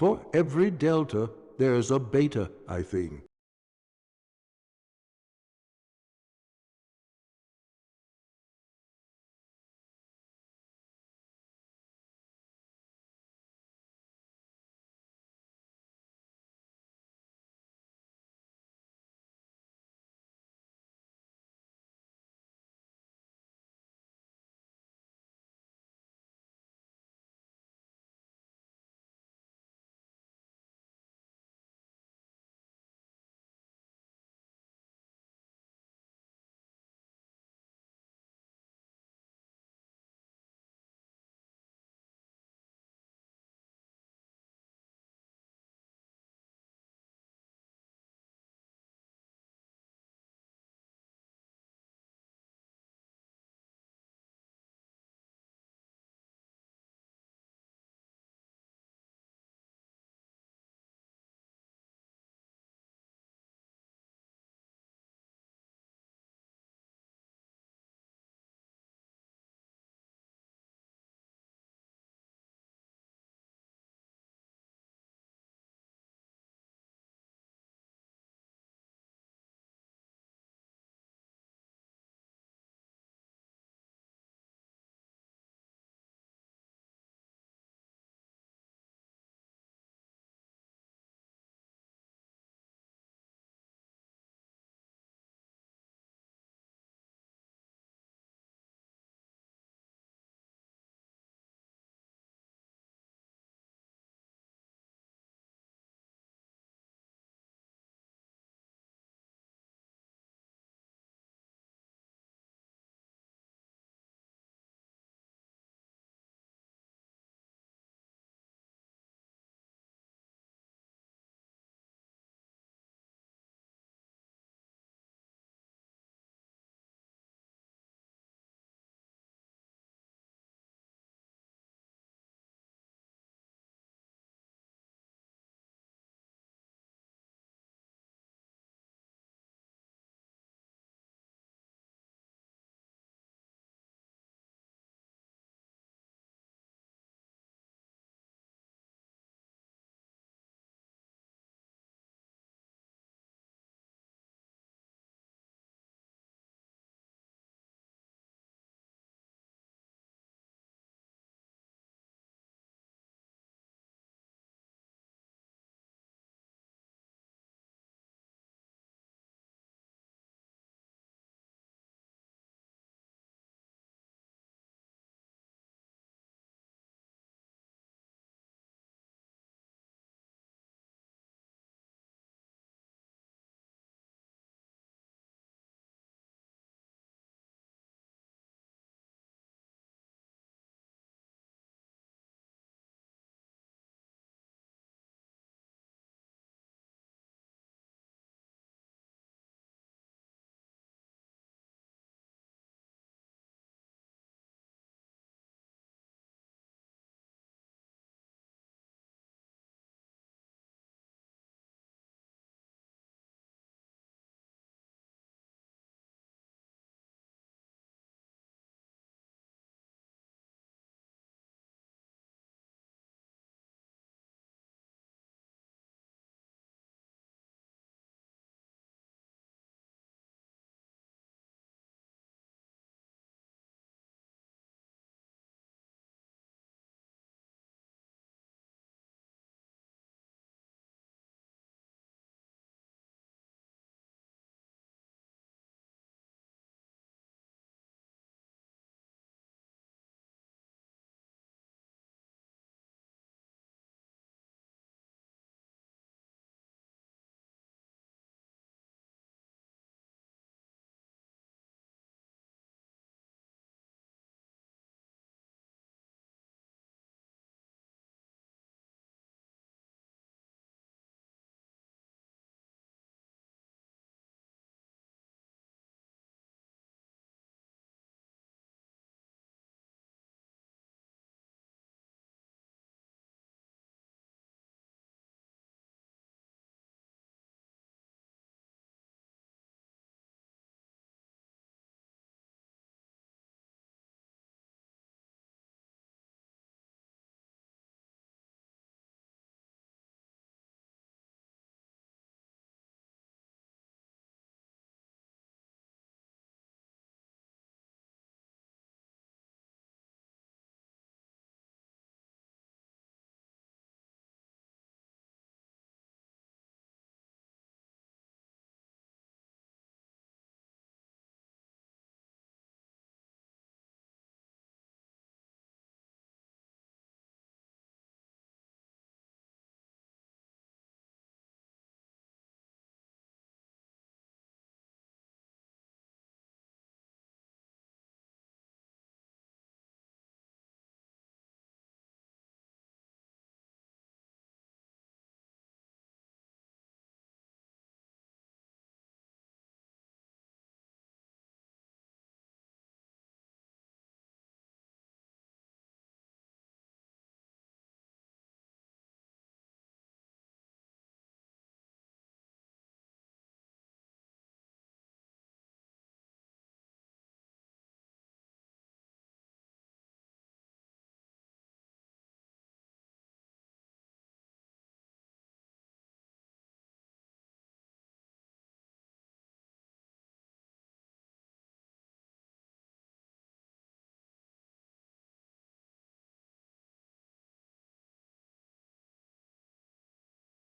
For every delta, there's a beta, I think.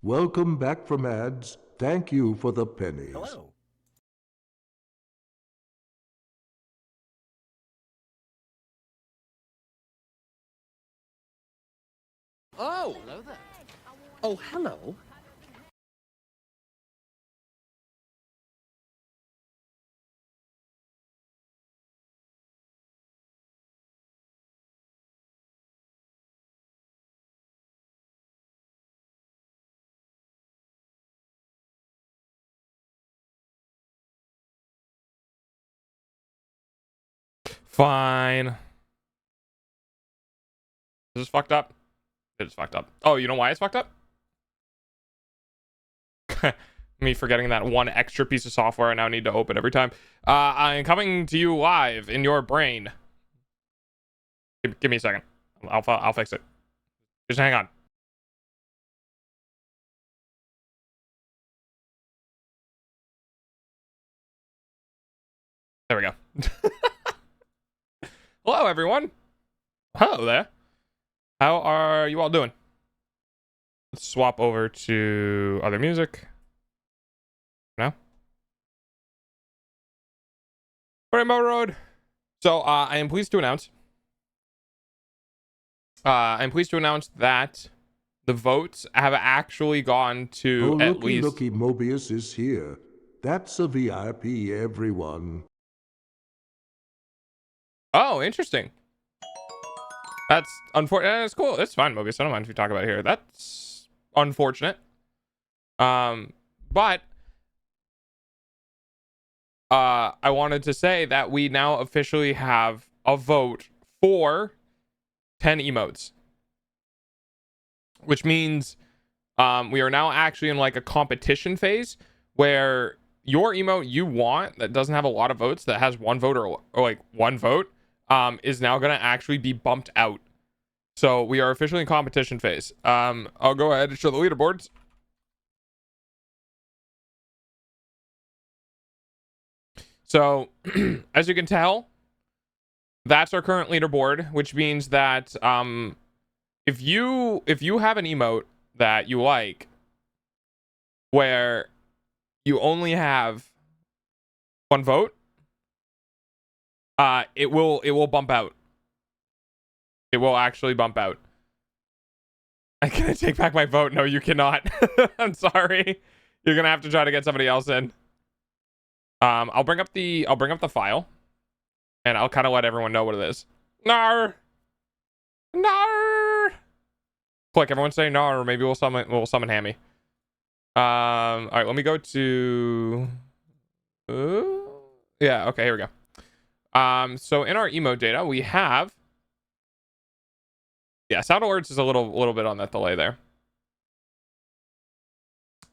Welcome back from ads. Thank you for the pennies. Hello. Oh, hello there. Oh, hello. Fine. Is this fucked up? It's fucked up. Oh, you know why it's fucked up? Me forgetting that one extra piece of software I now need to open every time. I'm coming to you live in your brain. Give me a second. I'll fix it. Just hang on. There we go. Hello, everyone. Hello there. How are you all doing? Let's swap over to other music. No? Rainbow Road. So, I am pleased to announce. I'm pleased to announce that the votes have actually gone to Oh, at least. looky, Mobius is here. That's a VIP, everyone. Oh, interesting. That's unfortunate. It's cool. It's fine, Mobius. I don't mind if you talk about it here. That's unfortunate. But I wanted to say that we now officially have a vote for 10 emotes, which means we are now actually in like a competition phase where your emote you want that doesn't have a lot of votes, that has one vote or like one vote, is now going to actually be bumped out. So we are officially in competition phase. I'll go ahead and show the leaderboards. So as you can tell, that's our current leaderboard, which means that if you have an emote that you like where you only have one vote, it will bump out. It will actually bump out. I can take back my vote. No, you cannot. I'm sorry. You're gonna have to try to get somebody else in. I'll bring up the file, and I'll kind of let everyone know what it is. Nar, nar. Click. Everyone say nar. Or maybe we'll summon Hammy. All right. Let me go to. Yeah. Okay. Here we go. So in our emote data, we have. Yeah, sound alerts is a little bit on that delay there.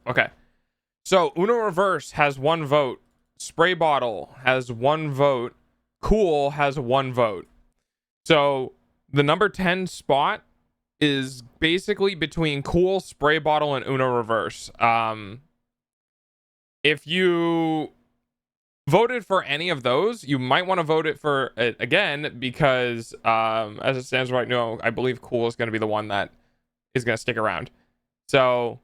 Okay. So Uno Reverse has one vote. Spray Bottle has one vote. Cool has one vote. So the number 10 spot is basically between Cool, Spray Bottle, and Uno Reverse. If you voted for any of those, you might want to vote it for it again, because as it stands right now, I believe Cool is going to be the one that is going to stick around. So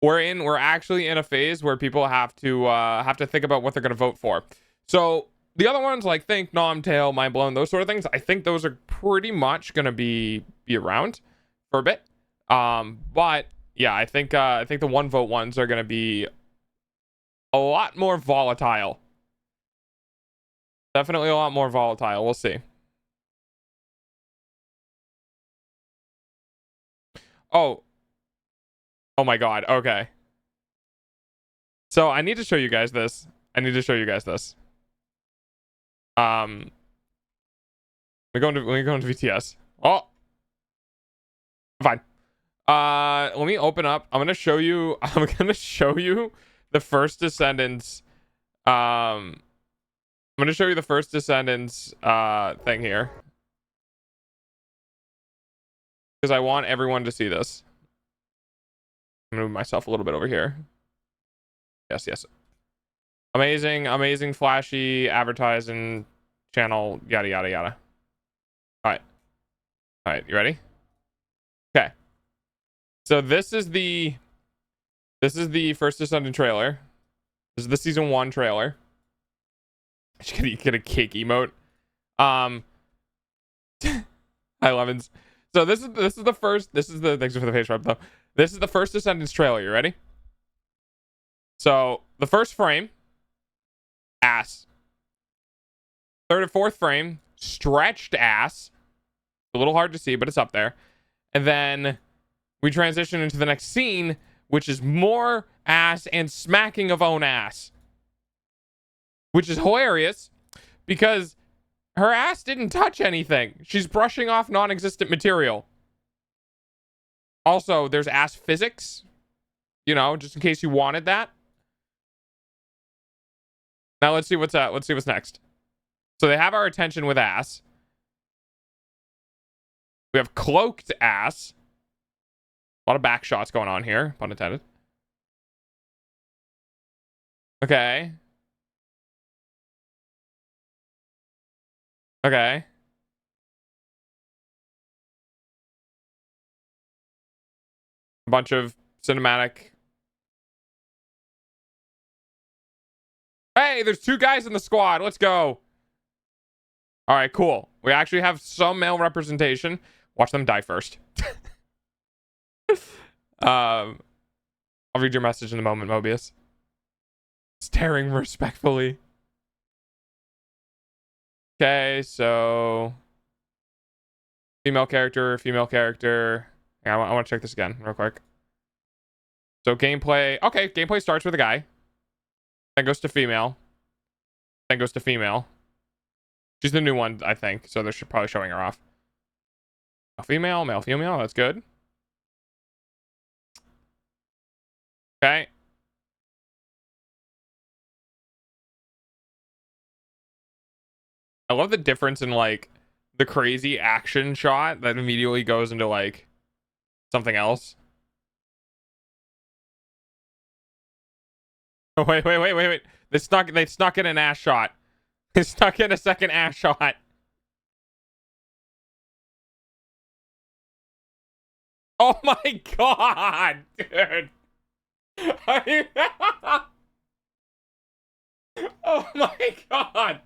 we're actually in a phase where people have to think about what they're going to vote for. So the other ones like Think, Nom, Tail, Mind Blown, those sort of things, I think those are pretty much going to be around for a bit. But yeah, I think the one vote ones are going to be a lot more volatile. Definitely a lot more volatile. We'll see. Oh my god. Okay. So I need to show you guys this. Let me go into VTS. Oh, fine. Let me open up. I'm gonna show you the first Descendants. I'm gonna show you the first Descendants thing here, because I want everyone to see this. I'm gonna move myself a little bit over here. Yes. Amazing, flashy advertising channel, yada yada yada. All right, you ready? Okay. So this is the First Descendant trailer. This is the season 1 trailer. You get a cake emote. Hi Levins. So this is the first. Thanks for the face rub though. This is the First Descendants trailer. You ready? So the first frame, ass. Third and fourth frame, stretched ass. A little hard to see, but it's up there. And then we transition into the next scene, which is more ass and smacking of own ass. Which is hilarious because her ass didn't touch anything. She's brushing off non-existent material. Also, there's ass physics, you know, just in case you wanted that. Now let's see what's next. So they have our attention with ass. We have cloaked ass. A lot of back shots going on here, pun intended. Okay. Okay. A bunch of cinematic. Hey, there's 2 guys in the squad. Let's go. All right, cool. We actually have some male representation. Watch them die first. I'll read your message in a moment, Mobius. Staring respectfully. Okay, so female character. Yeah, I want to check this again real quick. So gameplay. Okay, gameplay starts with a guy. Then goes to female. Then goes to female. She's the new one, I think. So they're probably showing her off. Male, female. That's good. Okay. I love the difference in like the crazy action shot that immediately goes into like something else. Oh, wait. They snuck in an ass shot. They snuck in a second ass shot. Oh my god, dude. Oh my god.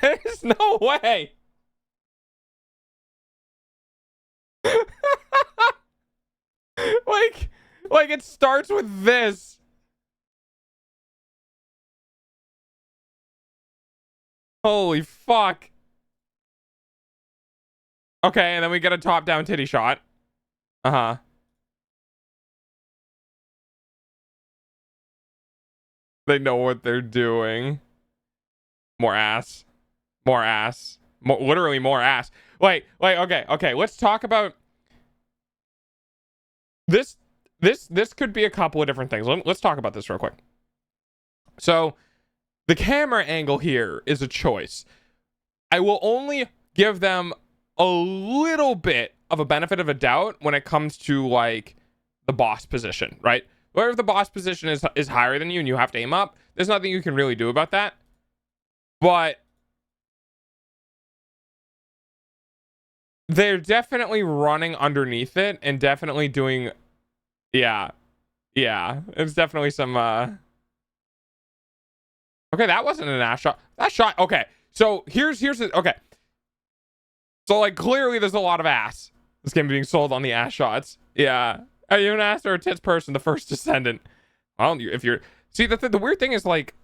There's no way. like it starts with this. Holy fuck. Okay, and then we get a top-down titty shot. Uh-huh. They know what they're doing. More ass. Literally more ass. Wait, okay. Let's talk about this. This could be a couple of different things. Let's talk about this real quick. So, the camera angle here is a choice. I will only give them a little bit of a benefit of a doubt when it comes to like the boss position, right? Where if the boss position is higher than you and you have to aim up, there's nothing you can really do about that. But they're definitely running underneath it and definitely doing, yeah, it's definitely some, okay, that wasn't an ass shot. That shot, okay, so here's the, okay. So, like, clearly there's a lot of ass. This game being sold on the ass shots. Yeah. Are you an ass or a tits person? The First Descendant. Well, if you're, see, the weird thing is, like,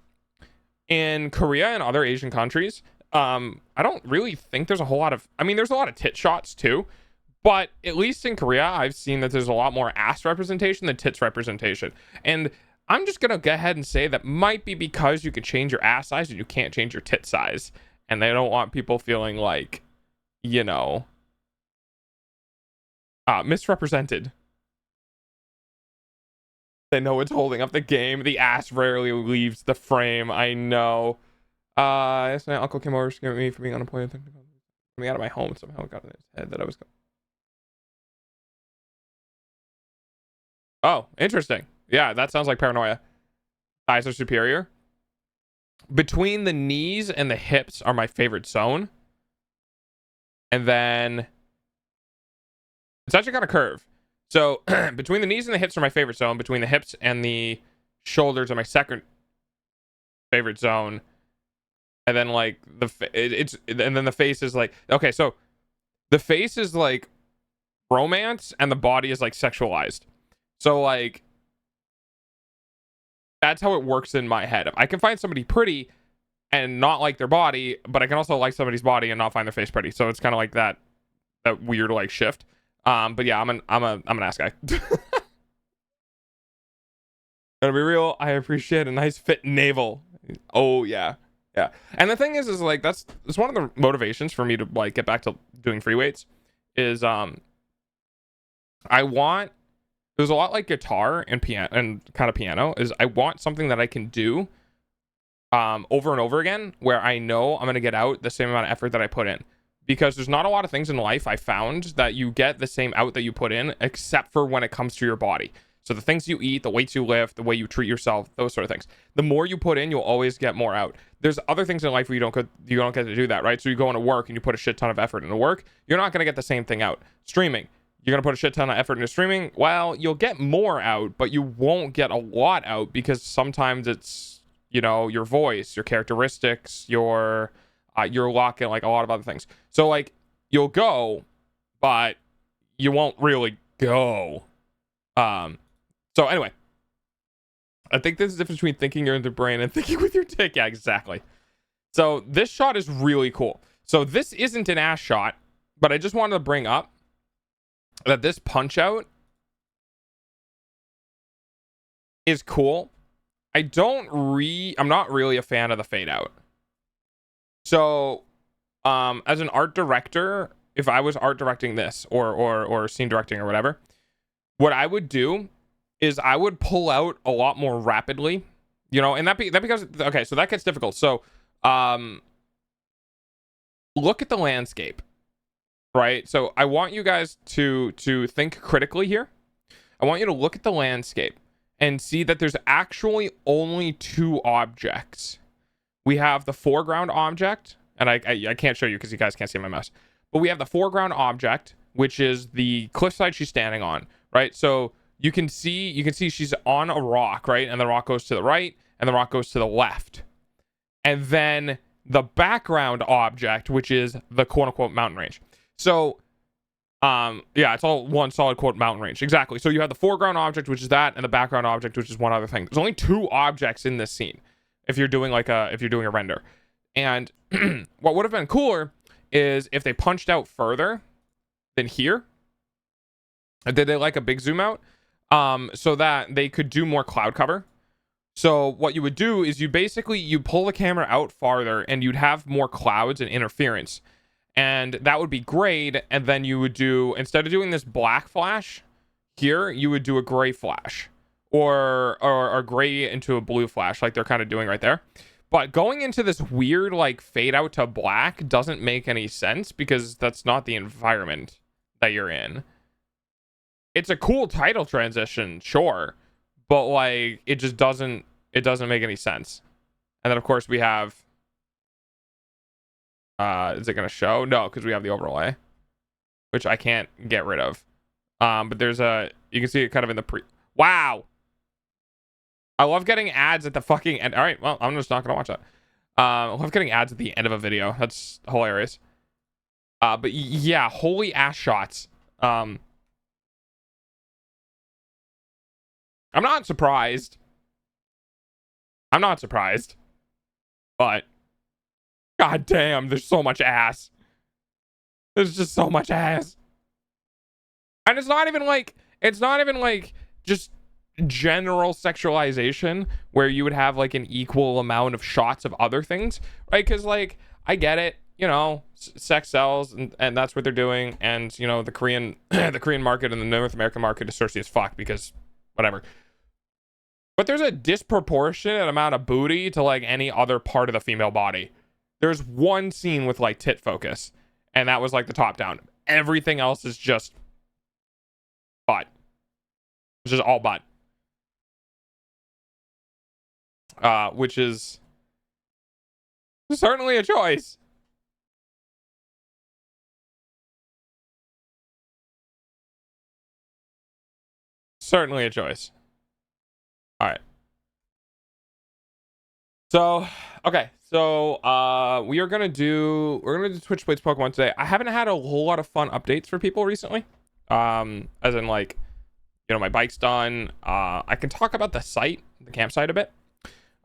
in Korea and other Asian countries, I don't really think there's a whole lot of, I mean, there's a lot of tit shots too, but at least in Korea, I've seen that there's a lot more ass representation than tits representation. And I'm just gonna go ahead and say that might be because you could change your ass size and you can't change your tit size. And they don't want people feeling like, you know, misrepresented. They know it's holding up the game. The ass rarely leaves the frame. I know. Yes, my uncle came over to scare me for being unemployed. Me out of my home somehow. Got in his head that I was. Oh, interesting. Yeah, that sounds like paranoia. Thighs are superior. Between the knees and the hips are my favorite zone. And then it's actually got a curve. So between the knees and the hips are my favorite zone. Between the hips and the shoulders are my second favorite zone. And then like and then the face is like, okay, so the face is like romance and the body is like sexualized. So like that's how it works in my head. I can find somebody pretty and not like their body, but I can also like somebody's body and not find their face pretty. So it's kind of like that weird like shift. But yeah, I'm an ass guy. Gotta be real, I appreciate a nice fit navel. Oh yeah. Yeah. And the thing is like that's one of the motivations for me to like get back to doing free weights is I want, it was a lot like guitar and piano and kind of piano, is I want something that I can do over and over again where I know I'm going to get out the same amount of effort that I put in, because there's not a lot of things in life I found that you get the same out that you put in, except for when it comes to your body. So the things you eat, the weights you lift, the way you treat yourself, those sort of things. The more you put in, you'll always get more out. There's other things in life where you don't get to do that, right? So you go into work and you put a shit ton of effort into work, you're not going to get the same thing out. Streaming, you're going to put a shit ton of effort into streaming. Well, you'll get more out, but you won't get a lot out, because sometimes it's, you know, your voice, your characteristics, your luck, and like a lot of other things. So like you'll go, but you won't really go. So anyway, I think there's a difference between thinking you're in the brain and thinking with your dick. Yeah, exactly. So this shot is really cool. So this isn't an ass shot, but I just wanted to bring up that this punch out is cool. I'm not really a fan of the fade out. So, as an art director, if I was art directing this or scene directing or whatever, what I would do is I would pull out a lot more rapidly, you know, and that because, okay, so that gets difficult. So, look at the landscape, right? So I want you guys to think critically here. I want you to look at the landscape and see that there's actually only two objects. We have the foreground object, and I can't show you because you guys can't see my mouse, but we have the foreground object, which is the cliffside she's standing on, right? So you can see she's on a rock, right? And the rock goes to the right and the rock goes to the left. And then the background object, which is the quote unquote mountain range. So yeah, it's all one solid quote mountain range. Exactly. So you have the foreground object, which is that, and the background object, which is one other thing. There's only two objects in this scene if you're doing a render. And what would have been cooler is if they punched out further than here. Did they like a big zoom out? So that they could do more cloud cover. So what you would do is you pull the camera out farther and you'd have more clouds and interference. And that would be great. And then you would do, instead of doing this black flash here, you would do a gray flash or gray into a blue flash like they're kind of doing right there. But going into this weird like fade out to black doesn't make any sense because that's not the environment that you're in. It's a cool title transition, sure, but like it doesn't make any sense. And then of course we have is it gonna show? No, because we have the overlay, which I can't get rid of. But there's you can see it kind of in the wow. I love getting ads at the fucking end. All right, well, I'm just not gonna watch that. I love getting ads at the end of a video. That's hilarious. But yeah, holy ass shots. I'm not surprised. But god damn, there's so much ass. There's just so much ass. And it's not even like just general sexualization where you would have like an equal amount of shots of other things, right? Because like I get it, you know, sex sells and that's what they're doing, and you know the Korean market and the North American market is thirsty as fuck because whatever. But there's a disproportionate amount of booty to like any other part of the female body. There's one scene with like tit focus, and that was like the top down. Everything else is just butt. It's just all butt. Which is certainly a choice. Certainly a choice. All right. So, okay. So, we're gonna do Twitch Plays Pokemon today. I haven't had a whole lot of fun updates for people recently. As in like, my bike's done. I can talk about the campsite a bit.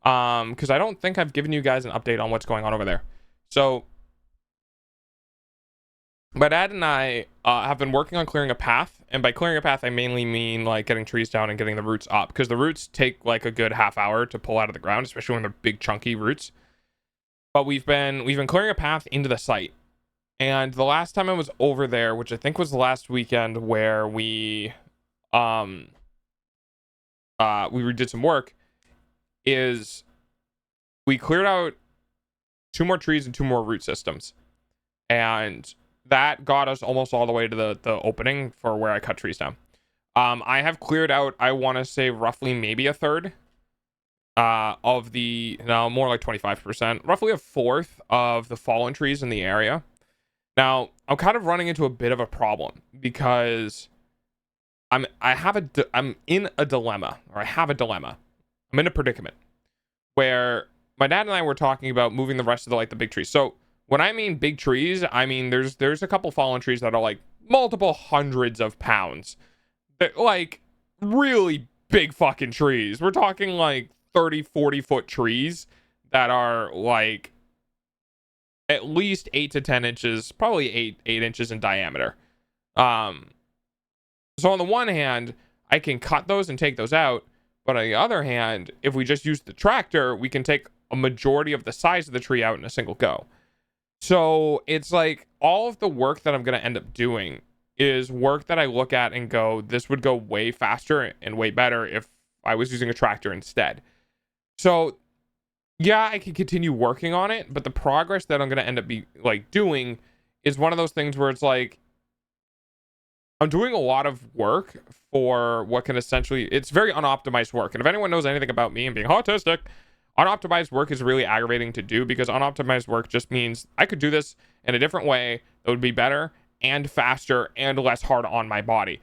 Because I don't think I've given you guys an update on what's going on over there. So, my dad and I have been working on clearing a path, and by clearing a path, I mainly mean like getting trees down and getting the roots up, because the roots take like a good half hour to pull out of the ground, especially when they're big chunky roots. But we've been clearing a path into the site, and the last time I was over there, which I think was the last weekend, where we did some work, is we cleared out 2 more trees and 2 more root systems, and that got us almost all the way to the opening for where I cut trees down. I have cleared out, I want to say, roughly maybe a third of the, no, more like 25%, roughly a fourth of the fallen trees in the area. Now, I'm kind of running into a bit of a problem, because I'm in a dilemma, or I have a dilemma. I'm in a predicament where my dad and I were talking about moving the rest of the big trees. So when I mean big trees, I mean there's a couple fallen trees that are like multiple hundreds of pounds. They're like really big fucking trees. We're talking like 30-40 foot trees that are like at least 8 to 10 inches, probably 8 inches in diameter. So on the one hand, I can cut those and take those out, but on the other hand, if we just use the tractor, we can take a majority of the size of the tree out in a single go. So it's like all of the work that I'm going to end up doing is work that I look at and go, this would go way faster and way better if I was using a tractor instead. So yeah, I can continue working on it, but the progress that I'm going to end up doing is one of those things where it's like, I'm doing a lot of work for what can essentially, it's very unoptimized work. And if anyone knows anything about me and being autistic, unoptimized work is really aggravating to do, because unoptimized work just means I could do this in a different way that would be better and faster and less hard on my body.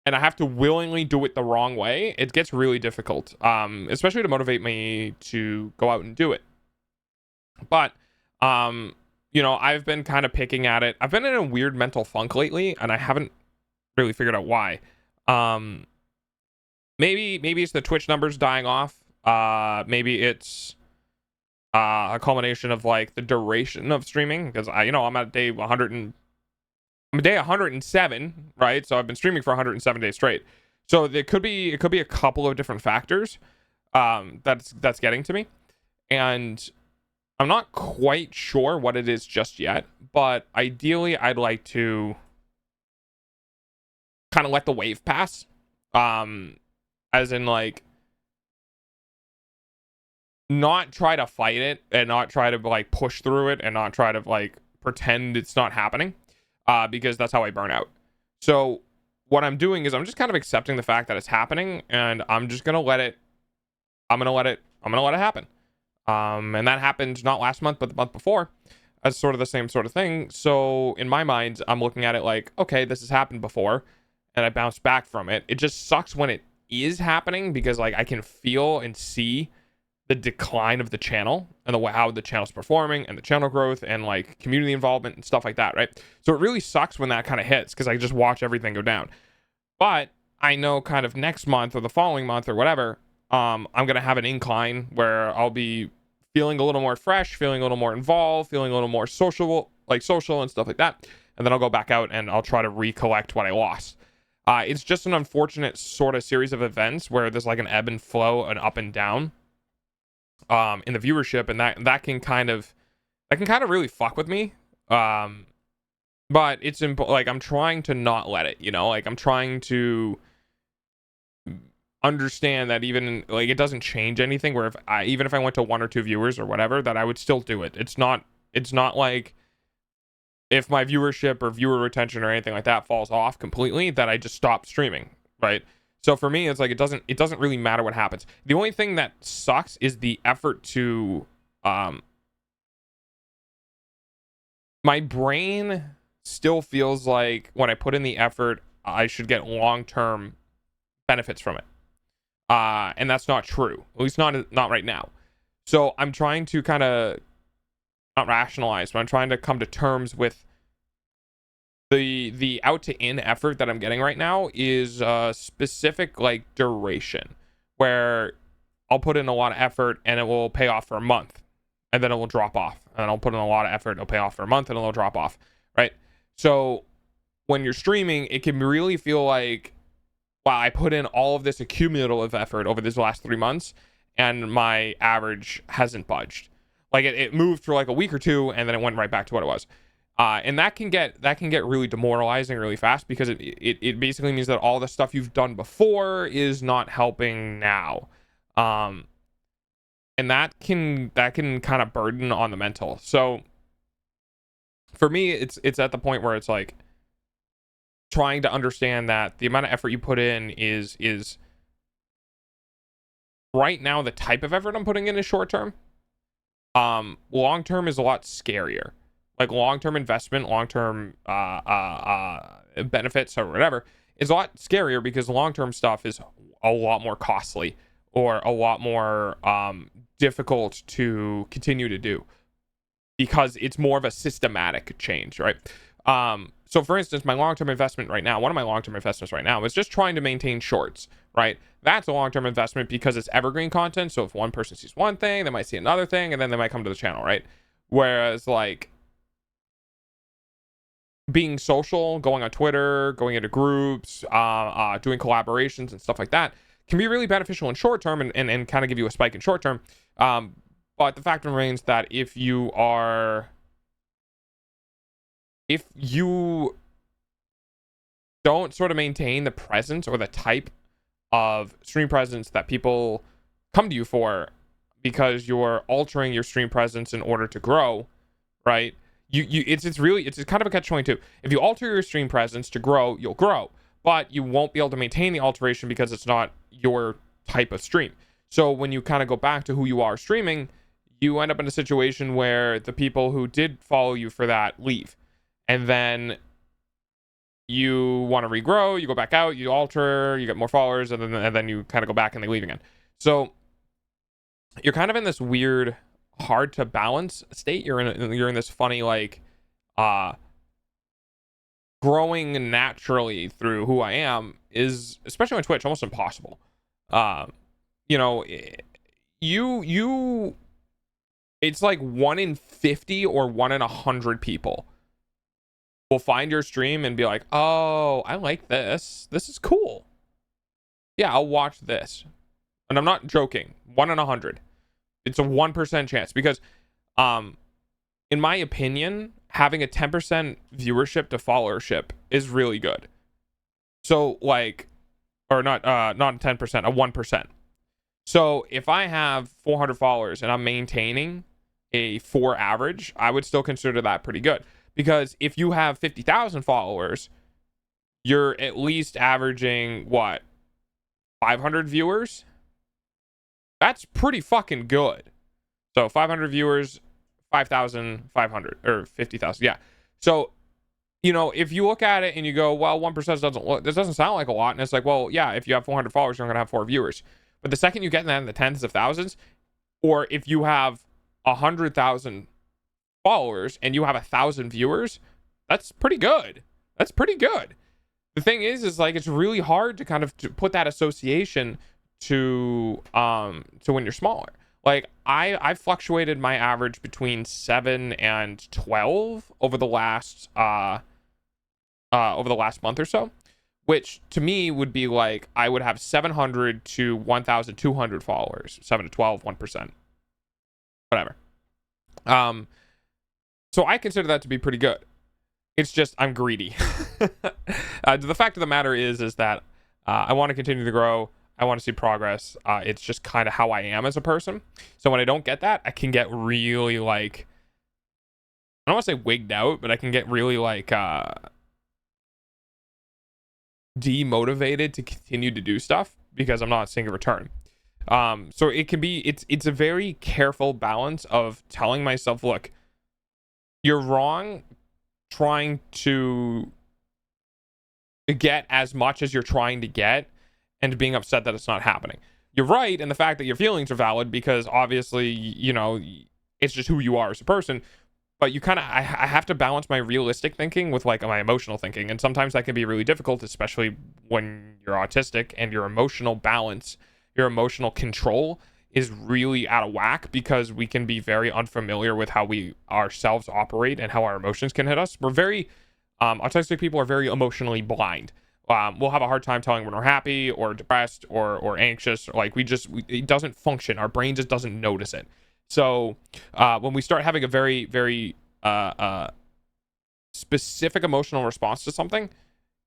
And I have to willingly do it the wrong way. It gets really difficult, especially to motivate me to go out and do it. But, I've been kind of picking at it. I've been in a weird mental funk lately, and I haven't really figured out why. Maybe it's the Twitch numbers dying off. Maybe it's a culmination of like the duration of streaming, because I'm at day 107, right? So I've been streaming for 107 days straight. So it could be a couple of different factors that's getting to me, and I'm not quite sure what it is just yet, but ideally I'd like to kind of let the wave pass, as in like not try to fight it and not try to like push through it and not try to like pretend it's not happening, because that's how I burn out. So what I'm doing is I'm just kind of accepting the fact that it's happening, and I'm just gonna let it happen. And that happened not last month but the month before, as sort of the same sort of thing. So in my mind, I'm looking at it like, okay, this has happened before and I bounced back from it. It just sucks when it is happening, because like I can feel and see the decline of the channel and how the channel's performing and the channel growth and like community involvement and stuff like that, right? So it really sucks when that kind of hits, because I just watch everything go down. But I know kind of next month or the following month or whatever, I'm gonna have an incline where I'll be feeling a little more fresh, feeling a little more involved, feeling a little more social and stuff like that. And then I'll go back out and I'll try to recollect what I lost. It's just an unfortunate sort of series of events where there's like an ebb and flow, an up and down in the viewership, and that can kind of really fuck with me. But it's like I'm trying to not let it, like I'm trying to understand that even like it doesn't change anything, where even if I went to 1 or 2 viewers or whatever, that I would still do it. It's not like if my viewership or viewer retention or anything like that falls off completely, that I just stop streaming, right? So for me, it's like it doesn't really matter what happens. The only thing that sucks is the effort to my brain still feels like when I put in the effort, I should get long-term benefits from it. And that's not true, at least not right now. So I'm trying to kind of not rationalize, but I'm trying to come to terms with the out to in effort that I'm getting right now is a specific like duration where I'll put in a lot of effort and it will pay off for a month and then it will drop off. And then I'll put in a lot of effort, it'll pay off for a month and it'll drop off, right? So when you're streaming, it can really feel like, wow, I put in all of this accumulative effort over these last 3 months and my average hasn't budged. Like it moved for like a week or two and then it went right back to what it was. And that can get really demoralizing really fast because it basically means that all the stuff you've done before is not helping now. And that can kind of burden on the mental. So for me, it's at the point where it's like trying to understand that the amount of effort you put in is right now the type of effort I'm putting in is short term. Long term is a lot scarier. Like long-term investment, long-term benefits or whatever is a lot scarier because long-term stuff is a lot more costly or a lot more difficult to continue to do because it's more of a systematic change, right? So for instance, my long-term investment right now, one of my long-term investments right now is just trying to maintain shorts, right? That's a long-term investment because it's evergreen content. So if one person sees one thing, they might see another thing, and then they might come to the channel, right? Whereas like being social, going on Twitter, going into groups, doing collaborations and stuff like that can be really beneficial in short term and kind of give you a spike in short term. But the fact remains that if you don't sort of maintain the presence or the type of stream presence that people come to you for because you're altering your stream presence in order to grow, right? It's kind of a catch-22. If you alter your stream presence to grow, you'll grow, but you won't be able to maintain the alteration because it's not your type of stream. So when you kind of go back to who you are streaming, you end up in a situation where the people who did follow you for that leave, and then you want to regrow, you go back out, you alter, you get more followers, and then you kind of go back and they leave again. So you're kind of in this weird, hard to balance state. You're in this funny like growing naturally through who I am is, especially on Twitch, almost impossible. It's like 1 in 50 or 1 in 100 people will find your stream and be like, oh, I like this is cool, yeah, I'll watch this. And I'm not joking, 1 in 100. It's a 1% chance because, in my opinion, having a 10% viewership to followership is really good. So like, or not 10%, a 1%. So if I have 400 followers and I'm maintaining a 4 average, I would still consider that pretty good. Because if you have 50,000 followers, you're at least averaging what, 500 viewers? That's pretty fucking good. So 500 viewers, 5,500 or 50,000. Yeah. So, if you look at it and you go, well, 1% doesn't sound like a lot. And it's like, well, yeah, if you have 400 followers, you're going to have 4 viewers. But the second you get that in the tens of thousands, or if you have 100,000 followers and you have 1,000 viewers, that's pretty good. That's pretty good. The thing is like, it's really hard to kind of to put that association to when you're smaller. Like I fluctuated my average between 7 and 12 over the last month or so, which to me would be like I would have 700 to 1,200 followers, 7 to 12, 1%, whatever. So I consider that to be pretty good. It's just I'm greedy. The fact of the matter is that I want to continue to grow. I want to see progress. It's just kind of how I am as a person. So when I don't get that, I can get really like, I don't want to say wigged out, but I can get really like demotivated to continue to do stuff because I'm not seeing a return. So it can be, it's a very careful balance of telling myself, look, you're wrong trying to get as much as you're trying to get and being upset that it's not happening. You're right in the fact that your feelings are valid, because obviously, you know, it's just who you are as a person. But you kind of, I have to balance my realistic thinking with like my emotional thinking. And sometimes that can be really difficult, especially when you're autistic and your emotional balance, your emotional control is really out of whack, because we can be very unfamiliar with how we ourselves operate and how our emotions can hit us. We're very, autistic people are very emotionally blind. We'll have a hard time telling when we're happy or depressed or anxious. Like it doesn't function. Our brain just doesn't notice it. So when we start having a very, very specific emotional response to something,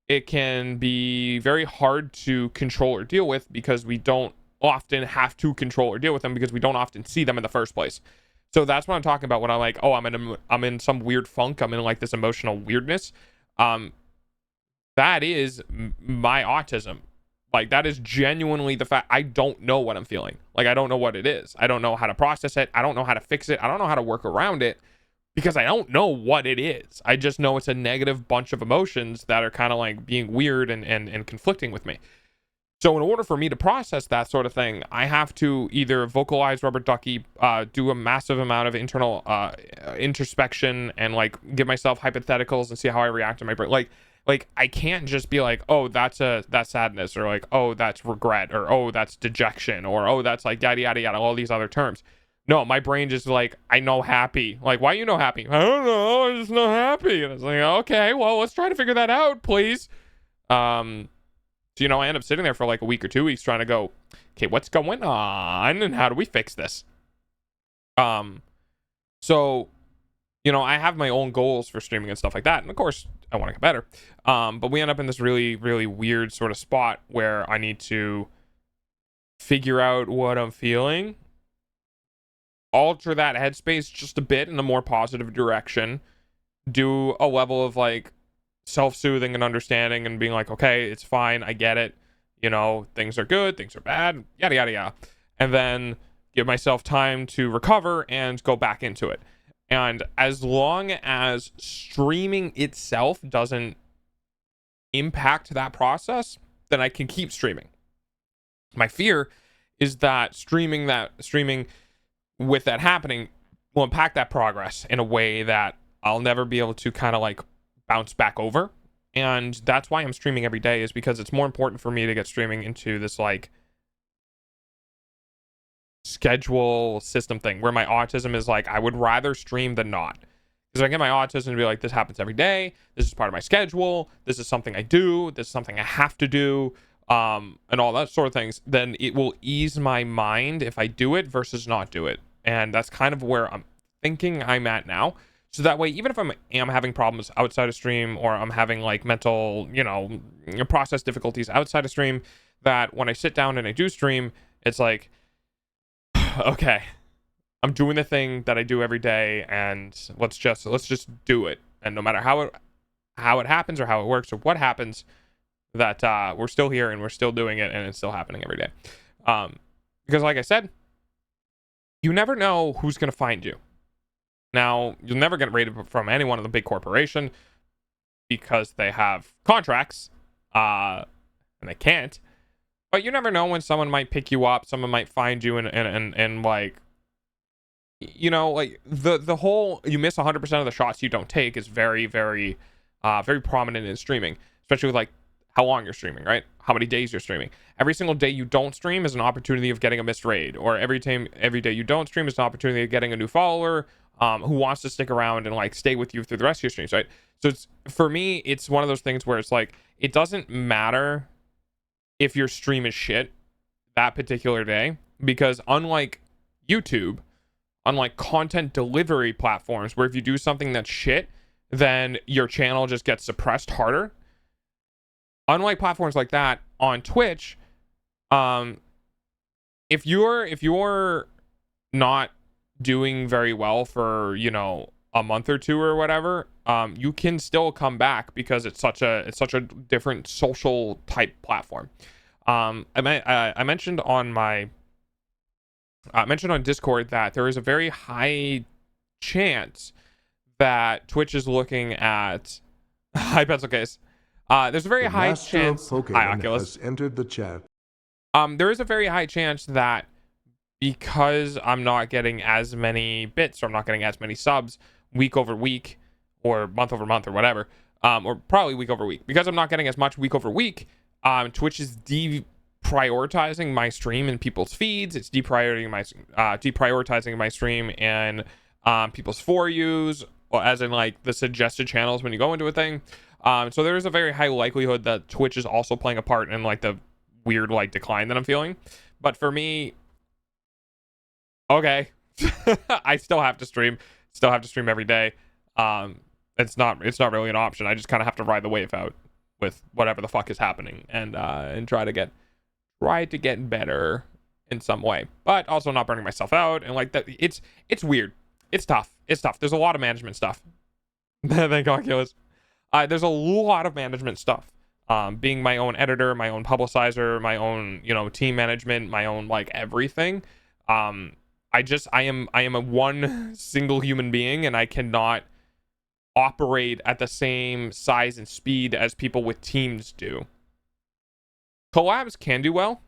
it can be very hard to control or deal with, because we don't often have to control or deal with them, because we don't often see them in the first place. So that's what I'm talking about when I'm like, oh, I'm in some weird funk. I'm in like this emotional weirdness. That is my autism. Like, that is genuinely the fact. I don't know what I'm feeling. Like, I don't know what it is. I don't know how to process it. I don't know how to fix it. I don't know how to work around it, because I don't know what it is. I just know it's a negative bunch of emotions that are kind of like being weird and conflicting with me. So in order for me to process that sort of thing, I have to either vocalize rubber ducky, do a massive amount of internal introspection, and like give myself hypotheticals and see how I react to my brain. Like I can't just be like, oh, that's sadness, or like, oh, that's regret, or oh, that's dejection, or oh, that's like yada yada yada, all these other terms. No, my brain just like, I know happy. Like, why you know happy? I don't know, I just know happy. And it's like, okay, well, let's try to figure that out, please. So, you know, I end up sitting there for like a week or 2 weeks trying to go, okay, what's going on and how do we fix this? So, you know, I have my own goals for streaming and stuff like that. And of course, I want to get better. But we end up in this really, really weird sort of spot where I need to figure out what I'm feeling, alter that headspace just a bit in a more positive direction, do a level of like self-soothing and understanding and being like, okay, it's fine, I get it, you know, things are good, things are bad, yada yada yada, and then give myself time to recover and go back into it. And as long as streaming itself doesn't impact that process, then I can keep streaming. My fear is that streaming with that happening will impact that progress in a way that I'll never be able to kind of like bounce back over. And that's why I'm streaming every day, is because it's more important for me to get streaming into this like schedule system thing where my autism is like, I would rather stream than not. Because I get my autism to be like, this happens every day, this is part of my schedule, this is something I do, this is something I have to do, and all that sort of things, then it will ease my mind if I do it versus not do it. And that's kind of where I'm thinking I'm at now. So that way, even if I am having problems outside of stream, or I'm having like mental, you know, process difficulties outside of stream, that when I sit down and I do stream, it's like, okay, I'm doing the thing that I do every day, and let's just do it. And no matter how it happens or how it works or what happens, that we're still here and we're still doing it, and it's still happening every day. Because like I said, you never know who's gonna find you. Now, you'll never get rated from any one of the big corporation, because they have contracts, and they can't. But you never know when someone might pick you up, someone might find you, and like, you know, like the whole, you miss 100% of the shots you don't take is very, very, very prominent in streaming, especially with like how long you're streaming, right? How many days you're streaming. Every single day you don't stream is an opportunity of getting a missed raid, or every day you don't stream is an opportunity of getting a new follower, who wants to stick around and like stay with you through the rest of your streams, right? So it's, for me, it's one of those things where it's like, it doesn't matter if your stream is shit that particular day, because unlike YouTube, unlike content delivery platforms where if you do something that's shit, then your channel just gets suppressed harder. Unlike platforms like that, on Twitch, if you're not doing very well for, you know, a month or two or whatever, you can still come back, because it's such a different social type platform. I mentioned on Discord that there is a very high chance that Twitch is looking at hi pencil case. There's a very high chance. Pokemon has entered the chat. There is a very high chance that because I'm not getting as many bits, or I'm not getting as many subs week over week or month over month or whatever, or probably week over week, because I'm not getting as much week over week, Twitch is deprioritizing my stream in people's feeds. It's deprioritizing my stream and people's for yous, or as in like the suggested channels when you go into a thing. So there is a very high likelihood that Twitch is also playing a part in like the weird like decline that I'm feeling. But for me, okay, I still have to stream every day. It's not really an option. I just kind of have to ride the wave out with whatever the fuck is happening, and try to get better in some way, but also not burning myself out. And like that, it's weird. It's tough. There's a lot of management stuff. Thank Oculus. There's a lot of management stuff. Being my own editor, my own publicizer, my own, team management, my own like everything. I am a one single human being, and I cannot operate at the same size and speed as people with teams do. Collabs can do well,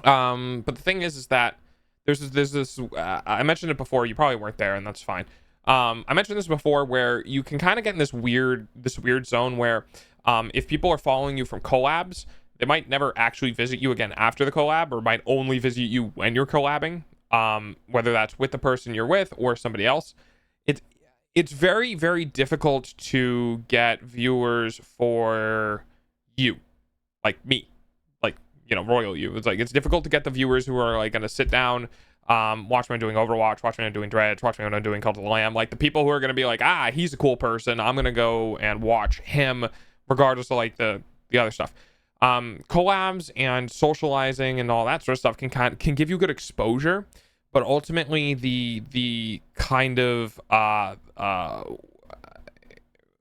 but the thing is that there's this I mentioned it before. You probably weren't there, and that's fine. I mentioned this before, where you can kind of get in this weird zone where if people are following you from collabs, they might never actually visit you again after the collab, or might only visit you when you're collabing, whether that's with the person you're with or somebody else. It's very, very difficult to get viewers for you, like me, like, royal you. It's like, it's difficult to get the viewers who are like going to sit down, watch me doing Overwatch, watch me doing Dredge, watch me doing Cult of the Lamb. Like the people who are going to be like, he's a cool person, I'm going to go and watch him regardless of like the other stuff. Collabs and socializing and all that sort of stuff can give you good exposure, but ultimately the kind of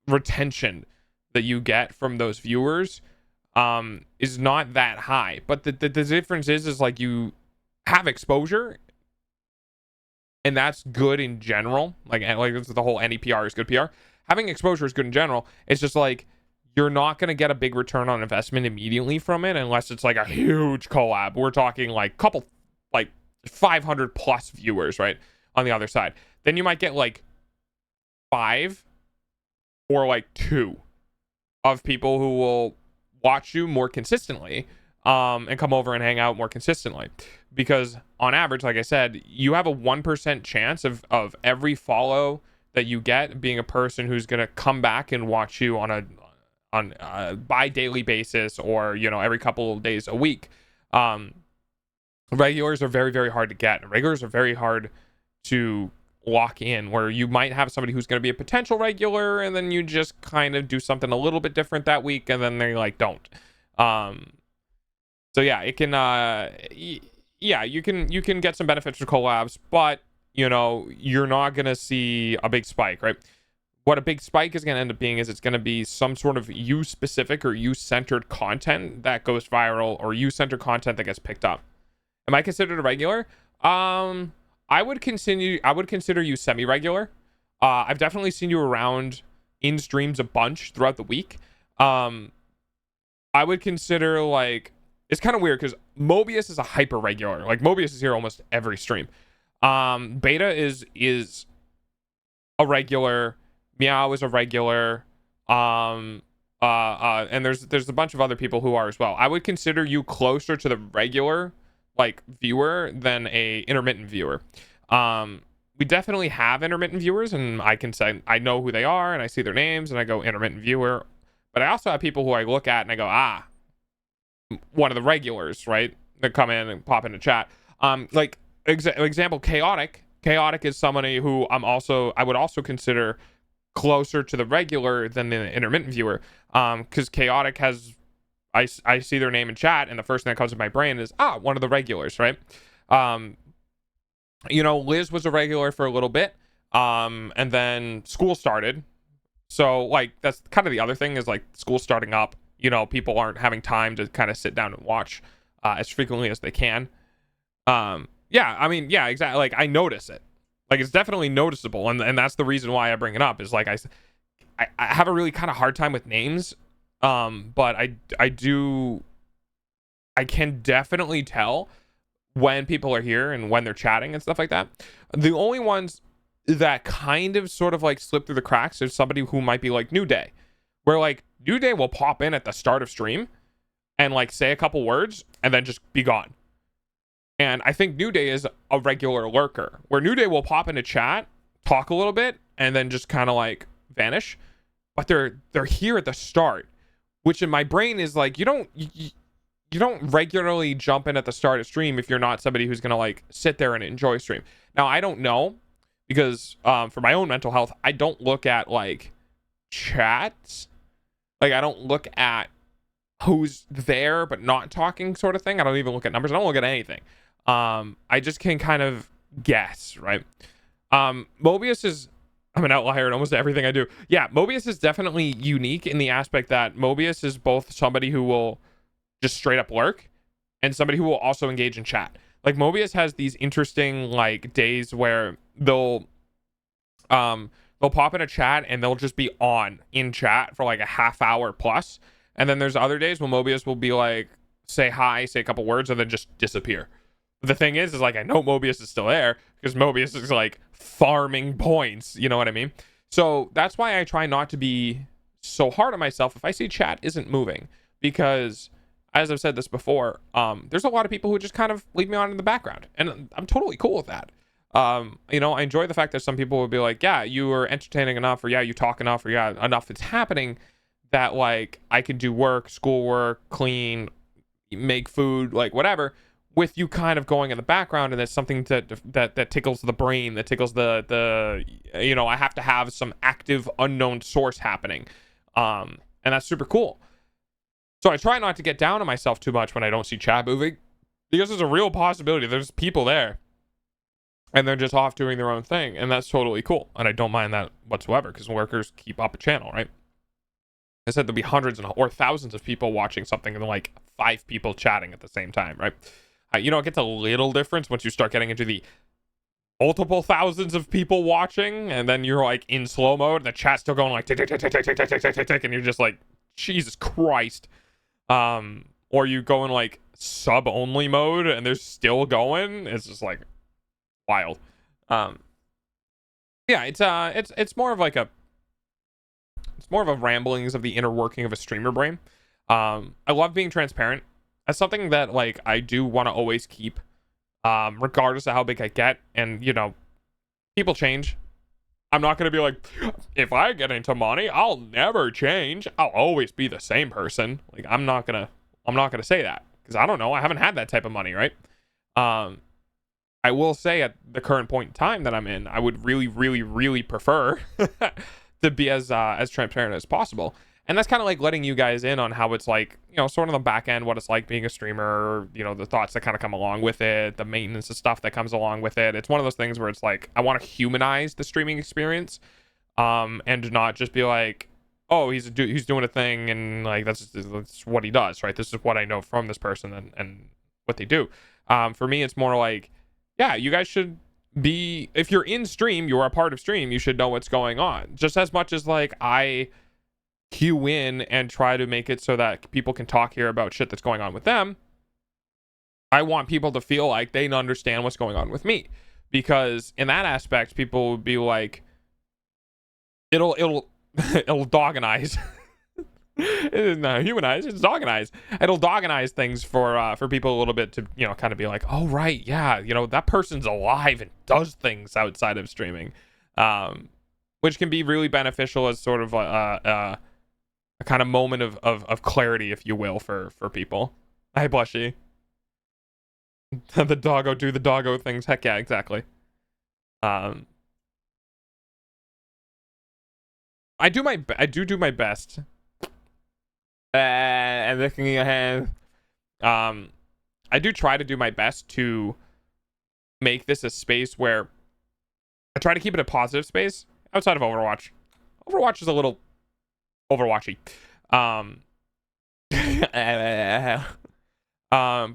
retention that you get from those viewers is not that high. But the difference is like you have exposure, and that's good in general. Like this is the whole any PR is good PR. Having exposure is good in general. It's just like you're not going to get a big return on investment immediately from it unless it's like a huge collab. We're talking like 500 plus viewers, right, on the other side. Then you might get like 5 or like 2 of people who will watch you more consistently, and come over and hang out more consistently, because on average, like I said, you have a 1% chance of every follow that you get being a person who's going to come back and watch you on a bi-daily basis, or every couple of days a week. Regulars are very, very hard to get. Regulars are very hard to lock in, where you might have somebody who's going to be a potential regular, and then you just kind of do something a little bit different that week, and then they like don't. So yeah, it can you can get some benefits from collabs, but you're not going to see a big spike, right? What a big spike is going to end up being is it's going to be some sort of you-specific or you-centered content that goes viral, or you-centered content that gets picked up. Am I considered a regular? I would consider you semi-regular. I've definitely seen you around in streams a bunch throughout the week. I would consider, like, it's kind of weird because Mobius is a hyper regular. Like Mobius is here almost every stream. Beta is a regular. Meow is a regular. And there's a bunch of other people who are as well. I would consider you closer to the regular like viewer than a intermittent viewer. We definitely have intermittent viewers, and I can say I know who they are, and I see their names, and I go intermittent viewer. But I also have people who I look at and I go, one of the regulars, right, that come in and pop into chat. Like example, Chaotic is somebody who I would also consider closer to the regular than the intermittent viewer, because Chaotic has, I see their name in chat, and the first thing that comes to my brain is one of the regulars, right? Liz was a regular for a little bit, and then school started. So like that's kind of the other thing, is like school starting up, people aren't having time to kind of sit down and watch as frequently as they can. Yeah, exactly. Like I notice it. Like it's definitely noticeable, and that's the reason why I bring it up, is like I have a really kind of hard time with names. But I do I can definitely tell when people are here and when they're chatting and stuff like that. The only ones that kind of sort of like slip through the cracks is somebody who might be like New Day, where like New Day will pop in at the start of stream and like say a couple words and then just be gone. And I think New Day is a regular lurker, where New Day will pop into chat, talk a little bit, and then just kind of like vanish. But they're here at the start, which in my brain is like, you don't regularly jump in at the start of stream if you're not somebody who's gonna like sit there and enjoy stream. Now I don't know, because for my own mental health, I don't look at like chats. Like I don't look at who's there but not talking sort of thing. I don't even look at numbers. I don't look at anything. I just can kind of guess, right? Mobius is, I'm an outlier in almost everything I do. Yeah, Mobius is definitely unique in the aspect that Mobius is both somebody who will just straight up lurk and somebody who will also engage in chat. Like Mobius has these interesting like days where they'll pop in a chat and they'll just be on in chat for like a half hour plus. And then there's other days when Mobius will be like, say hi, say a couple words, and then just disappear. The thing is like, I know Mobius is still there because Mobius is like farming points. You know what I mean? So that's why I try not to be so hard on myself if I see chat isn't moving, because as I've said this before, there's a lot of people who just kind of leave me on in the background, and I'm totally cool with that. You know, I enjoy the fact that some people would be like, yeah, you are entertaining enough, or yeah, you talk enough, or yeah, enough is happening that like I could do work, schoolwork, clean, make food, like whatever, with you kind of going in the background, and there's something that tickles the brain, that tickles the you know, I have to have some active unknown source happening, and that's super cool. So I try not to get down on myself too much when I don't see chat moving, because there's a real possibility there's people there and they're just off doing their own thing, and that's totally cool, and I don't mind that whatsoever, because workers keep up a channel, right? I said there'll be hundreds or thousands of people watching something and like 5 people chatting at the same time, right? You know, it gets a little difference once you start getting into the multiple thousands of people watching, and then you're like in slow mode and the chat's still going like tick tick tick tick tick tick tick tick tick tick, and you're just like, Jesus Christ. Or you go in like sub only mode and they're still going. It's just like wild. Yeah, it's more of like it's more of a ramblings of the inner working of a streamer brain. I love being transparent. That's something that like I do want to always keep, regardless of how big I get. And you know, people change. I'm not gonna be like, if I get into money, I'll never change. I'll always be the same person. Like I'm not gonna say that, because I don't know. I haven't had that type of money, right? I will say at the current point in time that I'm in, I would really, really, really prefer to be as transparent as possible. And that's kind of like letting you guys in on how it's like, you know, sort of the back end, what it's like being a streamer, you know, the thoughts that kind of come along with it, the maintenance of stuff that comes along with it. It's one of those things where it's like, I want to humanize the streaming experience, and not just be like, oh, he's doing a thing and like that's what he does, right? This is what I know from this person and what they do. For me, it's more like, yeah, you guys should be, if you're in stream, you are a part of stream, you should know what's going on. Just as much as like I cue in and try to make it so that people can talk here about shit that's going on with them, I want people to feel like they understand what's going on with me, because in that aspect, people would be like, it'll dogonize. It is not humanize, it's dogonize. It'll dogonize things for people a little bit to, you know, kind of be like, oh right, yeah, you know, that person's alive and does things outside of streaming, which can be really beneficial as sort of a kind of moment of clarity, if you will, for people. Hi, Blushy. The doggo do the doggo things. Heck yeah, exactly. I do my best. And looking ahead, I do try to do my best to make this a space where I try to keep it a positive space outside of Overwatch. Overwatch is a little Overwatchy. But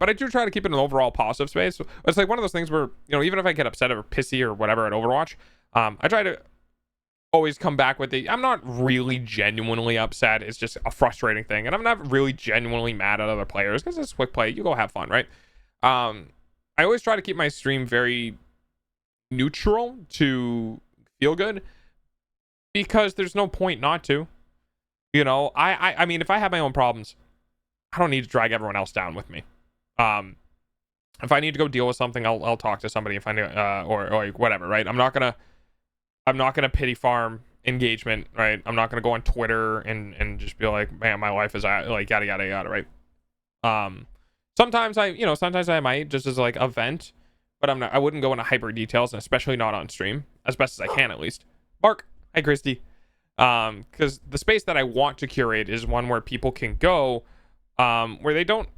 I do try to keep it an overall positive space. It's like one of those things where, you know, even if I get upset or pissy or whatever at Overwatch, I try to always come back with I'm not really genuinely upset. It's just a frustrating thing. And I'm not really genuinely mad at other players because it's quick play. You go have fun, right? I always try to keep my stream very neutral to feel good because there's no point not to. You know, I mean, if I have my own problems, I don't need to drag everyone else down with me. If I need to go deal with something, I'll talk to somebody if I need, or like whatever, right? I'm not gonna pity farm engagement, right? I'm not gonna go on Twitter and just be like, man, my life is like yada yada yada, right? Sometimes I might just as like a vent, but I wouldn't go into hyper details, and especially not on stream, as best as I can at least. Mark, hi Christy. Because the space that I want to curate is one where people can go, where they don't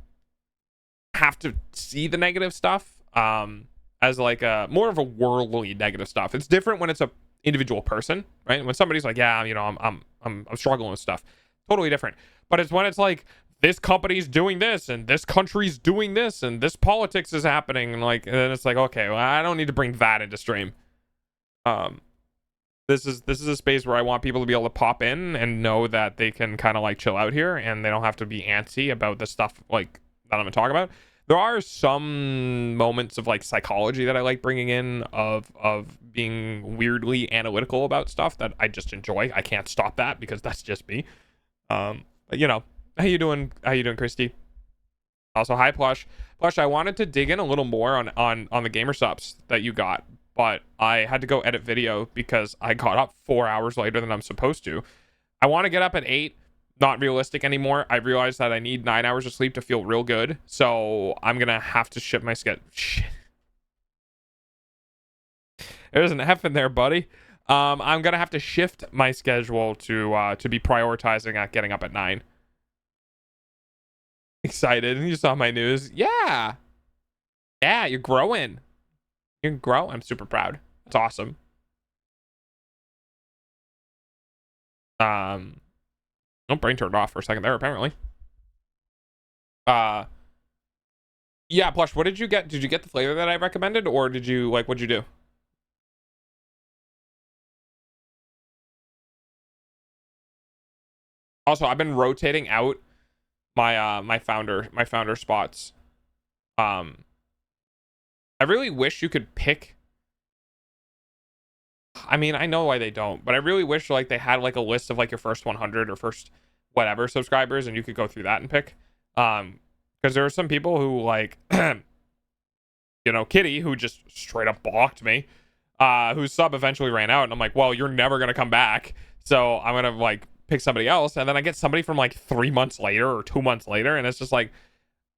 have to see the negative stuff, as like a more of a worldly negative stuff. It's different when it's a individual person, right? When somebody's like, yeah, you know, I'm struggling with stuff, totally different. But it's when it's like, this company's doing this and this country's doing this and this politics is happening, and like, and then it's like, okay, well, I don't need to bring that into stream. This is a space where I want people to be able to pop in and know that they can kind of like chill out here and they don't have to be antsy about the stuff like that I'm gonna talk about. There are some moments of like psychology that I like bringing in of being weirdly analytical about stuff that I just enjoy. I can't stop that because that's just me. But you know, how you doing, Christy? Also, hi Plush. I wanted to dig in a little more on the gamer subs that you got, but I had to go edit video because I got up 4 hours later than I'm supposed to. I want to get up at 8. Not realistic anymore. I realized that I need 9 hours of sleep to feel real good, so I'm gonna have to shift my schedule. Shit. There's an F in there, buddy. I'm gonna have to shift my schedule to be prioritizing at getting up at 9. Excited. You saw my news. Yeah, you're growing. I'm super proud. That's awesome. Oh, brain turned off for a second there, apparently. Yeah, Plush, what did you get? Did you get the flavor that I recommended, or did you like, what'd you do? Also, I've been rotating out my my founder spots. I really wish you could pick. I mean, I know why they don't, but I really wish like they had like a list of like your first 100 or first whatever subscribers, and you could go through that and pick. Because there are some people who like, you know, Kitty, who just straight up blocked me, whose sub eventually ran out, and I'm like, well, you're never gonna come back, so I'm gonna like pick somebody else, and then I get somebody from like 3 months later or 2 months later, and it's just like,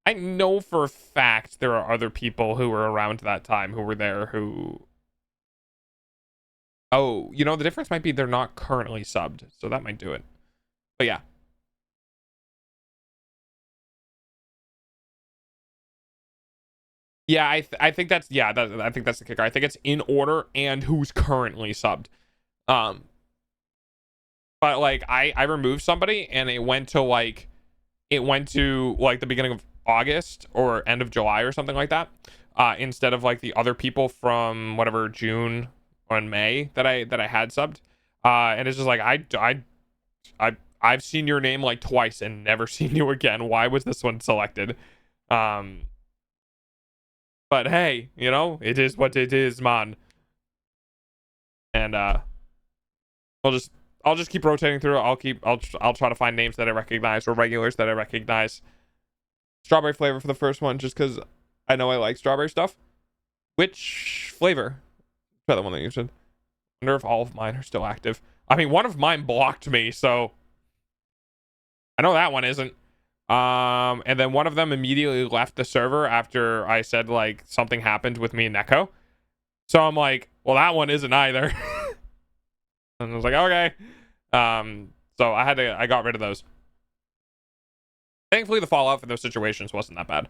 I know for a fact there are other people who were around that time who were there who. Oh, you know, the difference might be they're not currently subbed, so that might do it. But yeah. Yeah, I think that's, yeah, I think that's the kicker. I think it's in order and who's currently subbed. But like I removed somebody and it went to like the beginning of August or end of July or something like that. Instead of like the other people from whatever June or May that I had subbed. And it's just like I've seen your name like twice and never seen you again. Why was this one selected? But hey, you know, it is what it is, man. And I'll just keep rotating through. I'll try to find names that I recognize or regulars that I recognize. Strawberry flavor for the first one, just because I know I like strawberry stuff. Which flavor? Try the one that you said. Wonder if all of mine are still active. I mean, one of mine blocked me, so I know that one isn't. And then one of them immediately left the server after I said like something happened with me and Neko. So I'm like, well, that one isn't either. And I was like, okay. So I got rid of those. Thankfully, the fallout for those situations wasn't that bad.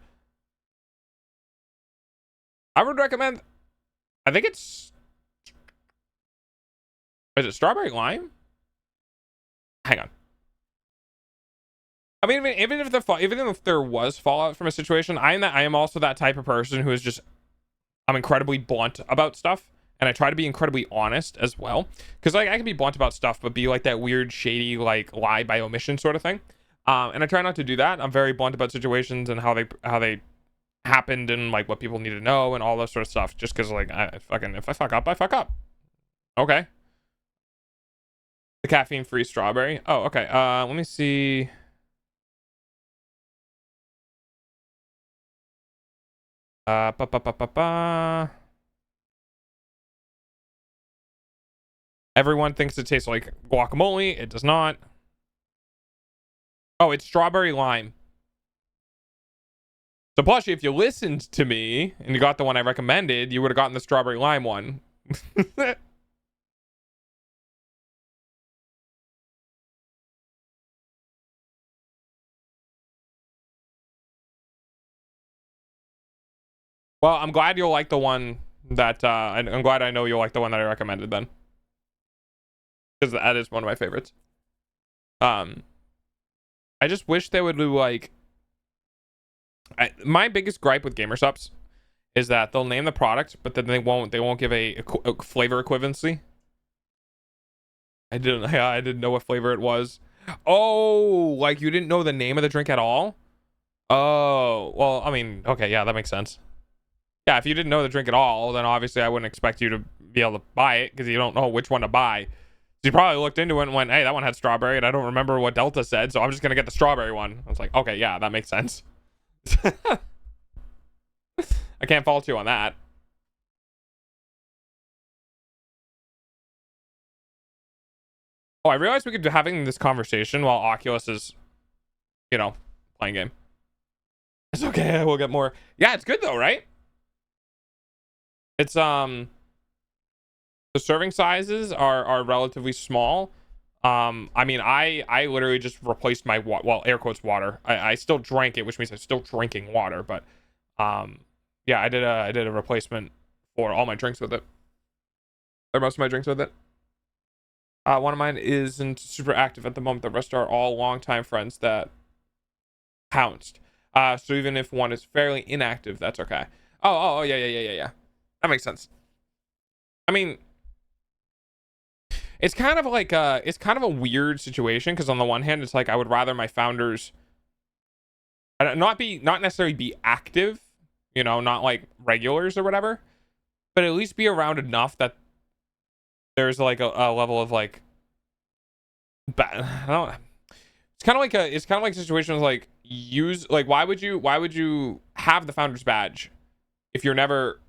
I would recommend, I think it's, is it strawberry lime? Hang on. I mean, even if there was fallout from a situation, I am also that type of person who is just, I'm incredibly blunt about stuff, and I try to be incredibly honest as well, because like I can be blunt about stuff but be like that weird shady like lie by omission sort of thing, and I try not to do that. I'm very blunt about situations and how they happened and like what people need to know and all that sort of stuff, just because like if I fuck up, I fuck up. Okay. The caffeine free strawberry. Oh, okay. Let me see. Ba, ba, ba, ba, ba. Everyone thinks it tastes like guacamole. It does not. Oh, it's strawberry lime. So plushie, if you listened to me and you got the one I recommended, you would have gotten the strawberry lime one. Well, I'm glad you'll like the one that I'm glad I know you'll like the one that I recommended then, because that is one of my favorites. I just wish they would do like my biggest gripe with GamerSups is that they'll name the product, but then they won't give a flavor equivalency. I didn't know what flavor it was. Oh, like you didn't know the name of the drink at all? Oh, well, I mean, okay, yeah, that makes sense. Yeah, if you didn't know the drink at all, then obviously I wouldn't expect you to be able to buy it, because you don't know which one to buy. So you probably looked into it and went, hey, that one had strawberry, and I don't remember what Delta said, so I'm just gonna get the strawberry one. I was like, okay, yeah, that makes sense. I can't fault you on that. Oh, I realized we could be having this conversation while Oculus is, you know, playing game. It's okay, we'll get more. Yeah, it's good though, right? It's the serving sizes are relatively small. I mean, I literally just replaced my air quotes water. I still drank it, which means I'm still drinking water, but yeah, I did a replacement for all my drinks with it, or most of my drinks with it. One of mine isn't super active at the moment. The rest are all longtime friends that pounced. So even if one is fairly inactive, that's okay. Oh, yeah. That makes sense. I mean, it's kind of like it's kind of a weird situation, because on the one hand, it's like I would rather my founders not necessarily be active, you know, not like regulars or whatever, but at least be around enough that there's like a level of like, I don't. It's kind of like situations like why would you have the founder's badge if you're never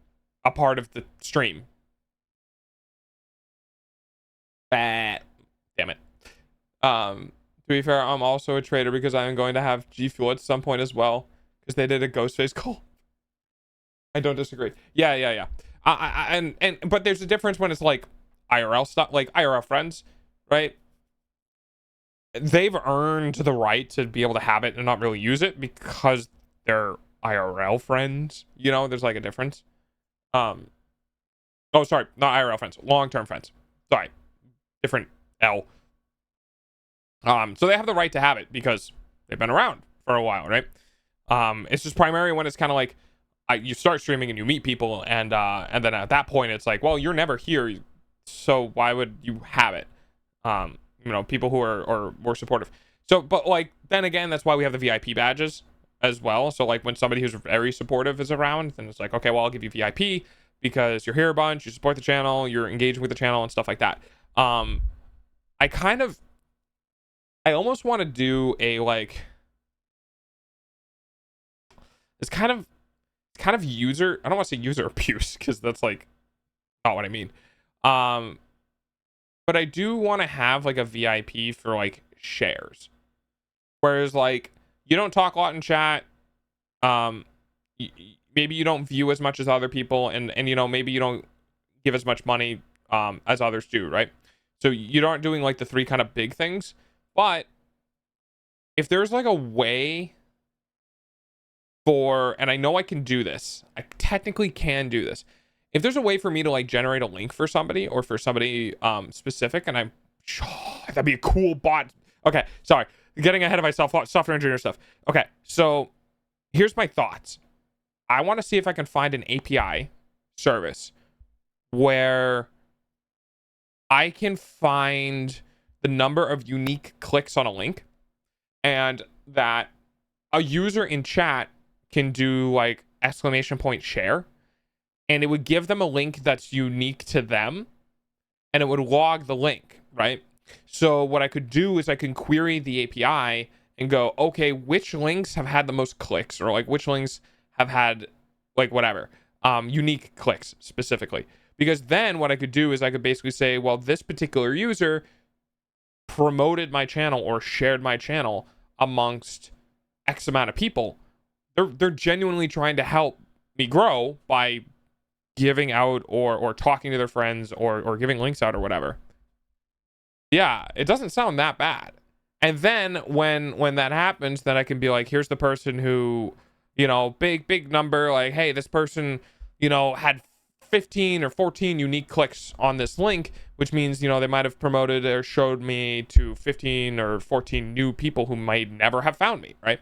a part of the stream? Damn it. To be fair, I'm also a trader because I'm going to have G Fuel at some point as well, because they did a Ghostface call. I don't disagree. Yeah. But there's a difference when it's like IRL stuff, like IRL friends, right? They've earned the right to be able to have it and not really use it because they're IRL friends. You know, there's like a difference. Oh, sorry, not IRL friends, long-term friends. Sorry, different L. So they have the right to have it because they've been around for a while, right? It's just primarily when it's kind of like you start streaming and you meet people, and then at that point it's like, well, you're never here, so why would you have it? You know, people who are more supportive. So, but like then again, that's why we have the VIP badges as well. So like when somebody who's very supportive is around, then it's like, okay, well, I'll give you VIP because you're here a bunch, you support the channel, you're engaging with the channel and stuff like that. I almost want to do a like, it's kind of user, I don't want to say user abuse because that's like not what I mean. But I do want to have like a VIP for like shares, whereas like you don't talk a lot in chat, maybe you don't view as much as other people, and you know, maybe you don't give as much money as others do, right? So you aren't doing like the three kind of big things. But if there's like a way for, and I know I can do this, I technically can do this, if there's a way for me to like generate a link for somebody, or for somebody specific, and I'm that'd be a cool bot. Okay, sorry, getting ahead of myself, software engineer stuff. Okay, so here's my thoughts. I want to see if I can find an API service where I can find the number of unique clicks on a link, and that a user in chat can do like exclamation point share, and it would give them a link that's unique to them, and it would log the link, right? So what I could do is I can query the API and go, okay, which links have had the most clicks, or like which links have had like whatever, unique clicks specifically. Because then what I could do is I could basically say, well, this particular user promoted my channel or shared my channel amongst X amount of people. They're genuinely trying to help me grow by giving out or talking to their friends or giving links out or whatever. Yeah, it doesn't sound that bad. And then when that happens, then I can be like, here's the person who, you know, big number, like, hey, this person, you know, had 15 or 14 unique clicks on this link, which means, you know, they might have promoted or showed me to 15 or 14 new people who might never have found me, right?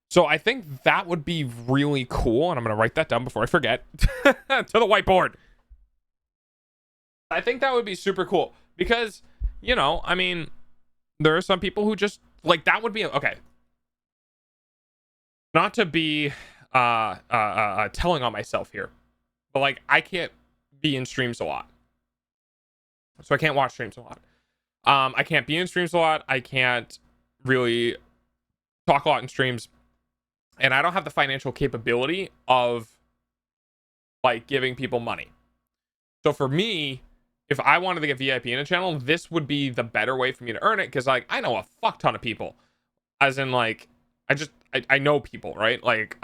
So I think that would be really cool, and I'm gonna write that down before I forget to the whiteboard. I think that would be super cool because, you know, I mean, there are some people who just like that would be okay. Not to be telling on myself here, but like I can't be in streams a lot, so I can't watch streams a lot. I can't be in streams a lot. I can't really talk a lot in streams, and I don't have the financial capability of like giving people money. So for me, if I wanted to get VIP in a channel, this would be the better way for me to earn it, because like I know a fuck ton of people, as in like I know people, right? Like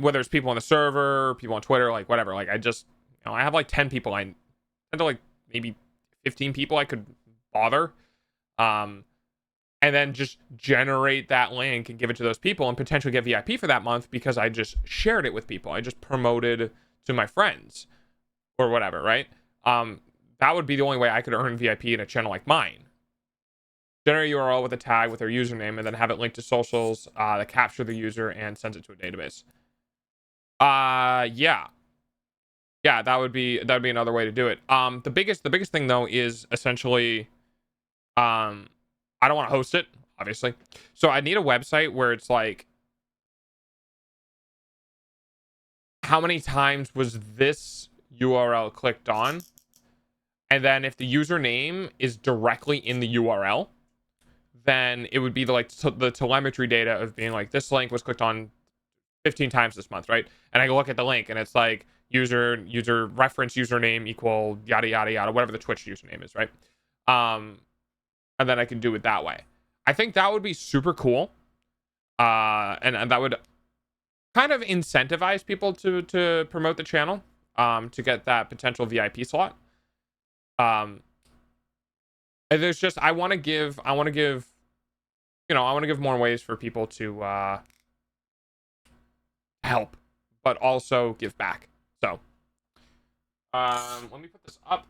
whether it's people on the server, people on Twitter, like whatever, like I just, you know, I have like 10 people, I to like maybe 15 people I could bother, and then just generate that link and give it to those people and potentially get VIP for that month because I just shared it with people. I just promoted to my friends or whatever, right? That would be the only way I could earn VIP in a channel like mine. Generate URL with a tag with their username and then have it linked to socials that capture the user and sends it to a database. Yeah, that'd be another way to do it. The biggest thing though is essentially, I don't want to host it, obviously. So I need a website where it's like, how many times was this URL clicked on? And then if the username is directly in the URL, then it would be the telemetry data of being like, this link was clicked on 15 times this month, right? And I go look at the link and it's like user reference username equal yada yada yada, whatever the Twitch username is, right? And then I can do it that way. I think that would be super cool. And that would kind of incentivize people to promote the channel, to get that potential VIP slot. And there's just, I want to give more ways for people to help, but also give back. So, let me put this up.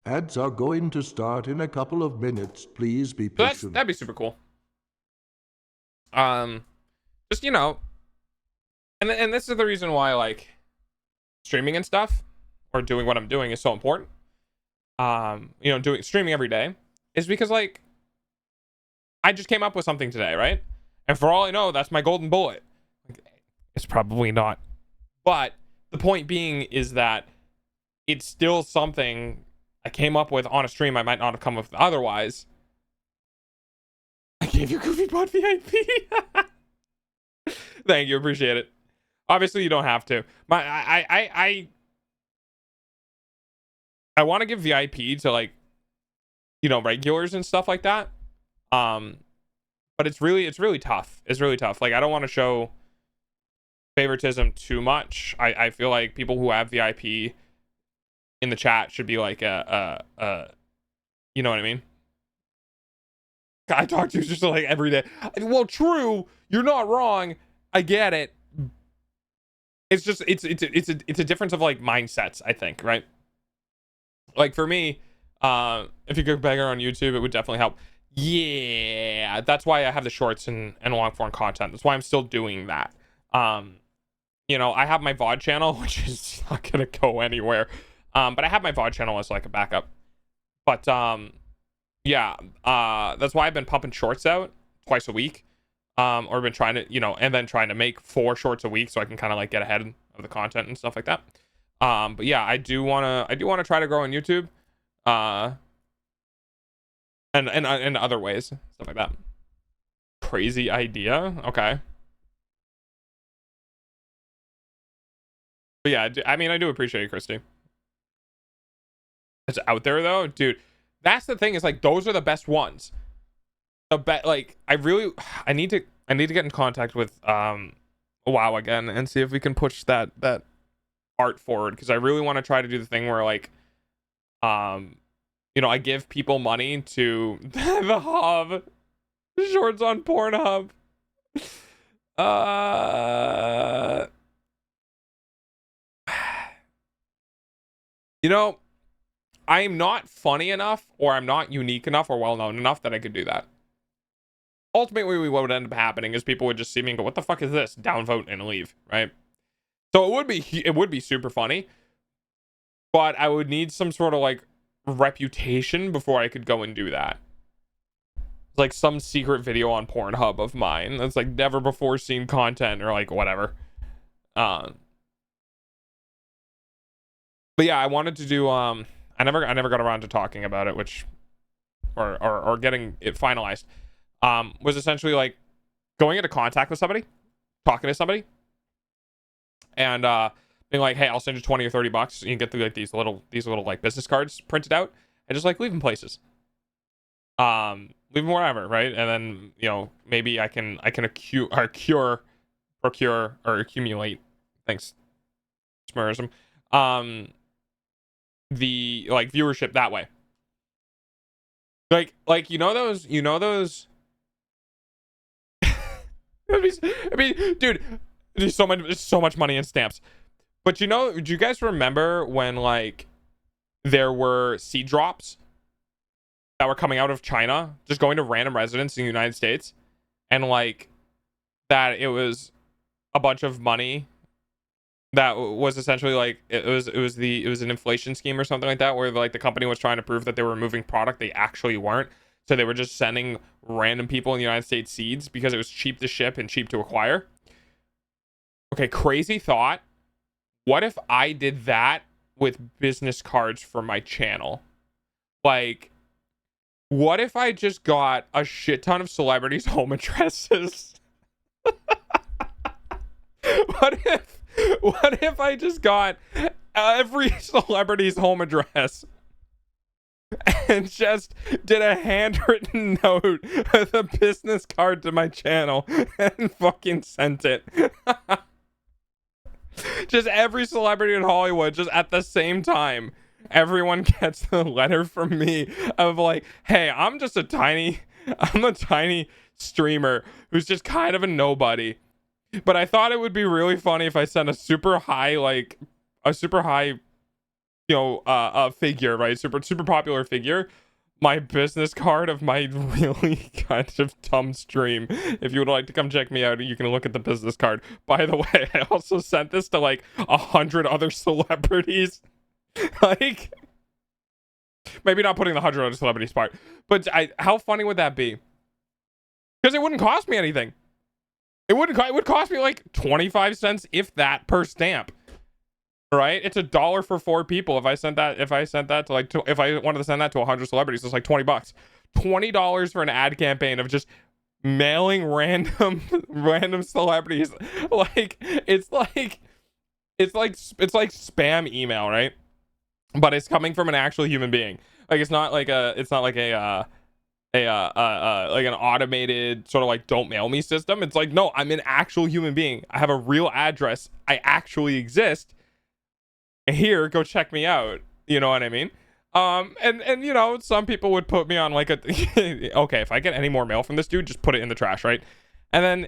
Ads are going to start in a couple of minutes. Please be So patient. that'd be super cool. Just, you know, and this is the reason why like streaming and stuff, or doing what I'm doing, is so important. You know, doing streaming every day is because like I just came up with something today, right? And for all I know, that's my golden bullet. It's probably not, but the point being is that it's still something I came up with on a stream I might not have come up with otherwise. I gave you GoofyBot VIP. Thank you, appreciate it. Obviously, you don't have to. I want to give VIP to like, you know, regulars and stuff like that. But it's really tough. It's really tough. Like I don't want to show favoritism too much. I feel like people who have VIP in the chat should be like you know what I mean? I talk to you just like every day. Well, true, you're not wrong. I get it. It's just it's a difference of like mindsets, I think, right? Like for me, If you go bigger on YouTube, it would definitely help. Yeah, that's why I have the shorts and long form content. That's why I'm still doing that. You know, I have my VOD channel, which is not gonna go anywhere. But I have my VOD channel as like a backup. But yeah, that's why I've been pumping shorts out twice a week. Or been trying to, you know, and then trying to make 4 shorts a week so I can kind of like get ahead of the content and stuff like that. But yeah, I do wanna try to grow on YouTube. And other ways, stuff like that. Crazy idea. Okay. But yeah, I mean, I do appreciate it, Christy. It's out there though, dude. That's the thing, is like those are the best ones. Like I need to get in contact with WoW again and see if we can push that art forward, because I really want to try to do the thing where like you know, I give people money to the hub shorts on Pornhub. You know, I'm not funny enough, or I'm not unique enough or well known enough that I could do that. Ultimately, what would end up happening is people would just see me and go, "What the fuck is this?" Downvote and leave, right? So it would be super funny, but I would need some sort of like reputation before I could go and do that. Like some secret video on Pornhub of mine that's like never before seen content, or like whatever. But yeah, I wanted to do I never got around to talking about it, which or getting it finalized. Was essentially like going into contact with somebody, talking to somebody, and being like, hey, I'll send you 20 or 30 bucks. You can get through like these little like business cards printed out, and just like leave them places. Leave them wherever, right? And then, you know, maybe I can procure or accumulate, thanks Smurism, the like viewership that way. Like you know those I mean, dude, there's so much money in stamps. But you know, do you guys remember when like there were seed drops that were coming out of China, just going to random residents in the United States, and like that it was a bunch of money that was essentially like it was an inflation scheme or something like that, where like the company was trying to prove that they were moving product they actually weren't. So they were just sending random people in the United States seeds because it was cheap to ship and cheap to acquire. Okay, crazy thought. What if I did that with business cards for my channel? Like, what if I just got a shit ton of celebrities' home addresses? What if I just got every celebrity's home address and just did a handwritten note with a business card to my channel and fucking sent it? Just every celebrity in Hollywood, just at the same time, everyone gets the letter from me of like, hey, I'm a tiny streamer who's just kind of a nobody, but I thought it would be really funny if I sent a super high, you know, figure, right? Super popular figure, my business card of my really kind of dumb stream. If you would like to come check me out, you can look at the business card. By the way, I also sent this to like 100 other celebrities. Like, maybe not putting the 100 other celebrities part, but how funny would that be? Because it wouldn't cost me anything. It would cost me like 25 cents, if that, per stamp. Right? It's $1 for 4 people. If I sent that to like, if I wanted to send that to 100 celebrities, it's like 20 bucks. $20 for an ad campaign of just mailing random celebrities. Like, it's like spam email, right? But it's coming from an actual human being. Like, it's not like an automated sort of like don't mail me system. It's like, no, I'm an actual human being. I have a real address. I actually exist. Here, go check me out. You know what I mean? And you know, some people would put me on like a okay, if I get any more mail from this dude, just put it in the trash, right? And then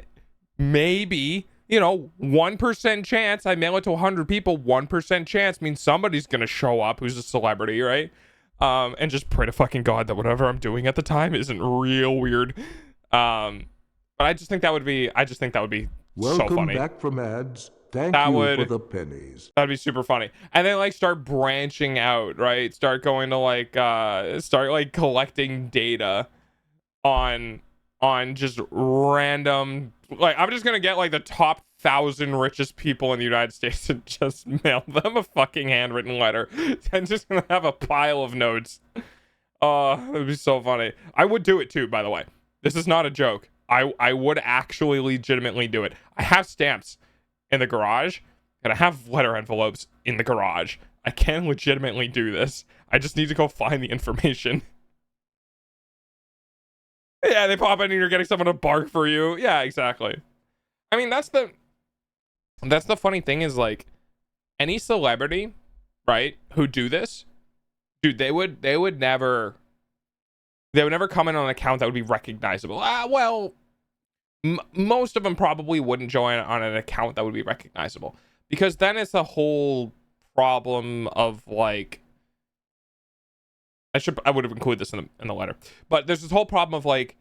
maybe, you know, 1% chance I mail it to 100 people. 1% chance means somebody's gonna show up who's a celebrity, right? And just pray to fucking God that whatever I'm doing at the time isn't real weird. But I just think that would be so Welcome funny. back from ads. Thank That you for would the pennies. That'd be super funny. And then like start branching out, right? Start going to like start like collecting data on just random, like I'm just gonna get like the top 1,000 richest people in the United States and just mail them a fucking handwritten letter and just gonna have a pile of notes. Oh, it'd be so funny. I would do it too, by the way. This is not a joke. I would actually legitimately do it. I have stamps in the garage and I have letter envelopes in the garage. I can legitimately do this. I just need to go find the information. Yeah, they pop in and you're getting someone to bark for you. Yeah, exactly. I mean, that's the funny thing is like any celebrity, right, who do this, dude, they would never come in on an account that would be recognizable. Well, most of them probably wouldn't join on an account that would be recognizable, because then it's a whole problem of like, I would have included this in the letter, but there's this whole problem of like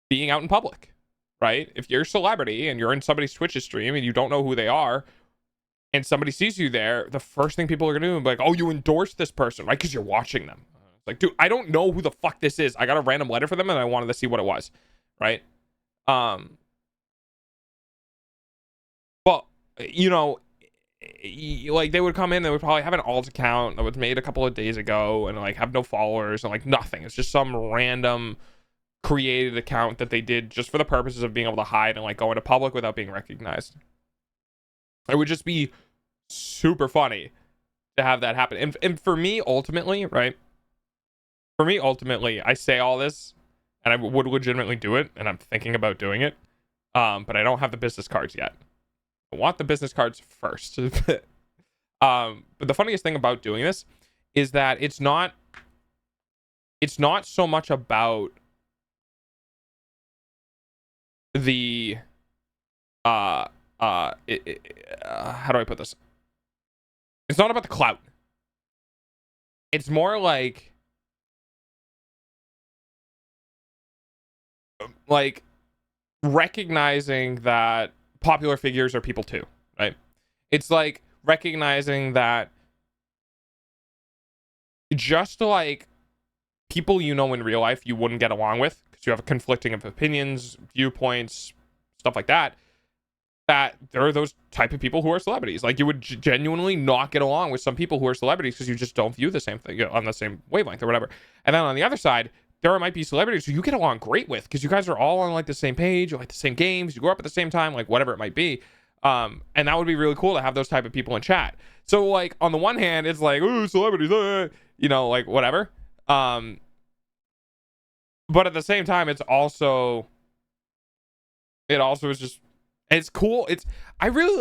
being out in public, right? If you're a celebrity and you're in somebody's Twitch stream and you don't know who they are, and somebody sees you there, the first thing people are gonna do is like, oh, you endorsed this person, right? Because you're watching them. It's like, dude, I don't know who the fuck this is. I got a random letter for them and I wanted to see what it was, right? Well, you know, like they would come in, they would probably have an alt account that was made a couple of days ago and like have no followers and like nothing. It's just some random created account that they did just for the purposes of being able to hide and like go into public without being recognized. It would just be super funny to have that happen. And for me, ultimately, right? For me, ultimately, I say all this and I would legitimately do it, and I'm thinking about doing it. But I don't have the business cards yet. I want the business cards first. But the funniest thing about doing this is that it's not so much about the how do I put this? It's not about the clout. It's more like recognizing that popular figures are people too, right? It's like recognizing that just like people you know in real life you wouldn't get along with because you have a conflicting of opinions, viewpoints, stuff like that, that there are those type of people who are celebrities. Like you would genuinely not get along with some people who are celebrities because you just don't view the same thing on the same wavelength or whatever. And then on the other side, there might be celebrities who you get along great with because you guys are all on like the same page, you like the same games, you grew up at the same time, like whatever it might be. And that would be really cool to have those type of people in chat. So like on the one hand, it's like, ooh, celebrities, you know, like whatever. But at the same time, it also is just, it's cool. I really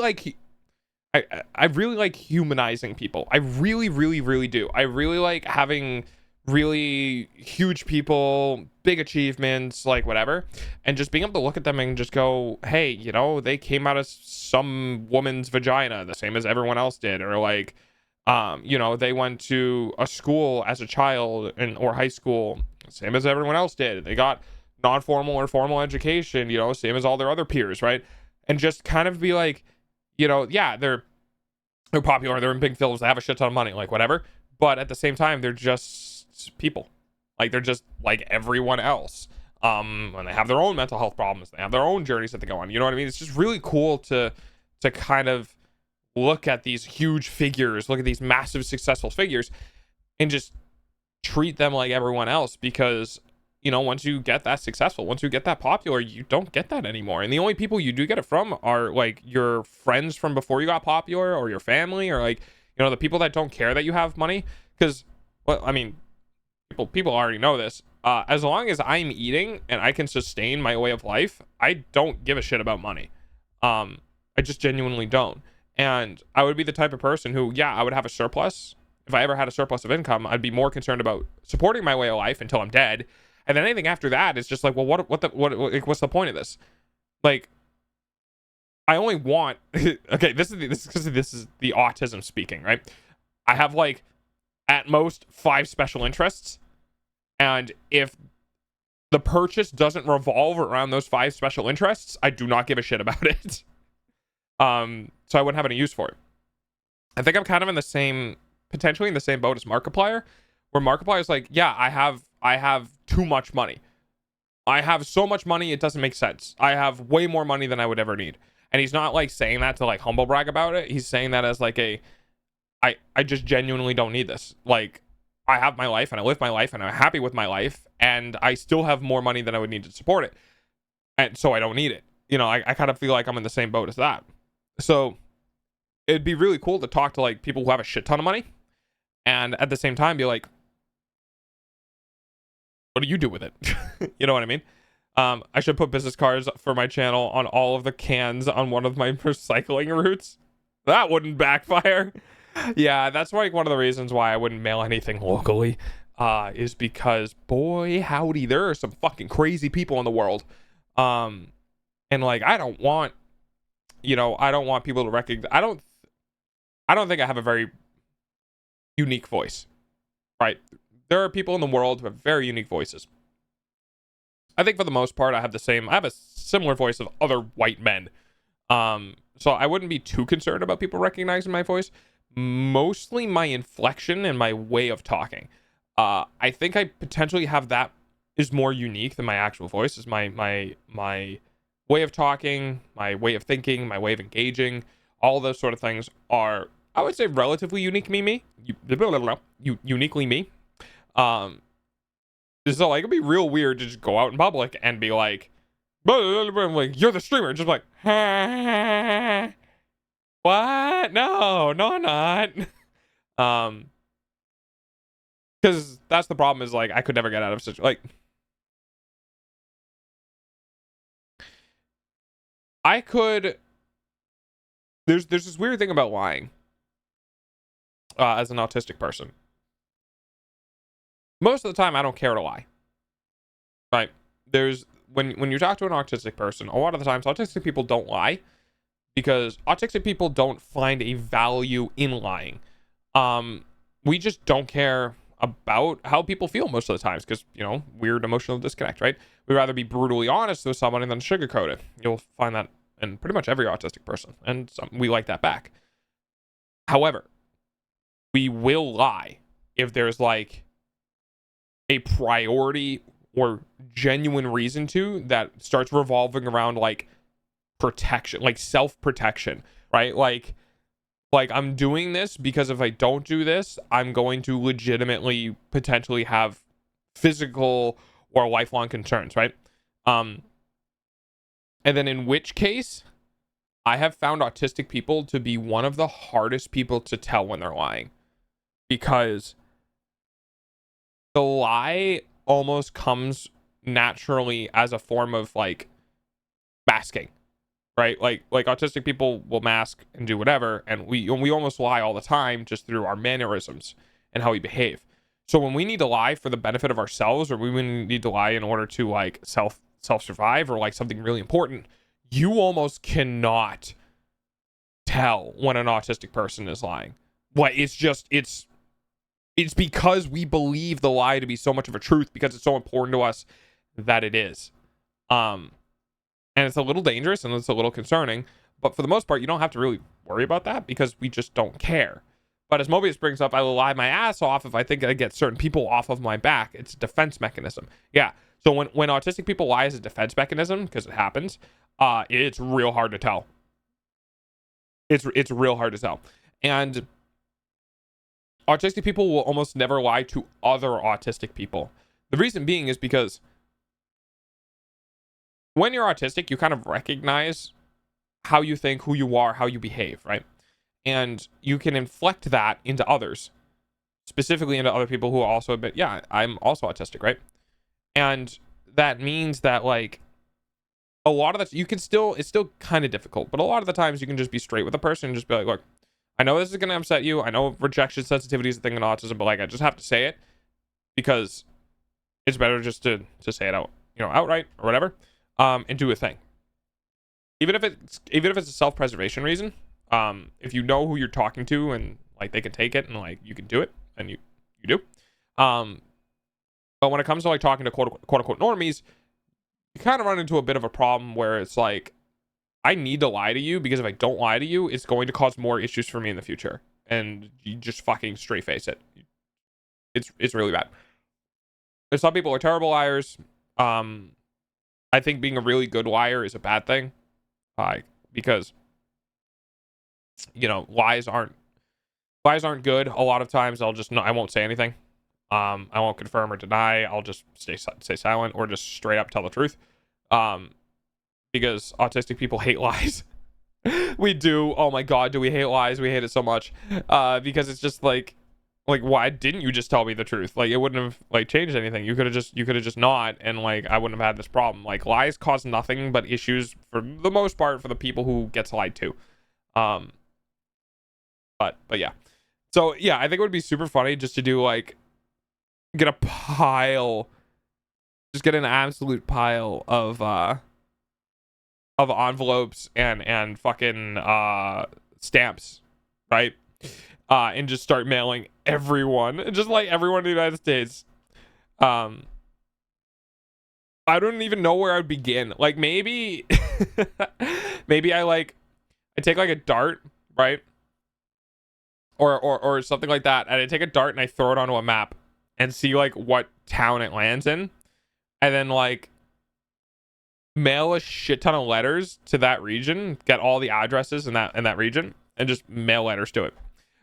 like humanizing people. I really, really, really do. I really like having really huge people, big achievements, like whatever, and just being able to look at them and just go, hey, you know, they came out of some woman's vagina the same as everyone else did, or like you know, they went to a school as a child or high school same as everyone else did. They got non-formal or formal education, you know, same as all their other peers, right? And just kind of be like, you know, yeah, they're popular, they're in big films, they have a shit ton of money, like whatever, but at the same time they're just people. Like they're just like everyone else. And they have their own mental health problems, they have their own journeys that they go on, you know what I mean? It's just really cool to kind of look at these huge figures, look at these massive successful figures, and just treat them like everyone else, because you know, once you get that successful, once you get that popular, you don't get that anymore. And the only people you do get it from are like your friends from before you got popular, or your family, or like, you know, the people that don't care that you have money. Because, well, I mean, people already know this. As long as I'm eating and I can sustain my way of life, I don't give a shit about money. I just genuinely don't. And I would be the type of person who, yeah, I would have a surplus. If I ever had a surplus of income, I'd be more concerned about supporting my way of life until I'm dead. And then anything after that is just like, well, what's the point of this? Like, I only want this is the autism speaking, right? I have like at most 5 special interests. And if the purchase doesn't revolve around those 5 special interests, I do not give a shit about it. So I wouldn't have any use for it. I think I'm kind of in the same, potentially in the same boat as Markiplier, where Markiplier is like, yeah, I have too much money. I have so much money, it doesn't make sense. I have way more money than I would ever need. And he's not like saying that to like humble brag about it. He's saying that as like I just genuinely don't need this. Like, I have my life and I live my life and I'm happy with my life and I still have more money than I would need to support it. And so I don't need it. You know, I kind of feel like I'm in the same boat as that. So it'd be really cool to talk to like people who have a shit ton of money and at the same time be like, what do you do with it? You know what I mean? I should put business cards for my channel on all of the cans on one of my recycling routes. That wouldn't backfire. Yeah, that's like one of the reasons why I wouldn't mail anything locally, is because boy howdy, there are some fucking crazy people in the world. And like I don't want people to recognize. I don't think I have a very unique voice. Right? There are people in the world who have very unique voices. I think for the most part I have a similar voice of other white men. So I wouldn't be too concerned about people recognizing my voice. Mostly my inflection and my way of talking. I think I potentially have that is more unique than my actual voice. Is my way of talking, my way of thinking, my way of engaging. All those sort of things are, I would say, relatively uniquely me. Uniquely me. So like it'd be real weird to just go out in public and be like you're the streamer, just like what? No, I'm not. Because that's the problem is like I could never get out of such like I could. There's this weird thing about lying. As an autistic person, most of the time I don't care to lie. Right? There's when you talk to an autistic person, a lot of the times autistic people don't lie because autistic people don't find a value in lying. We just don't care about how people feel most of the times because, you know, weird emotional disconnect, right? We'd rather be brutally honest with somebody than sugarcoat it. You'll find that in pretty much every autistic person, and we like that back. However, we will lie if there's like a priority or genuine reason to that starts revolving around like protection, like self-protection, right? Like I'm doing this because if I don't do this, I'm going to legitimately potentially have physical or lifelong concerns, right? And then in which case, I have found autistic people to be one of the hardest people to tell when they're lying because the lie almost comes naturally as a form of like masking. Right, like autistic people will mask and do whatever, and we almost lie all the time just through our mannerisms and how we behave. So when we need to lie for the benefit of ourselves, or we need to lie in order to like self survive, or like something really important, you almost cannot tell when an autistic person is lying. What it's because we believe the lie to be so much of a truth because it's so important to us that it is. And it's a little dangerous and it's a little concerning, but for the most part, you don't have to really worry about that because we just don't care. But as Mobius brings up, I will lie my ass off if I think I get certain people off of my back. It's a defense mechanism. Yeah. So when autistic people lie as a defense mechanism, because it happens, it's real hard to tell. It's real hard to tell. And autistic people will almost never lie to other autistic people. The reason being is because when you're autistic, you kind of recognize how you think, who you are, how you behave, right? And you can inflect that into others, specifically into other people who also admit, yeah, I'm also autistic, right? And that means that like a lot of the it's still kind of difficult, but a lot of the times you can just be straight with a person and just be like, look, I know this is going to upset you. I know rejection sensitivity is a thing in autism, but like I just have to say it because it's better just to say it out, outright or whatever. And do a thing. Even if it's a self-preservation reason, if you know who you're talking to and like they can take it and like you can do it and you do. But when it comes to like talking to quote unquote normies, you kind of run into a bit of a problem where it's like, I need to lie to you because if I don't lie to you, it's going to cause more issues for me in the future. And you just fucking straight face it. It's really bad. There's some people are terrible liars. I think being a really good liar is a bad thing. Because you know, lies aren't good. A lot of times I won't say anything. I won't confirm or deny. I'll just stay silent or just straight up tell the truth. Because autistic people hate lies. We do. Oh my god, do we hate lies? We hate it so much. Because it's just like why didn't you just tell me the truth? Like, it wouldn't have like changed anything. You could have just not, and like I wouldn't have had this problem. Like, lies cause nothing but issues for the most part for the people who gets lied to. But yeah. So yeah, I think it would be super funny just to do like get an absolute pile of envelopes and fucking stamps, right? And just start mailing everyone, just like everyone in the United States. I don't even know where I would begin. Like, maybe maybe I take like a dart, right? Or something like that, and I take a dart and I throw it onto a map and see like what town it lands in, and then like mail a shit ton of letters to that region, get all the addresses in that region, and just mail letters to it,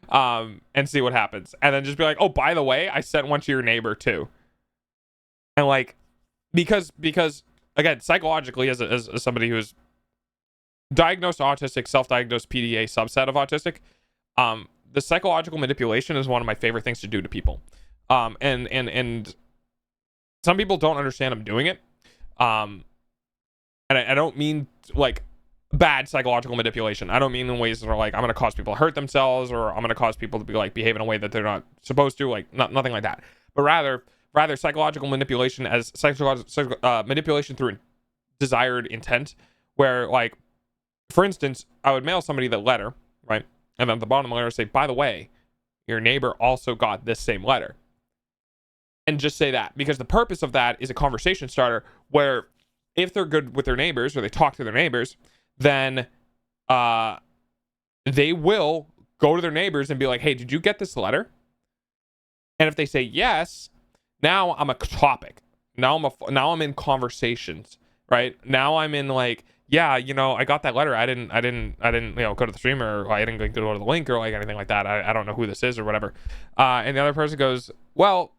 and see what happens, and then just be like, oh, by the way, I sent one to your neighbor too. And like, because again, psychologically, as somebody who's diagnosed autistic, self-diagnosed PDA subset of autistic, the psychological manipulation is one of my favorite things to do to people. And some people don't understand I'm doing it. And I don't mean like bad psychological manipulation. I don't mean in ways that are like, I'm going to cause people to hurt themselves, or I'm going to cause people to be like behave in a way that they're not supposed to, like nothing like that. But rather psychological manipulation as manipulation through desired intent, where like, for instance, I would mail somebody the letter, right? And then at the bottom of the letter say, by the way, your neighbor also got this same letter. And just say that, because the purpose of that is a conversation starter where if they're good with their neighbors or they talk to their neighbors, then they will go to their neighbors and be like, hey, did you get this letter? And if they say yes, now I'm a topic. Now I'm in conversations, right? Now I'm in like, yeah, you know, I got that letter. I didn't, you know, go to the streamer, or I didn't go to the link or like anything like that. I don't know who this is or whatever. And the other person goes, well,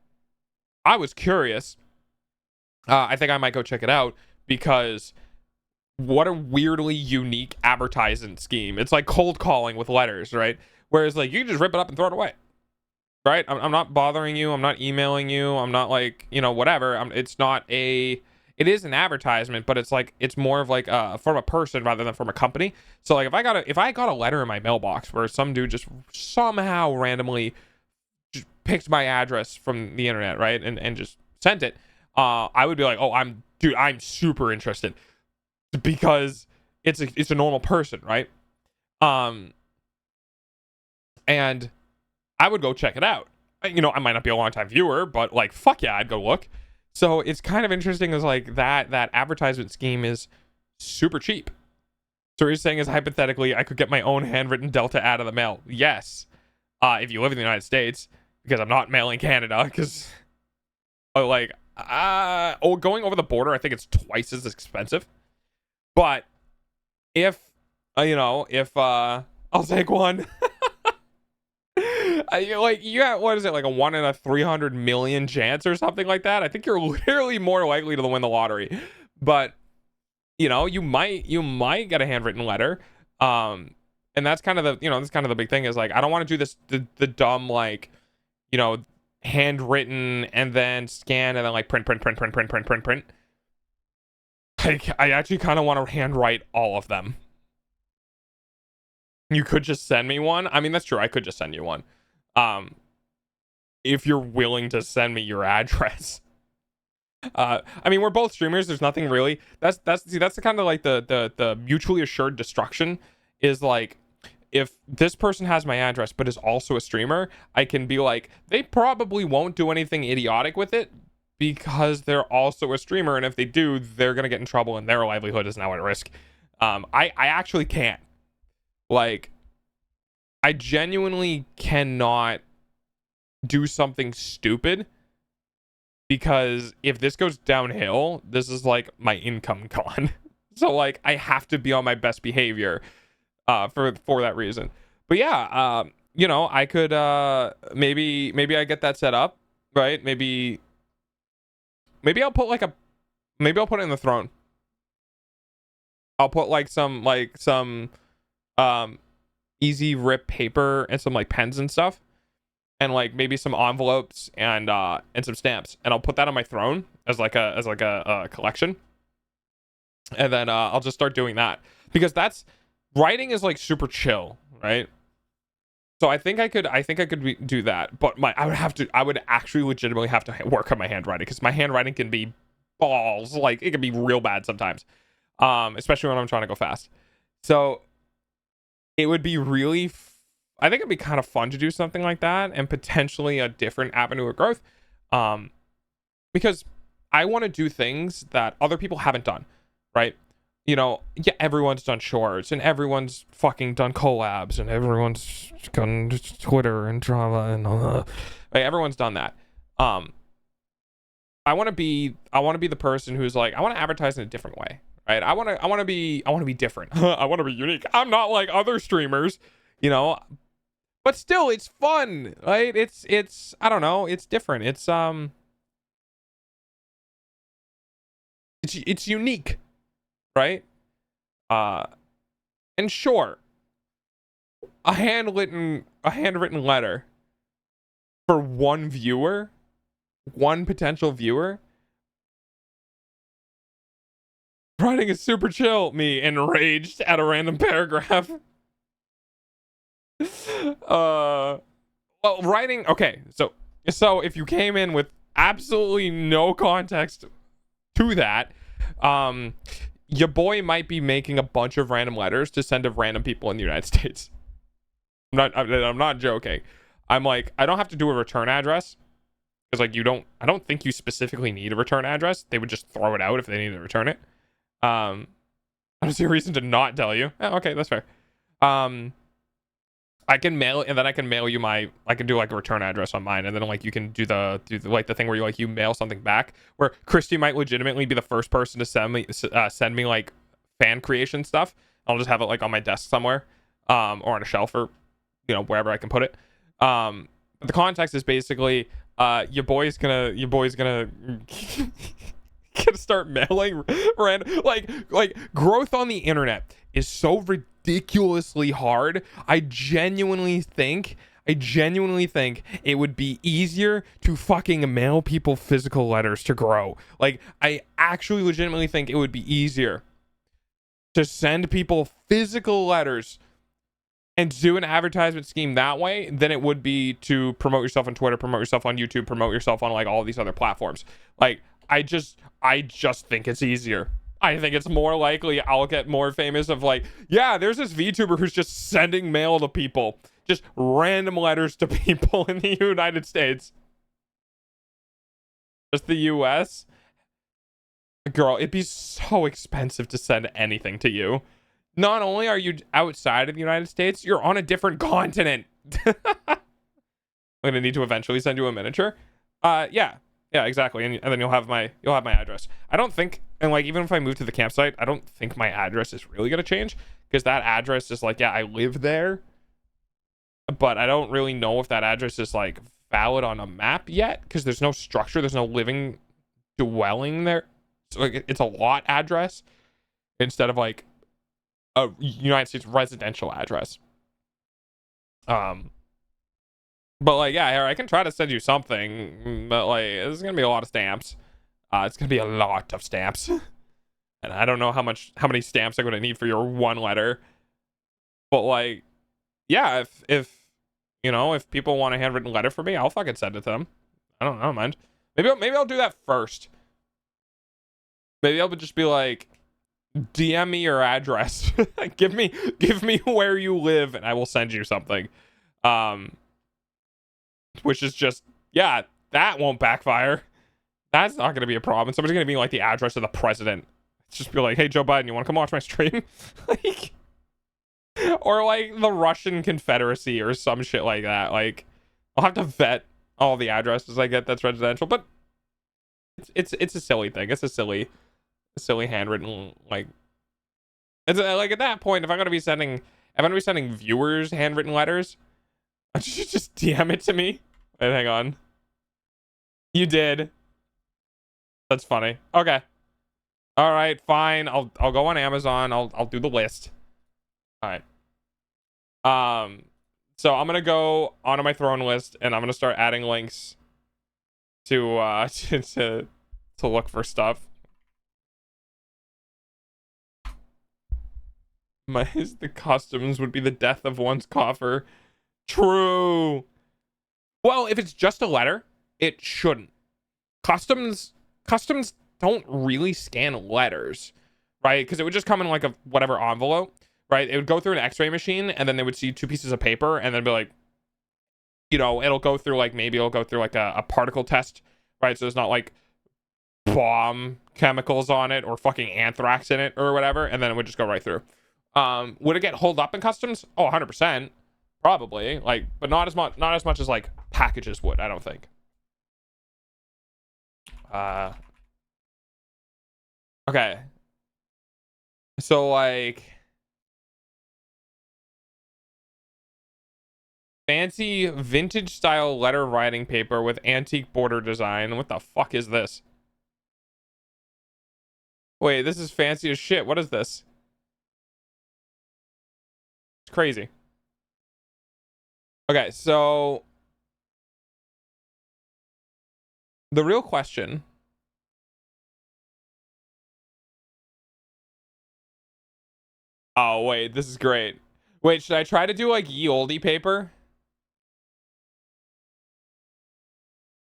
I was curious. I think I might go check it out, because what a weirdly unique advertising scheme. It's like cold calling with letters, right? Whereas like you can just rip it up and throw it away, right? I'm not bothering you. I'm not emailing you. I'm not like, you know, whatever. It is an advertisement, but it's like, it's more of like from a person rather than from a company. So like if I got a letter in my mailbox where some dude just somehow randomly just picked my address from the internet, right, and just sent it, I would be like, oh, I'm super interested, because it's a normal person, right? And I would go check it out. You know, I might not be a long time viewer, but like, fuck yeah, I'd go look. So it's kind of interesting as like that advertisement scheme is super cheap. So what you're saying is, hypothetically, I could get my own handwritten Delta out of the mail. Yes. If you live in the United States, because I'm not mailing Canada, because going over the border, I think it's twice as expensive. But if I'll take one. You got, what is it, like a 1 in 300 million chance or something like that? I think you're literally more likely to win the lottery. But you know, you might get a handwritten letter. And that's kind of the big thing, is like, I don't want to do this the dumb, like, you know, handwritten and then scan and then like print. Like, I actually kind of want to handwrite all of them. You could just send me one. I mean, that's true. I could just send you one. If you're willing to send me your address. I mean, we're both streamers. There's nothing really. That's the kind of like the mutually assured destruction, is like, if this person has my address but is also a streamer, I can be like, they probably won't do anything idiotic with it because they're also a streamer, and if they do, they're gonna get in trouble and their livelihood is now at risk. I actually can't. Like, I genuinely cannot do something stupid, because if this goes downhill, this is like my income gone. So like I have to be on my best behavior for that reason. But yeah, you know, I could maybe I get that set up, right? Maybe I'll put like maybe I'll put it in the throne. I'll put like some easy rip paper and some like pens and stuff, and like maybe some envelopes and some stamps, and I'll put that on my throne as like a collection. And then I'll just start doing that, because writing is like super chill, right? So I think I could do that, but I would actually legitimately have to work on my handwriting, because my handwriting can be balls. Like, it can be real bad sometimes, especially when I'm trying to go fast. So it would be really I think it'd be kind of fun to do something like that, and potentially a different avenue of growth, because I want to do things that other people haven't done, right? You know, yeah, everyone's done shorts, and everyone's fucking done collabs, and everyone's done Twitter and drama and like, everyone's done that. I want to be the person who's like, I want to advertise in a different way, right? I want to be different. I want to be unique. I'm not like other streamers, you know, but still it's fun, right? It's I don't know, it's different. It's unique, right? And sure, a handwritten letter for one potential viewer. Writing is super chill. Me enraged at a random paragraph. Well, writing, okay, so if you came in with absolutely no context to that, your boy might be making a bunch of random letters to send to random people in the United States. I'm not joking. I'm like, I don't have to do a return address, because like I don't think you specifically need a return address. They would just throw it out if they needed to return it. I don't see a reason to not tell you. Oh, okay, that's fair. I can mail, and then I can mail you I can do like a return address on mine, and then like you can do the like the thing where you mail something back, where Christy might legitimately be the first person to send me like fan creation stuff. I'll just have it like on my desk somewhere, or on a shelf, or wherever I can put it. But the context is basically your boy's gonna gonna start mailing random, like growth on the internet is so ridiculously hard. I genuinely think it would be easier to fucking mail people physical letters to grow. Like, I actually legitimately think it would be easier to send people physical letters and do an advertisement scheme that way than it would be to promote yourself on Twitter, promote yourself on YouTube, promote yourself on like all these other platforms. Like, I just think it's easier. I think it's more likely I'll get more famous of like, yeah, there's this VTuber who's just sending mail to people, just random letters to people in the United States. Just the US. Girl, it'd be so expensive to send anything to you. Not only are you outside of the United States, you're on a different continent. I'm gonna need to eventually send you a miniature. Yeah, exactly. And then you'll have my address. I don't think, and like, even if I move to the campsite, I don't think my address is really gonna change, because that address is like, yeah, I live there, but I don't really know if that address is like valid on a map yet, because there's no structure, there's no living dwelling there. So like, it's a lot address instead of like a United States residential address. But like, yeah, I can try to send you something, but like, it's gonna be a lot of stamps. It's gonna be a lot of stamps, and I don't know how many stamps I'm gonna need for your one letter. But like, yeah, if people want a handwritten letter for me, I'll fucking send it to them. I don't know, man. Maybe I'll do that first. Maybe I'll just be like, DM me your address. give me where you live and I will send you something. Which is just, yeah, that won't backfire. That's not going to be a problem. Somebody's going to be like the address of the president. Just be like, hey, Joe Biden, you want to come watch my stream? Like, or like the Russian Confederacy or some shit like that. Like, I'll have to vet all the addresses I get that's residential, but it's a silly thing. It's a silly handwritten, like, it's like at that point, if I'm going to be sending viewers handwritten letters, I should just DM it to me. Wait, hang on. You did. That's funny. Okay. All right, fine. I'll go on Amazon. I'll do the list. All right. So I'm gonna go onto my throne list and I'm gonna start adding links to to look for stuff. The customs would be the death of one's coffer. True. Well, if it's just a letter, it shouldn't. Customs don't really scan letters, right? Because it would just come in like a whatever envelope, right? It would go through an X-ray machine, and then they would see 2 pieces of paper, and then be like, you know, it'll go through like a particle test, right? So there's not like bomb chemicals on it or fucking anthrax in it or whatever, and then it would just go right through. Would it get holed up in customs? Oh, 100%, probably. Like, but not as much as like packages would, I don't think. Okay. So like fancy vintage style letter writing paper with antique border design. What the fuck is this? Wait, this is fancy as shit. What is this? It's crazy. Okay, so the real question. Oh, wait, this is great. Wait, should I try to do like ye olde paper?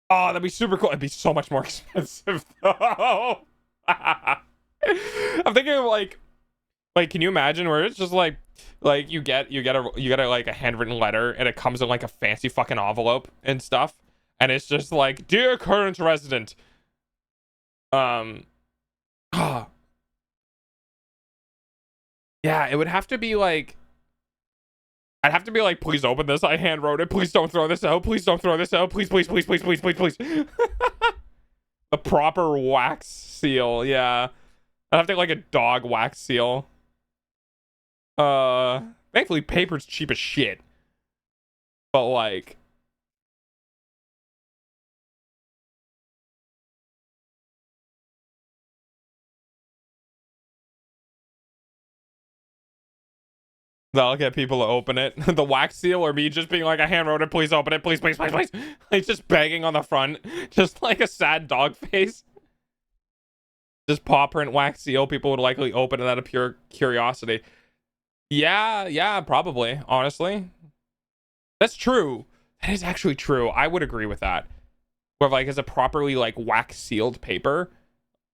Oh, that'd be super cool. It'd be so much more expensive though. I'm thinking of like can you imagine where it's just like you get a like a handwritten letter and it comes in like a fancy fucking envelope and stuff, and it's just like, dear current resident, yeah, it would have to be like, I'd have to be like, please open this. I hand wrote it. Please don't throw this out. Please don't throw this out. Please, please, please, please, please, please, please. The proper wax seal. Yeah. I'd have to like a dog wax seal. Thankfully paper's cheap as shit. But like, that'll get people to open it. The wax seal, or me just being like, I hand wrote it, please open it, please, please, please, please. Like just begging on the front, just like a sad dog face. Just paw print wax seal, people would likely open it out of pure curiosity. Yeah, probably, honestly. That's true. That is actually true. I would agree with that. Where like, as a properly like wax sealed paper,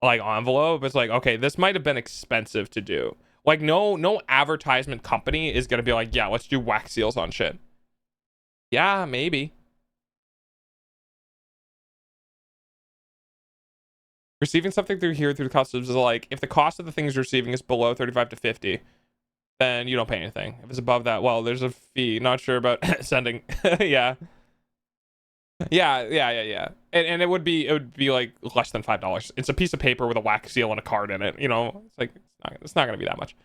like envelope, it's like, okay, this might have been expensive to do. Like no advertisement company is gonna be like, yeah, let's do wax seals on shit. Yeah, maybe. Receiving something through customs is like, if the cost of the things you're receiving is below 35 to 50, then you don't pay anything. If it's above that, well, there's a fee. Not sure about sending. Yeah. Yeah. And it would be like less than $5. It's a piece of paper with a wax seal and a card in it, you know. It's like, it's not gonna be that much.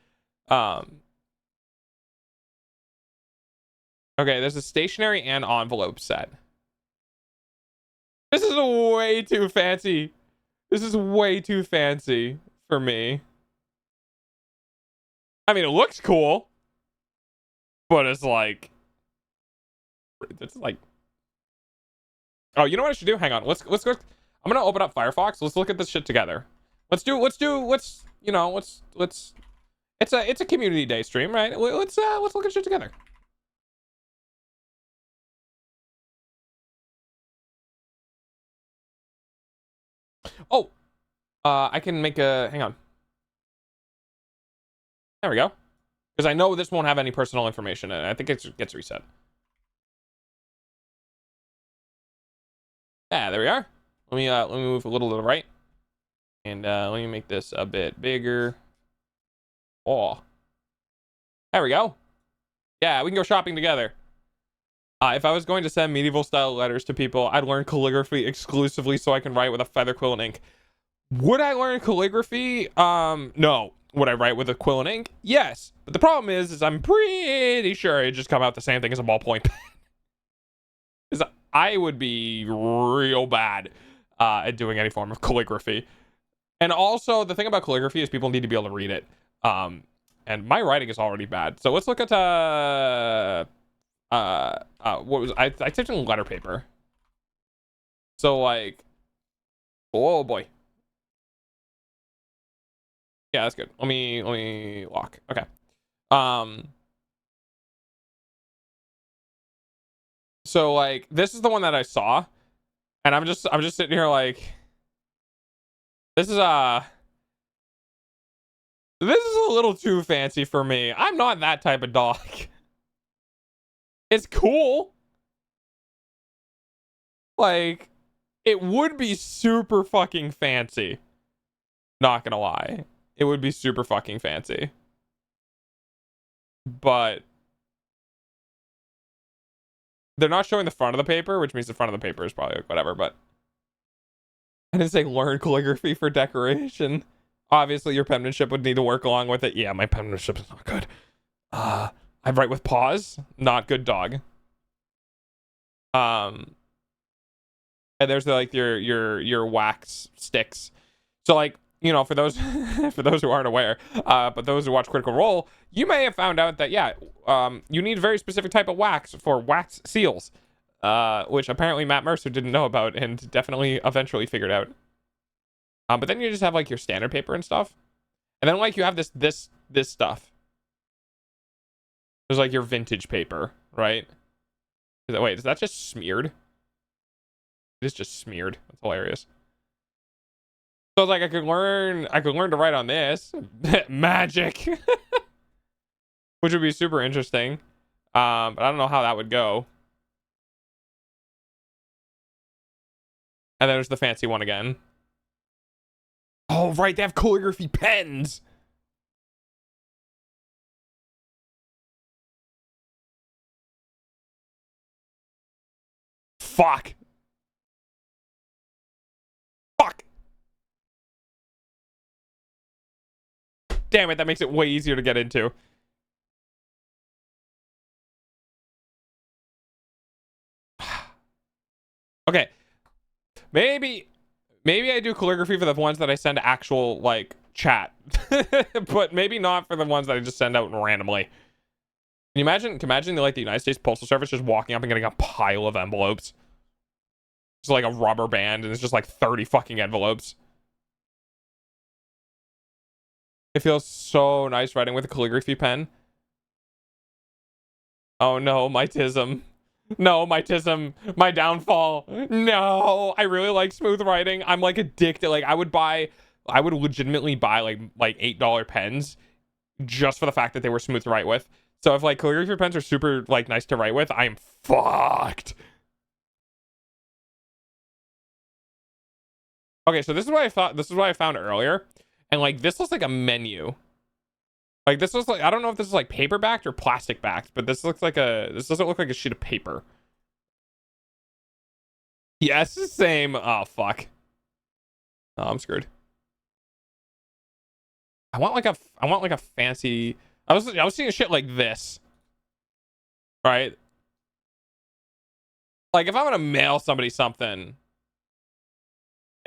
Okay, there's a stationery and envelope set. This is way too fancy. This is way too fancy for me. I mean, it looks cool, but it's like, oh, you know what I should do? Hang on. Let's go. I'm gonna open up Firefox. Let's look at this shit together. It's a community day stream, right? Let's look at shit together. Oh, I can make a, hang on. There we go. Because I know this won't have any personal information, and I think it gets reset. Yeah, there we are. Let me move a little to the right, and let me make this a bit bigger. Oh, there we go. Yeah, we can go shopping together. If I was going to send medieval style letters to people, I'd learn calligraphy exclusively so I can write with a feather, quill, and ink. Would I learn calligraphy? No. Would I write with a quill and ink? Yes. But the problem is I'm pretty sure it'd just come out the same thing as a ballpoint pen. Because I would be real bad at doing any form of calligraphy. And also, the thing about calligraphy is people need to be able to read it. And my writing is already bad. So let's look at what was I typed in letter paper. So like, oh boy. Yeah, that's good. Let me lock. Okay. So like this is the one that I saw, and I'm just sitting here like, this is a little too fancy for me. I'm not that type of dog. It's cool. Like, it would be super fucking fancy. Not gonna lie. It would be super fucking fancy. But they're not showing the front of the paper, which means the front of the paper is probably like whatever, but I didn't say learn calligraphy for decoration. Obviously, your penmanship would need to work along with it. Yeah, my penmanship is not good. I write with paws. Not good, dog. And there's like your wax sticks. So like, you know, for those for those who aren't aware, but those who watch Critical Role, you may have found out that yeah, you need a very specific type of wax for wax seals, which apparently Matt Mercer didn't know about and definitely eventually figured out. But then you just have like your standard paper and stuff, and then like you have this stuff. There's like your vintage paper, right? Wait, is that just smeared? It is just smeared. That's hilarious. So it's like I could learn to write on this magic, which would be super interesting. But I don't know how that would go. And then there's the fancy one again. Oh right, they have calligraphy pens. Fuck. Fuck. Damn it, that makes it way easier to get into. Okay. Maybe I do calligraphy for the ones that I send actual like chat. But maybe not for the ones that I just send out randomly. Can you imagine like the United States Postal Service just walking up and getting a pile of envelopes? It's like a rubber band and it's just like 30 fucking envelopes. It feels so nice writing with a calligraphy pen. Oh no, my tism. No, my tism. My downfall. No, I really like smooth writing. I'm like addicted. Like I would legitimately buy like $8 pens just for the fact that they were smooth to write with. So if like calligraphy pens are super like nice to write with, I am fucked. Okay, so this is what I found earlier. And like this looks like a menu. Like this looks like, I don't know if this is like paper backed or plastic backed, but this doesn't look like a sheet of paper. Yeah, it's the same. Oh fuck. Oh, I'm screwed. I want like a fancy, I was seeing shit like this. Right? Like if I'm gonna mail somebody something,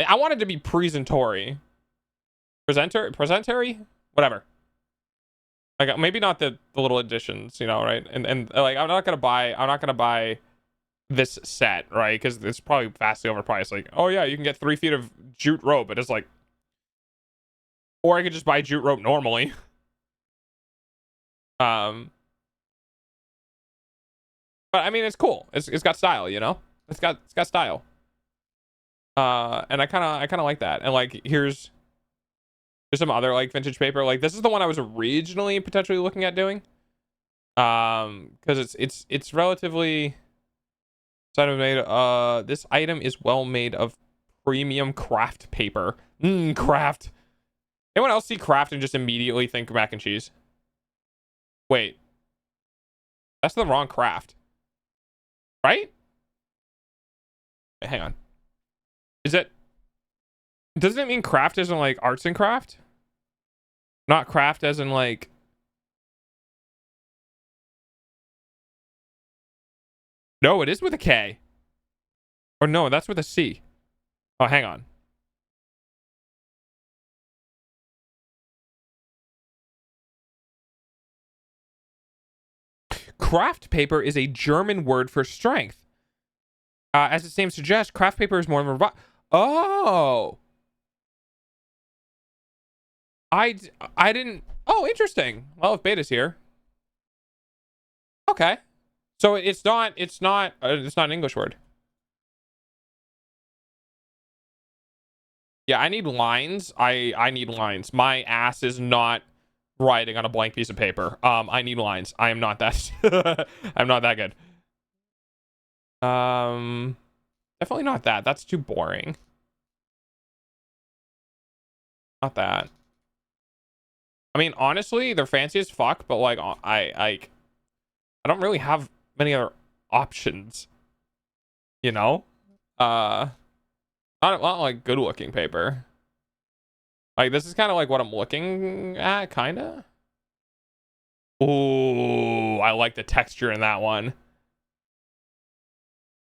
I want it to be presentary. Presentary? Whatever. Like maybe not the little additions, you know, right? And like I'm not gonna buy this set, right? Because it's probably vastly overpriced. Like, oh yeah, you can get 3 feet of jute rope, but it's like, or I could just buy jute rope normally. But I mean, it's cool. It's got style, you know. It's got style. And I kind of like that. And like here's There's some other like vintage paper. Like this is the one I was originally potentially looking at doing. Because it's relatively. This item made. This item is well made of premium craft paper. Craft. Anyone else see craft and just immediately think mac and cheese? Wait. That's the wrong craft. Right? Wait, hang on. Is it? Doesn't it mean craft as in like arts and craft? Not craft as in like. No, it is with a K. Or no, that's with a C. Oh, hang on. Craft paper is a German word for strength. As its name suggests, craft paper is more of a... Oh! I didn't... Oh, interesting. Well, if Beta's here. Okay. So it's not an English word. Yeah, I need lines. I need lines. My ass is not writing on a blank piece of paper. I need lines. I am not that I'm not that good. Definitely not that. That's too boring. Not that. I mean, honestly, they're fancy as fuck, but like I don't really have many other options. You know? Not like good looking paper. Like this is kind of like what I'm looking at, kinda. Ooh, I like the texture in that one.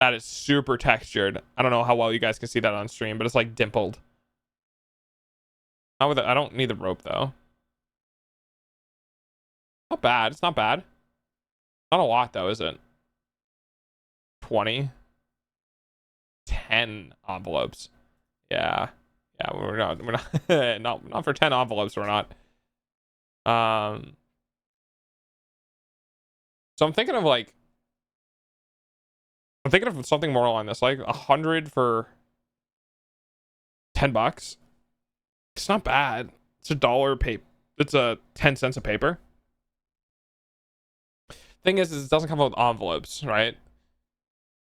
That is super textured. I don't know how well you guys can see that on stream, but it's like dimpled. Not with it. I don't need the rope though. Not bad. It's not bad. Not a lot though, is it? 20. 10 envelopes. Yeah. Yeah, we're not for 10 envelopes, we're not. So I'm thinking of something more along this, like 100 for $10. It's not bad. It's $1 paper. It's a 10 cents a paper. Thing is it doesn't come with envelopes, right?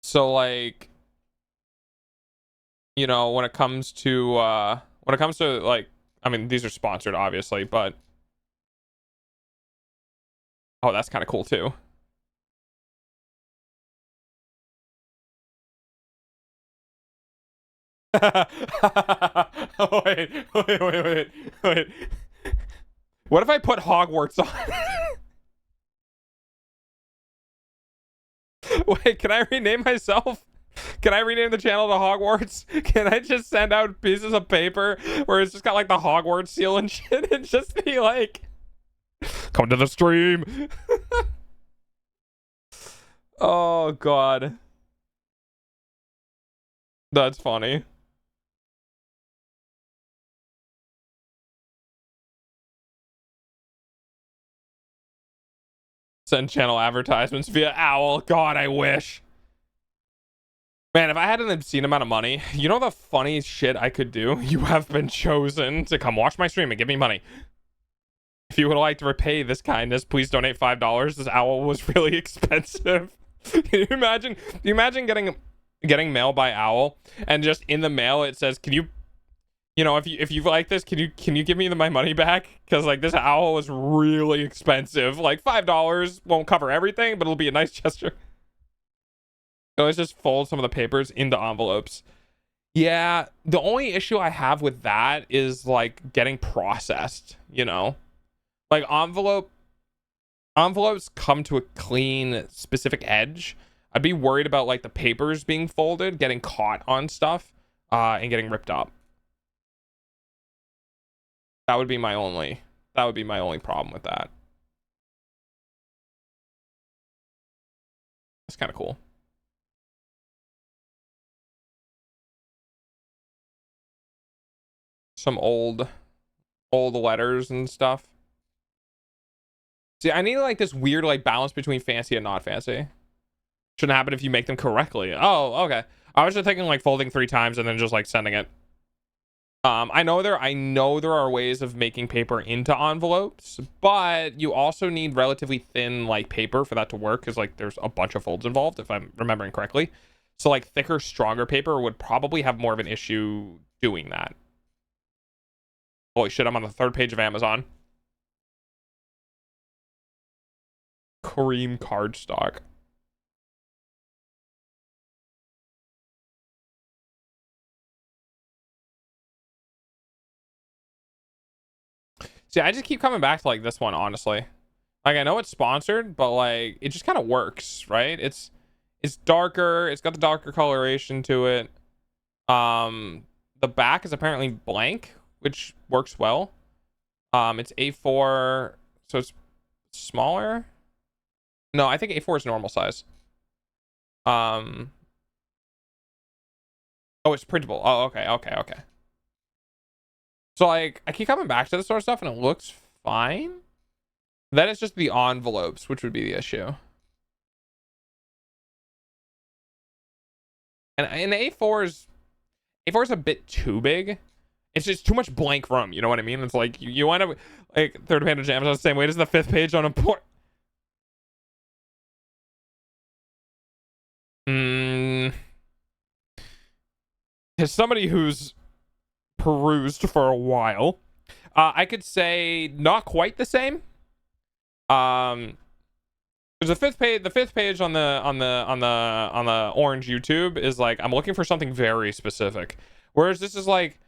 So like, you know, when it comes to like, I mean, these are sponsored obviously, but oh, that's kind of cool too. Wait. What if I put Hogwarts on? Wait, can I rename myself? Can I rename the channel to Hogwarts? Can I just send out pieces of paper where it's just got like the Hogwarts seal and shit and just be like, come to the stream? Oh, God. That's funny. Send channel advertisements via Owl. God, I wish. Man, if I had an obscene amount of money, you know the funniest shit I could do? You have been chosen to come watch my stream and give me money. If you would like to repay this kindness, please donate $5. This owl was really expensive. Can you imagine? Can you imagine getting mail by Owl and just in the mail it says, "Can you know, if you like this, can you give me my money back? Because like this owl is really expensive. Like $5 won't cover everything, but it'll be a nice gesture." So let's just fold some of the papers into envelopes. Yeah, the only issue I have with that is like getting processed, you know? Like envelopes come to a clean specific edge. I'd be worried about like the papers being folded, getting caught on stuff, and getting ripped up. That would be my only problem with that. That's kind of cool. Some old letters and stuff. See, I need like this weird like balance between fancy and not fancy. Shouldn't happen if you make them correctly. Oh, okay. I was just thinking like folding 3 times and then just like sending it. I know there are ways of making paper into envelopes, but you also need relatively thin like paper for that to work, because like there's a bunch of folds involved, if I'm remembering correctly. So like thicker, stronger paper would probably have more of an issue doing that. Holy shit, I'm on the 3rd page of Amazon. Cream cardstock. See, I just keep coming back to like this one, honestly. Like, I know it's sponsored, but like it just kind of works, right? It's darker, it's got the darker coloration to it. The back is apparently blank, which works well. It's A4, so it's smaller. No, I think A4 is normal size. Oh, it's printable. Oh, okay. So like I keep coming back to this sort of stuff and it looks fine. Then it's just the envelopes, which would be the issue. And A4 is a bit too big. It's just too much blank room. You know what I mean? It's like you wind up like 3rd page of Amazon the same way as the 5th page on a port. As somebody who's perused for a while, I could say not quite the same. There's the 5th page on the orange YouTube is like, I'm looking for something very specific, whereas this is like,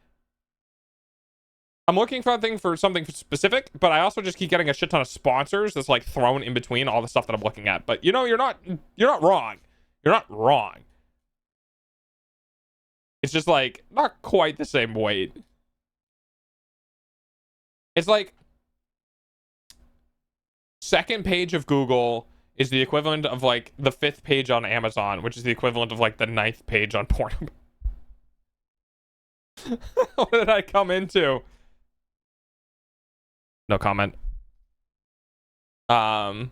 I'm looking for something specific, but I also just keep getting a shit ton of sponsors that's like thrown in between all the stuff that I'm looking at. But you know, you're not wrong. You're not wrong. It's just like not quite the same weight. It's like 2nd page of Google is the equivalent of like the 5th page on Amazon, which is the equivalent of like the 9th page on Pornhub. What did I come into? No comment. We're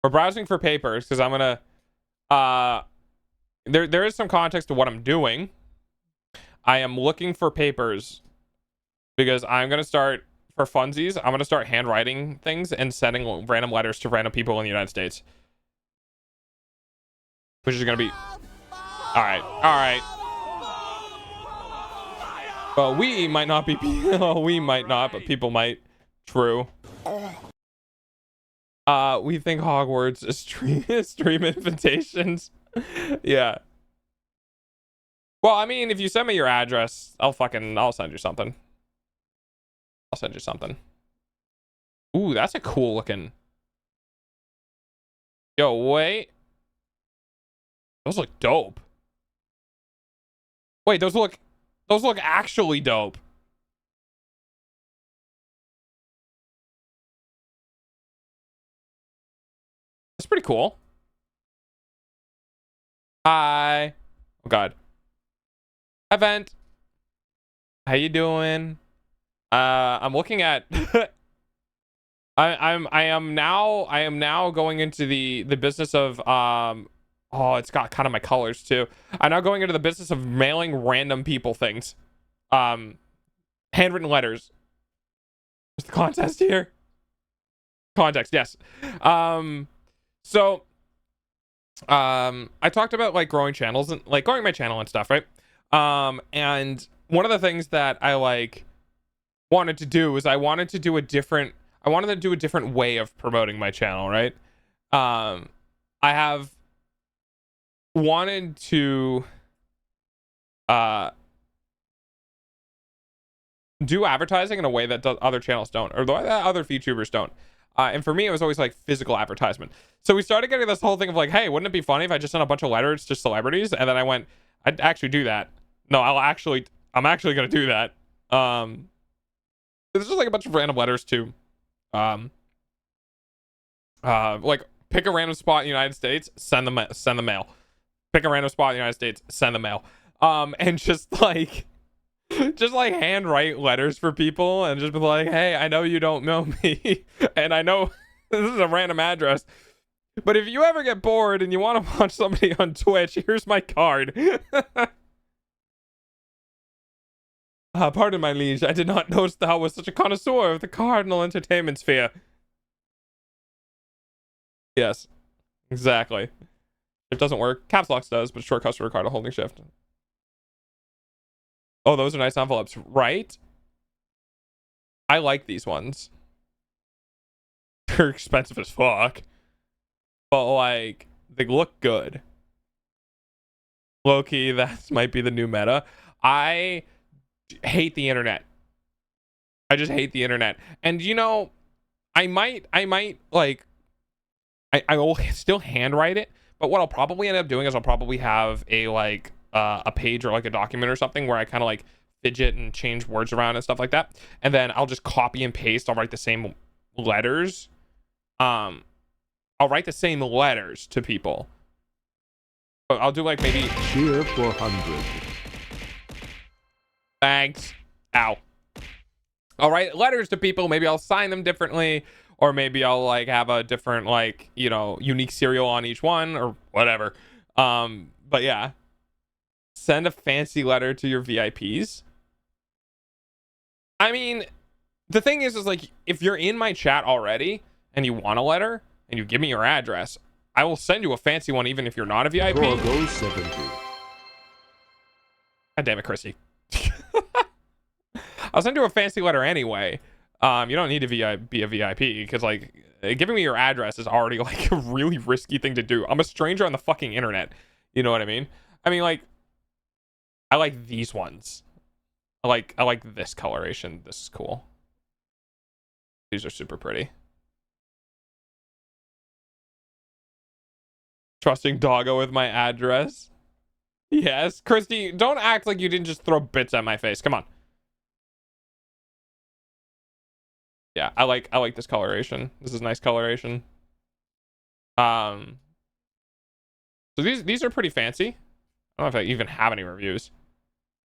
browsing for papers because I'm gonna there is some context to what I'm doing. I am looking for papers because I'm gonna start, for funsies, I'm gonna start handwriting things and sending random letters to random people in the United States, which is gonna be all right. Well, we might not be we might not, but people might. True. We think Hogwarts is stream invitations. Yeah. Well, I mean, if you send me your address, I'll send you something. I'll send you something. Ooh, that's a cool looking. Yo, wait. Those look dope. Wait, those look actually dope. That's pretty cool. Hi. Oh God. Event. How you doing? I'm looking at I am now going into the business of oh, it's got kind of my colors too. I'm now going into the business of mailing random people things. Handwritten letters. What's the contest here? Context, yes. So I talked about like growing channels and like growing my channel and stuff, right? And one of the things that I like wanted to do is I wanted to do a different way of promoting my channel, right? I have wanted to do advertising in a way that other channels don't, or the way that other VTubers don't. And for me, it was always like physical advertisement. So we started getting this whole thing of like, hey, wouldn't it be funny if I just sent a bunch of letters to celebrities? And then I went, I'd actually do that. No, I'm actually gonna do that. It's just like a bunch of random letters to like pick a random spot in the United States, send the mail. Pick a random spot in the United States, send the mail. And just like handwrite letters for people and just be like, hey, I know you don't know me and I know this is a random address, but if you ever get bored and you want to watch somebody on Twitch, here's my card. Pardon my liege, I did not notice thou was such a connoisseur of the cardinal entertainment sphere. Yes, exactly. It doesn't work. Caps Locks does, but shortcuts to require holding shift. Oh, those are nice envelopes, right? I like these ones. They're expensive as fuck. But, like, they look good. Low-key, that might be the new meta. I hate the internet. I just hate the internet. And, you know, I might, like, I will still handwrite it. But what I'll probably end up doing is I'll probably have a, like, a page or, like, a document or something where I kind of, like, fidget and change words around and stuff like that. And then I'll just copy and paste. I'll write the same letters. I'll write the same letters to people. But I'll do like maybe Cheer for 100. Thanks. Ow. I'll write letters to people. Maybe I'll sign them differently, or maybe I'll like have a different like, you know, unique serial on each one or whatever. But yeah. Send a fancy letter to your VIPs. I mean, the thing is like if you're in my chat already and you want a letter and you give me your address, I will send you a fancy one even if you're not a VIP. Gorgo 70. God damn it, Chrissy. I'll send you a fancy letter anyway. You don't need to be a VIP because like giving me your address is already like a really risky thing to do. I'm a stranger on the fucking internet. You know what I mean? I mean, like, I like these ones. I like this coloration. This is cool. These are super pretty. Trusting Doggo with my address. Yes, Christy, don't act like you didn't just throw bits at my face. Come on. Yeah, I like this coloration. This is nice coloration. So these are pretty fancy. I don't know if I even have any reviews.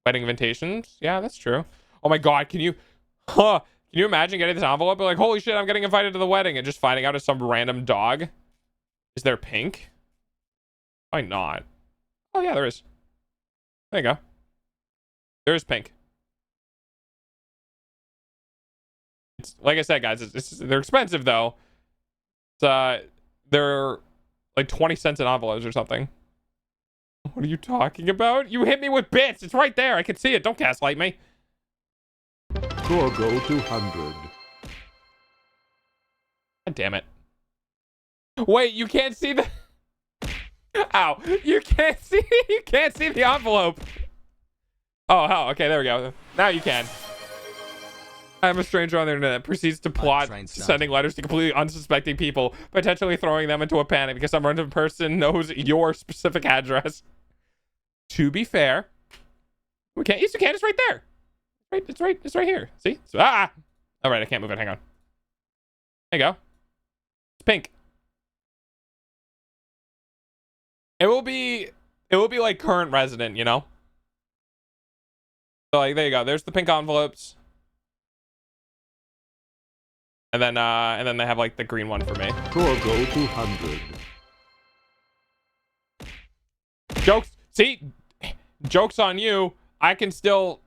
Wedding invitations. Yeah, that's true. Oh my god, can you imagine getting this envelope and like, holy shit, I'm getting invited to the wedding and just finding out it's some random dog? Is there pink? Why not? Oh yeah, there is. There you go. There's pink. It's like I said, guys. They're expensive though. It's they're like 20 cents in envelopes or something. What are you talking about? You hit me with bits. It's right there. I can see it. Don't gaslight me. Gorgo 200. God damn it. Wait, you can't see the. Ow! You can't see the envelope. Oh, okay, there we go. Now you can. I'm a stranger on the internet. Proceeds to plot sending letters to completely unsuspecting people, potentially throwing them into a panic because some random person knows your specific address. To be fair, we can't. Yes, you can. It's right there. Right, it's right here. See? So, all right, I can't move it. Hang on. There you go. It's pink. It will be like current resident, you know? So like there you go. There's the pink envelopes. And then they have like the green one for me. Gorgo 200. Jokes. See? Jokes on you. You can still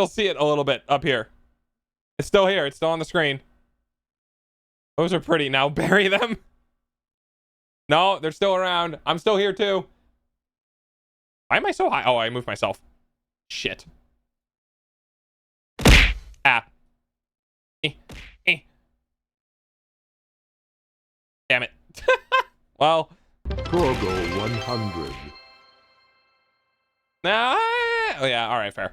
see it a little bit up here. It's still here. It's still on the screen. Those are pretty. Now bury them. No, they're still around. I'm still here too. Why am I so high? Oh, I moved myself. Shit. Ah. Damn it. Well. Gorgo 100. Nah. Oh yeah. All right. Fair.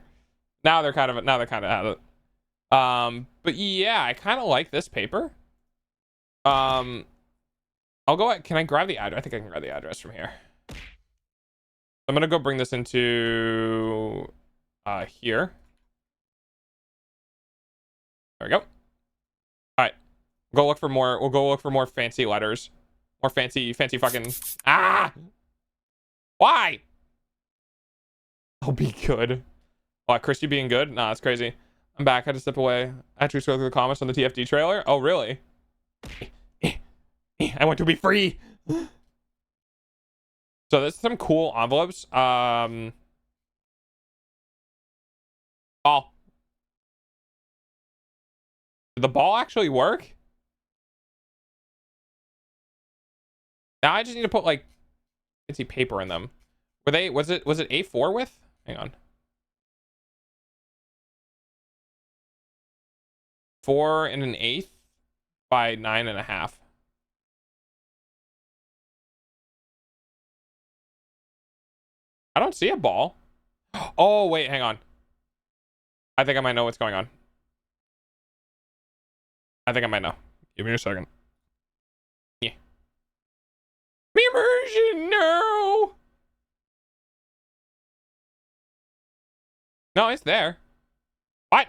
Now they're kind of out of it. But yeah, I kind of like this paper. I'll go. Can I grab the address? I think I can grab the address from here. I'm gonna go bring this into here. There we go. All right. Go look for more. We'll go look for more fancy letters. More fancy fucking. Ah! Why? I'll be good. What, Christy being good? Nah, that's crazy. I'm back. I had to step away. I had to scroll through the comments on the TFD trailer. Oh, really? I want to be free. So there's some cool envelopes. Oh, Did the ball actually work? Now I just need to put like fancy paper in them. Were they, was it A4 width? Hang on. 4 1/8 by 9.5. I don't see a ball. Oh, wait, hang on. I think I might know what's going on. I think I might know. Give me a second. Yeah. Immersion, no! No, it's there. What?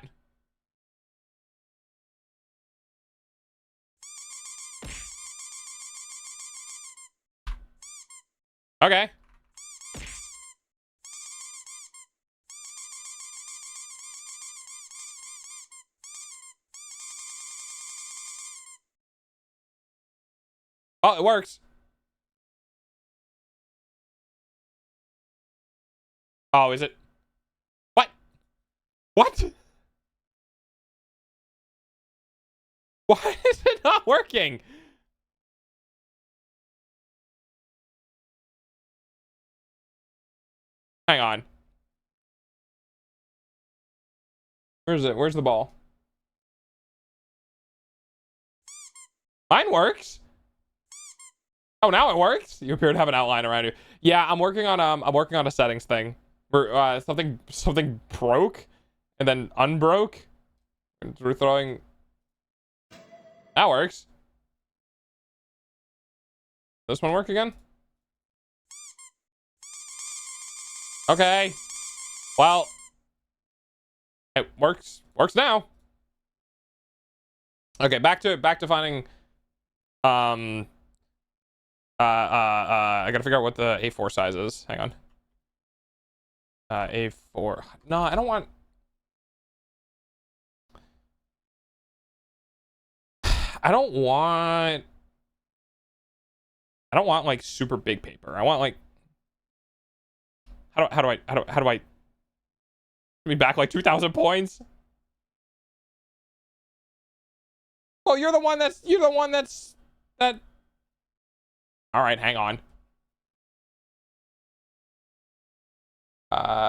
Okay. Oh, it works. Oh, is it? What? What? Why is it not working? Hang on. Where's it? Where's the ball? Mine works. Oh, now it works. You appear to have an outline around you. Yeah, I'm working on a settings thing where something broke and then unbroke. And we're throwing. That works. This one work again? Okay. Well, it works now. Okay, back to finding I gotta figure out what the A4 size is. Hang on. A4. No, I don't want. I don't want like super big paper. I want like. How do I? Give me back like 2,000 points. Well, you're the one that's that. All right, hang on.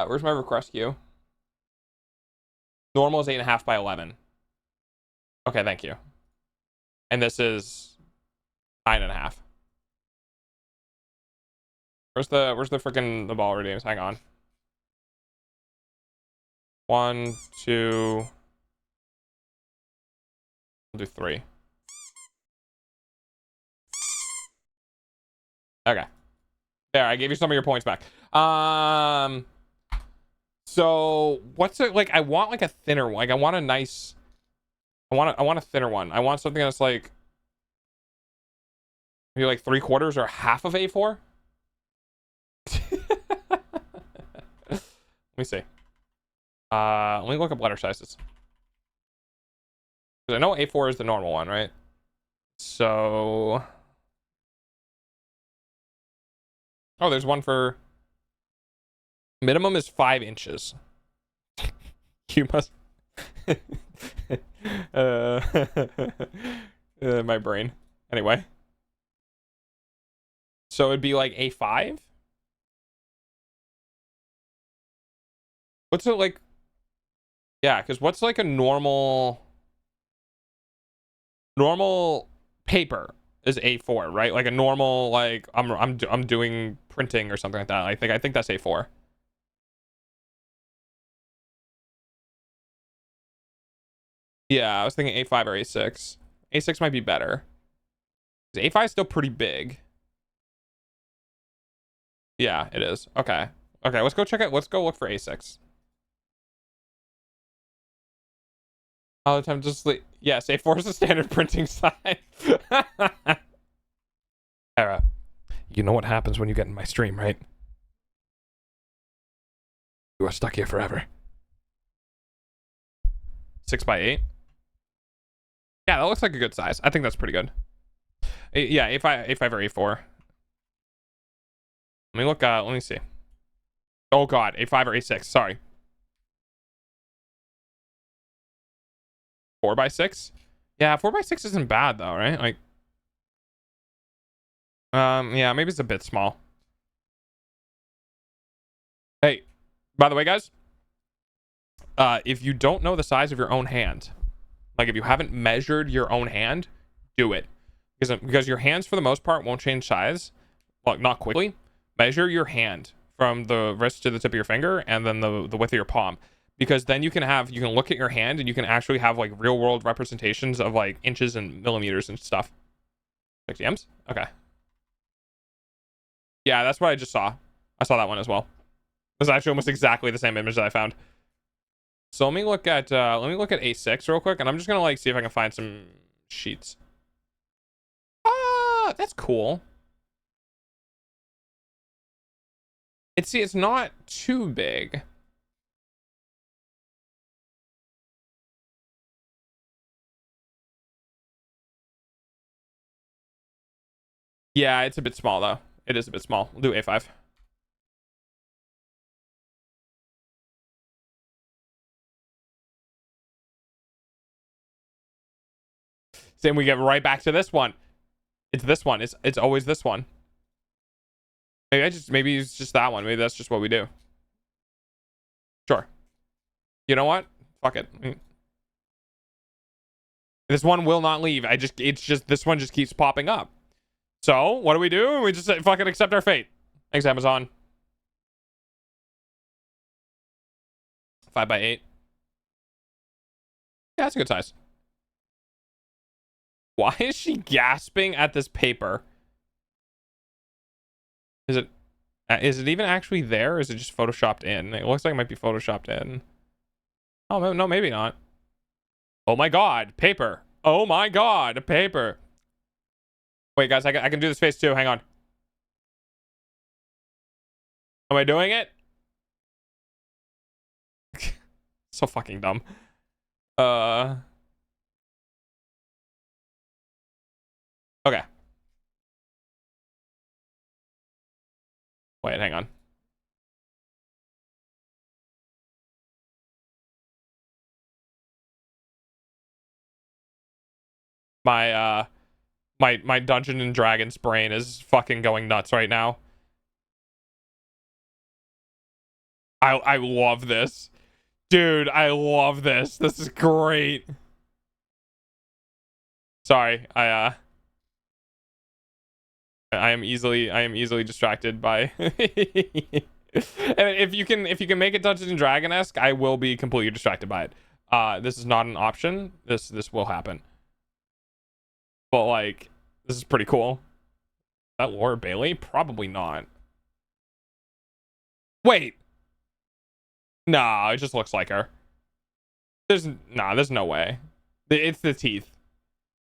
Where's my request queue? Normal is 8.5 by 11. Okay, thank you. And this is 9.5. Where's the freaking the ball redeems? Hang on. 1, 2. I'll do 3. Okay. There, I gave you some of your points back. So what's it like? I want like a thinner one. Like I want a nice. I want a thinner one. I want something that's like maybe like 3/4 or half of A4. Let me see. Let me look up letter sizes. Because I know A4 is the normal one, right? So. Oh, there's one for. Minimum is 5 inches. You must. My brain. Anyway. So it'd be like A5? What's it like? Yeah, because what's like a normal paper is A4, right? Like a normal, like I'm doing printing or something like that. I think that's A4. Yeah, I was thinking A5 or A6. A6 might be better. A5 is still pretty big. Yeah, it is. Okay. Okay, let's go check it. Let's go look for A6. All the time, just like, yes, A4 is the standard printing size. Era, you know what happens when you get in my stream, right? You are stuck here forever. 6 by 8. Yeah, that looks like a good size. I think that's pretty good. Yeah, A5 or A4. Let me look. Let me see. Oh God, A5 or A6. Sorry. 4 by 6. Yeah, 4x6 isn't bad though, right? Like, yeah, maybe it's a bit small. Hey, by the way, guys, if you don't know the size of your own hand, like if you haven't measured your own hand, do it. Because your hands for the most part won't change size, well, not quickly. Measure your hand from the wrist to the tip of your finger and then the width of your palm. Because then you can look at your hand and you can actually have like real world representations of like inches and millimeters and stuff. 6 DMs? Okay. Yeah, that's what I just saw. I saw that one as well. It was actually almost exactly the same image that I found. So let me look at A6 real quick, and I'm just gonna like see if I can find some sheets. Ah, that's cool. It's not too big. Yeah, it's a bit small though. It is a bit small. We'll do A5. Same, we get right back to this one. It's this one. It's always this one. Maybe it's just that one. Maybe that's just what we do. Sure. You know what? Fuck it. This one will not leave. It's just this one just keeps popping up. So what do? We just fucking accept our fate. Thanks, Amazon. 5x8. Yeah, that's a good size. Why is she gasping at this paper? Is it even actually there, or is it just photoshopped in? It looks like it might be photoshopped in. Oh, no, maybe not. Oh my god, paper. Oh my god, paper. Wait, guys, I can do this face too. Hang on. Am I doing it? So fucking dumb. Okay. Wait, hang on. My Dungeon and Dragons brain is fucking going nuts right now. I love this. Dude, I love this. This is great. Sorry, I am easily distracted by if you can make it Dungeons and Dragon-esque, I will be completely distracted by it. This is not an option. This will happen. But like, this is pretty cool. Is that Laura Bailey? Probably not. Wait. Nah, it just looks like her. There's no way. It's the teeth.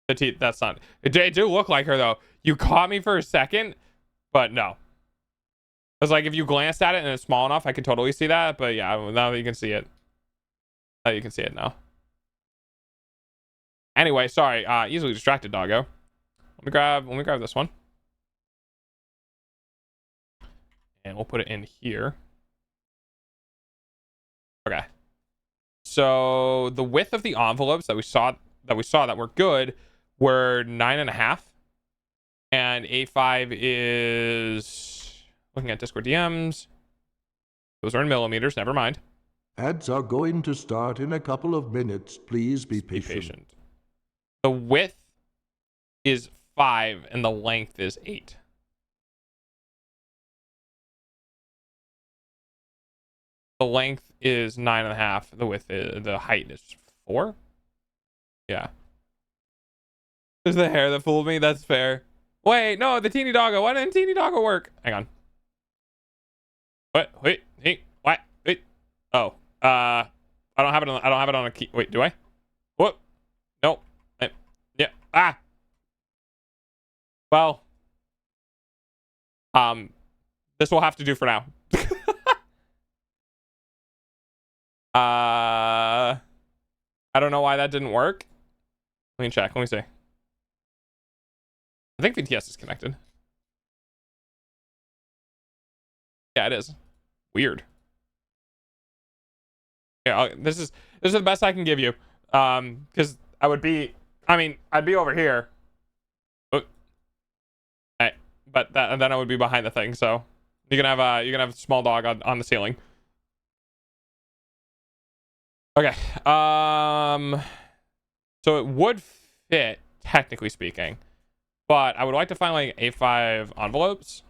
The teeth, that's not. It do look like her though. You caught me for a second, but no. It's like if you glanced at it and it's small enough, I could totally see that. But yeah, now that you can see it. Now you can see it now. Anyway, sorry. Easily distracted, doggo. Let me grab this one. And we'll put it in here. Okay. So the width of the envelopes that we saw that were good were 9.5. And A5 is looking at Discord DMs. Those are in millimeters, never mind. Ads are going to start in a couple of minutes. Please be patient. The width is 5 and the length is 8. The length is 9.5. The width is, the height is 4. Yeah. There's the hair that fooled me. That's fair. Wait, no, the teeny doggo. Why didn't teeny doggo work? Hang on. What? Wait. Hey. What? Wait. Oh. I don't have it on a key. Wait, do I? What? No. Yeah. Ah. Well. This will have to do for now. I don't know why that didn't work. Let me check. Let me see. I think VTS is connected. Yeah, it is. Weird. Yeah, this is the best I can give you. Because I would be I mean, I'd be over here. But then I would be behind the thing, so you're gonna have a small dog on the ceiling. Okay. So it would fit, technically speaking, but I would like to find like A5 envelopes.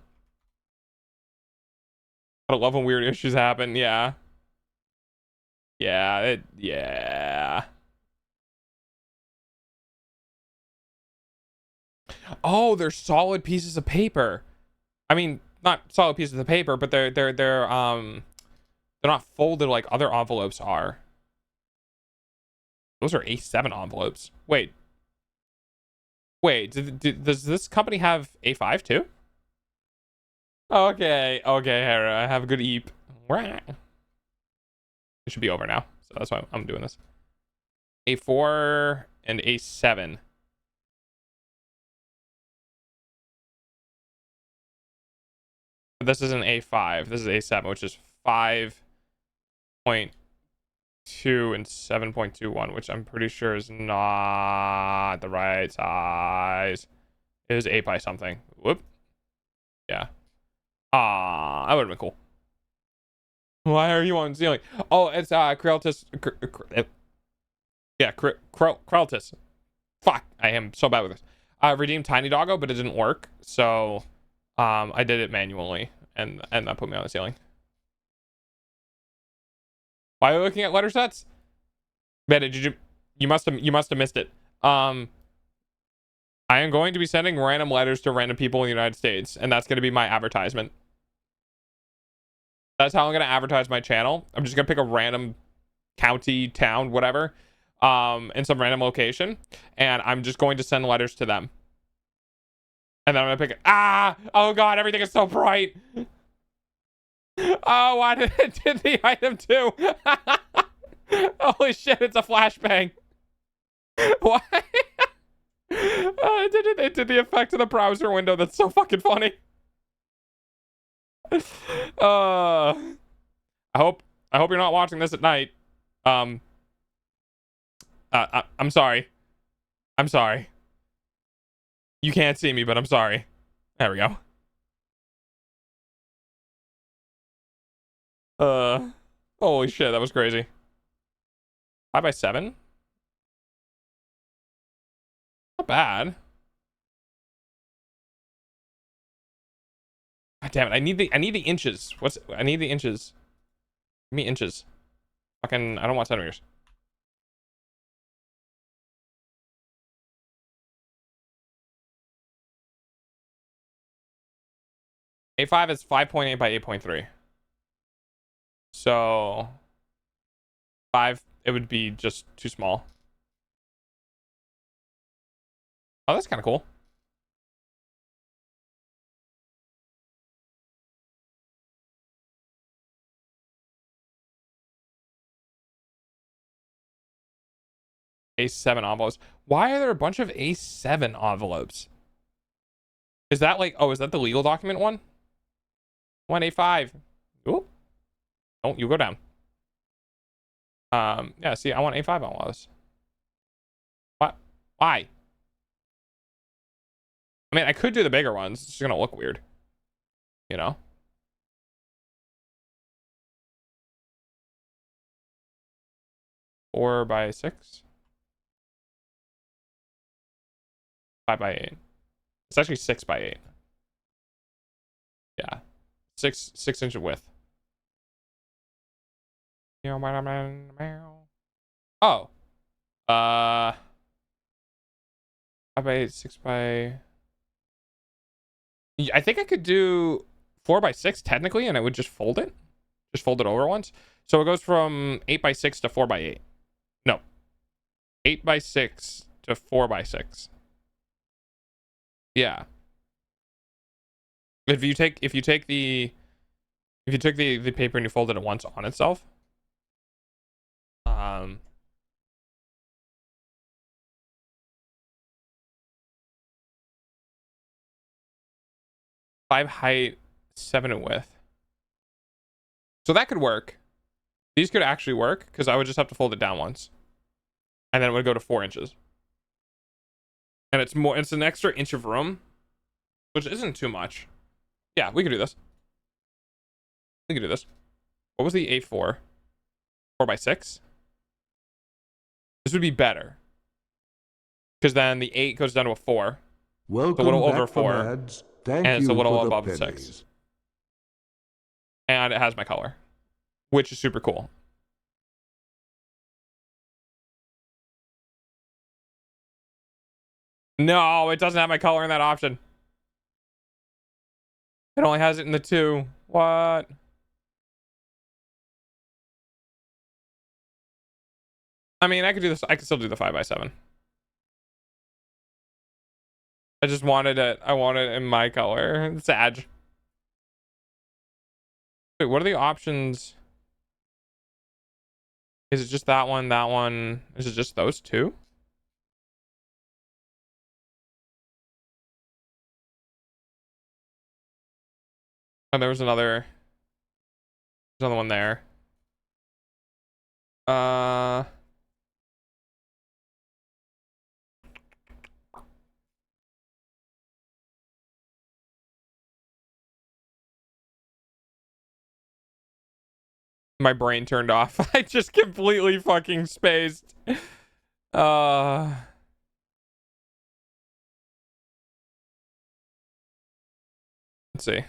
I love when weird issues happen. Yeah. Yeah. Oh, they're solid pieces of paper. I mean, not solid pieces of paper, but they're not folded like other envelopes are. Those are A7 envelopes. Wait, does this company have A5 too? Okay, Hera, I have a good eep. It should be over now, so that's why I'm doing this. A4 and A7. This isn't A5. This is A7, which is 5.2 and 7.21, which I'm pretty sure is not the right size. It is 8 by something. Whoop. Yeah. That would have been cool. Why are you on ceiling? Oh, it's Kreltis. Yeah, Kreltis. Fuck, I am so bad with this. Redeemed Tiny Doggo, but it didn't work, so I did it manually, and that put me on the ceiling. Why are you looking at letter sets? Man, you must have missed it. I am going to be sending random letters to random people in the United States, and that's going to be my advertisement. That's how I'm going to advertise my channel. I'm just going to pick a random county, town, whatever, in some random location, and I'm just going to send letters to them. And then I'm going to pick it. Oh God, everything is so bright. Oh, why did it do the item too? Holy shit, it's a flashbang. Why? It did the effect of the browser window. That's so fucking funny. I hope you're not watching this at night. I'm sorry. I'm sorry. You can't see me, but I'm sorry. There we go. Holy shit, that was crazy. 5 by 7? Not bad. God damn it, I need the inches. I need the inches. Give me inches. Fucking, I don't want centimeters. A5 is 5.8 by 8.3. So 5, it would be just too small. Oh, that's kind of cool. A7 envelopes. Why are there a bunch of A7 envelopes? Is that like, oh, is that the legal document one? 1A5. Ooh. Don't you go down. Yeah, see, I want A5 envelopes. What? Why? I mean, I could do the bigger ones. It's just gonna look weird. You know? Four by 6. 5 by 8. It's actually 6 by 8. Yeah. 6 inch width. Oh. 5 by 8, 6 by... I think I could do 4 by 6 technically, and I would just fold it. Just fold it over once. So it goes from 8 by 6 to 4 by 8. No. 8 by 6 to 4 by 6. Yeah. If you take the paper and you fold it at once on itself, 5 height, 7 in width. So that could work. These could actually work because I would just have to fold it down once, and then it would go to 4 inches. And it's an extra inch of room, which isn't too much. Yeah, we could do this. We could do this. What was the A4? 4x6? This would be better. Because then the 8 goes down to a 4. Welcome It's a little over back, 4. lads. Thank And it's you a little for the above the pennies. 6. And it has my color, which is super cool. No, it doesn't have my color in that option. It only has it in the 2. What? I mean, I could do this. I could still do the 5x7. I just wanted it. I want it in my color. It's sad. Wait, what are the options? Is it just that one? That one? Is it just those two? Oh, there was another. There's another one there. My brain turned off. I just completely fucking spaced. Let's see.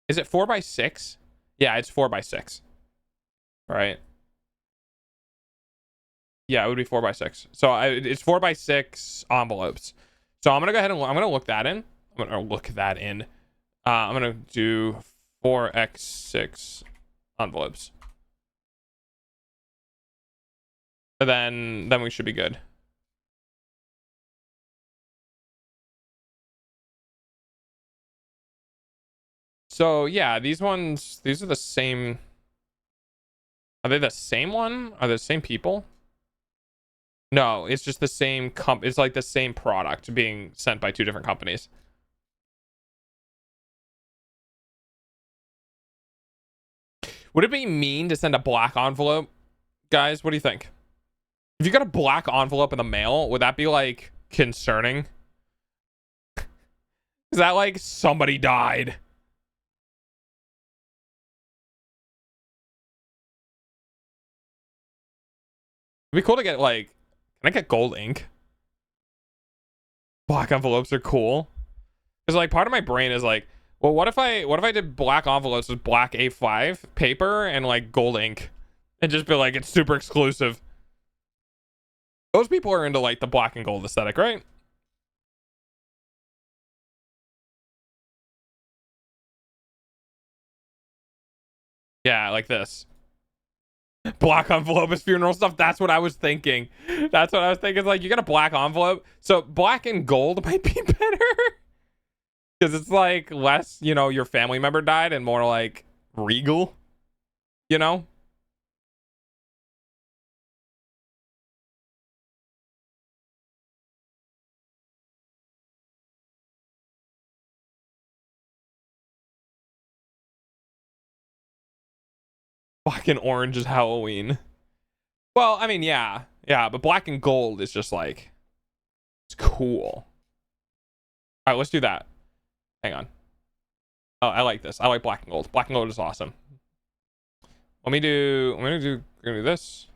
Is it 4x6? Yeah, it's 4x6. Right. Yeah, it would be 4x6. So it's 4x6 envelopes. So I'm gonna go ahead and I'm gonna look that in. I'm gonna look that in. I'm gonna do 4x6 envelopes. And then we should be good. So yeah, these are the same. Are they the same one? Are they the same people? No, it's just the same it's like the same product being sent by 2 different companies. Would it be mean to send a black envelope? Guys, what do you think? If you got a black envelope in the mail, would that be like concerning? Is that like somebody died? It'd be cool to get like, can I get gold ink? Black envelopes are cool. Because like part of my brain is like, well, what if I did black envelopes with black A5 paper and like gold ink? And just be like, it's super exclusive. Those people are into like the black and gold aesthetic, right? Yeah, like this. Black envelope is funeral stuff. That's what I was thinking. That's what I was thinking. Like, you got a black envelope. So black and gold might be better. Because it's like less, you know, your family member died and more like regal, you know? Black and orange is Halloween. Well, I mean, yeah. Yeah, but black and gold is just like, it's cool. All right, let's do that. Hang on. Oh, I like this. I like black and gold. Black and gold is awesome. I'm gonna do this.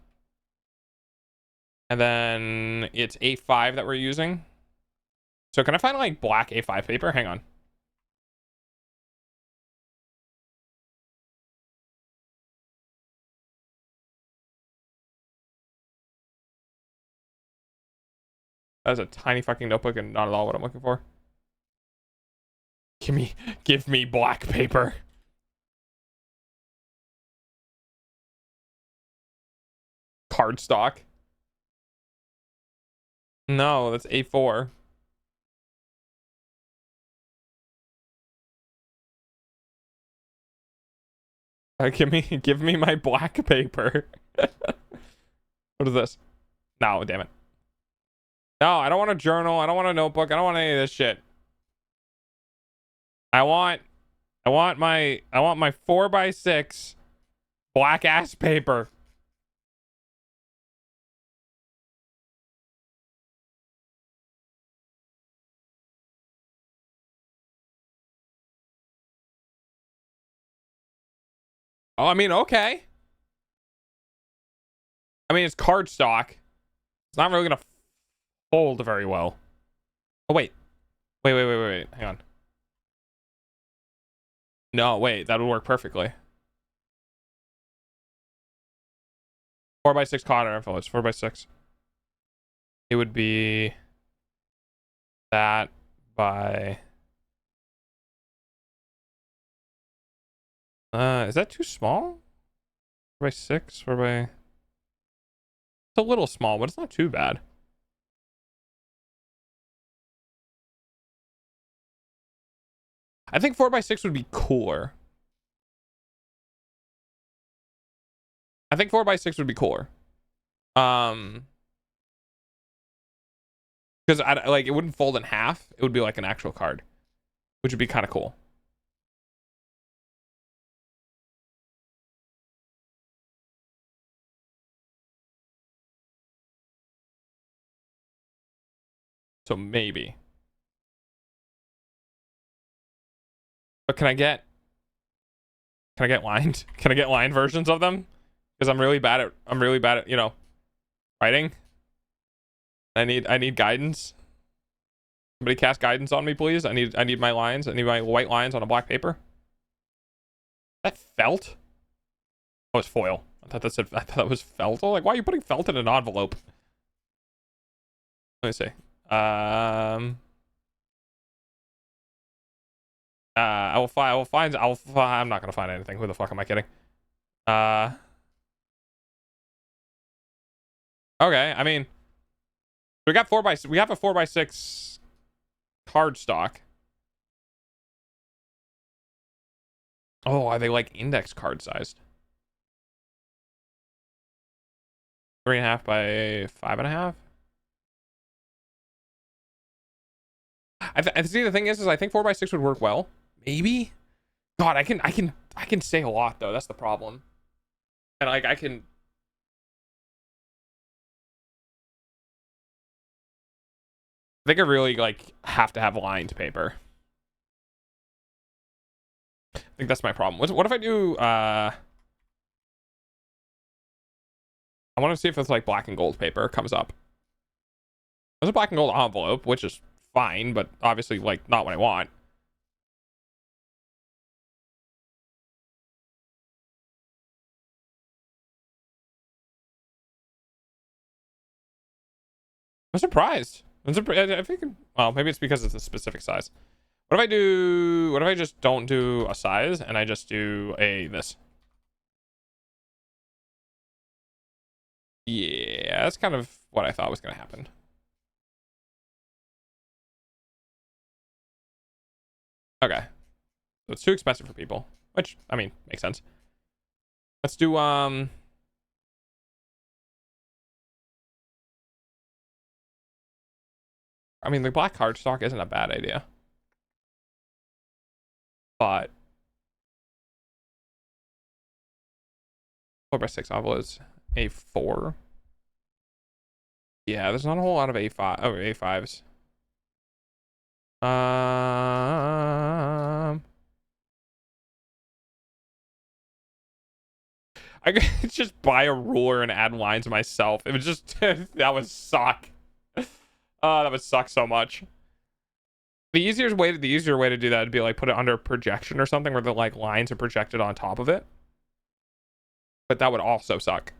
And then it's A5 that we're using. So can I find like black A5 paper? Hang on. That's a tiny fucking notebook and not at all what I'm looking for. Give me black paper. Cardstock. No, that's A4. Give me my black paper. What is this? No, damn it. No, I don't want a journal. I don't want a notebook. I don't want any of this shit. I want my 4x6 black ass paper. Oh, I mean, okay. I mean, it's card stock. It's not really gonna fold very well. Oh, wait. Wait. Hang on. No, wait. That would work perfectly. 4x6 card envelopes. 4x6. It would be that by... is that too small? 4x6? 4x... It's a little small, but it's not too bad. I think 4x6 would be cooler. I think 4x6 would be cooler. Because I like it wouldn't fold in half. It would be like an actual card, which would be kind of cool. So maybe. But can I get lined? Can I get lined versions of them? Because I'm really bad at, you know, writing. I need guidance. Somebody cast guidance on me, please. I need my lines. I need my white lines on a black paper. That felt? Oh, it's foil. I thought that was felt. Oh, like, why are you putting felt in an envelope? Let me see. I'm not gonna find anything. Who the fuck am I kidding? Okay, I mean, we have a 4x6 card stock. Oh, are they like index card sized? 3.5 by 5.5. I see. The thing is I think 4x6 would work well. Maybe. God, I can say a lot though. That's the problem. And like I think I really like have to have lined paper. I think that's my problem. What if I do I want to see if it's like black and gold paper comes up. There's a black and gold envelope, which is fine, but obviously like not what I want. I'm surprised. I think, well, maybe it's because it's a specific size. What if I just don't do a size and I just do this? Yeah, that's kind of what I thought was going to happen. Okay. So it's too expensive for people, which, I mean, makes sense. Let's do, I mean, the black card stock isn't a bad idea. But 4x6 envelopes, A4. Yeah, there's not a whole lot of A5. Oh, A5s. I could just buy a ruler and add lines myself. It would just that would suck. That would suck so much. The easier way to do that would be like put it under a projection or something where the like lines are projected on top of it. But that would also suck.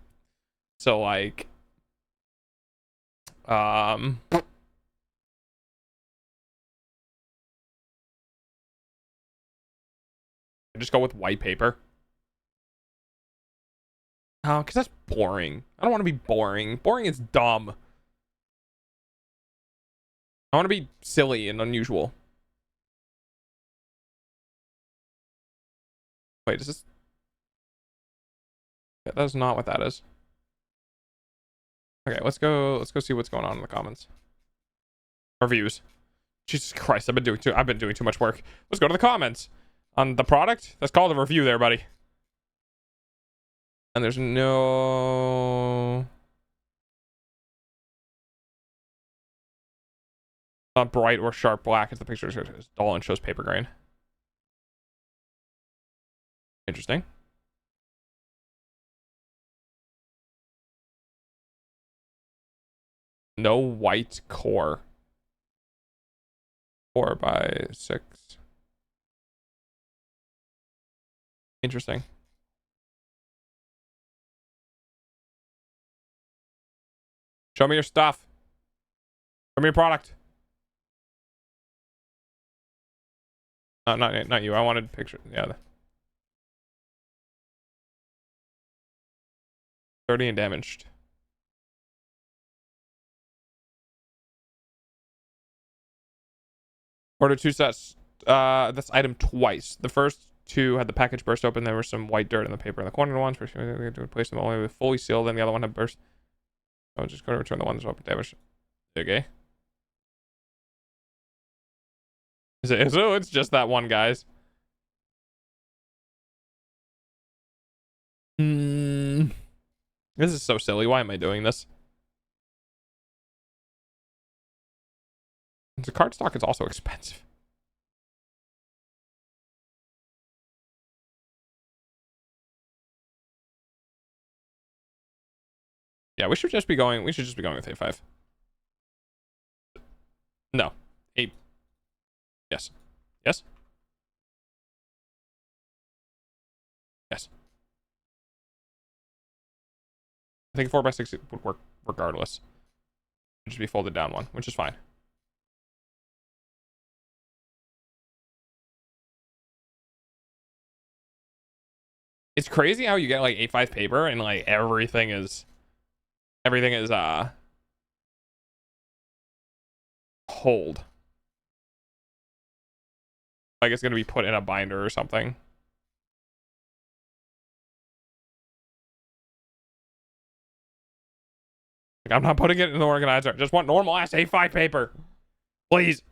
So like just go with white paper. Oh, because that's boring. I don't want to be boring. Boring is dumb. I want to be silly and unusual. Wait, is this? Yeah, that's not what that is. Okay, let's go see what's going on in the comments. Reviews. Jesus Christ, I've been doing too much work. Let's go to the comments. On the product, that's called a review there, buddy. And there's no... Not bright or sharp black as the picture is dull and shows paper grain. Interesting. No white core. 4x6. Interesting. Show me your stuff. Show me your product. Not you. I wanted picture. Yeah. 30 and damaged. Order 2 sets. This item twice. The first 2 had the package burst open. There was some white dirt in the paper in the corner ones. We had to replace them only with fully sealed. Then the other one had burst. I was just going to return the one that's open damage. Okay. So it's just that one, guys. This is so silly. Why am I doing this? The card stock is also expensive. Yeah, we should just be going with A5. No. A. Yes. Yes. Yes. I think 4x6 would work regardless. It'd just be folded down one, which is fine. It's crazy how you get like A5 paper and like everything is hold. Like it's gonna be put in a binder or something. Like, I'm not putting it in the organizer. I just want normal ass A5 paper. Please.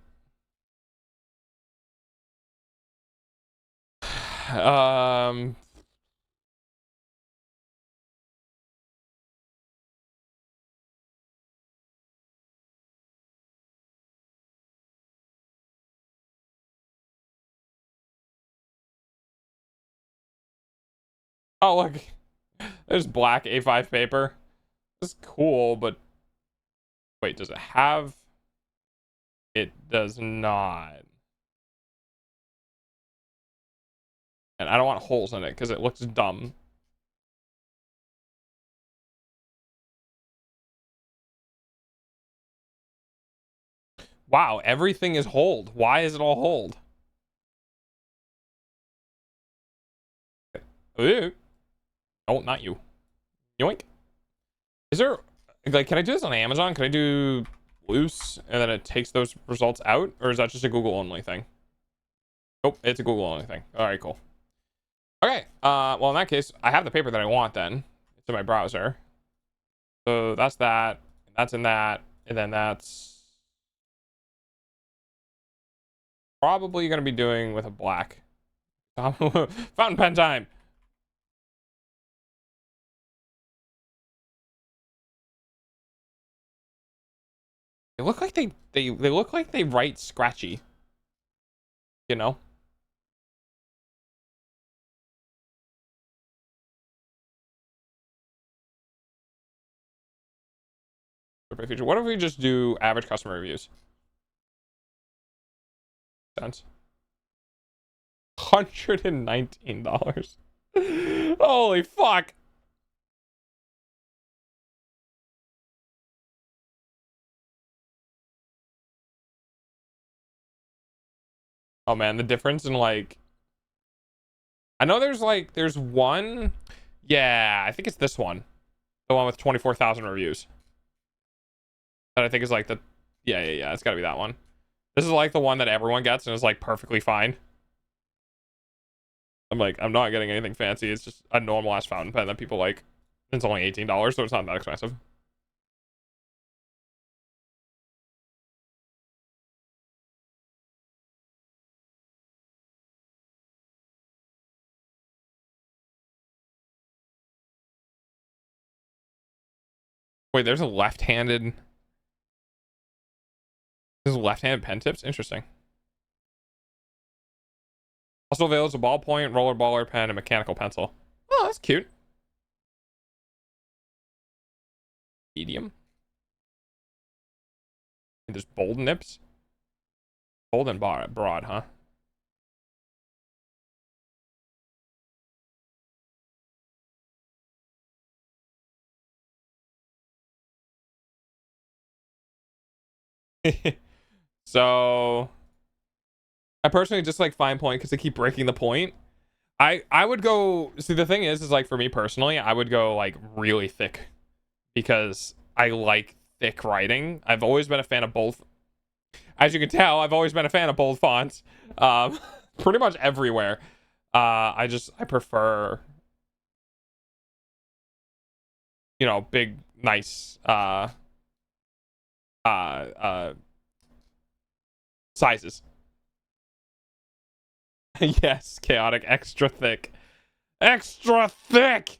Oh, look. There's black A5 paper. This is cool, but wait, does it have? It does not. And I don't want holes in it because it looks dumb. Wow, everything is hold. Why is it all hold? Ooh. Oh, not you. Yoink. Is there, like, can I do this on Amazon? Can I do loose and then it takes those results out? Or is that just a Google only thing? Nope, it's a Google only thing. All right, cool. Okay, well, in that case, I have the paper that I want then. It's in my browser. So that's that. That's in that. And then that's probably going to be doing with a black. Fountain pen time. They look like they look like they write scratchy. You know? What if we just do average customer reviews? Sense. $119. Holy fuck. Oh man, the difference in like, I know there's one. Yeah, I think it's this one. The one with 24,000 reviews. That I think is like the, yeah. It's gotta be that one. This is like the one that everyone gets and is like perfectly fine. I'm like, I'm not getting anything fancy. It's just a normal ass fountain pen that people like. It's only $18, so it's not that expensive. Wait, there's a left-handed. There's left-handed pen tips? Interesting. Also available as a ballpoint, roller baller pen, and mechanical pencil. Oh, that's cute. Medium. there's bold nips. Bold and broad, huh? So I personally just like fine point because they keep breaking the point. I would go, see, the thing is like, for me personally, I would go like really thick because I like thick writing. I've always been a fan of both. As you can tell, I've always been a fan of bold fonts. Pretty much everywhere. I prefer, you know, big, nice sizes. Yes, chaotic, extra thick. Extra thick.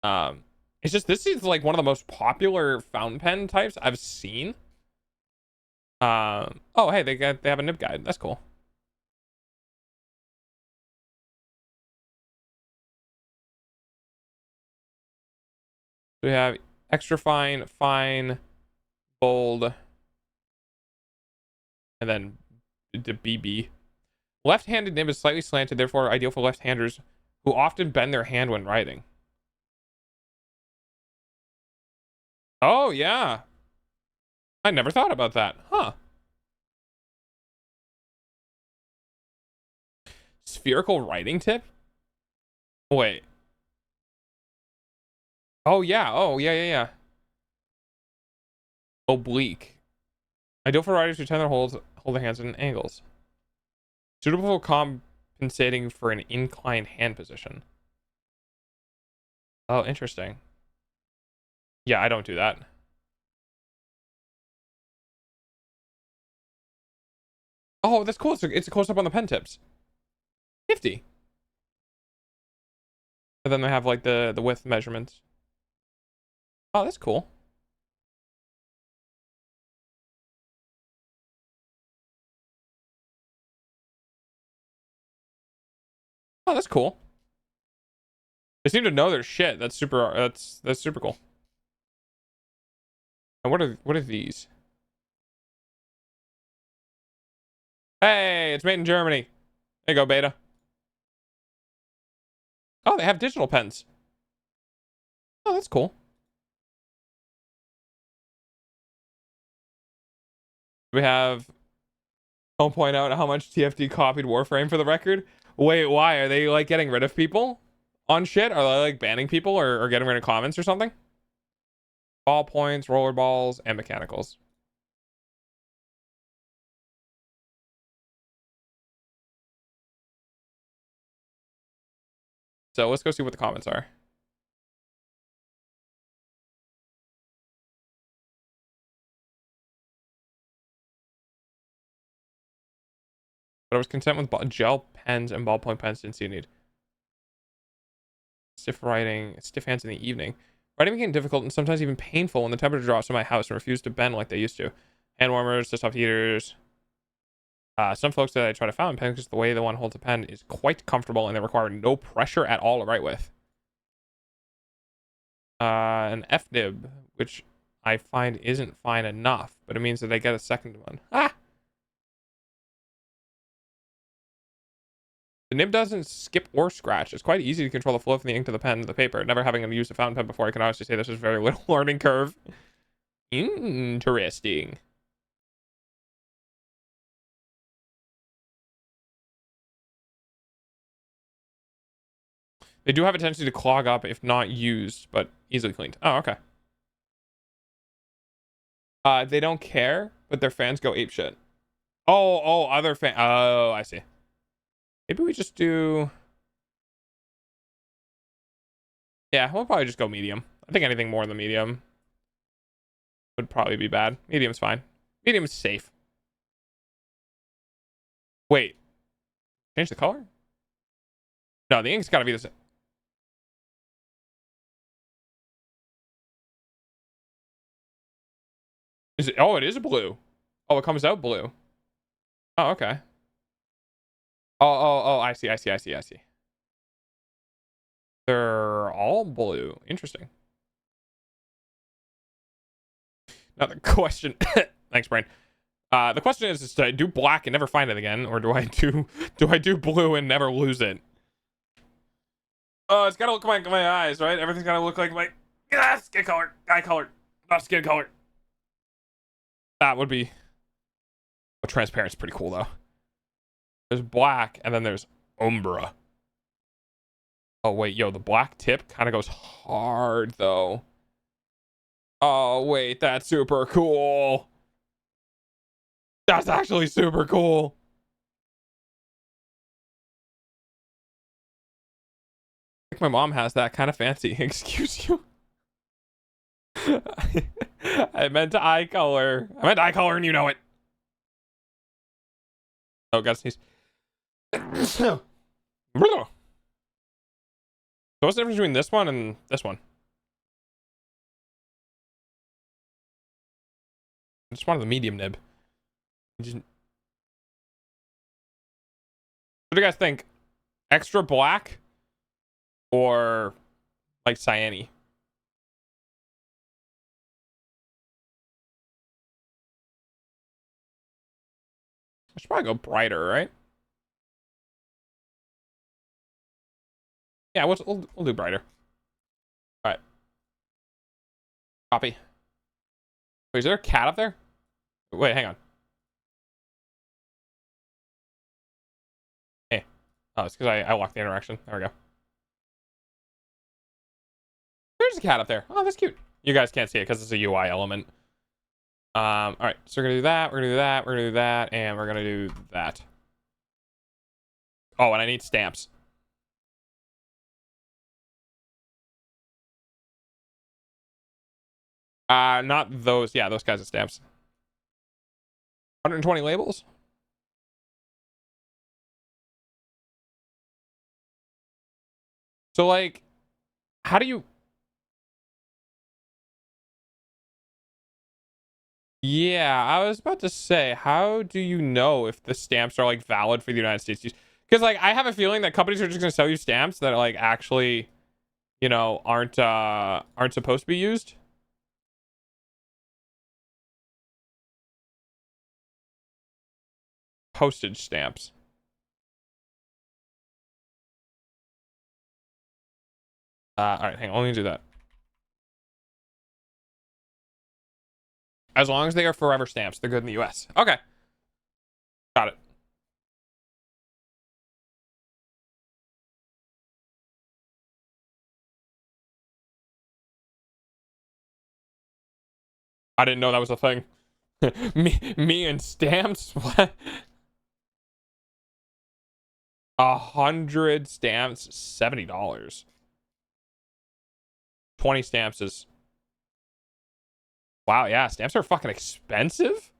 It's just, this is like one of the most popular fountain pen types I've seen. Oh, hey, they have a nib guide. That's cool. We have extra fine, fine, bold, and then the BB. Left-handed nib is slightly slanted, therefore ideal for left-handers who often bend their hand when writing. Oh, yeah. I never thought about that. Huh. Spherical writing tip? Wait. Oh, yeah. Oh, yeah. Oblique. Ideal for writers who tend to hold their hands in angles. Suitable for compensating for an inclined hand position. Oh, interesting. Yeah, I don't do that. Oh, that's cool. It's a close-up on the pen tips. 50. And then they have like the width measurements. Oh, that's cool. Oh, that's cool. They seem to know their shit. That's super. That's super cool. And what are these? Hey, it's made in Germany. There you go, Beta. Oh, they have digital pens. Oh, that's cool. We have. I'll point out how much TFD copied Warframe for the record. Wait, why? Are they like getting rid of people on shit? Are they like banning people or getting rid of comments or something? Ball points, roller balls, and mechanicals. So let's go see what the comments are. But I was content with gel pens and ballpoint pens. Didn't see a need. Stiff writing, stiff hands in the evening. Writing became difficult and sometimes even painful when the temperature drops in my house and refused to bend like they used to. Hand warmers, desktop heaters. Some folks that I try to fountain pen because the way the one holds a pen is quite comfortable and they require no pressure at all to write with. An F-nib, which I find isn't fine enough, but it means that I get a second one. Ah! The nib doesn't skip or scratch. It's quite easy to control the flow from the ink to the pen to the paper. Never having used a fountain pen before, I can honestly say this is very little learning curve. Interesting. They do have a tendency to clog up if not used, but easily cleaned. Oh, okay. They don't care, but their fans go apeshit. Oh, other fan. Oh, I see. Maybe we just do. Yeah, we'll probably just go medium. I think anything more than medium would probably be bad. Medium's fine. Medium's safe. Wait. Change the color? No, the ink's gotta be the same. Is it? Oh, it is blue. Oh, it comes out blue. Oh, okay. Oh, I see. They're all blue. Interesting. Now the question. Thanks, brain. The question is do I do black and never find it again, or do I do blue and never lose it? Oh, it's gotta look like my eyes, right? Everything's gotta look like my skin color, eye color, not skin color. That would be. Oh, transparent's pretty cool though. There's black, and then there's Umbra. Oh wait, yo, the black tip kind of goes hard though. Oh wait, that's super cool. That's actually super cool. I think my mom has that, kind of fancy. Excuse you. I meant eye color. I meant eye color, and you know it. Oh, gotta sneeze. So what's the difference between this one and this one? I just wanted the medium nib. What do you guys think? Extra black or like cyany? I should probably go brighter, right? Yeah, we'll do brighter. All right. Copy. Wait, is there a cat up there? Wait, hang on. Hey. Oh, it's because I locked the interaction. There we go. There's a cat up there. Oh, that's cute. You guys can't see it because it's a UI element. All right, so we're gonna do that. We're gonna do that. We're gonna do that, and we're gonna do that. Oh, and I need stamps. Not those. Yeah, those guys are stamps. 120 labels. So, like, how do you... Yeah, I was about to say, how do you know if the stamps are, like, valid for the United States use? Because, like, I have a feeling that companies are just going to sell you stamps that, like, actually, you know, aren't supposed to be used. Postage stamps. All right, hang on, let me do that. As long as they are forever stamps, they're good in the US. Okay. Got it. I didn't know that was a thing. me and stamps? What? 100 stamps, $70. 20 stamps is... Wow, yeah, stamps are fucking expensive.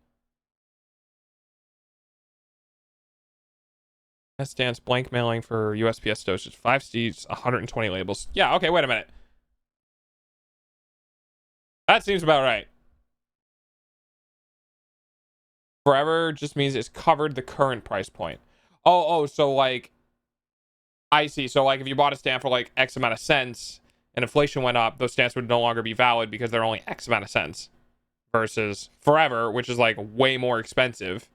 That stands blank mailing for USPS dosage. 5 seats, 120 labels. Yeah, okay, wait a minute. That seems about right. Forever just means it's covered the current price point. Oh, so like... I see. So like if you bought a stamp for like X amount of cents and inflation went up, those stamps would no longer be valid because they're only X amount of cents. Versus forever, which is like way more expensive.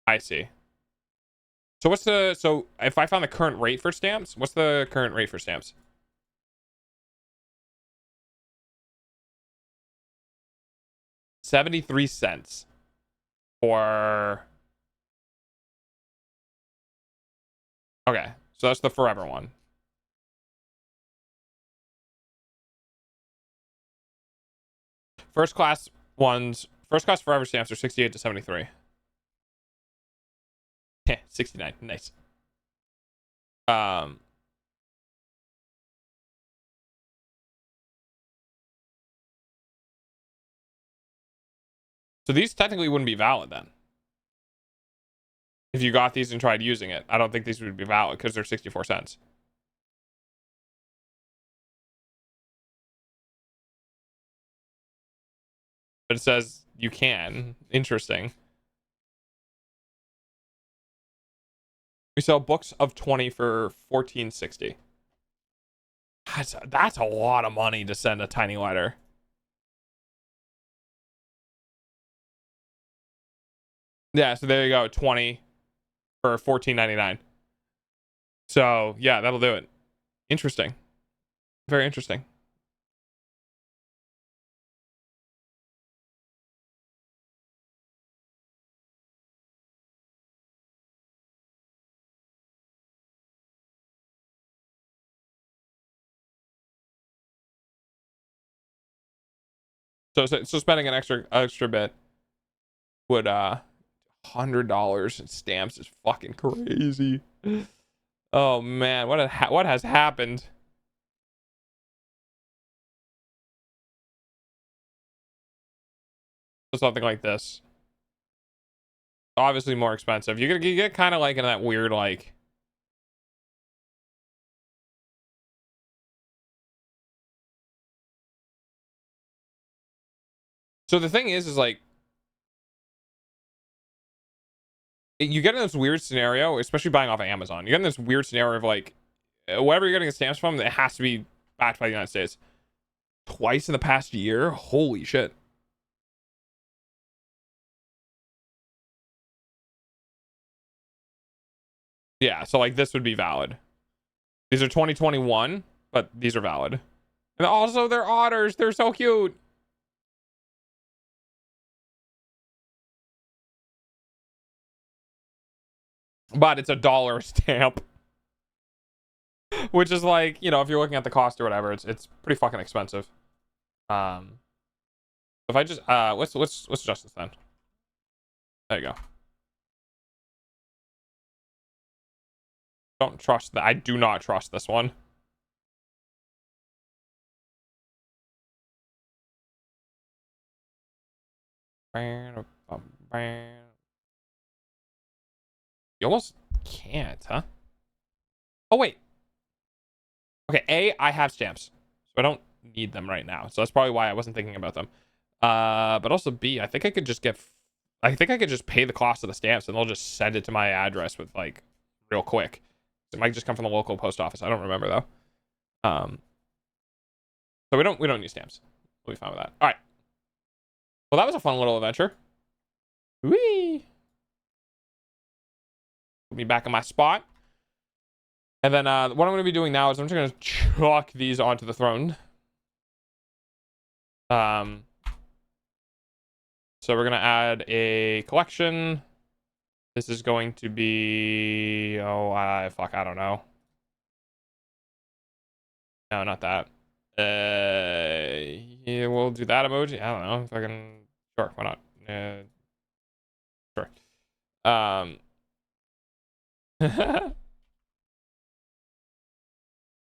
I see. So so if I found the current rate for stamps, what's the current rate for stamps? $0.73 for... Okay, so that's the forever one. First class forever stamps are 68 to 73. 69. Nice. So these technically wouldn't be valid then. If you got these and tried using it, I don't think these would be valid because they're 64 cents. But it says you can. Interesting. We sell books of 20 for $14.60. That's a lot of money to send a tiny letter. Yeah, so there you go, 20 for $14.99. So yeah, that'll do it. Interesting. Very interesting. So spending an extra bit would $100 in stamps is fucking crazy. Oh man, what has happened? Something like this. Obviously more expensive. You get kind of like in that weird like. So the thing is like you get in this weird scenario, especially buying off of Amazon. You get in this weird scenario of like whatever you're getting the stamps from, it has to be backed by the United States. Twice in the past year? Holy shit. Yeah, so like this would be valid. These are 2021, but these are valid. And also they're otters. They're so cute. But it's $1 stamp. Which is like, you know, if you're looking at the cost or whatever, it's pretty fucking expensive. If I just let's adjust this then. There you go. Don't trust that. I do not trust this one. You almost can't, huh? Oh wait. Okay, I have stamps, so I don't need them right now. So that's probably why I wasn't thinking about them. But also B, I think I could just pay the cost of the stamps and they'll just send it to my address with like real quick. It might just come from the local post office. I don't remember though. So we don't need stamps. We'll be fine with that. All right. Well, that was a fun little adventure. Whee! Put me back in my spot. And then what I'm going to be doing now is I'm just going to chuck these onto the throne. So we're going to add a collection. This is going to be... Oh, fuck, I don't know. No, not that. Yeah, we'll do that emoji. I don't know. Fucking... Sure, why not? Sure.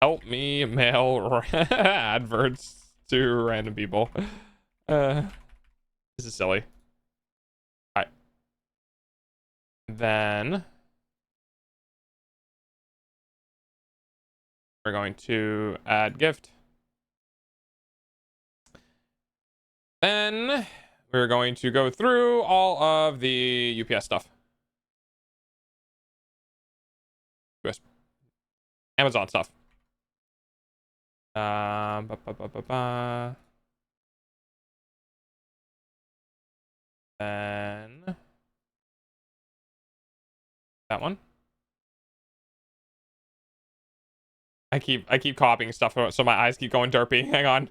Help me mail adverts to random people. This is silly. All right. Then we're going to add gift. Then we're going to go through all of the UPS stuff. Amazon stuff. Then that one. I keep copying stuff so my eyes keep going derpy. Hang on.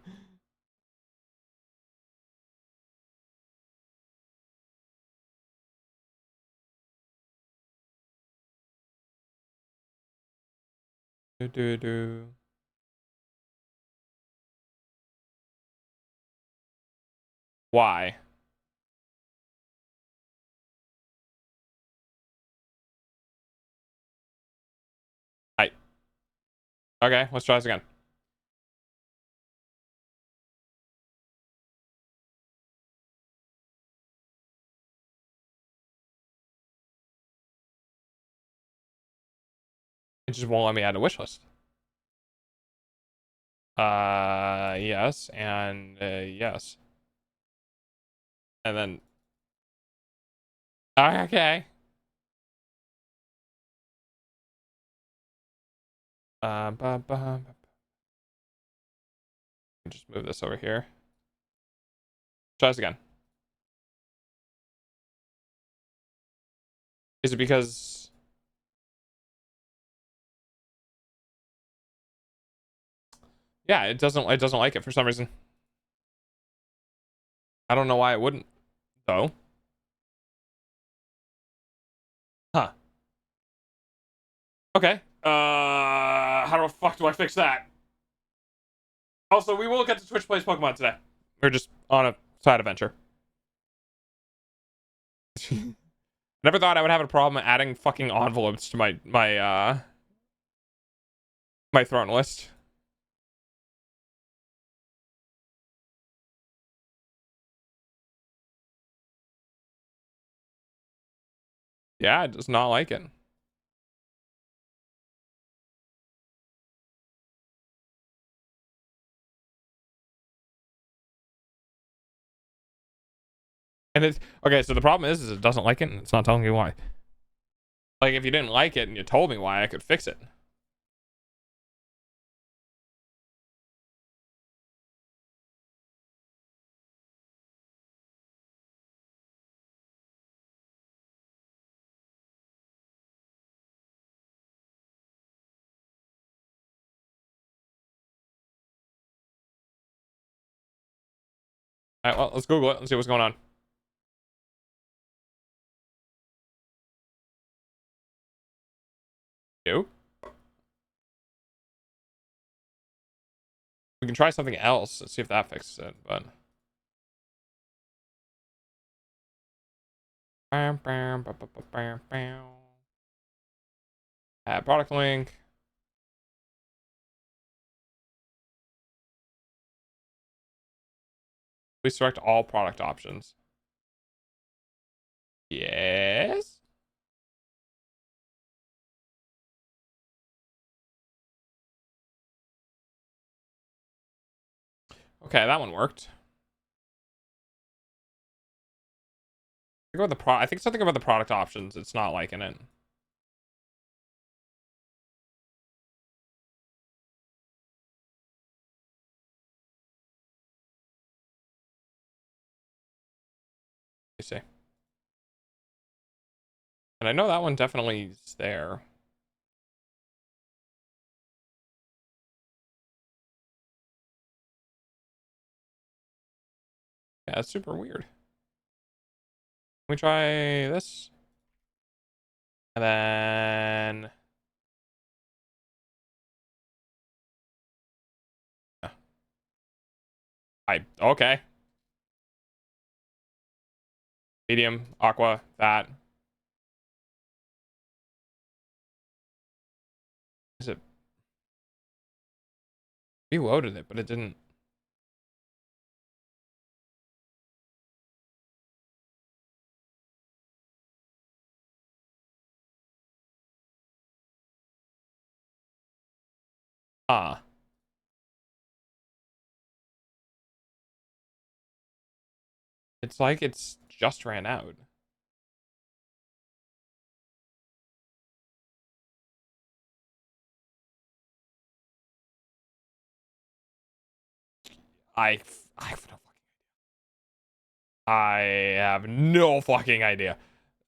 Why? Okay, let's try this again. It just won't let me add a wish list. Yes, and yes. And then okay. Just move this over here. Try this again. Is it because... Yeah, it doesn't like it for some reason. I don't know why it wouldn't, though. Huh. Okay. How the fuck do I fix that? Also, we will get to Twitch Plays Pokemon today. We're just on a side adventure. Never thought I would have a problem adding fucking envelopes to my throne list. Yeah, it does not like it. And it's okay, so the problem is it doesn't like it and it's not telling you why. Like if you didn't like it and you told me why, I could fix it. Alright, well, let's Google it and see what's going on. You? We can try something else and see if that fixes it, but add product link. Please select all product options. Yes. Okay, that one worked. I think something about the product options. It's not liking it. You see. And I know that one definitely is there. Yeah, it's super weird. Let me try this. And then... Okay. Medium, aqua, that. Is it? Reloaded it, but it didn't. Ah. It's like it's just ran out. I have no fucking I have no fucking idea.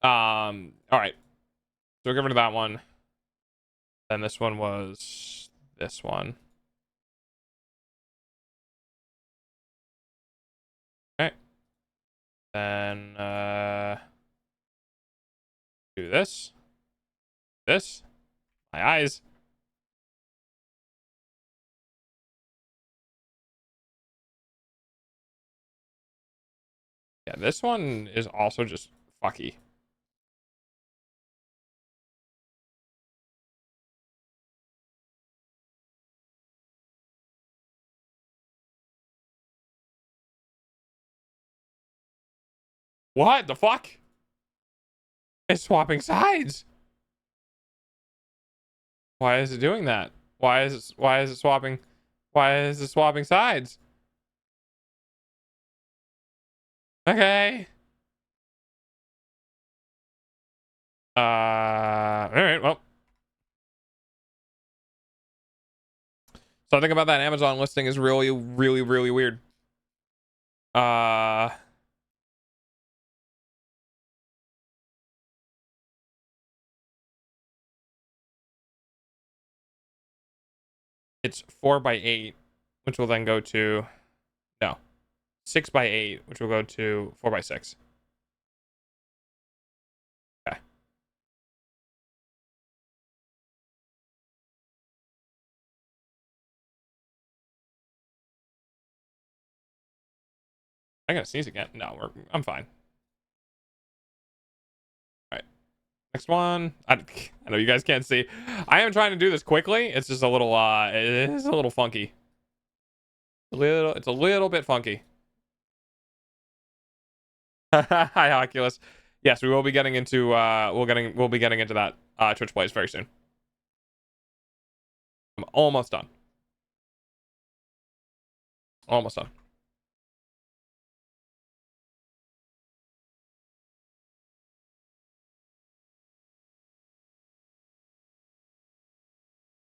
All right. So we'll get rid of that one. Then this one was this one. Okay. Then do this. This. My eyes. Yeah, this one is also just fucky. What the fuck? It's swapping sides. Why is it doing that? Why is it swapping? Why is it swapping sides? Okay. All right, well. Something about that Amazon listing is really, really, really weird. It's 4x8, which will then go to, no, 6x8, which will go to 4x6. Okay. I'm gonna sneeze again. No, I'm fine. All right. Next one. I know you guys can't see. I am trying to do this quickly. It's just a little it's a little funky. It's a little bit funky. Hi, Oculus. Yes, we will be getting into we'll be getting into that Twitch Plays very soon. I'm almost done. Almost done.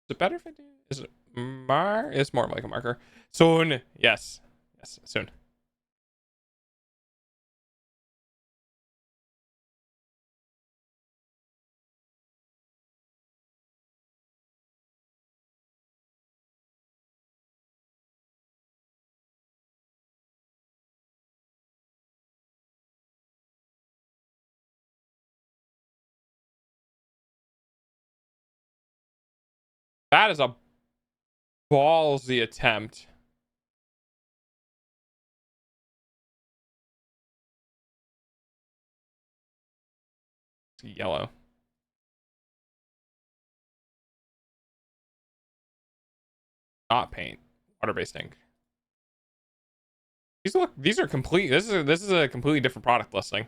Is it better if I do? Is it It's more like a marker. Soon. Yes. Yes, soon. That is a ballsy attempt. It's yellow. Not paint. Water-based ink. These are complete. This is a completely different product listing.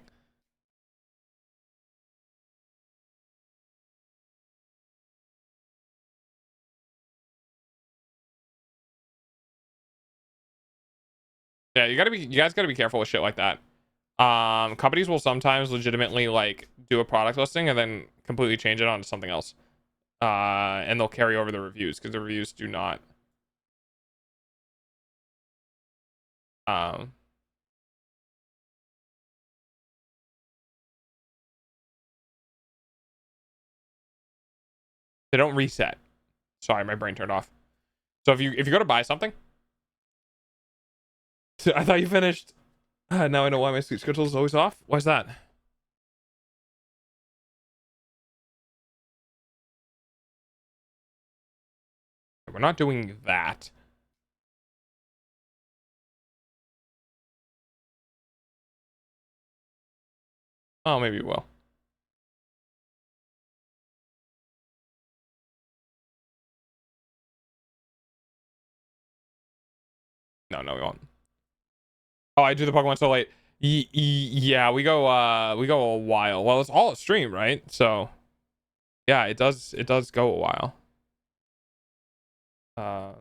Yeah, you guys gotta be careful with shit like that. Companies will sometimes legitimately like do a product listing and then completely change it onto something else. And they'll carry over the reviews because the reviews do not. Um, they don't reset. Sorry, my brain turned off. So if you go to buy something, I thought you finished. Now I know why my sleep schedule is always off. Why's that? We're not doing that. Oh, maybe we will. No, we won't. Oh, I do the Pokemon so late. Yeah, we go a while. Well, it's all a stream, right? So yeah, it does go a while. Um,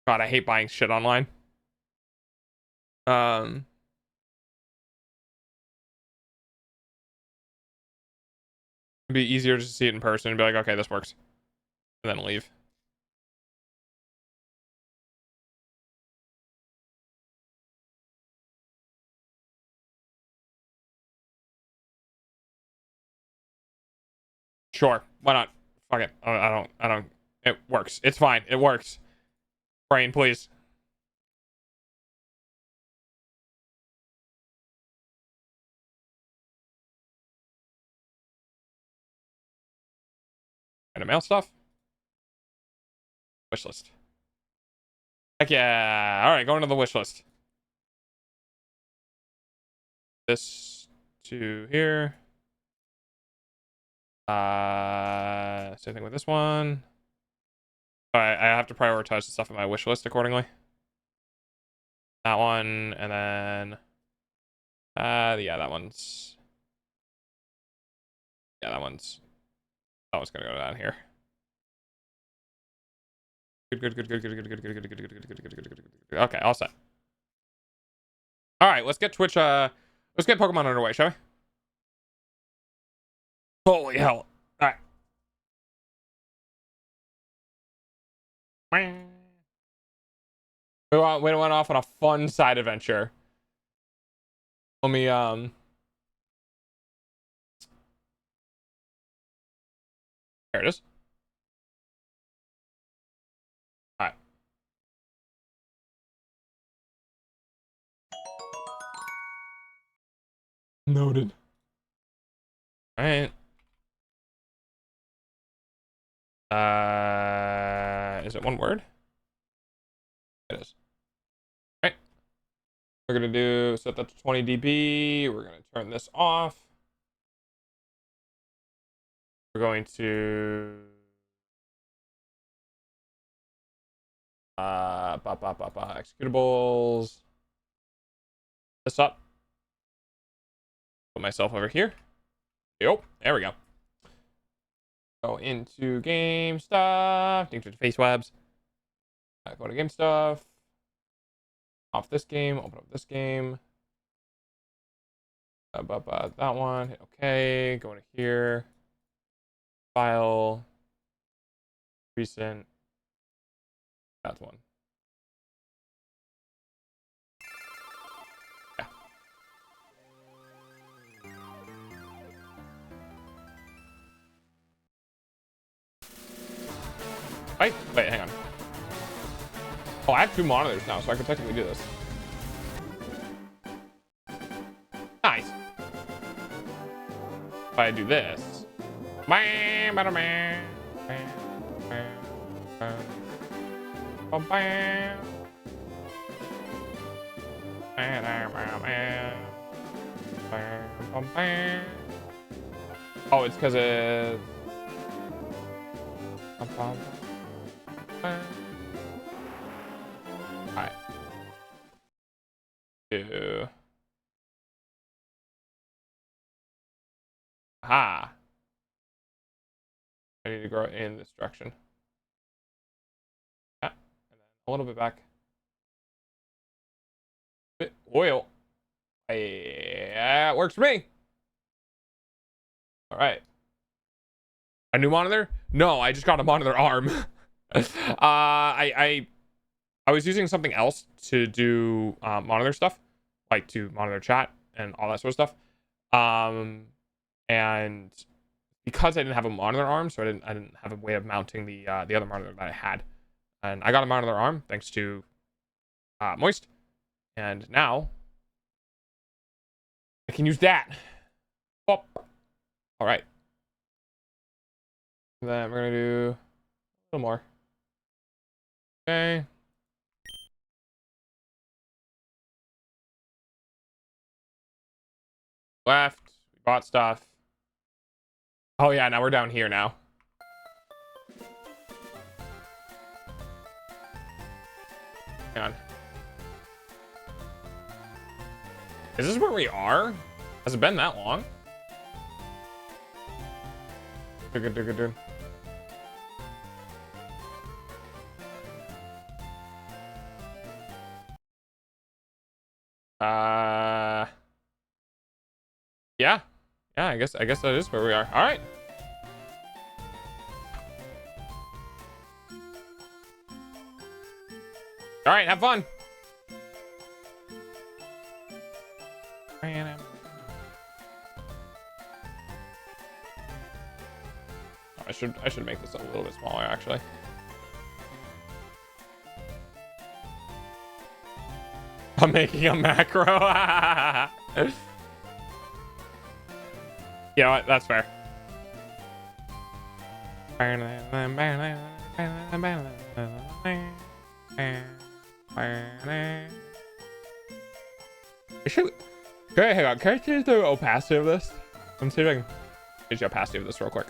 God, I hate buying shit online. Um, it'd be easier to see it in person and be like, okay, this works, and then leave. Sure, why not? Fuck it. I don't. It works. It's fine. It works. Brain, please. And mail stuff. Wish list. Heck yeah. All right, going to the wish list. This to here. Same thing with this one. I have to prioritize the stuff in my wish list accordingly. That one, and then yeah, that one's Yeah, that one's gonna go down here. Good. Okay, all set. All right, let's get Twitch. Let's get Pokemon underway, shall we? Holy hell! All right. We went off on a fun side adventure. Let me there it is. All right. Noted. All right. Is it one word? It is. All right. We're gonna do set that to 20 dB. We're gonna turn this off. We're going to executables. This up. Put myself over here. Yep. There we go. Go into game stuff. Into face webs. Go to game stuff. Off this game. Open up this game. That one. Hit OK. Go into here. File. Recent. That's one. Yeah. Wait, hang on. Oh, I have 2 monitors now, so I can technically do this. Nice. If I do this. Oh, it's because it's... Alright. Aha. I need to grow it in this direction. Yeah. And then a little bit back. Bit oil. Yeah, it works for me. All right. A new monitor? No, I just got a monitor arm. I was using something else to do monitor stuff, like to monitor chat and all that sort of stuff. And because I didn't have a monitor arm, so I didn't have a way of mounting the other monitor that I had, and I got a monitor arm thanks to Moist, and now I can use that. Oh. All right. And then we're gonna do a little more. Okay. Left. We bought stuff. Oh yeah, now we're down here now. Hang on. Is this where we are? Has it been that long? Good. Yeah. Yeah, I guess that is where we are. All right. All right, have fun. I should make this a little bit smaller, actually. I'm making a macro. You know what? That's fair. Okay, hang on. Can I change the opacity of this? I'm see if I can change the opacity of this real quick.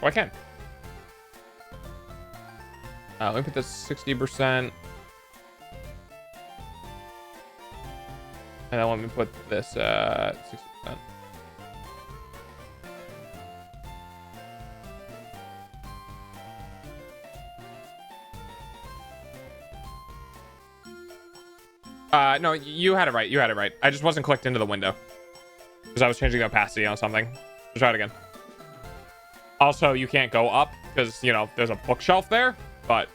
Oh, I can. Let me put this 60%. And then let me put this 60%. No, you had it right. You had it right. I just wasn't clicked into the window because I was changing the opacity on something. Let's try it again. Also, you can't go up because, you know, there's a bookshelf there, but...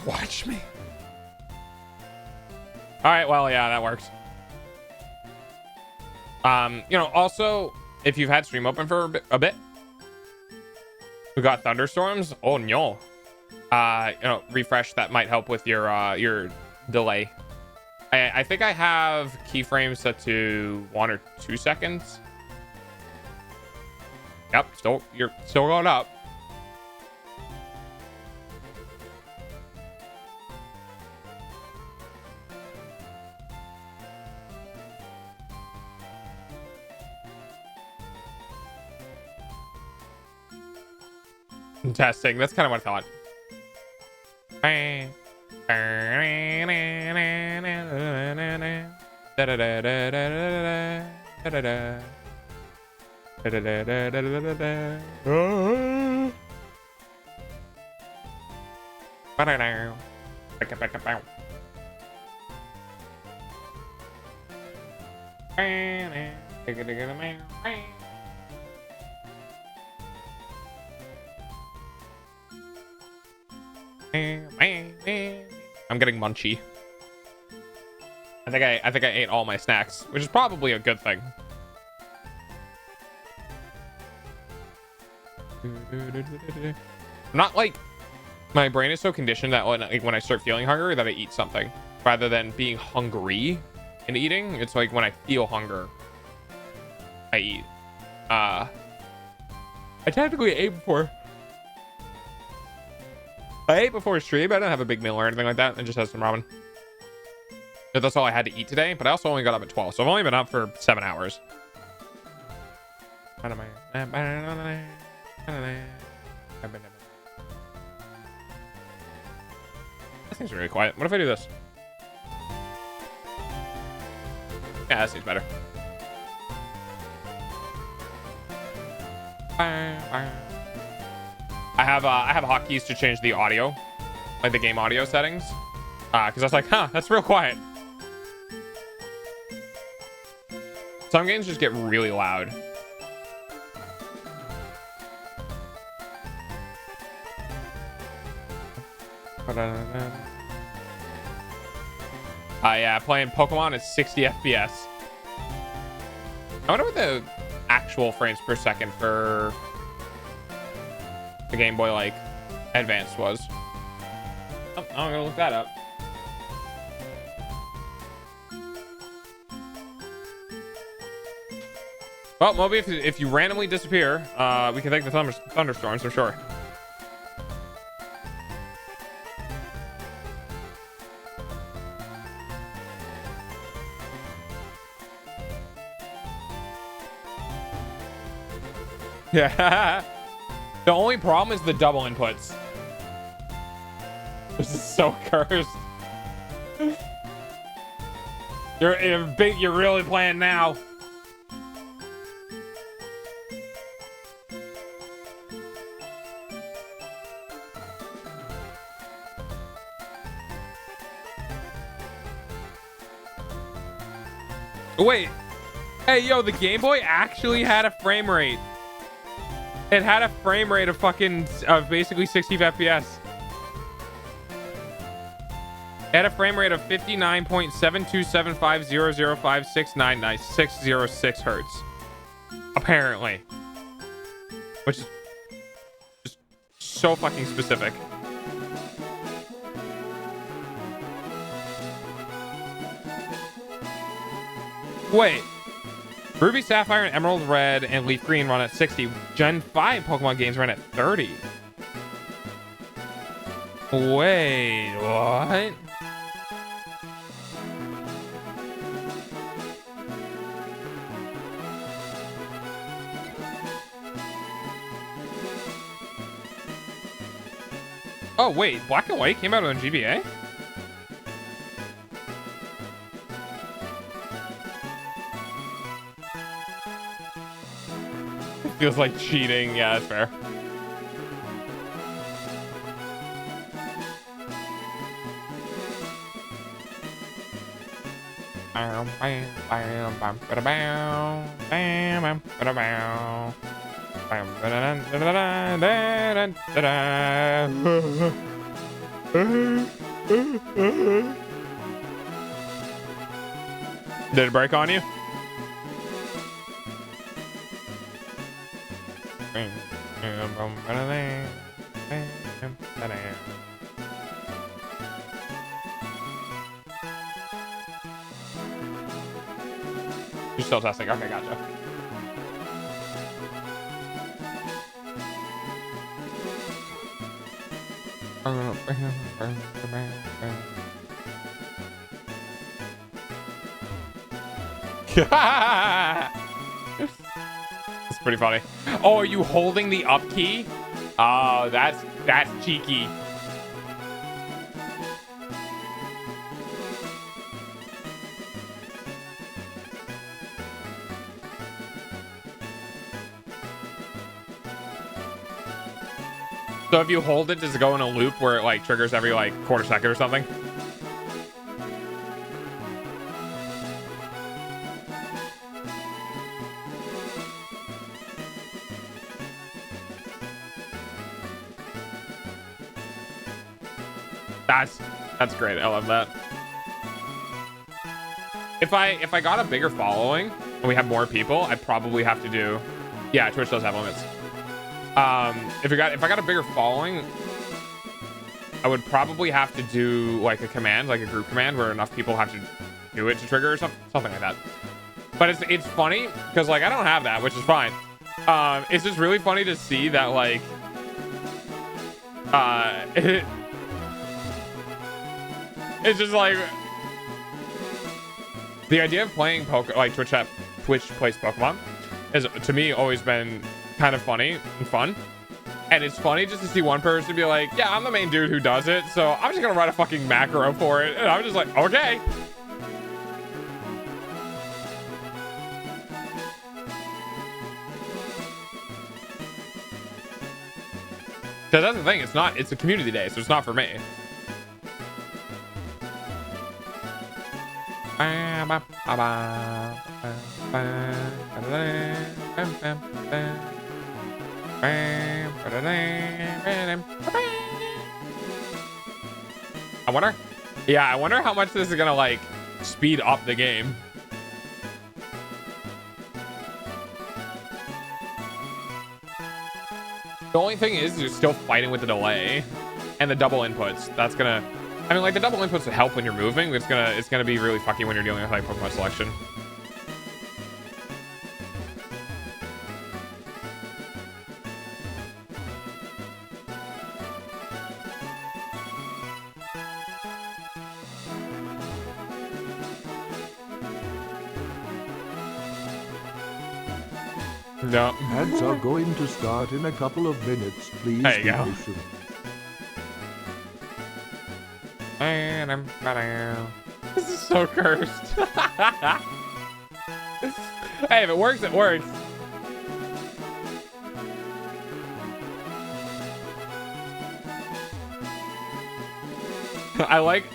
Watch me. All right, well, yeah, that works. You know, also, if you've had stream open for a bit, we got thunderstorms. Oh no. You know, refresh, that might help with your delay. I think I have keyframes set to 1 or 2 seconds. Yep, you're still going up. Testing. That's kind of what I thought. I'm getting munchy. I think I ate all my snacks, which is probably a good thing. Not like my brain is so conditioned that when I start feeling hungry that I eat something rather than being hungry and eating. It's like when I feel hunger, I eat. I technically ate before. I ate before stream. I didn't have a big meal or anything like that. I just had some ramen. That's all I had to eat today, but I also only got up at 12, so I've only been up for 7 hours. This thing's really quiet. What if I do this? Yeah, that seems better. I have hotkeys to change the audio, like the game audio settings, because I was like, huh, that's real quiet. Some games just get really loud. Yeah, playing Pokemon at 60 FPS. I wonder what the actual frames per second for the Game Boy like Advanced was. Oh, I'm gonna look that up. Well, Moby, if you randomly disappear, we can thank the thunderstorms for sure. Yeah. The only problem is the double inputs. This is so cursed. You're really playing now. Wait. Hey, yo, the Game Boy actually had a frame rate. It had a frame rate of basically 60 FPS. It had a frame rate of 59.7275005699606 hertz. Apparently. Which is just so fucking specific. Wait. Ruby, Sapphire, and Emerald Red and Leaf Green run at 60. Gen 5 Pokemon games run at 30. Wait, what? Oh, wait, Black and White came out on GBA? Feels like cheating. Yeah, that's fair. Did it break on you? You're still testing. Okay, gotcha. It's pretty funny. Oh, are you holding the up key? Oh, that's cheeky. So if you hold it, does it go in a loop where it like triggers every like quarter second or something? That's great. I love that. If I got a bigger following and we have more people, I probably have to do. Yeah, Twitch does have limits. If I got a bigger following, I would probably have to do like a command, like a group command, where enough people have to do it to trigger or something like that. But it's funny because like I don't have that, which is fine. It's just really funny to see that like it's just like the idea of playing like Twitch Plays Pokemon has to me always been kind of funny and fun. And it's funny just to see one person be like, yeah, I'm the main dude who does it, so I'm just gonna write a fucking macro for it. And I'm just like, okay. Because that's the thing, it's a community day, so it's not for me. I wonder how much this is gonna like speed up the game. The only thing is you're still fighting with the delay and the double inputs. That's gonna, I mean, like the double inputs would help when you're moving, but it's gonna be really fucky when you're dealing with like Pokemon selection. No. Ads are going to start in a couple of minutes. Please there you be go. patient. This is so cursed. Hey, if it works, it works.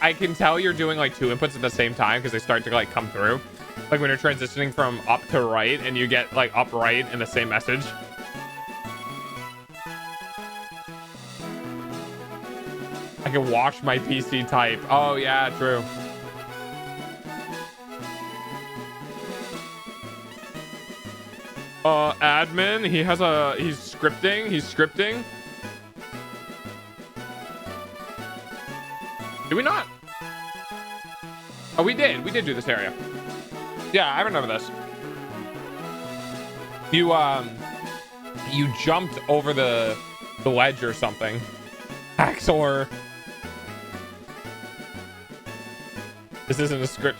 I can tell you're doing like two inputs at the same time because they start to like come through. Like when you're transitioning from up to right and you get like up right in the same message. I can watch my PC type. Oh yeah, true. Admin, he's scripting. Did we not? Oh, we did do this area. Yeah, I remember this. You jumped over the ledge or something. Axor. This isn't a script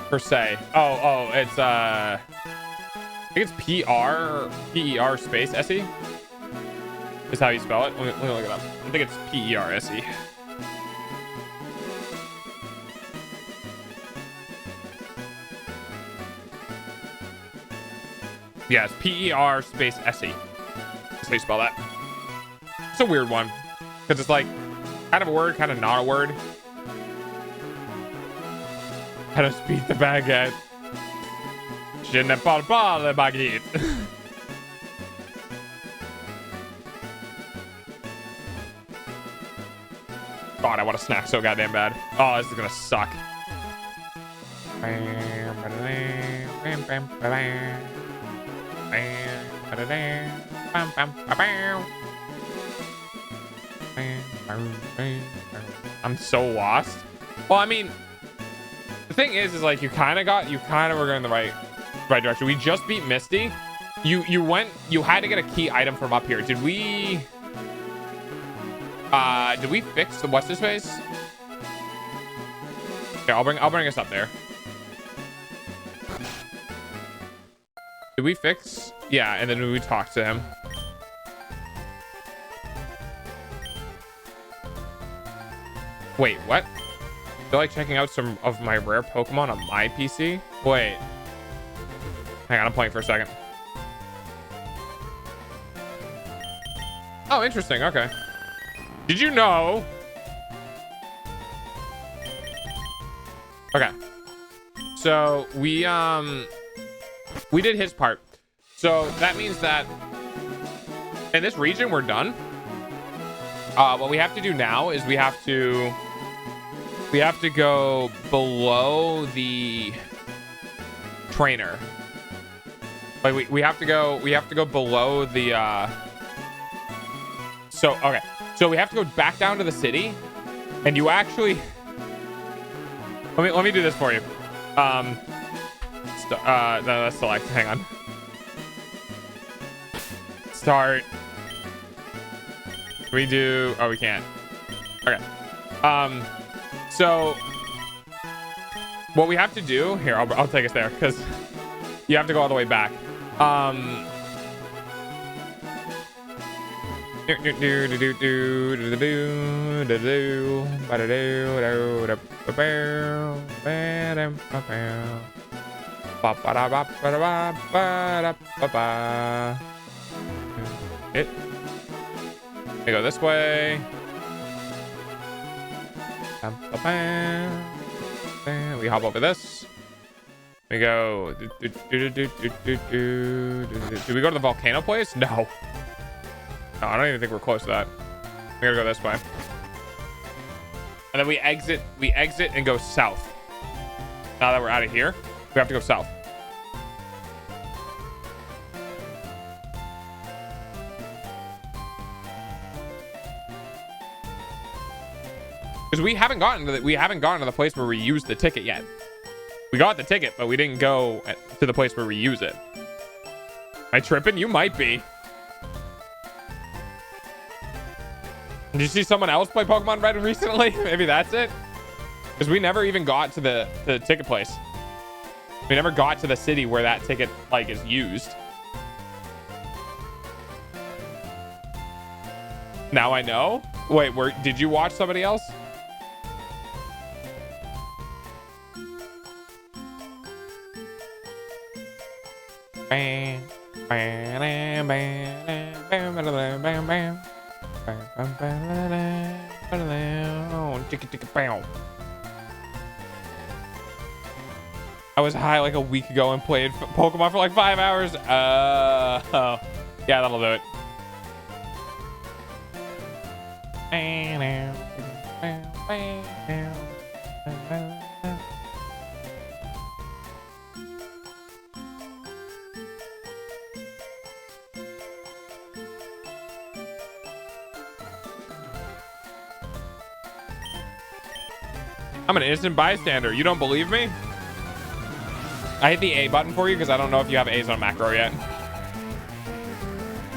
per se. Oh, it's I think it's P-E-R space S-E is how you spell it. Let me look it up. I think it's P-E-R-S-E. Yeah, it's P-E-R space S-E. That's how you spell that. It's a weird one. Because it's like kind of a word, kind of not a word. How to speak the baguette. Je ne parle pas le baguette. God, I want a snack so goddamn bad. Oh, this is gonna suck. I'm so lost. Well, I mean, the thing is like you kind of were going the right direction. We just beat Misty. You had to get a key item from up here. Did we fix the what's his face? Okay, I'll bring us up there. Did we fix? Yeah, and then we talked to him. Wait, what? I feel like checking out some of my rare Pokemon on my PC. Wait. Hang on, I'm playing for a second. Oh, interesting. Okay. Did you know? Okay. So we did his part. So that means that in this region we're done. What we have to do now is we have to go below the trainer. Like we have to go below the so okay. So we have to go back down to the city, and you actually let me do this for you. No, that's select. Hang on. Start. We do. Oh, we can't. Okay. So what we have to do here, I'll take us there because you have to go all the way back. It. We go this way. We hop over this. We go. Do we go to the volcano place? No. No, I don't even think we're close to that. We gotta go this way. And then we exit and go south. Now that we're out of here, we have to go south. Because we haven't gotten to the place where we used the ticket yet. We got the ticket, but we didn't go to the place where we use it. Am I tripping? You might be. Did you see someone else play Pokemon Red recently? Maybe that's it. Because we never even got to the ticket place. We never got to the city where that ticket like is used. Now I know. Wait, did you watch somebody else? Bam, bam, bam, bam, bam, bam, bam, bam. I was high like a week ago and played Pokemon for like 5 hours. Oh. Yeah, that'll do it. I'm an innocent bystander. You don't believe me? I hit the A button for you because I don't know if you have A's on macro yet.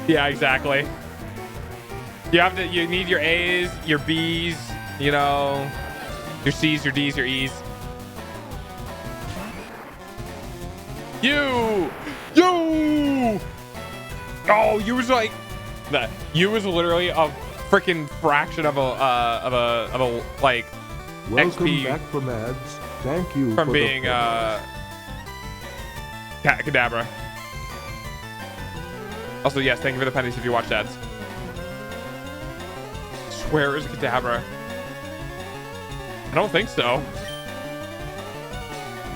Yeah, exactly. You need your A's, your B's, you know, your C's, your D's, your E's. You! Oh, you was like that. You was literally a freaking fraction of a like Welcome XP back from ads. Thank you from for being the KADABRA. Also, yes, thank you for the pennies if you watch ads. Where is Kadabra? I don't think so.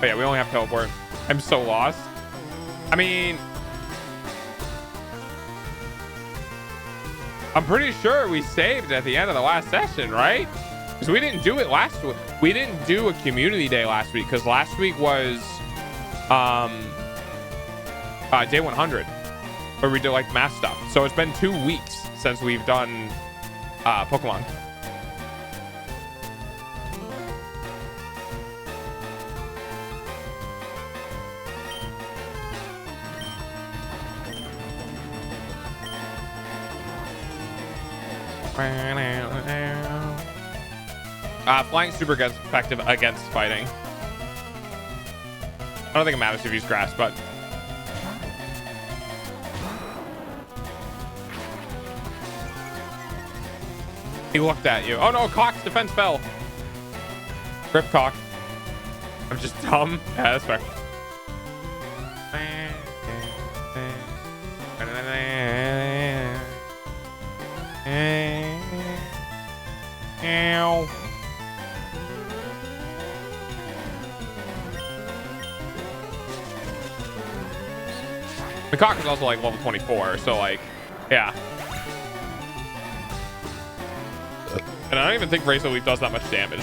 Oh yeah, we only have teleport. I'm so lost. I mean, I'm pretty sure we saved at the end of the last session, right? Because we didn't do it last week. We didn't do a community day last week because last week was day 100 where we did like math stuff. So it's been 2 weeks since we've done Pokemon. Flying super gets effective against fighting. I don't think it matters if you use grass, but he looked at you. Oh no, Cock's defense fell. Rip Cock. I'm just dumb. Yeah, that's fair. Ow. The Cock is also like level 24, so like, yeah. And I don't even think Razor Leaf does that much damage.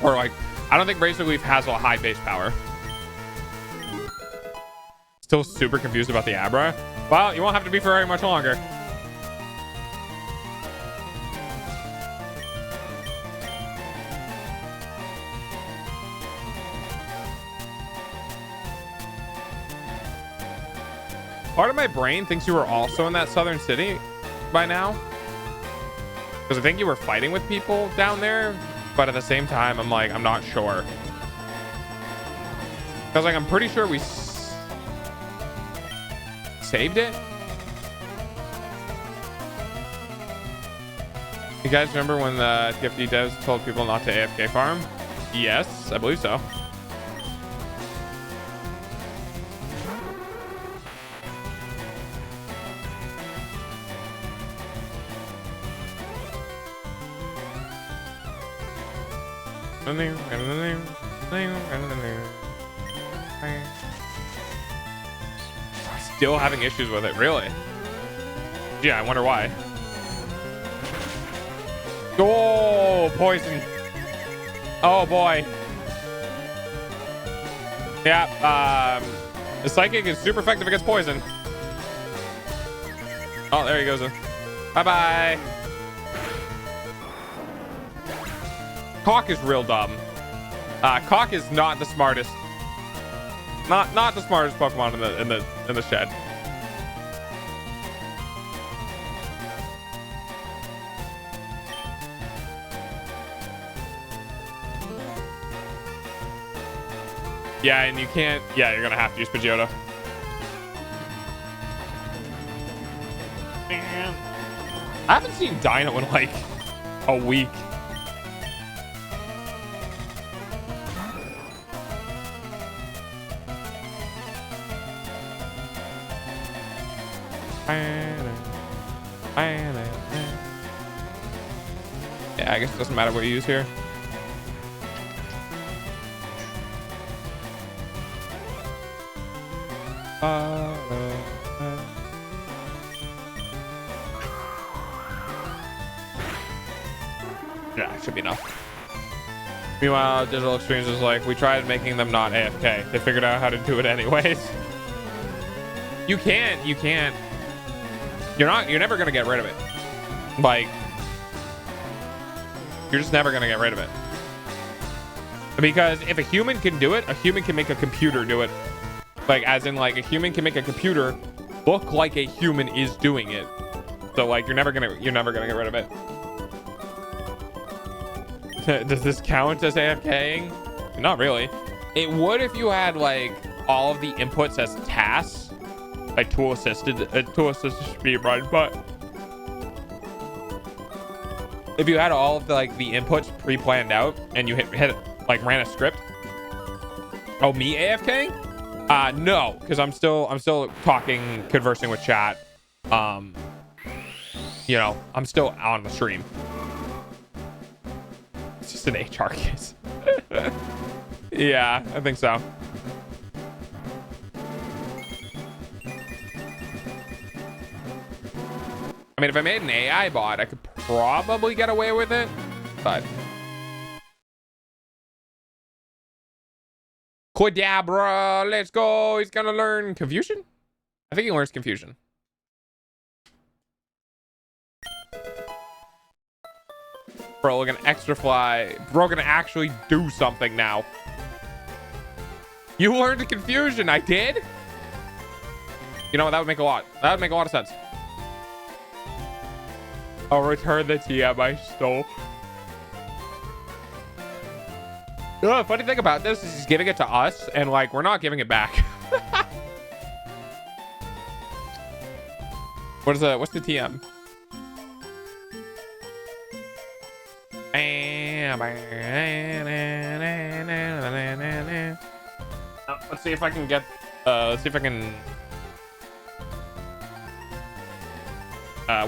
Or like, I don't think Razor Leaf has a high base power. Still super confused about the Abra. Well, you won't have to be for very much longer. Part of my brain thinks you were also in that southern city by now. Because I think you were fighting with people down there. But at the same time, I'm like, I'm not sure. Because like, I'm pretty sure we saved it. You guys remember when the TFT devs told people not to AFK farm? Yes, I believe so. Still having issues with it, really? Yeah, I wonder why. Oh, poison. Oh boy. Yeah, the psychic is super effective against poison. Oh, there he goes. Bye-bye. Cock is real dumb. Cock is not the smartest. Not the smartest Pokemon in the shed. Yeah, and you can't. Yeah, you're gonna have to use Pidgeotto. Man. I haven't seen Dino in like a week. Yeah, I guess it doesn't matter what you use here. Yeah, it should be enough. Meanwhile, Digital Extremes is like, we tried making them not AFK. They figured out how to do it anyways. You can't. You're never gonna get rid of it. Like, you're just never gonna get rid of it. Because if a human can do it, a human can make a computer do it. Like, as in, like, a human can make a computer look like a human is doing it. So, like, you're never gonna get rid of it. Does this count as AFKing? Not really. It would if you had, like, all of the inputs as tasks. Like tool assisted speedrun, but if you had all of the inputs pre-planned out and you hit like ran a script. Oh, me AFKing? No, because I'm still talking, conversing with chat. You know, I'm still on the stream. It's just an HR case. Yeah, I think so. I mean, if I made an AI bot, I could probably get away with it, but KADABRA, let's go. He's gonna learn confusion. I think he learns confusion. Bro, look, an extra fly. Bro, gonna actually do something now. You learned confusion. I did. You know what? That would make a lot. That would make a lot of sense. I'll return the TM I stole. The funny thing about this is he's giving it to us, and like we're not giving it back. What's the TM? Let's see if I can get. Let's see if I can.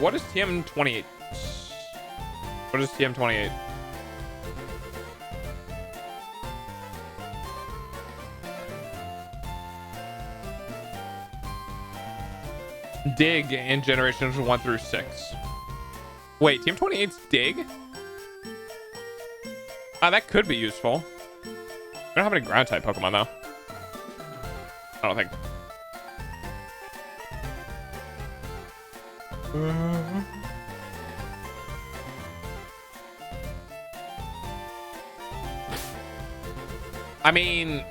What is TM28? What is TM28? Dig in generations 1 through 6. Wait, TM28's dig? That could be useful. I don't have any ground type Pokemon though. I don't think. I mean,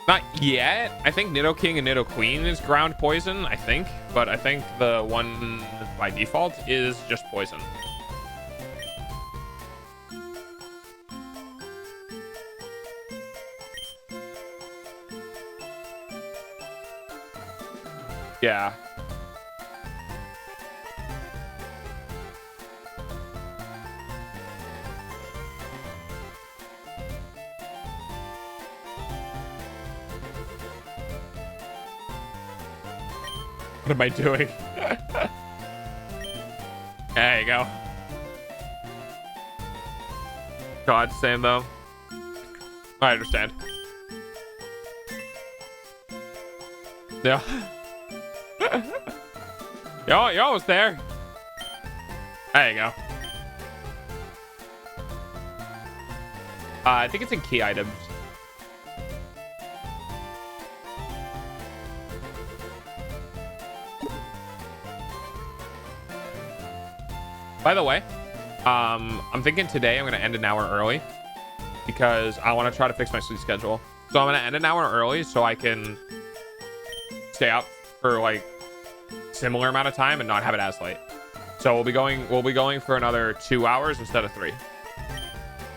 not yet. I think Nidoking and Nidoqueen is ground poison, I think. But I think the one by default is just poison. Yeah. What am I doing? There you go. God, same though. I understand. Yeah. You're almost there. There you go. I think it's in key items. By the way, I'm thinking today I'm going to end an hour early because I want to try to fix my sleep schedule. So I'm going to end an hour early so I can stay up for like similar amount of time and not have it as late. So we'll be going for another 2 hours instead of 3.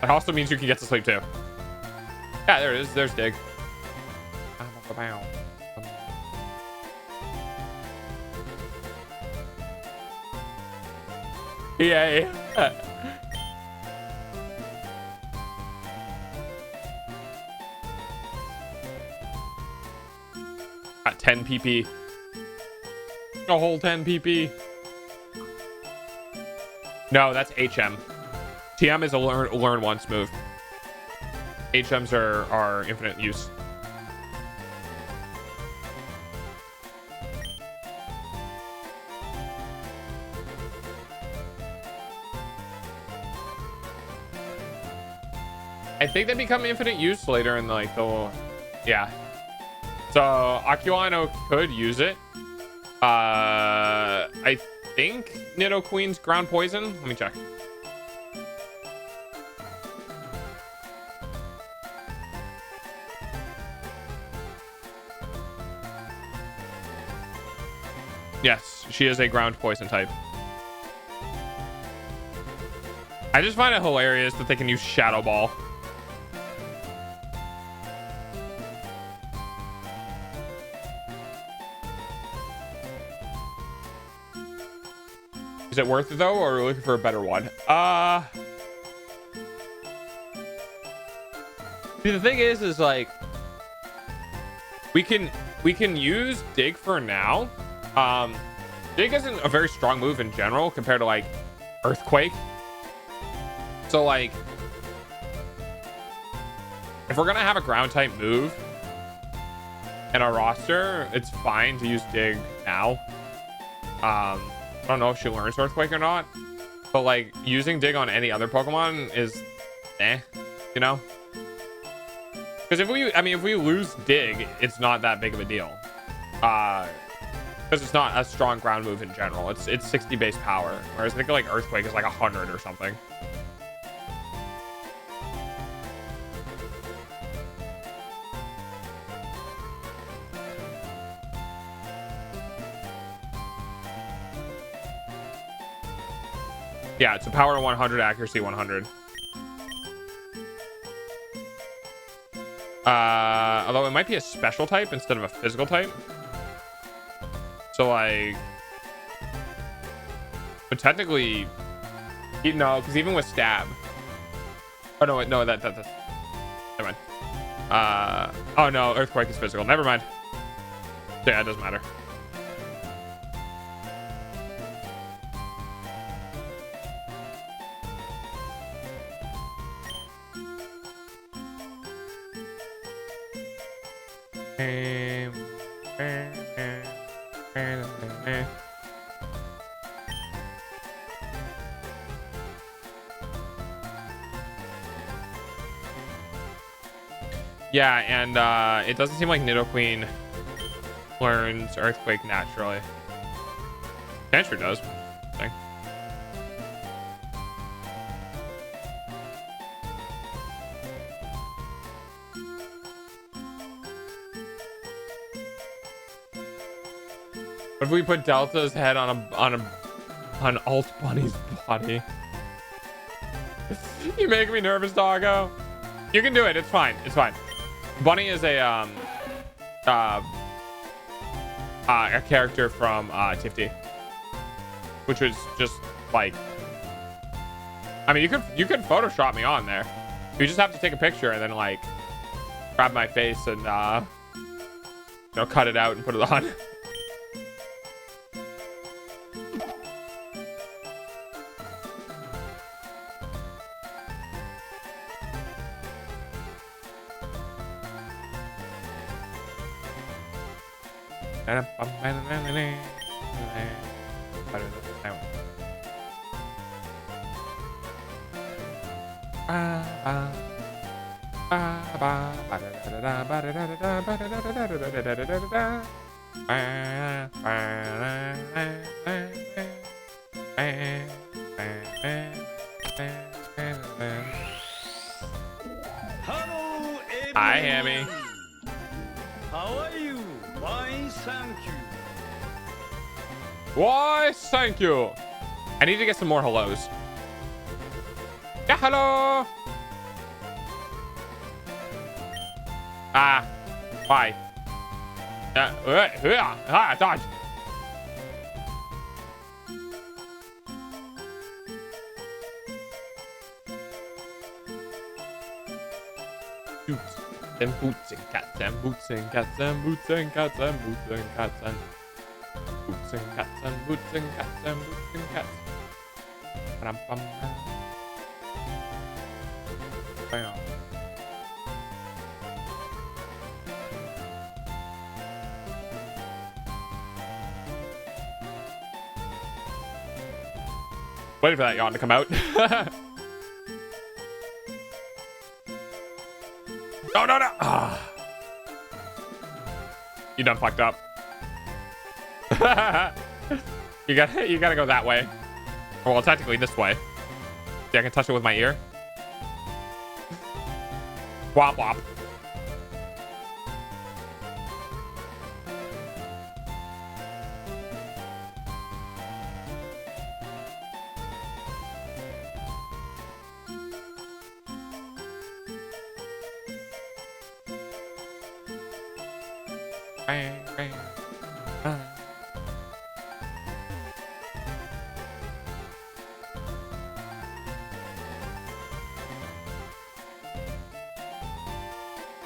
That also means you can get to sleep too. Yeah, there it is. There's dig. Yay. Got 10 PP. A whole 10 PP. No, that's HM. TM is a learn once move. HMs are infinite use. I think they become infinite use later in like the, yeah. So Aquano could use it. I think Nidoqueen's ground poison. Let me check. Yes, she is a ground poison type. I just find it hilarious that they can use Shadow Ball. Is it worth it though, or are we looking for a better one? See, the thing is like, We can use Dig for now. Dig isn't a very strong move in general compared to like Earthquake. So like, if we're gonna have a ground type move in our roster, it's fine to use Dig now. I don't know if she learns Earthquake or not, but like using Dig on any other Pokemon is you know? Because if we lose Dig, it's not that big of a deal. Because it's not a strong ground move in general. It's 60 base power, whereas I think like Earthquake is like 100 or something. Yeah, it's a power 100, accuracy 100. Although it might be a special type instead of a physical type. So like, but technically, no, because even with stab. Oh no, wait, no, that's never mind. Oh no, Earthquake is physical. Never mind. Yeah, it doesn't matter. Yeah, and it doesn't seem like Nidoqueen learns Earthquake naturally. Panther does. I think. What if we put Delta's head on Alt Bunny's body? You make me nervous, doggo. You can do it. It's fine. It's fine. Bunny is a character from TFT, which was just like, I mean, you could Photoshop me on there. You just have to take a picture and then like grab my face and you know, cut it out and put it on. Hi, Hammy. How are you? Fine, thank you. Why, thank you. I need to get some more hellos. Yeah, hello. Why? Dodge. And boots and cats and boots and cats and boots and cats and boots and cats and boots and cats and boots and cats and boots and cats. Bam. Waiting for that yawn to come out. No. You done fucked up. you gotta go that way. Well, technically this way. See, I can touch it with my ear. Womp womp.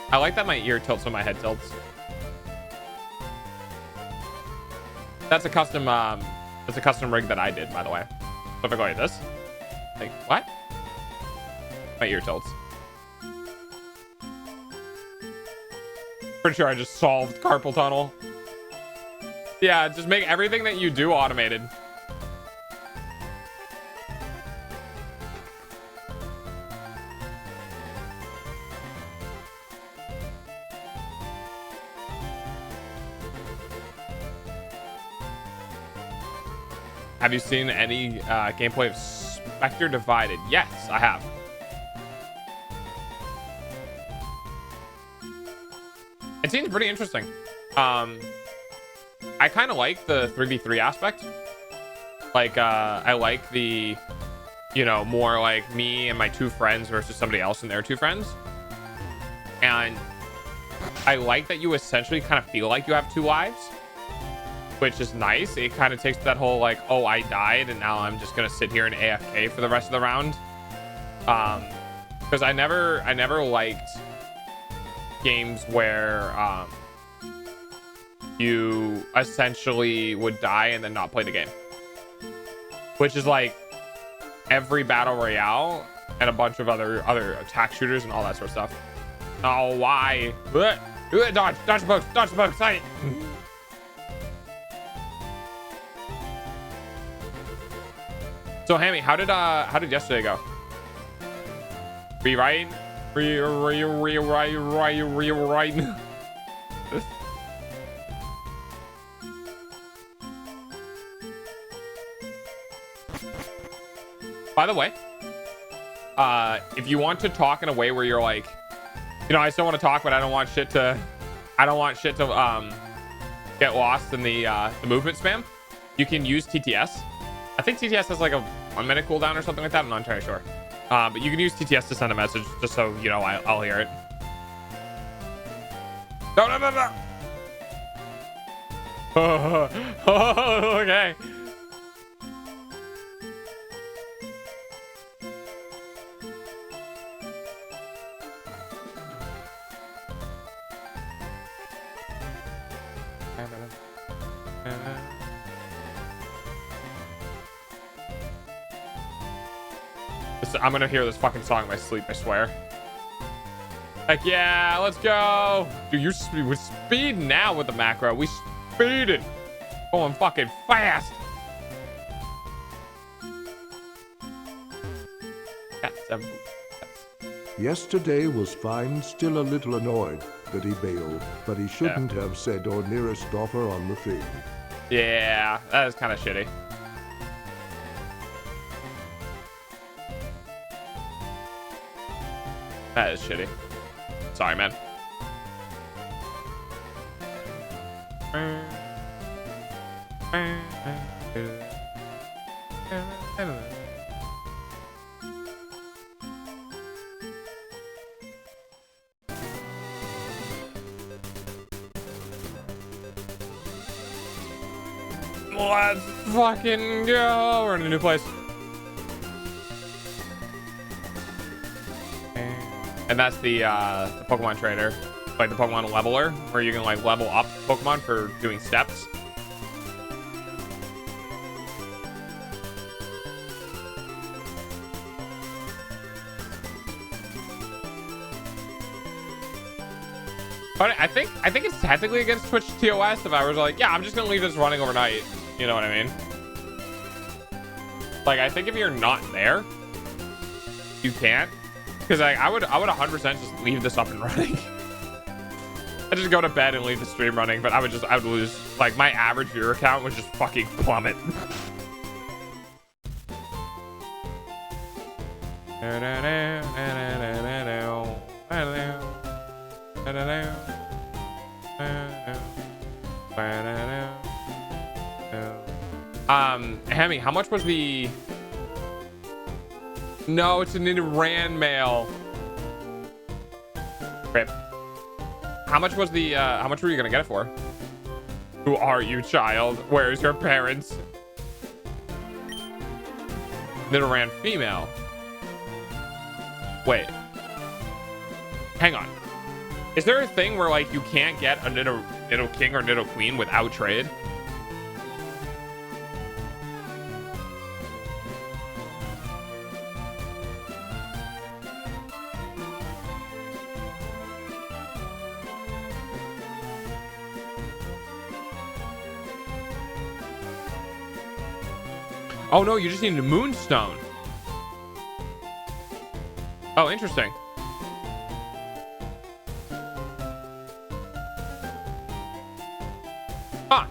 I like that my ear tilts when my head tilts. That's a custom rig that I did, by the way. So if I go like this, like what? My ear tilts. Pretty sure I just solved carpal tunnel. Yeah, just make everything that you do automated. Have you seen any gameplay of Spectre Divided? Yes, I have. It seems pretty interesting. I kind of like the 3v3 aspect. Like, I like the, you know, more like me and my two friends versus somebody else and their two friends. And I like that you essentially kind of feel like you have two lives, which is nice. It kind of takes that whole like, oh, I died and now I'm just gonna sit here and AFK for the rest of the round. Because I never liked games where you essentially would die and then not play the game, which is like every battle royale and a bunch of other attack shooters and all that sort of stuff. Oh, why? Dodge the bugs, sight. So Hammy, how did yesterday go? Were you right? Were you right? By the way, if you want to talk in a way where you're like, you know, I still want to talk, but I don't want shit to get lost in the movement spam, you can use TTS. I think TTS has like a 1 minute cooldown or something like that. I'm not entirely sure. But you can use TTS to send a message just so, you know, I'll hear it. No. Okay. I'm gonna hear this fucking song in my sleep, I swear. Heck yeah, let's go. Dude, we're speeding now with the macro. We speeding. Going fucking fast. Got some. Yesterday was fine, still a little annoyed that he bailed, but he shouldn't have said or nearest offer on the thing. Yeah, that is kind of shitty. That is shitty. Sorry, man. Let's fucking go. We're in a new place. And that's the Pokemon trainer, like the Pokemon leveler, where you can like level up Pokemon for doing steps. But I think it's technically against Twitch TOS if I was like, yeah, I'm just gonna leave this running overnight. You know what I mean? Like, I think if you're not there, you can't. Because I would 100% just leave this up and running. I just go to bed and leave the stream running, but I would lose, like, my average viewer count would just fucking plummet. Hemi, how much was the... No, it's an Iran mail. Rip. How much was the, how much were you gonna get it for? Who are you, child? Where's your parents? Nidoran female. Wait. Hang on. Is there a thing where, like, you can't get a Nido King or Nido Queen without trade? Oh no, you just need a moonstone. Oh, interesting. Huh.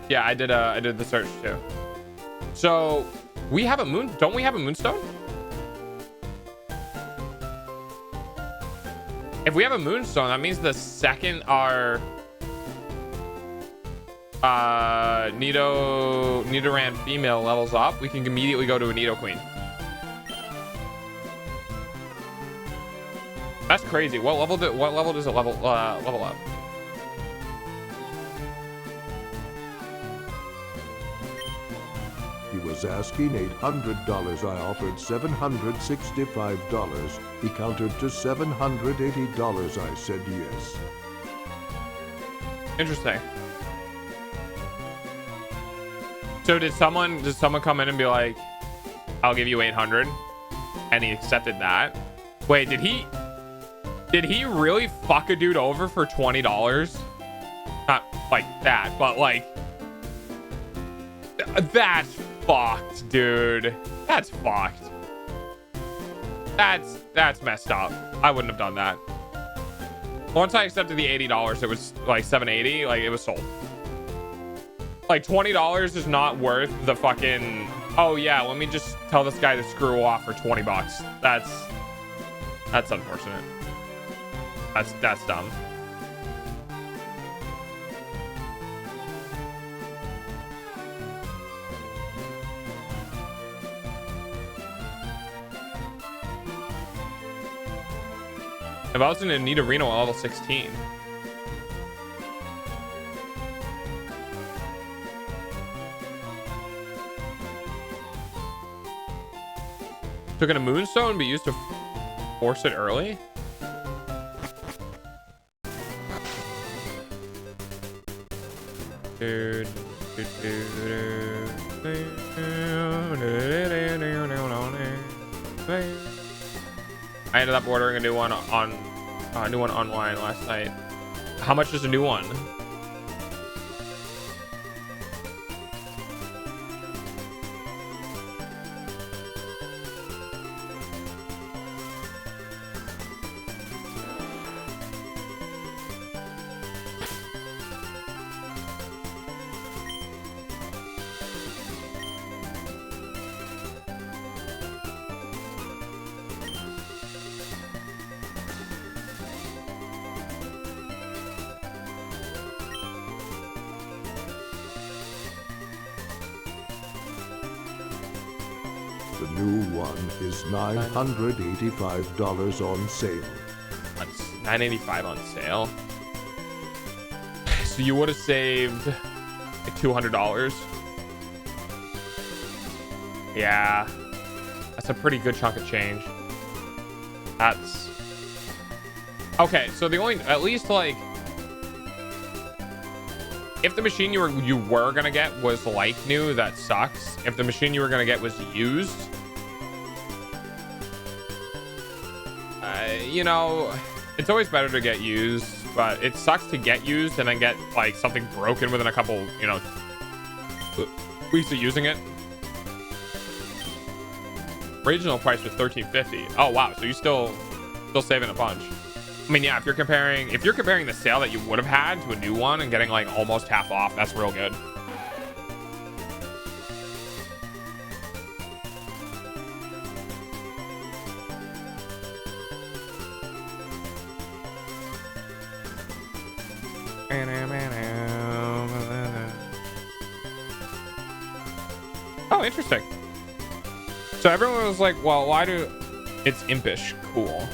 Yeah, I did the search too. So we have a moon. Don't we have a moonstone? If we have a moonstone, that means the second our Nidoran female levels up, we can immediately go to a Nidoqueen. That's crazy. What level does it level up? He was asking $800. I offered $765. He countered to $780. I said yes. Interesting. So did someone come in and be like, I'll give you 800, and he accepted that? Wait, did he really fuck a dude over for $20? Not like that, but like, that's fucked, dude. That's fucked. That's messed up. I wouldn't have done that. Once I accepted the $80, it was like $780. Like, it was sold. Like, $20 is not worth the fucking, oh yeah, let me just tell this guy to screw off for 20 bucks. That's unfortunate. That's dumb. If I was in a Nidorino at level 16. So can a moonstone be used to force it early? I ended up ordering a new one online last night. How much is a new one? The new one is $985 on sale. That's $985 on sale. So you would have saved like $200. Yeah, that's a pretty good chunk of change. That's okay. So the only, at least like, if the machine you were gonna get was like new, that sucks. If the machine you were gonna get was used, you know, it's always better to get used, but it sucks to get used and then get like something broken within a couple, you know, weeks of using it. Original price was $13.50. Oh wow, so you still saving a bunch. I mean, yeah, if you're comparing the sale that you would have had to a new one and getting like almost half off, that's real good. Oh, interesting. So everyone was like, well, why do it's impish? Cool.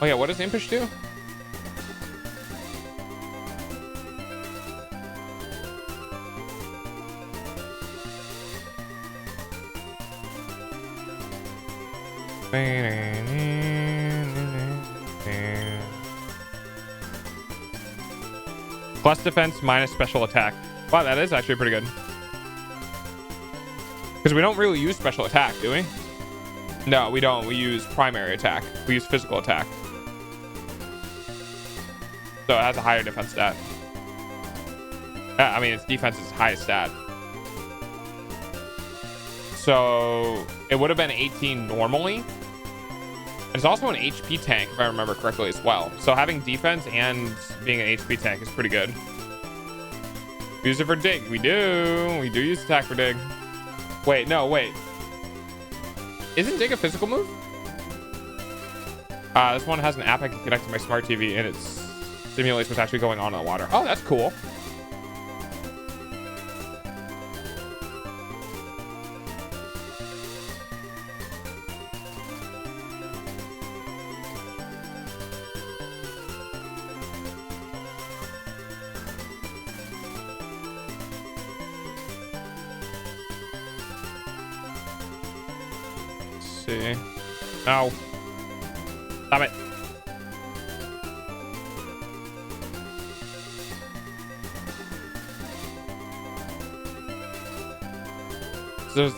Oh yeah, what does impish do? Plus defense minus special attack. Wow, that is actually pretty good. Because we don't really use special attack, do we? No, we don't. We use primary attack. We use physical attack. So it has a higher defense stat. I mean, its defense is highest stat. So it would have been 18 normally. It's also an HP tank, if I remember correctly, as well. So having defense and being an HP tank is pretty good. Use it for dig. We do use attack for dig. Wait, no, wait. Isn't dig a physical move? This one has an app I can connect to my smart TV, and it simulates what's actually going on in the water. Oh, that's cool. See. No. Stop it. So,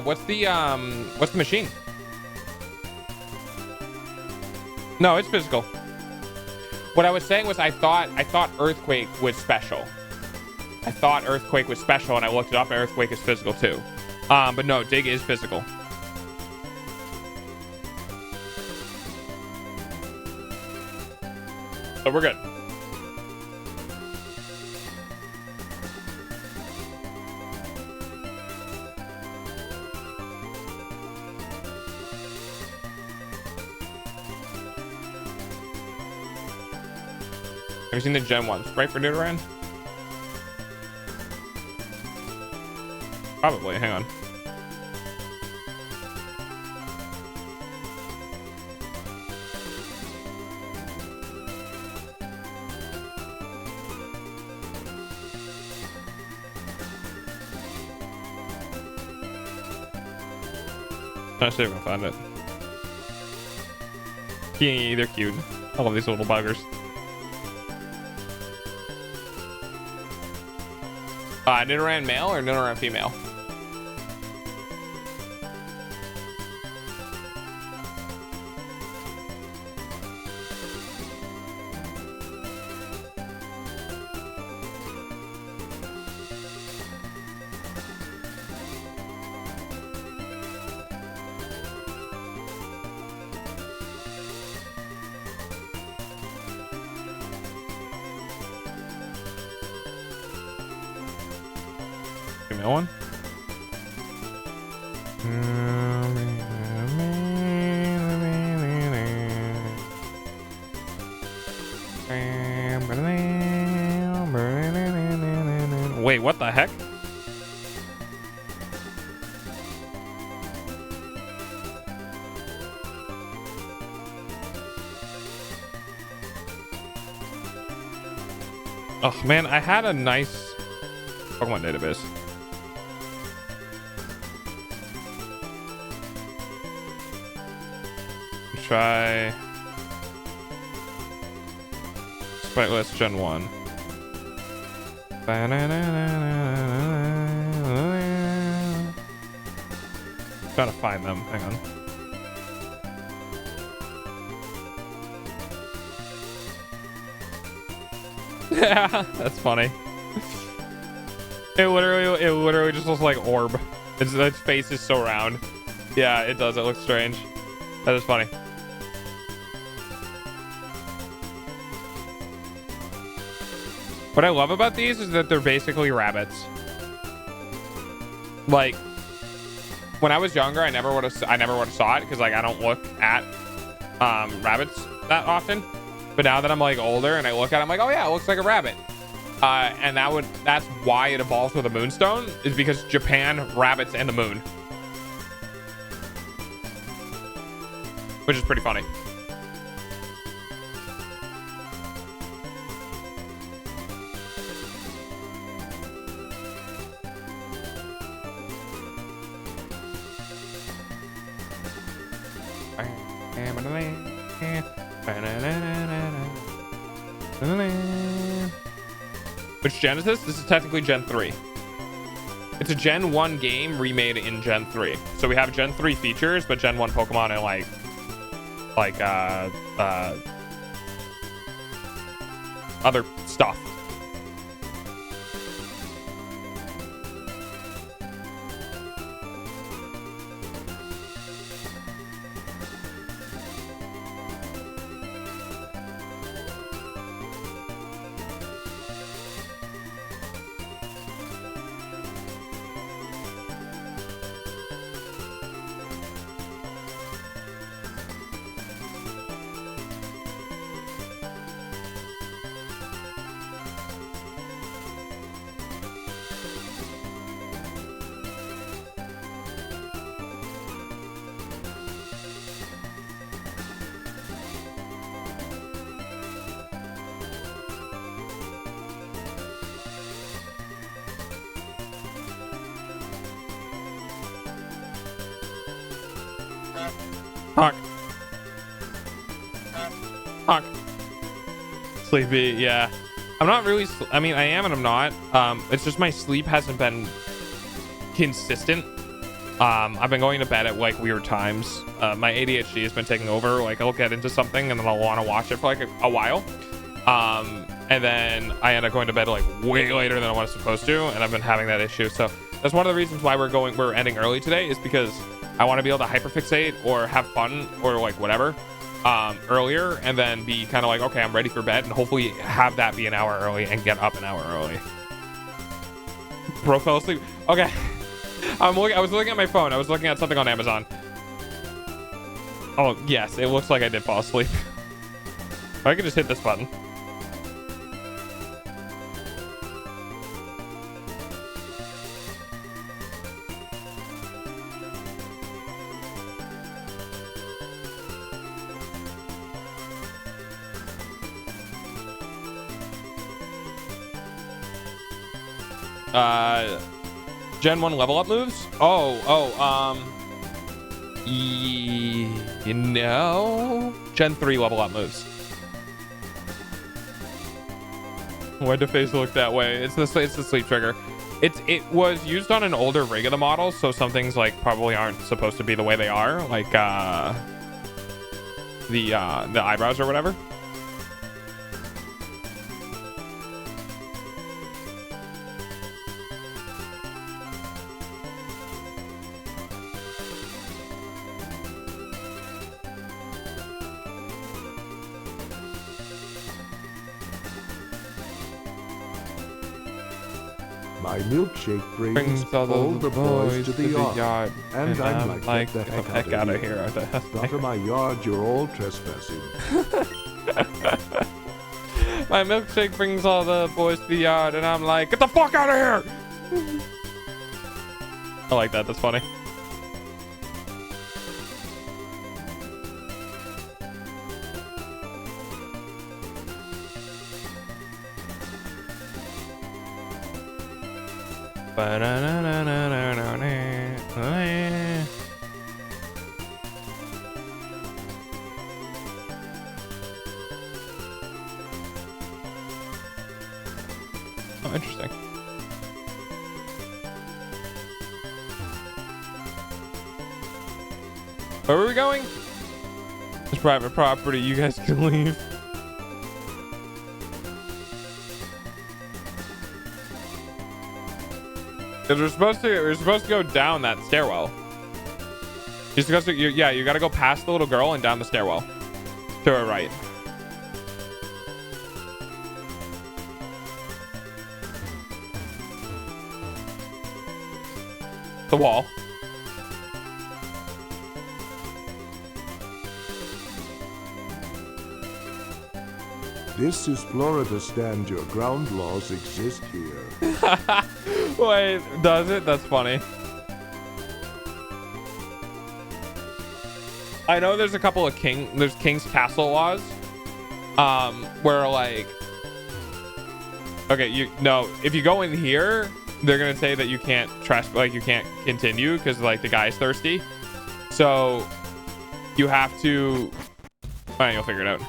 what's the machine? No, it's physical. What I was saying was I thought Earthquake was special. I thought Earthquake was special, and I looked it up, and Earthquake is physical too. But no, dig is physical. So we're good. Have you seen the Gen 1 sprite for Nidoran? Probably, hang on. Let's see if I can find it. They're cute. I love these little buggers. Nidoran male or Nidoran female? Female one. Wait, what the heck? Oh man, I had a nice Pokemon database. Try Sprite List Gen 1. Trying to find them. Hang on. Yeah, that's funny. It literally just looks like orb. Its face is so round. Yeah, it does. It looks strange. That is funny. What I love about these is that they're basically rabbits. Like, when I was younger, I never would have saw it because like I don't look at rabbits that often. But now that I'm like older and I look at it, I'm like, oh yeah, it looks like a rabbit. And that's why it evolves with a moonstone, is because Japan, rabbits, and the moon. Which is pretty funny. Which gen is this? This is technically Gen 3. It's a Gen 1 game remade in Gen 3. So we have Gen 3 features, but Gen 1 Pokemon and other stuff. Honk. Honk. Sleepy, yeah. I'm not really, I mean, I am and I'm not. It's just my sleep hasn't been consistent. I've been going to bed at like weird times. My ADHD has been taking over. Like I'll get into something and then I'll want to watch it for like a while. And then I end up going to bed like way later than I was supposed to, and I've been having that issue. So that's one of the reasons why we're ending early today, is because I want to be able to hyperfixate or have fun or like whatever earlier, and then be kind of like, okay, I'm ready for bed, and hopefully have that be an hour early and get up an hour early. Bro fell asleep. Okay. I was looking at my phone. I was looking at something on Amazon. Oh yes, it looks like I did fall asleep. I could just hit this button. Gen 1 level up moves? You know, Gen 3 level up moves. Why'd the face look that way? It's the sleep trigger. It was used on an older rig of the model, so some things like probably aren't supposed to be the way they are, like the eyebrows or whatever. My milkshake brings all the boys to the yard, and I'm like, get the heck out of here. Out of my yard, you're all trespassing. My milkshake brings all the boys to the yard, and I'm like, get the fuck out of here. I like that. That's funny. Oh, interesting. Where are we going? It's private property. You guys can leave. Because we're supposed to go down that stairwell. You're supposed to, you gotta go past the little girl and down the stairwell to her right. The wall. This is Florida. Stand your ground. Laws exist here. Wait, does it? That's funny. I know there's a couple of there's King's Castle laws, where like, okay, if you go in here, they're gonna say that you can't you can't continue because like the guy's thirsty, so you have to. Alright, you'll figure it out.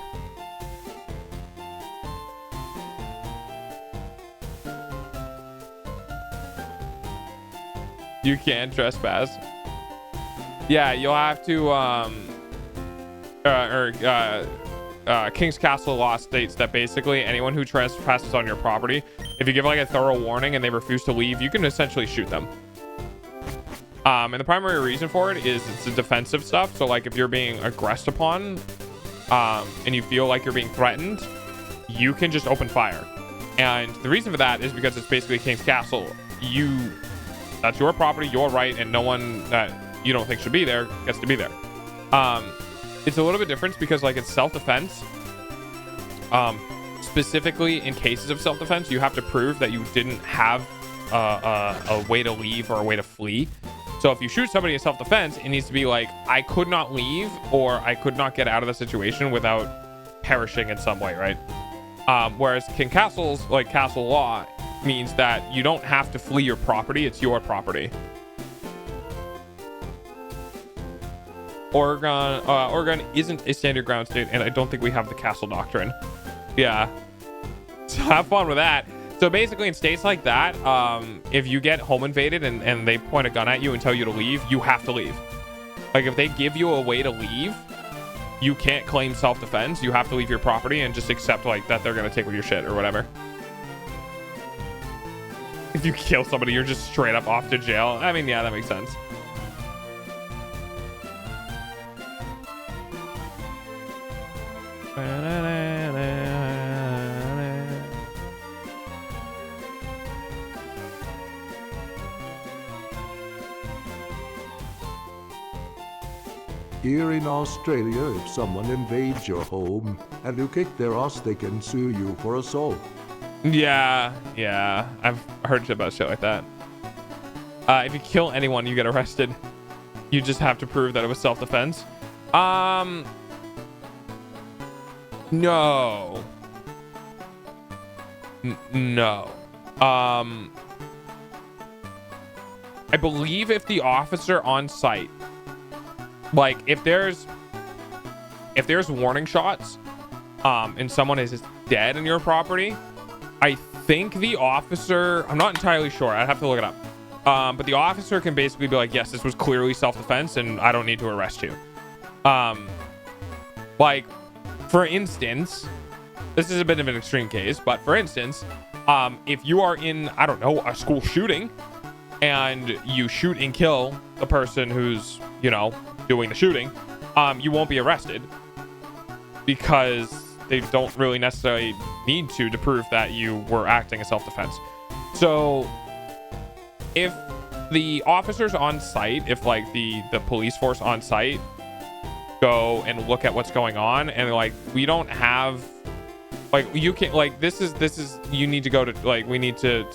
You can't trespass. Yeah, you'll have to King's Castle law states that basically anyone who trespasses on your property, if you give like a thorough warning and they refuse to leave, you can essentially shoot them. And the primary reason for it is it's the defensive stuff. So like if you're being aggressed upon and you feel like you're being threatened, you can just open fire. And the reason for that is because it's basically King's Castle. That's your property, your right, and no one that you don't think should be there gets to be there. It's a little bit different because like it's self-defense. Specifically in cases of self-defense, you have to prove that you didn't have a way to leave or a way to flee. So if you shoot somebody in self-defense, it needs to be like, I could not leave or I could not get out of the situation without perishing in some way, right? Whereas King Castle's like castle law means that you don't have to flee your property, it's your property. Oregon isn't a stand your ground state, and I don't think we have the castle doctrine. Yeah. So have fun with that. So basically in states like that, if you get home invaded and they point a gun at you and tell you to leave, you have to leave. Like if they give you a way to leave, you can't claim self-defense. You have to leave your property and just accept like that they're going to take with your shit or whatever. If you kill somebody, you're just straight up off to jail. I mean, yeah, that makes sense. Here in Australia, if someone invades your home and you kick their ass, they can sue you for assault. Yeah, I've heard shit about shit like that. If you kill anyone, you get arrested. You just have to prove that it was self-defense. No. No. I believe if the officer on site, like if there's warning shots, and someone is dead in your property, I think the officer, I'm not entirely sure, I'd have to look it up. But the officer can basically be like, yes, this was clearly self-defense and I don't need to arrest you. Like, for instance, this is a bit of an extreme case, but for instance, if you are in, I don't know, a school shooting and you shoot and kill the person who's, you know, doing the shooting, you won't be arrested because they don't really necessarily need to prove that you were acting in self-defense. So if the officers on site, if like the police force on site go and look at what's going on and like, we don't have, like, you can't, like, this is you need to go to, like, we need to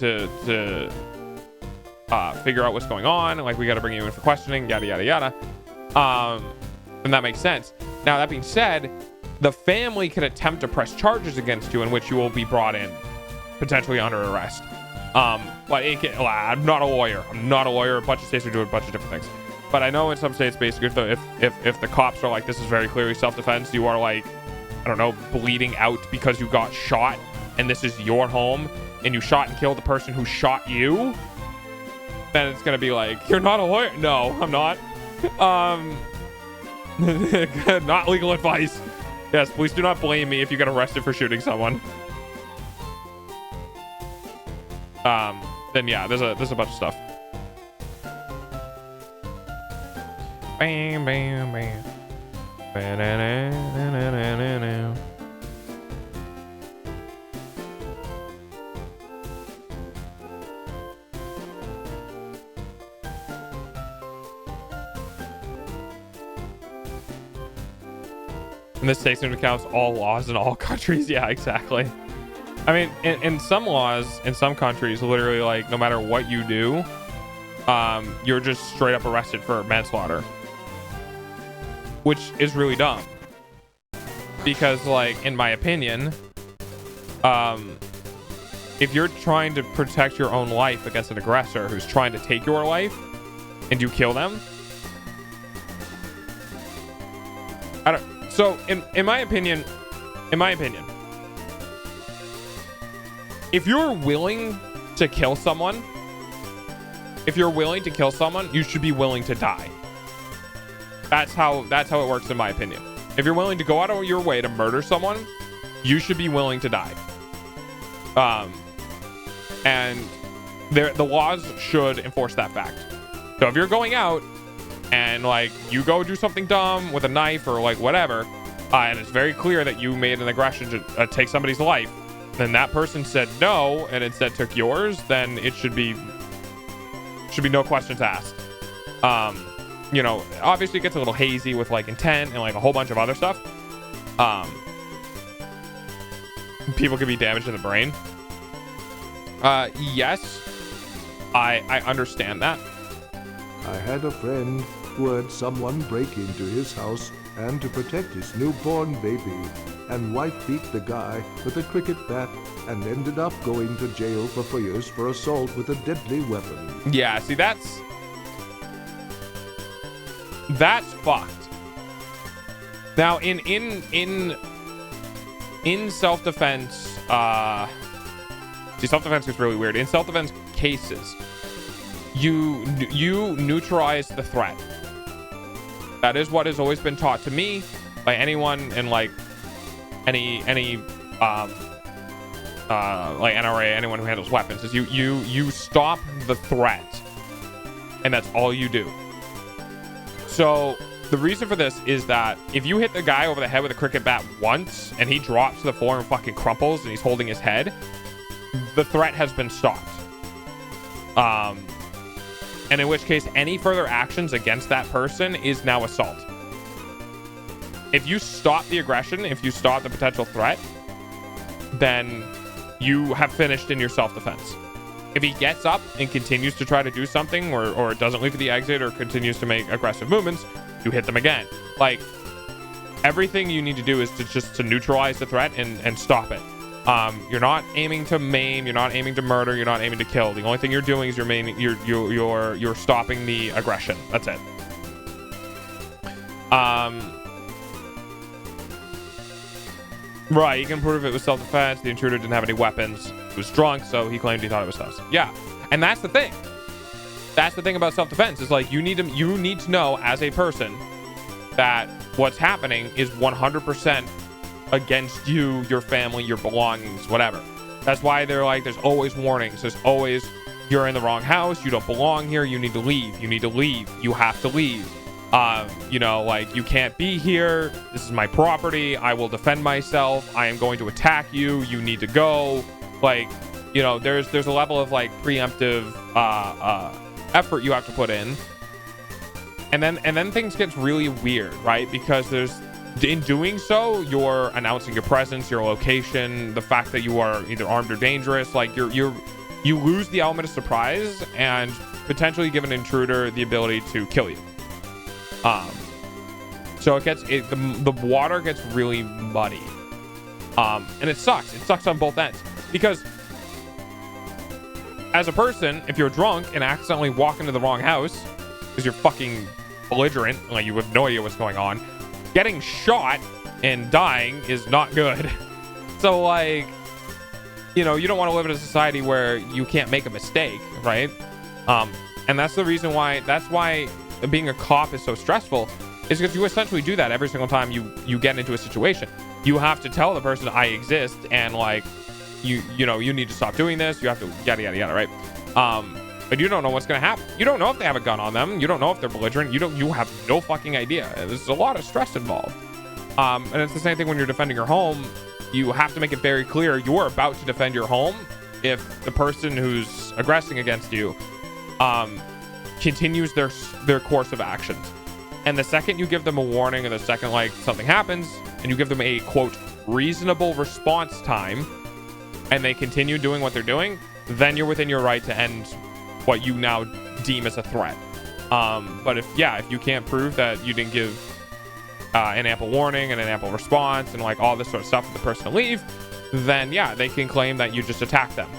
figure out what's going on, like we got to bring you in for questioning, yada yada yada. And that makes sense. Now that being said, the family could attempt to press charges against you in which you will be brought in potentially under arrest. But I'm not a lawyer. A bunch of states are doing a bunch of different things. But I know in some states, basically, if the cops are like, this is very clearly self-defense, you are like, I don't know, bleeding out because you got shot and this is your home and you shot and killed the person who shot you, then it's going to be like, you're not a lawyer. No, I'm not. Not legal advice. Yes, please do not blame me if you get arrested for shooting someone. Then yeah, there's a bunch of stuff. Bam, bam, bam. Ba-na-na-na-na-na-na. And this takes into account all laws in all countries. Yeah, exactly. I mean, in some laws, in some countries, literally, like, no matter what you do, you're just straight up arrested for manslaughter. Which is really dumb. Because, like, in my opinion, if you're trying to protect your own life against an aggressor who's trying to take your life, and you kill them, so in my opinion, if you're willing to kill someone, you should be willing to die. That's how it works in my opinion. If you're willing to go out of your way to murder someone, you should be willing to die. And the laws should enforce that fact. So if you're going out and like you go do something dumb with a knife or like whatever, and it's very clear that you made an aggression to take somebody's life, then that person said no and instead took yours, then it should be no questions asked. You know, obviously it gets a little hazy with like intent and like a whole bunch of other stuff. People can be damaged in the brain. Yes, I understand that. I had a friend who had someone break into his house and to protect his newborn baby, and wife beat the guy with a cricket bat and ended up going to jail for years for assault with a deadly weapon. Yeah, see, that's fucked. Now, in self-defense, see, self-defense gets really weird. In self-defense cases, you neutralize the threat. That is what has always been taught to me by anyone in like any like NRA, anyone who handles weapons, is you stop the threat, and that's all you do. So the reason for this is that if you hit the guy over the head with a cricket bat once and he drops to the floor and fucking crumples and he's holding his head, the threat has been stopped. And in which case any further actions against that person is now assault. If you stop the aggression, if you stop the potential threat, then you have finished in your self-defense. If he gets up and continues to try to do something or doesn't leave for the exit or continues to make aggressive movements, you hit them again. Like, everything you need to do is to neutralize the threat and stop it. You're not aiming to maim, you're not aiming to murder, you're not aiming to kill. The only thing you're doing is you're stopping the aggression. That's it. Right, you can prove it was self-defense. The intruder didn't have any weapons. He was drunk, so he claimed he thought it was us. Yeah, and that's the thing. That's the thing about self-defense, is like you need to know as a person that what's happening is 100% against you, your family, your belongings, whatever. That's why they're like, there's always warnings. There's always, you're in the wrong house, you don't belong here, you need to leave, you need to leave, you have to leave. You know, like, you can't be here, this is my property, I will defend myself, I am going to attack you, you need to go. Like, you know, there's a level of like preemptive effort you have to put in. And then things get really weird, right? Because in doing so, you're announcing your presence, your location, the fact that you are either armed or dangerous. Like, you lose the element of surprise and potentially give an intruder the ability to kill you. So the water gets really muddy. And it sucks. It sucks on both ends, because as a person, if you're drunk and accidentally walk into the wrong house because you're fucking belligerent, like you have no idea what's going on, getting shot and dying is not good. So, like, you know, you don't want to live in a society where you can't make a mistake, right? And that's the reason why, that's why being a cop is so stressful, is because you essentially do that every single time you get into a situation. You have to tell the person, I exist, and like, you know, you need to stop doing this, you have to yada yada yada, right? But you don't know what's gonna happen. You don't know if they have a gun on them, you don't know if they're belligerent, you have no fucking idea. There's a lot of stress involved. And it's the same thing when you're defending your home. You have to make it very clear you're about to defend your home if the person who's aggressing against you continues their course of actions. And the second you give them a warning, or the second like something happens and you give them a quote reasonable response time, and they continue doing what they're doing, then you're within your right to end what you now deem as a threat. But if you can't prove that you didn't give an ample warning and an ample response and like all this sort of stuff for the person to leave, then yeah, they can claim that you just attacked them.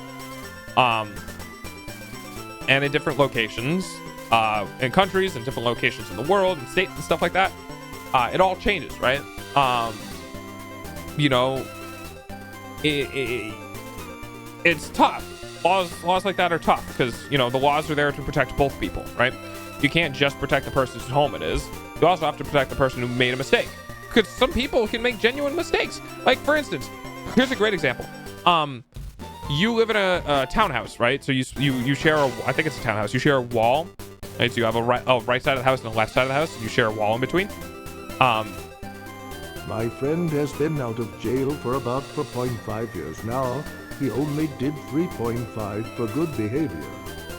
And in different locations, in countries and different locations in the world and states and stuff like that, it all changes, right? You know, it's tough. Laws like that are tough because, you know, the laws are there to protect both people, right? You can't just protect the person whose home it is. You also have to protect the person who made a mistake, because some people can make genuine mistakes. Like, for instance, here's a great example. You live in a townhouse, right? So you share I think it's a townhouse. You share a wall, right? So you have a right side of the house and a left side of the house, and you share a wall in between. My friend has been out of jail for about 4.5 years now. He only did 3.5 for good behavior,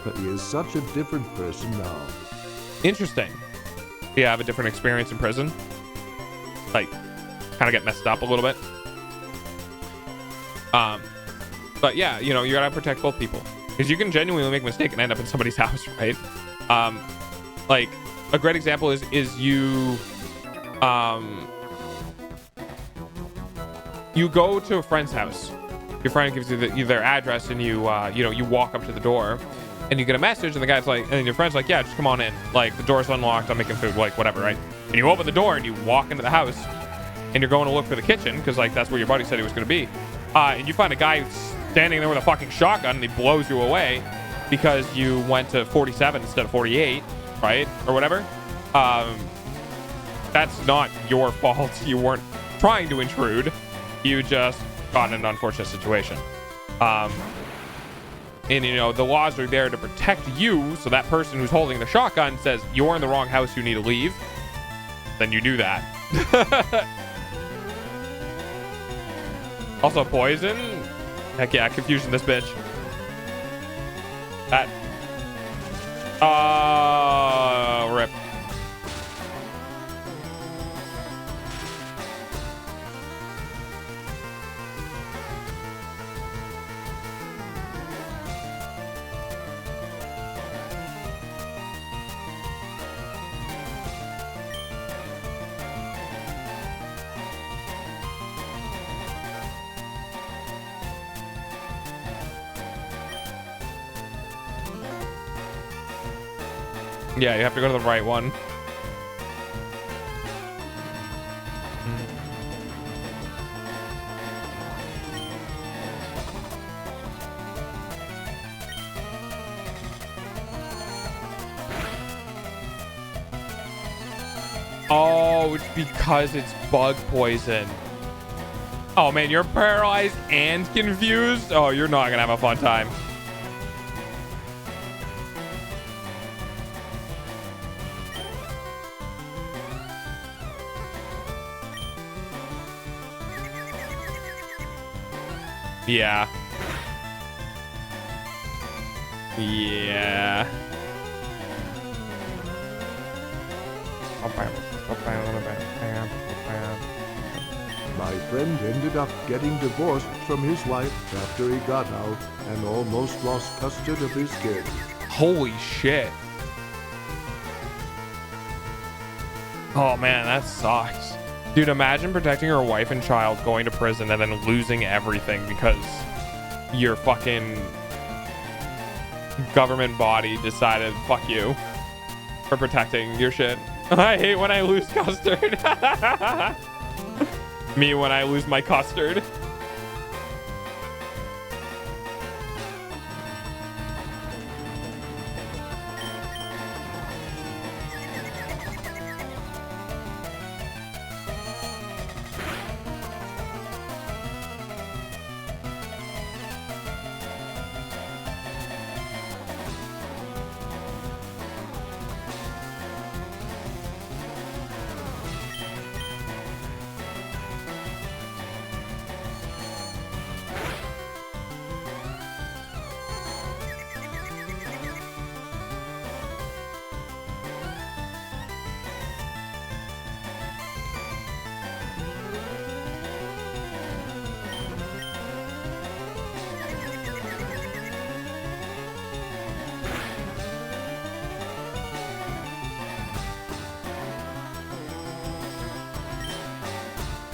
but he is such a different person now. Interesting. Do you have a different experience in prison? Like, kind of get messed up a little bit? But yeah, you know, you gotta protect both people, because you can genuinely make a mistake and end up in somebody's house, right? Like, a great example is you you go to a friend's house. Your friend gives you their address, and you walk up to the door and you get a message, and the guy's like, and your friend's like, yeah, just come on in, like, the door's unlocked, I'm making food, like, whatever, right? And you open the door and you walk into the house, and you're going to look for the kitchen because like that's where your buddy said he was going to be, and you find a guy standing there with a fucking shotgun and he blows you away because you went to 47 instead of 48, right, or whatever. That's not your fault. You weren't trying to intrude. You just got in an unfortunate situation. And you know, the laws are there to protect you. So that person who's holding the shotgun says you're in the wrong house, you need to leave. Then you do that. Also poison. Heck yeah, confusion this bitch. That. Rip. Yeah, you have to go to the right one. Oh, it's because it's bug poison. Oh man, you're paralyzed and confused? Oh, you're not gonna have a fun time. Yeah. Yeah. My friend ended up getting divorced from his wife after he got out and almost lost custody of his kid. Holy shit. Oh man, that sucks. Dude, imagine protecting your wife and child, going to prison, and then losing everything because your fucking government body decided, fuck you, for protecting your shit. I hate when I lose custard. Me when I lose my custard.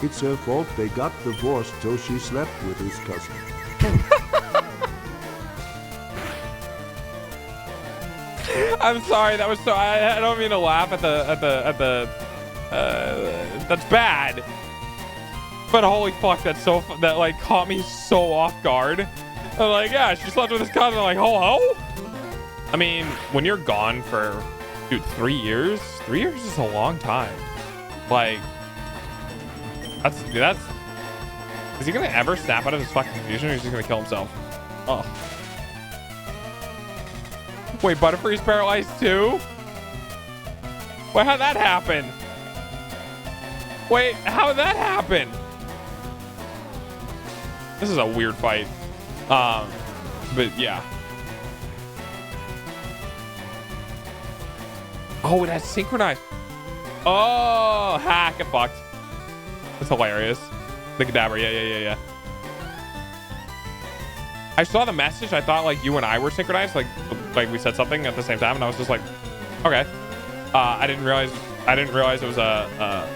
It's her fault they got divorced so she slept with his cousin. I'm sorry, that was so, I don't mean to laugh at the that's bad. But holy fuck, that's so, that like caught me so off guard. I'm like, yeah, she slept with his cousin. I'm like, ho. I mean, when you're gone for, dude, 3 years? 3 years is a long time. Like, that's, is he gonna ever snap out of his fucking confusion or is he gonna kill himself? Oh. Wait, Butterfree's paralyzed too? Wait, how'd that happen? Wait, how'd that happen? This is a weird fight. But yeah. Oh, it has synchronized. Oh, ha, get fucked. That's hilarious. The KADABRA, yeah. I saw the message. I thought like you and I were synchronized, like we said something at the same time, and I was just like, okay. I didn't realize it was a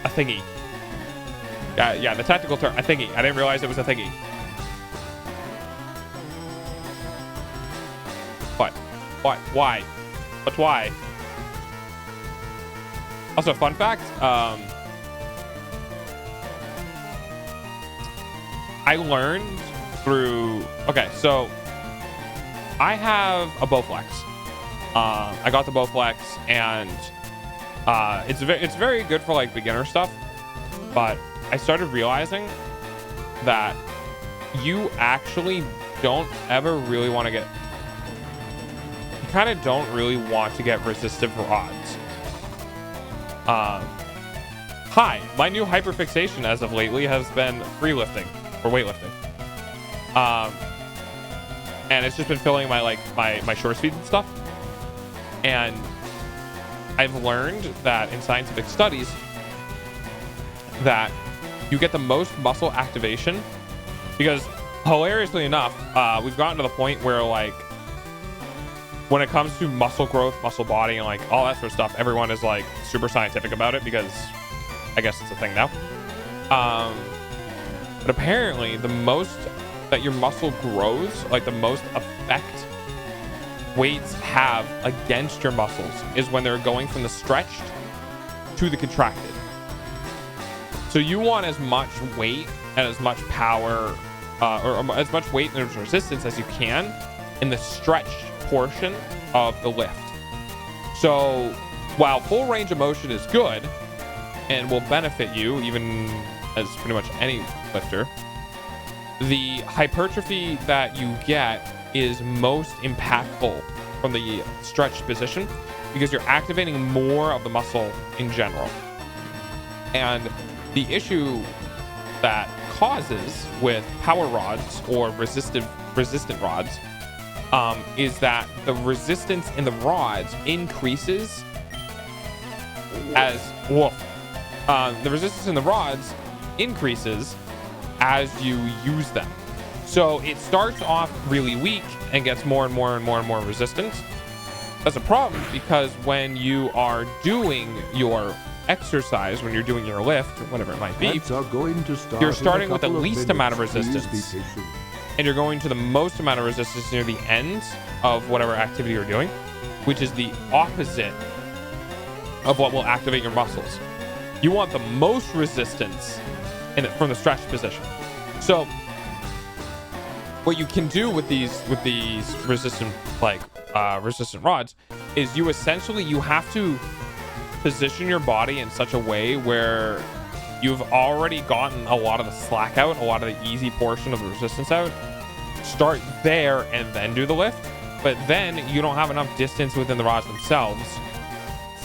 thingy. Yeah, the technical term, a thingy. I didn't realize it was a thingy. What? Why? But why? Also, fun fact. I learned through, okay, so I have a Bowflex. I got the Bowflex, and it's very good for like beginner stuff, but I started realizing that you actually don't ever really want to get, you kind of don't really want to get resistive rods. Hi, my new hyperfixation as of lately has been free lifting or weightlifting. And it's just been filling my my short speed and stuff. And I've learned that in scientific studies that you get the most muscle activation because, hilariously enough, we've gotten to the point where like when it comes to muscle growth, muscle body, and like all that sort of stuff, everyone is like super scientific about it because I guess it's a thing now. But apparently the most that your muscle grows, like the most effect weights have against your muscles is when they're going from the stretched to the contracted. So you want as much weight and as much power or as much weight and resistance as you can in the stretched portion of the lift. So while full range of motion is good and will benefit you even as pretty much any lifter, the hypertrophy that you get is most impactful from the stretched position because you're activating more of the muscle in general. And the issue that causes with power rods or resistant rods is that the resistance in the rods increases as the resistance in the rods increases as you use them. So it starts off really weak and gets more and more and more and more resistance. That's a problem because when you are doing your exercise, when you're doing your lift or whatever it might be, you're starting with the least amount of resistance and you're going to the most amount of resistance near the end of whatever activity you're doing, which is the opposite of what will activate your muscles. You want the most resistance from the stretched position. So what you can do with these resistant resistant rods is you have to position your body in such a way where you've already gotten a lot of the slack out, a lot of the easy portion of the resistance out. Start there and then do the lift, but then you don't have enough distance within the rods themselves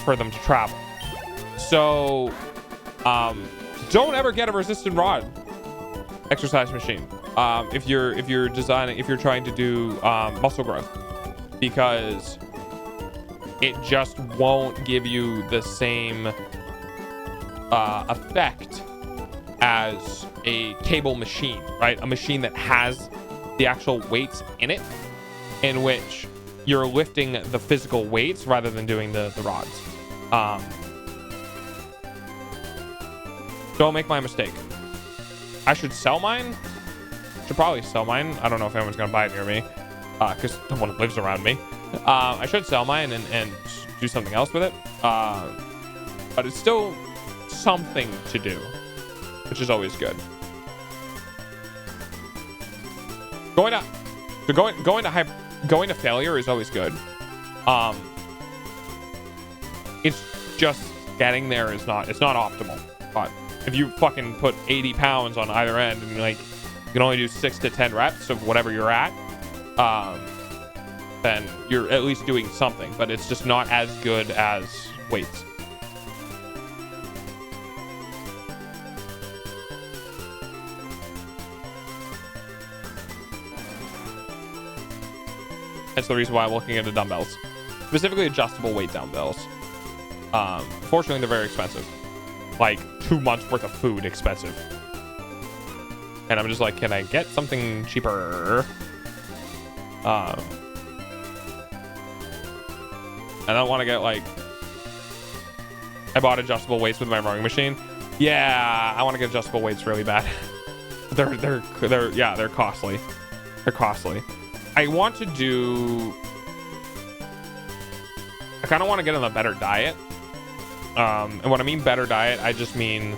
for them to travel. So don't ever get a resistant rod exercise machine if you're trying to do muscle growth, because it just won't give you the same effect as a cable machine, right? A machine that has the actual weights in it, in which you're lifting the physical weights rather than doing the rods. Don't make my mistake. I should sell mine. Should probably sell mine. I don't know if anyone's gonna buy it near me, because no one lives around me. I should sell mine and do something else with it. But it's still something to do, which is always good. Going to failure is always good. It's just getting there is not. It's not optimal. But if you fucking put 80 pounds on either end and like you can only do 6 to 10 reps of whatever you're at, then you're at least doing something. But it's just not as good as weights. That's the reason why I'm looking into dumbbells, specifically adjustable weight dumbbells. Fortunately, they're very expensive, like 2 months worth of food expensive. And I'm just like, can I get something cheaper? I don't want to get like, I bought adjustable weights with my rowing machine. Yeah, I want to get adjustable weights really bad. they're costly. They're costly. I want to do, I kind of want to get on a better diet. And when I mean better diet, I just mean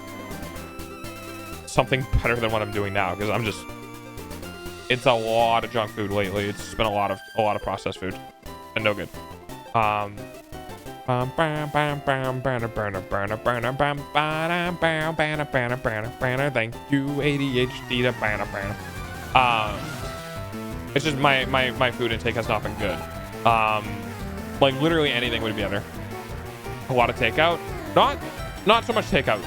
something better than what I'm doing now, because I'm just, it's a lot of junk food lately. It's just been a lot of processed food and no good. Thank you, ADHD. It's just my food intake has not been good. Like literally anything would be better. A lot of takeout, not so much takeout.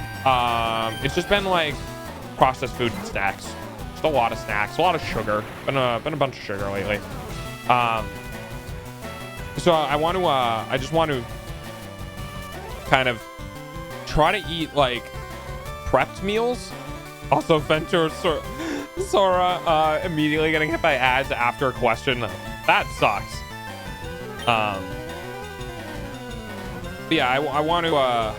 It's just been like processed food and snacks. Just a lot of snacks, a lot of sugar. Been a bunch of sugar lately. So I just want to kind of try to eat like prepped meals. Also, Venture Sora immediately getting hit by ads after a question. That sucks. Yeah, I want to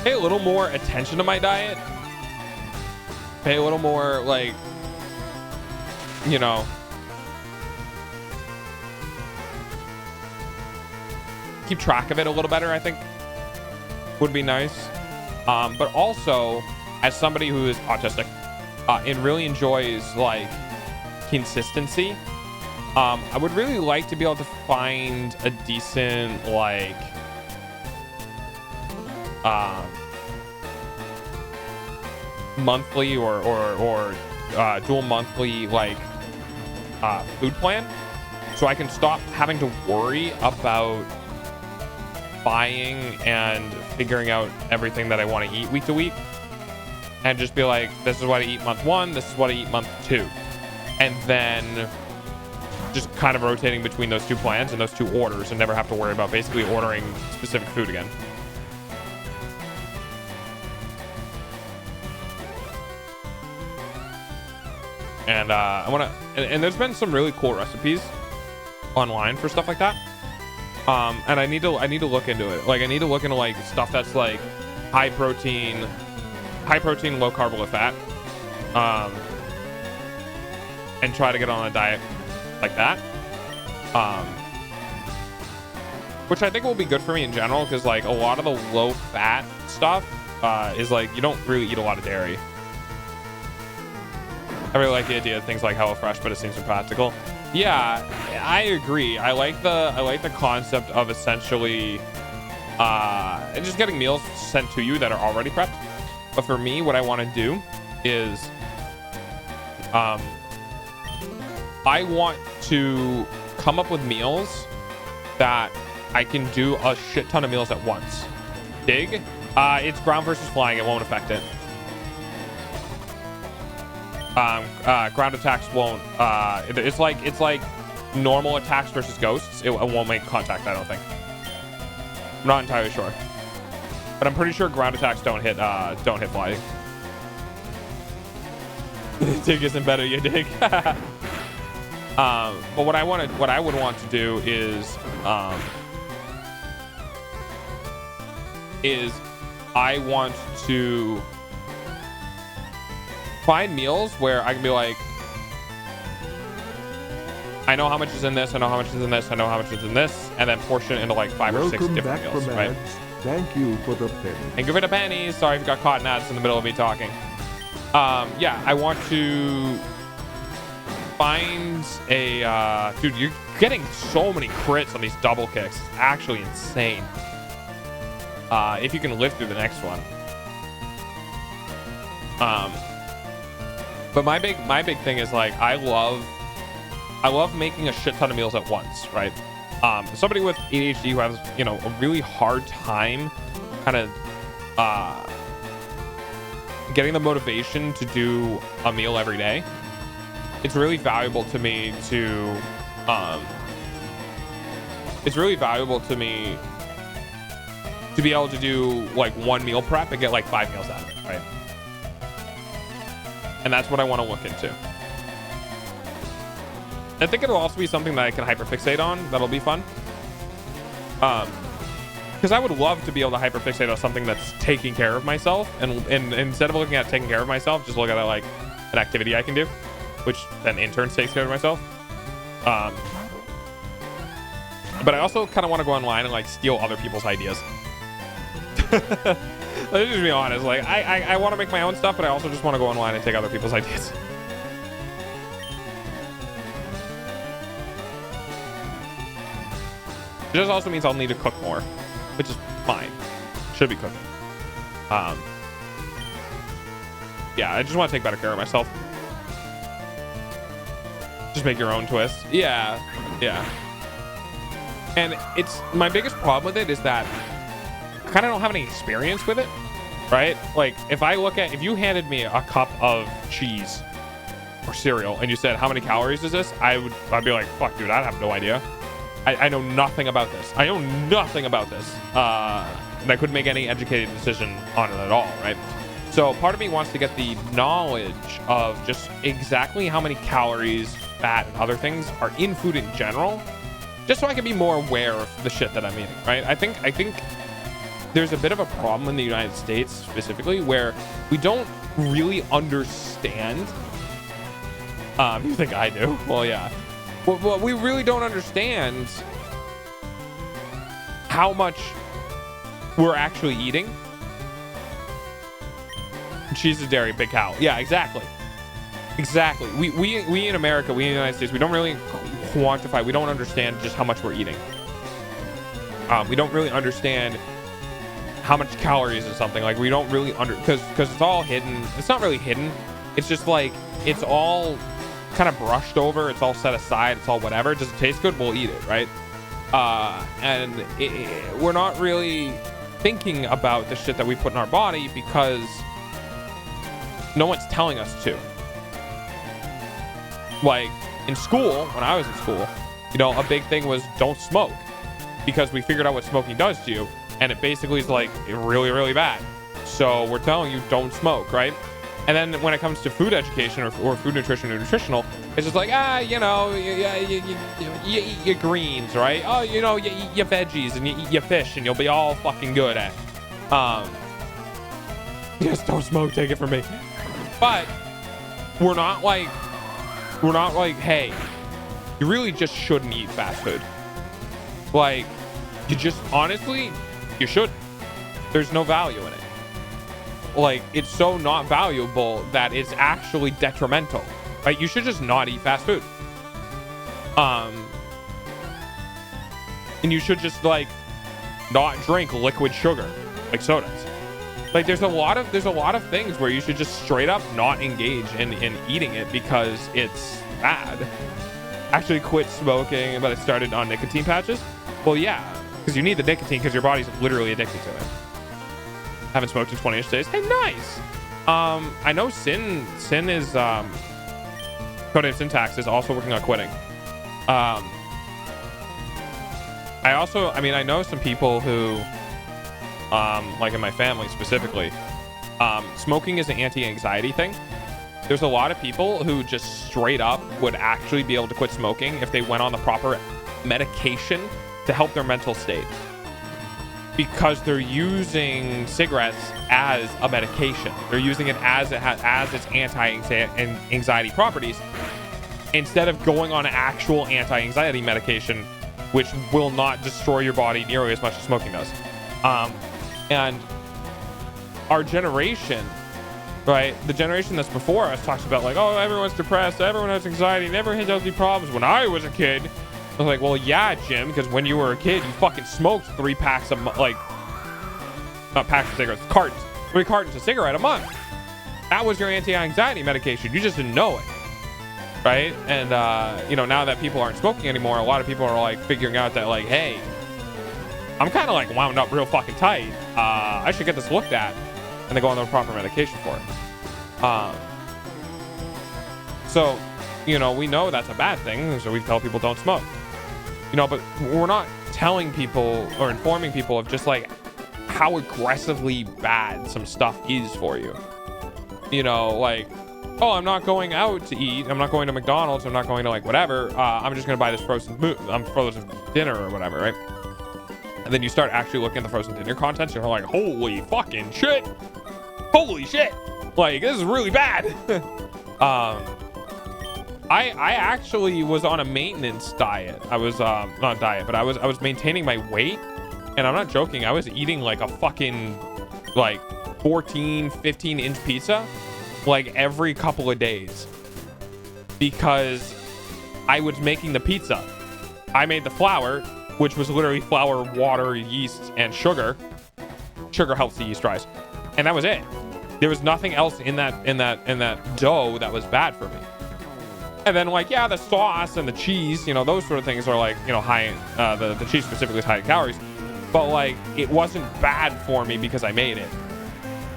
pay a little more attention to my diet. Pay a little more, like, you know, keep track of it a little better, I think would be nice. But also, as somebody who is autistic and really enjoys like consistency, I would really like to be able to find a decent like monthly or dual monthly like food plan, so I can stop having to worry about buying and figuring out everything that I want to eat week to week, and just be like, this is what I eat month 1, this is what I eat month 2, and then just kind of rotating between those two plans and those two orders, and never have to worry about basically ordering specific food again. And I want to, and there's been some really cool recipes online for stuff like that. And I need to look into it. Like I need to look into like stuff that's like high protein, low carb, low fat. And try to get on a diet like that. Which I think will be good for me in general, because like a lot of the low fat stuff is like you don't really eat a lot of dairy. I really like the idea of things like HelloFresh, but it seems impractical. Yeah, I agree. I like the concept of essentially just getting meals sent to you that are already prepped. But for me, what I want to do is I want to come up with meals that I can do a shit ton of meals at once. Dig? It's ground versus flying. It won't affect it. Ground attacks won't. It's like normal attacks versus ghosts. It won't make contact, I don't think. I'm not entirely sure, but I'm pretty sure ground attacks don't hit flying. Dig isn't better, you dig. But what I would want to do is I want to find meals where I can be like, I know how much is in this, I know how much is in this, I know how much is in this, and then portion it into like 5 or 6 different meals, right? Thank you for the penny. Thank you for the pennies. Sorry if you got caught in ads in the middle of me talking. Yeah, I want to find a dude, you're getting so many crits on these double kicks. It's actually insane. If you can live through the next one. But my big thing is like I love making a shit ton of meals at once, right? Somebody with ADHD who has, you know, a really hard time kind of getting the motivation to do a meal every day. It's really valuable to me to be able to do like one meal prep and get like 5 meals out of it, right? And that's what I want to look into. I think it'll also be something that I can hyperfixate on. That'll be fun. Because I would love to be able to hyperfixate on something that's taking care of myself, and instead of looking at taking care of myself, just look at it like an activity I can do, which then in turn takes care of myself. But I also kind of want to go online and like steal other people's ideas. Let's just be honest. Like, I want to make my own stuff, but I also just want to go online and take other people's ideas. It just also means I'll need to cook more, which is fine. Should be cooking. Yeah, I just want to take better care of myself. Just make your own twist. Yeah, yeah. And it's my biggest problem with it is that I kind of don't have any experience with it, right? Like if you handed me a cup of cheese or cereal and you said, how many calories is this? I'd be like, fuck, dude, I have no idea. I know nothing about this. I know nothing about this. And I couldn't make any educated decision on it at all, right? So part of me wants to get the knowledge of just exactly how many calories, fat, and other things are in food in general, just so I can be more aware of the shit that I'm eating, right? I think there's a bit of a problem in the United States specifically where we don't really understand. You think I do? Well, yeah. Well, we really don't understand how much we're actually eating. Cheese is dairy, big cow. Yeah, exactly. Exactly. We in America, we in the United States, we don't really quantify. We don't understand just how much we're eating. We don't really understand how much calories is something. Like we don't really because it's all hidden. It's not really hidden. It's just like it's all kind of brushed over. It's all set aside. It's all whatever. Does it taste good? We'll eat it, right? And we're not really thinking about the shit that we put in our body because no one's telling us to. Like in school, when I was in school, you know, a big thing was don't smoke because we figured out what smoking does to you, and it basically is like really, really bad. So we're telling you don't smoke, right? And then when it comes to food education or food nutrition or nutritional, it's just like, you know, you eat your greens, right? Oh, you know, you eat your veggies and you eat your fish and you'll be all fucking good at just don't smoke, take it from me. But we're not like, hey, you really just shouldn't eat fast food. Like, you just, honestly, you shouldn't. There's no value in it. Like, it's so not valuable that it's actually detrimental, right? You should just not eat fast food. And you should just like not drink liquid sugar, like sodas. Like there's a lot of things where you should just straight up not engage in eating it because it's bad. Actually quit smoking, but I started on nicotine patches. Well, yeah, because you need the nicotine because your body's literally addicted to it. Haven't smoked in 20-ish days. Hey, nice. I know Sin is Codename Syntax is also working on quitting. I know some people who like in my family specifically, smoking is an anti-anxiety thing. There's a lot of people who just straight up would actually be able to quit smoking if they went on the proper medication to help their mental state, because they're using cigarettes as a medication. They're using it as its anti-anxiety properties instead of going on actual anti-anxiety medication, which will not destroy your body nearly as much as smoking does. And our generation, right, the generation that's before us talks about like, oh, everyone's depressed, everyone has anxiety, never has healthy problems. When I was a kid, I was like, well, yeah, Jim, because when you were a kid, you fucking smoked 3 packs of, like, not packs of cigarettes, cartons, 3 cartons of cigarette a month. That was your anti-anxiety medication. You just didn't know it, right? And, you know, now that people aren't smoking anymore, a lot of people are, like, figuring out that, like, hey, I'm kind of, like, wound up real fucking tight. I should get this looked at. And they go on the proper medication for it. So, you know, we know that's a bad thing, so we tell people don't smoke. You know, but we're not telling people or informing people of just like how aggressively bad some stuff is for you. You know, like, oh, I'm not going out to eat. I'm not going to McDonald's. I'm not going to like whatever. I'm just going to buy this frozen dinner or whatever, right? And then you start actually looking at the frozen dinner contents. You're like, holy fucking shit. Holy shit. Like, this is really bad. I actually was on a maintenance diet. I was not diet, but I was maintaining my weight, and I'm not joking. I was eating like a fucking like 14, 15-inch pizza like every couple of days because I was making the pizza. I made the flour, which was literally flour, water, yeast, and sugar. Sugar helps the yeast rise, and that was it. There was nothing else in that dough that was bad for me. And then, like, yeah, the sauce and the cheese, you know, those sort of things are like, you know, high. The cheese specifically is high in calories, but like, it wasn't bad for me because I made it.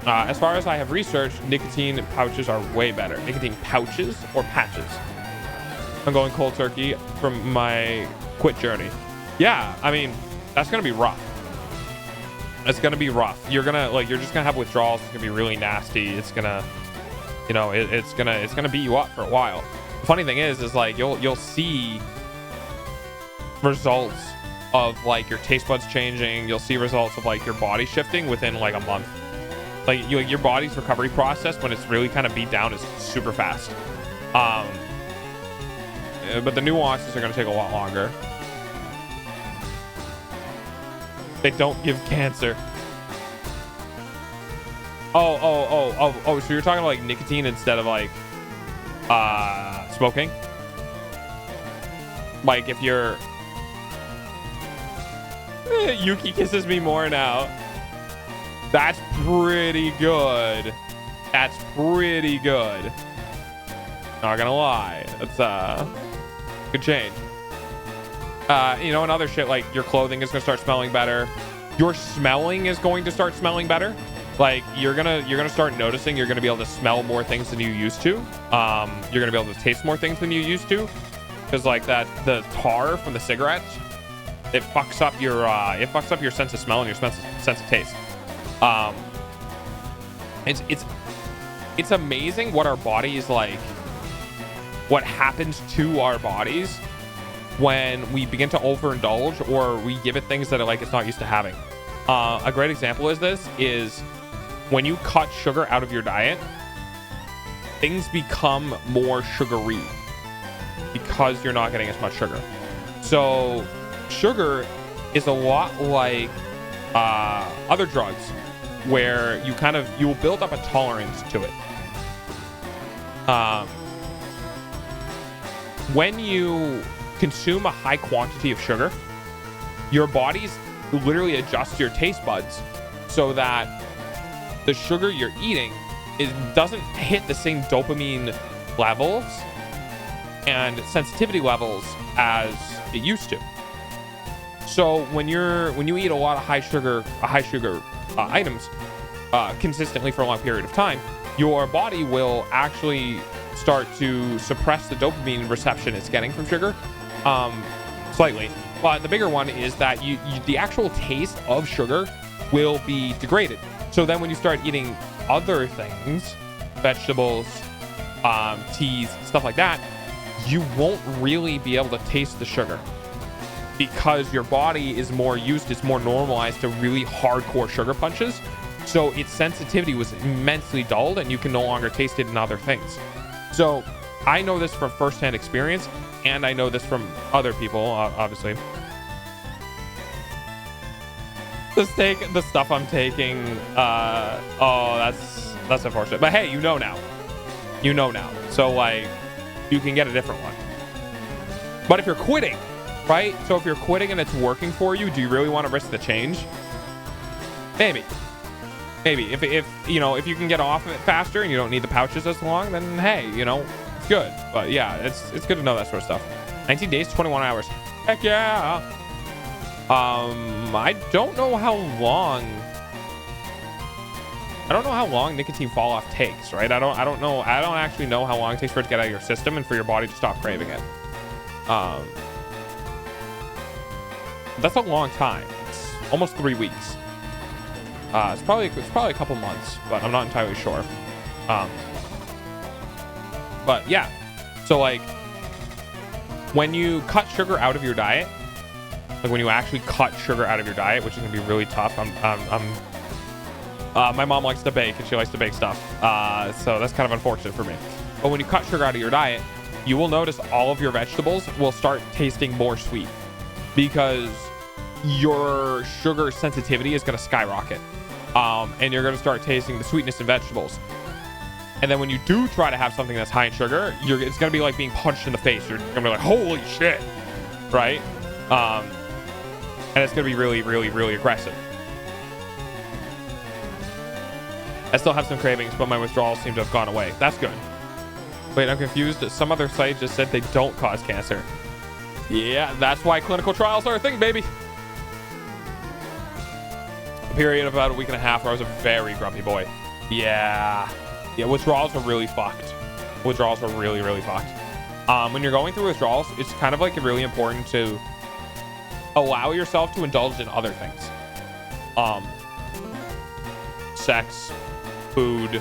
As far as I have researched, nicotine pouches are way better. Nicotine pouches or patches. I'm going cold turkey from my quit journey. Yeah, I mean, that's gonna be rough. It's gonna be rough. You're just gonna have withdrawals. It's gonna be really nasty. It's gonna, you know, it's gonna beat you up for a while. The funny thing is like you'll see results of like your taste buds changing. You'll see results of like your body shifting within like a month. Like your body's recovery process when it's really kind of beat down is super fast. But the nuances are going to take a lot longer. They don't give cancer. Oh, so you're talking about like nicotine instead of like smoking? Like if you're Yuki kisses me more now. That's pretty good. That's pretty good. Not gonna lie. That's good change. You know, and other shit like your clothing is gonna start smelling better. Your smelling is going to start smelling better. Like you're gonna start noticing you're gonna be able to smell more things than you used to. You're gonna be able to taste more things than you used to. Because like the tar from the cigarettes, it fucks up your sense of smell and your sense of taste. It's amazing what our bodies like, what happens to our bodies when we begin to overindulge or we give it things that it's not used to having. A great example is when you cut sugar out of your diet, things become more sugary because you're not getting as much sugar. So sugar is a lot like other drugs where you will build up a tolerance to it. When you consume a high quantity of sugar, your body's literally adjusts your taste buds so that the sugar you're eating doesn't hit the same dopamine levels and sensitivity levels as it used to. So when you eat a lot of high sugar items consistently for a long period of time, your body will actually start to suppress the dopamine reception it's getting from sugar slightly. But the bigger one is that the actual taste of sugar will be degraded. So then when you start eating other things, vegetables, teas, stuff like that, you won't really be able to taste the sugar because your body is more normalized to really hardcore sugar punches. So its sensitivity was immensely dulled and you can no longer taste it in other things. So I know this from firsthand experience, and I know this from other people, obviously. The stuff I'm taking, that's unfortunate. But hey, you know now. So like, you can get a different one. But if you're quitting, right? So if you're quitting and it's working for you, do you really want to risk the change? Maybe. If you can get off of it faster and you don't need the pouches as long, then hey, it's good. But yeah, it's good to know that sort of stuff. 19 days, 21 hours. Heck yeah. I don't know how long nicotine fall off takes, right? I don't actually know how long it takes for it to get out of your system and for your body to stop craving it. That's a long time. It's almost 3 weeks. It's probably a couple months, but I'm not entirely sure. But yeah, so like when you cut sugar out of your diet, like when you actually cut sugar out of your diet, which is gonna be really tough. My mom likes to bake and she likes to bake stuff, so that's kind of unfortunate for me. But when you cut sugar out of your diet, you will notice all of your vegetables will start tasting more sweet because your sugar sensitivity is going to skyrocket. and you're going to start tasting the sweetness in vegetables. And then when you do try to have something that's high in sugar, it's going to be like being punched in the face. You're going to be like, holy shit, right? And it's going to be really, really, really aggressive. I still have some cravings, but my withdrawals seem to have gone away. That's good. Wait, I'm confused. Some other site just said they don't cause cancer. Yeah, that's why clinical trials are a thing, baby. A period of about a week and a half where I was a very grumpy boy. Yeah, withdrawals are really fucked. Withdrawals are really, really fucked. When you're going through withdrawals, it's kind of like really important to allow yourself to indulge in other things. Sex, food,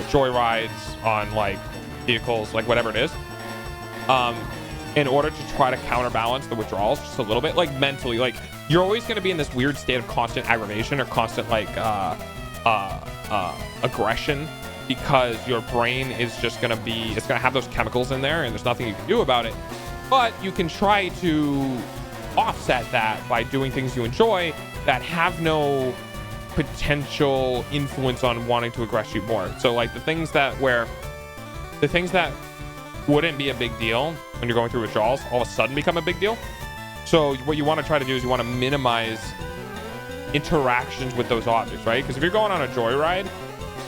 joyrides on like vehicles, like whatever it is, in order to try to counterbalance the withdrawals just a little bit, like mentally. Like you're always going to be in this weird state of constant aggravation or constant like aggression, because your brain is just going to be, it's going to have those chemicals in there and there's nothing you can do about it. But you can try to offset that by doing things you enjoy that have no potential influence on wanting to aggress you more. So like the things that wouldn't be a big deal when you're going through withdrawals all of a sudden become a big deal. So what you want to try to do is you want to minimize interactions with those objects, right? Because if you're going on a joyride,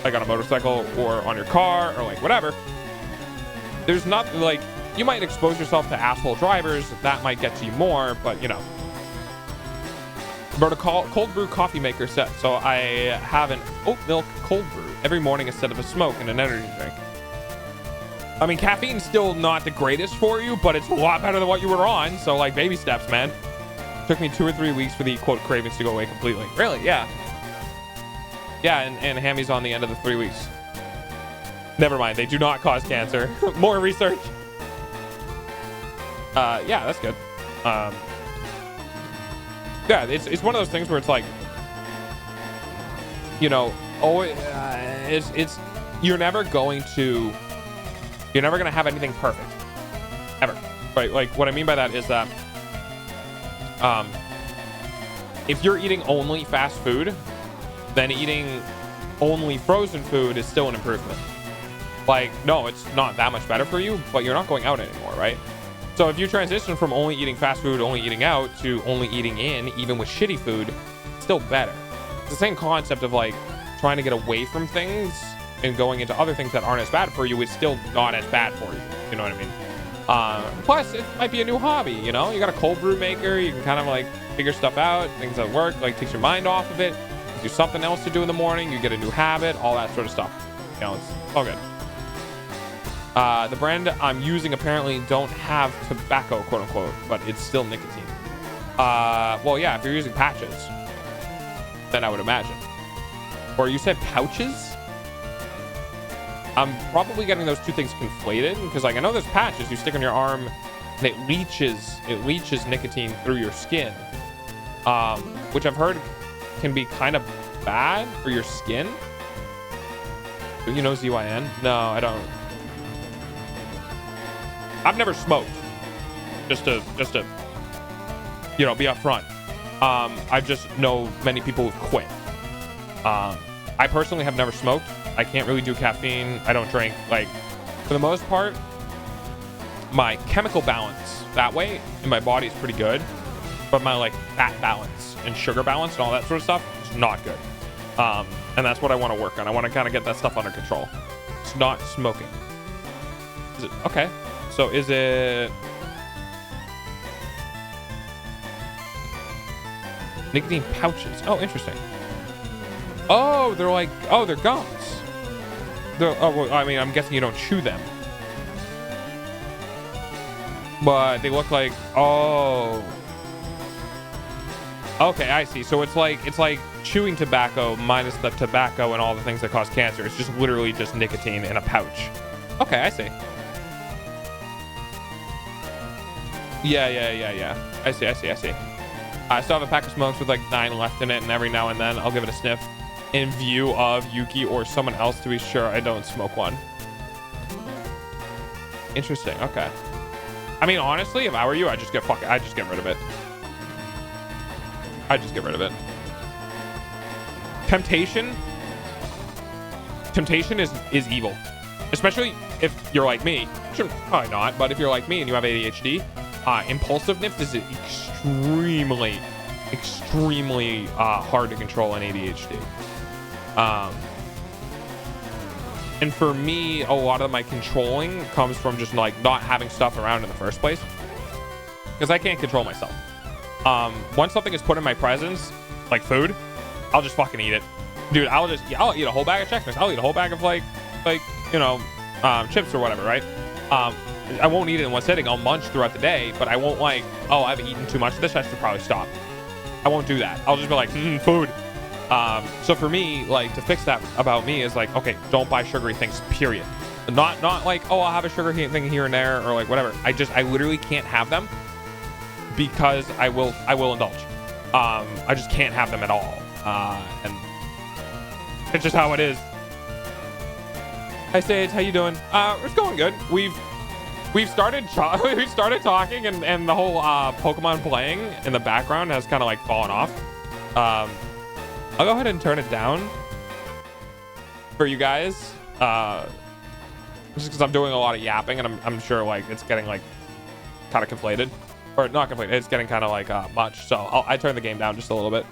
like on a motorcycle or on your car or like whatever, there's not like, you might expose yourself to asshole drivers. That might get to you more, but you know. Brought a cold brew coffee maker set, so I have an oat milk cold brew every morning instead of a smoke and an energy drink. I mean, caffeine's still not the greatest for you, but it's a lot better than what you were on. So like baby steps, man. Took me 2 or 3 weeks for the quote cravings to go away completely. Really? Yeah. Yeah, and Hammy's on the end of the 3 weeks. Never mind, they do not cause cancer. More research. Yeah, that's good. Yeah, it's one of those things where it's like, you know, it's you're never going to have anything perfect ever, right? Like what I mean by that is that if you're eating only fast food, then eating only frozen food is still an improvement. Like, no, it's not that much better for you, but you're not going out anymore, right? So if you transition from only eating fast food, only eating out, to only eating in, even with shitty food, it's still better. It's the same concept of like trying to get away from things and going into other things that aren't as bad for you is still not as bad for you. You know what I mean? Plus, it might be a new hobby, you know? You got a cold brew maker, you can kind of like figure stuff out, things that work, like takes your mind off of it, do something else to do in the morning, you get a new habit, all that sort of stuff. You know, it's all good. The brand I'm using apparently don't have tobacco, quote unquote, but it's still nicotine. Well, yeah, if you're using patches, then I would imagine. Or you said pouches? I'm probably getting those two things conflated, because like I know there's patches you stick on your arm and it leaches nicotine through your skin, which I've heard can be kind of bad for your skin. You know ZYN? No, I don't. I've never smoked. Just to you know, be upfront. I just know many people who've quit. I personally have never smoked. I can't really do caffeine. I don't drink. Like, for the most part, my chemical balance that way in my body is pretty good, but my like fat balance and sugar balance and all that sort of stuff is not good. And that's what I want to work on. I want to kind of get that stuff under control. It's not smoking. Is it okay? So is it nicotine pouches? Oh, interesting. Oh, they're like, oh, they're gums. They're, oh, well, I mean, I'm guessing you don't chew them, but they look like, oh, okay, I see. So it's like chewing tobacco minus the tobacco and all the things that cause cancer. It's just literally just nicotine in a pouch. Okay, I see. Yeah. I see. I still have a pack of smokes with like 9 left in it, and every now and then I'll give it a sniff in view of Yuki or someone else to be sure I don't smoke one. Interesting. Okay. I mean, honestly, if I were you, I'd just get rid of it. temptation is evil, especially if you're like me. Probably not, but if you're like me and you have ADHD, impulsiveness is extremely hard to control in ADHD. And for me, a lot of my controlling comes from just like not having stuff around in the first place, because I can't control myself. Once something is put in my presence, like food, I'll just fucking eat it, dude. I'll eat a whole bag of Chex Mix. I'll eat a whole bag of like you know, chips or whatever, right? I won't eat it in one sitting. I'll munch throughout the day, but I won't like, oh, I've eaten too much of this, I should probably stop. I won't do that. I'll just be like, food. So for me, like, to fix that about me is like, okay, don't buy sugary things, period. Not like, oh, I'll have a sugar thing here and there or like whatever. I literally can't have them because I will indulge. I just can't have them at all. And it's just how it is. Hi Sage, how you doing? It's going good. We've started talking, and the whole Pokemon playing in the background has kind of like fallen off. I'll go ahead and turn it down for you guys, just because I'm doing a lot of yapping, and I'm sure like it's getting like kind of conflated, or not conflated. It's getting kind of like much. So I turn the game down just a little bit.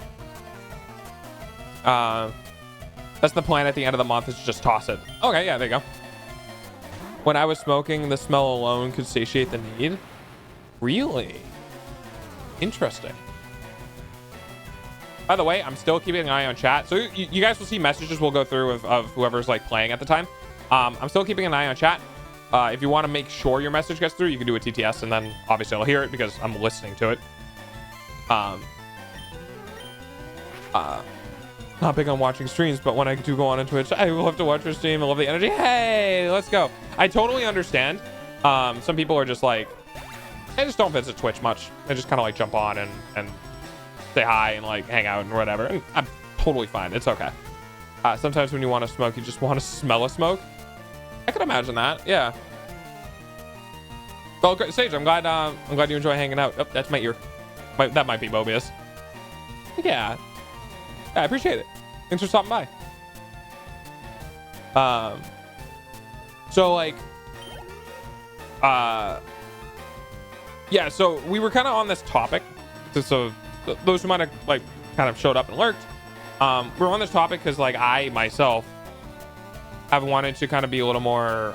That's the plan at the end of the month, is just toss it. Okay, yeah, there you go. When I was smoking, the smell alone could satiate the need. Really? Interesting. By the way, I'm still keeping an eye on chat. So you guys will see messages we'll go through of whoever's like playing at the time. I'm still keeping an eye on chat. If you want to make sure your message gets through, you can do a TTS, and then obviously I'll hear it because I'm listening to it. Not big on watching streams, but when I do go on into Twitch, I love to watch your stream. I love the energy. Hey, let's go. I totally understand. Some people are just like, I just don't visit Twitch much. I just kind of like jump on and say hi and like hang out and whatever. And I'm totally fine. It's okay. Sometimes when you want to smoke, you just want to smell a smoke. I could imagine that. Yeah. Well, Sage, I'm glad you enjoy hanging out. Oh, that's my ear. That might be Mobius. Yeah. I appreciate it. Thanks for stopping by. So like, yeah, so we were kind of on this topic. So those who might have like kind of showed up and lurked, we're on this topic because like I myself have wanted to kind of be a little more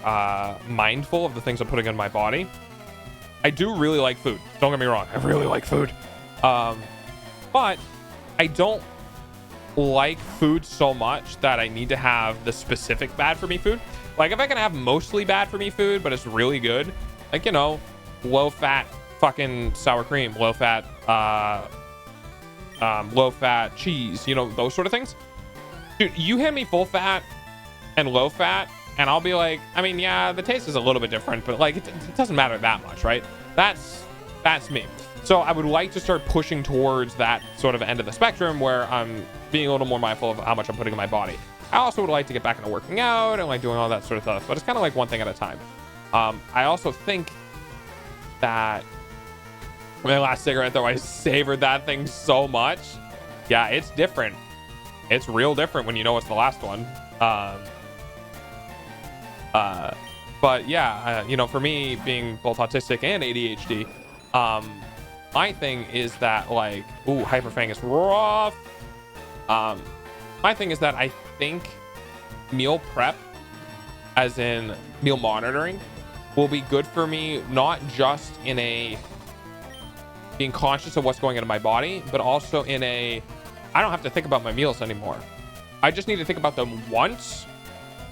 mindful of the things I'm putting in my body. I do really like food. Don't get me wrong. I really like food. But I don't like food so much that I need to have the specific bad for me food. Like if I can have mostly bad for me food, but it's really good, like, you know, low fat fucking sour cream, low fat cheese, you know, those sort of things. Dude, you hand me full fat and low fat and I'll be like, I mean, yeah, the taste is a little bit different, but like it doesn't matter that much, right? That's me. So I would like to start pushing towards that sort of end of the spectrum where I'm being a little more mindful of how much I'm putting in my body. I also would like to get back into working out and like doing all that sort of stuff, but it's kind of like one thing at a time. I also think that my last cigarette, though, I savored that thing so much. Yeah, it's different. It's real different when you know it's the last one. But yeah, you know, for me being both autistic and ADHD, my thing is that like, ooh, Hyperfang is rough. My thing is that I think meal prep, as in meal monitoring, will be good for me, not just in a being conscious of what's going into my body, but also in a, I don't have to think about my meals anymore. I just need to think about them once,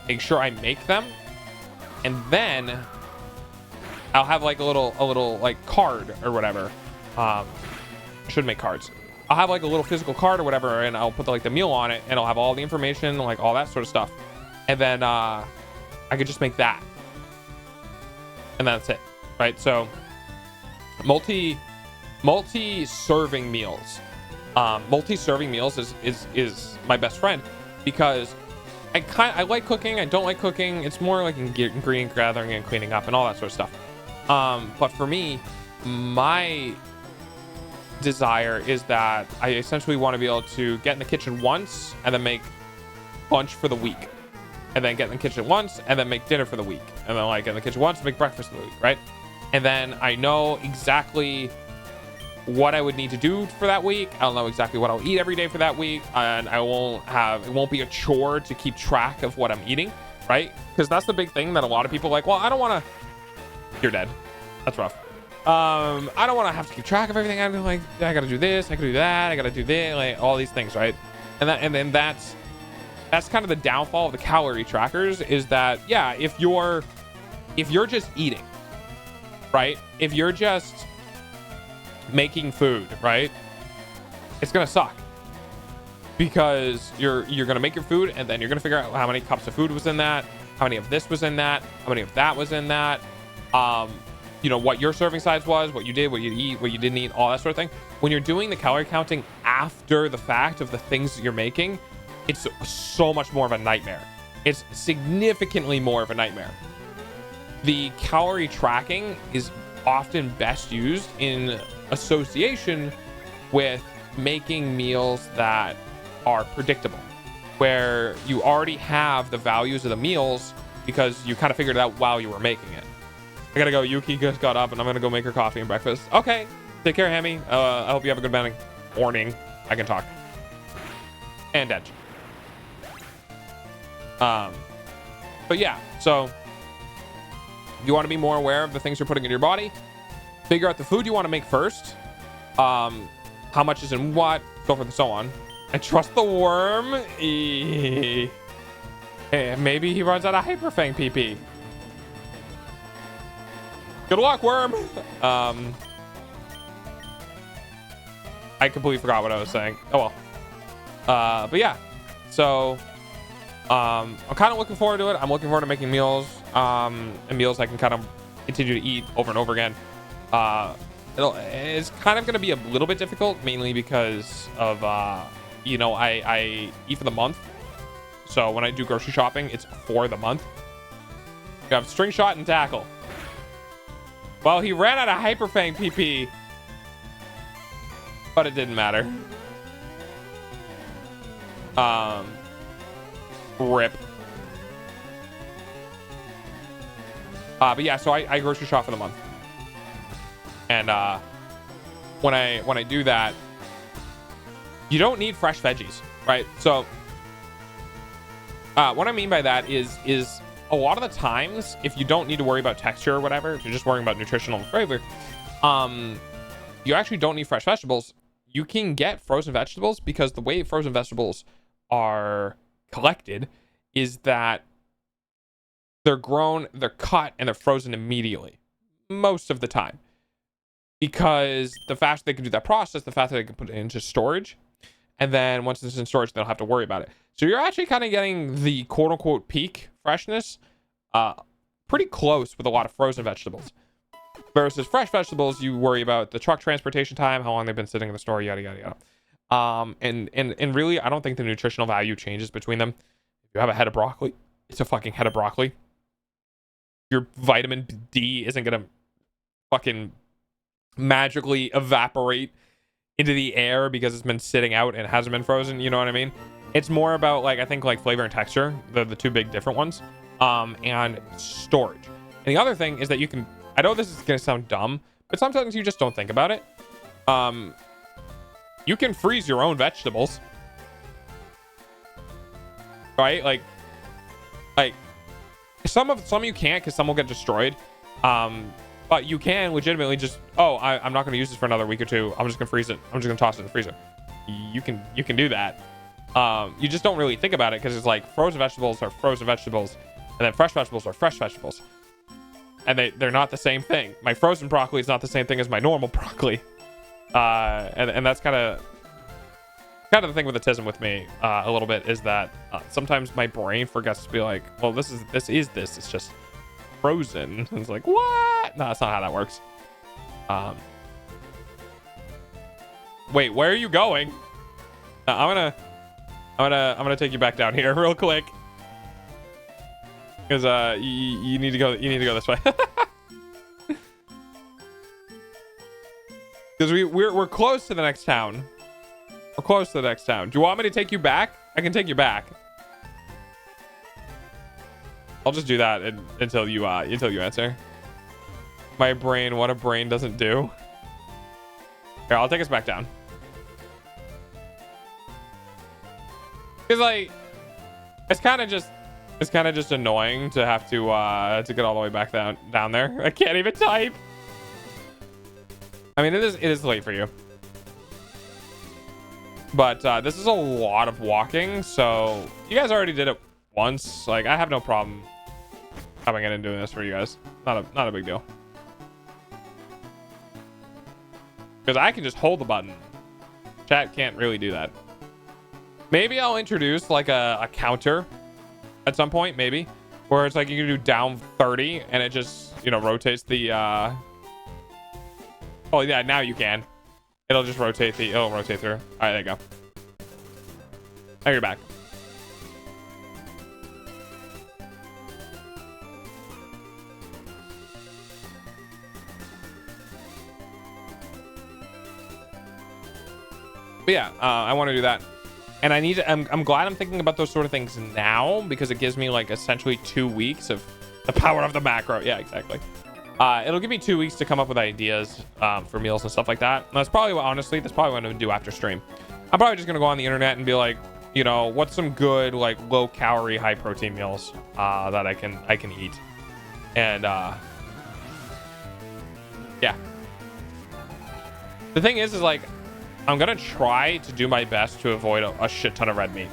make sure I make them, and then I'll have like a little like card or whatever. I should make cards. I'll have like a little physical card or whatever, and I'll put like the meal on it, and I'll have all the information, like all that sort of stuff. And then I could just make that. And that's it, right? So multi-serving meals. Multi-serving meals is my best friend, because I like cooking. I don't like cooking. It's more like ingredient gathering and cleaning up and all that sort of stuff. But for me, my desire is that I essentially want to be able to get in the kitchen once and then make lunch for the week, and then get in the kitchen once and then make dinner for the week, and then like get in the kitchen once and make breakfast for the week, right? And then I know exactly what I would need to do for that week. I'll know exactly what I'll eat every day for that week, and it won't be a chore to keep track of what I'm eating, right? Because that's the big thing that a lot of people like, well, I don't want to. You're dead. That's rough. I don't want to have to keep track of everything. I'm like, I gotta do this, I gotta do that, I gotta do this, like all these things, right? And then that's kind of the downfall of the calorie trackers, is that, yeah, if you're just eating, right? If you're just making food, right? It's gonna suck, because you're gonna make your food and then you're gonna figure out how many cups of food was in that, how many of this was in that, how many of that was in that, you know, what your serving size was, what you did, what you eat, what you didn't eat, all that sort of thing. When you're doing the calorie counting after the fact of the things that you're making, it's so much more of a nightmare. It's significantly more of a nightmare. The calorie tracking is often best used in association with making meals that are predictable, where you already have the values of the meals because you kind of figured it out while you were making it. I gotta go. Yuki just got up and I'm gonna go make her coffee and breakfast. Okay, take care, Hammy. I hope you have a good morning. I can talk. And Edge. But yeah, so you want to be more aware of the things you're putting in your body. Figure out the food you want to make first. How much is in what, so forth and so on. And trust the worm. Hey, maybe he runs out of Hyper Fang PP. Good luck, worm. I completely forgot what I was saying. Oh well. But yeah, so I'm kind of looking forward to it. I'm looking forward to making meals, and meals I can kind of continue to eat over and over again. It's kind of going to be a little bit difficult, mainly because of you know, I eat for the month. So when I do grocery shopping, it's for the month. You have string shot and tackle. Well, he ran out of Hyper Fang PP, but it didn't matter. Rip. But yeah, so I grocery shop for the month, and when I do that, you don't need fresh veggies, right? So what I mean by that is a lot of the times, if you don't need to worry about texture or whatever, if you're just worrying about nutritional flavor, you actually don't need fresh vegetables. You can get frozen vegetables, because the way frozen vegetables are collected is that they're grown, they're cut, and they're frozen immediately most of the time, because the faster they can do that process, the faster they can put it into storage, and then once it's in storage, they don't have to worry about it. So you're actually kind of getting the quote-unquote peak freshness pretty close with a lot of frozen vegetables, versus fresh vegetables. You worry about the truck transportation time, how long they've been sitting in the store, yada yada yada. And really, I don't think the nutritional value changes between them. If you have a head of broccoli, it's a fucking head of broccoli. Your vitamin D isn't gonna fucking magically evaporate into the air because it's been sitting out and hasn't been frozen. You know what I mean? It's more about, like, I think, like, flavor and texture, the two big different ones, and storage. And the other thing is that you can, I know this is gonna sound dumb, but sometimes you just don't think about it. You can freeze your own vegetables, right? Like some you can't, because some will get destroyed. But you can legitimately just, I'm not going to use this for another week or two. I'm just going to freeze it. I'm just going to toss it in the freezer. You can do that. You just don't really think about it, because it's like frozen vegetables are frozen vegetables, and then fresh vegetables are fresh vegetables, and they're not the same thing. My frozen broccoli is not the same thing as my normal broccoli. And that's kind of the thing with autism with me a little bit, is that sometimes my brain forgets to be like, well, this is it's just frozen. And it's like, what? No, that's not how that works. Wait, where are you going? I'm gonna take you back down here real quick, because you need to go this way. Because Because we're close to the next town. We're close to the next town. Do you want me to take you back? I can take you back. I'll just do that until you answer. My brain, what a brain doesn't do. Here, I'll take us back down. Cause like, it's kind of just annoying to have to get all the way back down there. I can't even type. I mean, it is late for you. But this is a lot of walking, so you guys already did it once. Like, I have no problem coming in and doing this for you guys. Not a big deal. Because I can just hold the button. Chat can't really do that. Maybe I'll introduce like a counter at some point, maybe, where it's like you can do down 30 and it just, you know, rotates the oh yeah, now you can. It'll just rotate it'll rotate through. All right, there you go. Now you're back. But yeah, I want to do that. And I need to, I'm glad I'm thinking about those sort of things now, because it gives me like essentially 2 weeks of the power of the macro. Yeah, exactly. It'll give me 2 weeks to come up with ideas for meals and stuff like that. And that's probably what, honestly, that's probably what I'm going to do after stream. I'm probably just going to go on the internet and be like, you know, what's some good, like, low calorie, high protein meals that I can eat. And yeah. The thing is like, I'm going to try to do my best to avoid a shit ton of red meat.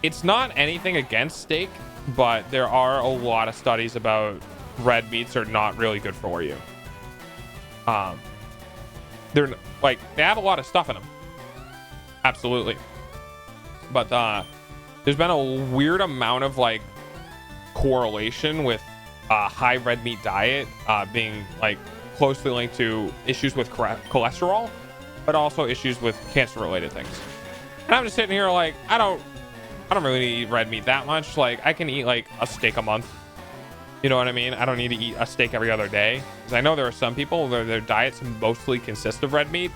It's not anything against steak, but there are a lot of studies about red meats are not really good for you. They're like, they have a lot of stuff in them. Absolutely. But there's been a weird amount of like correlation with high red meat diet being like closely linked to issues with cholesterol, but also issues with cancer related things. And I'm just sitting here like, I don't really eat red meat that much. Like, I can eat like a steak a month. You know what I mean? I don't need to eat a steak every other day, because I know there are some people their diets mostly consist of red meat,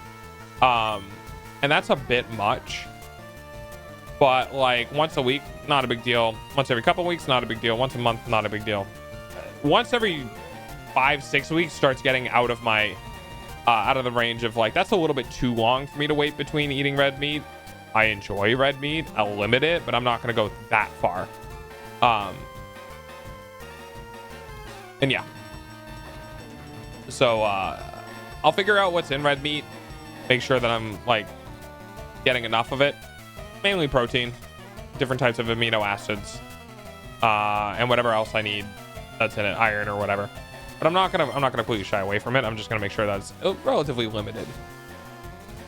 and that's a bit much. But like once a week, not a big deal. Once every couple weeks, not a big deal. Once a month, not a big deal. Once every 5-6 weeks starts getting out of my out of the range of like, that's a little bit too long for me to wait between eating red meat. I enjoy red meat, I'll limit it, but I'm not gonna go that far. And yeah, so I'll figure out what's in red meat, make sure that I'm like getting enough of it, mainly protein, different types of amino acids, and whatever else I need that's in it, iron or whatever. But I'm not gonna completely shy away from it. I'm just gonna make sure that's relatively limited.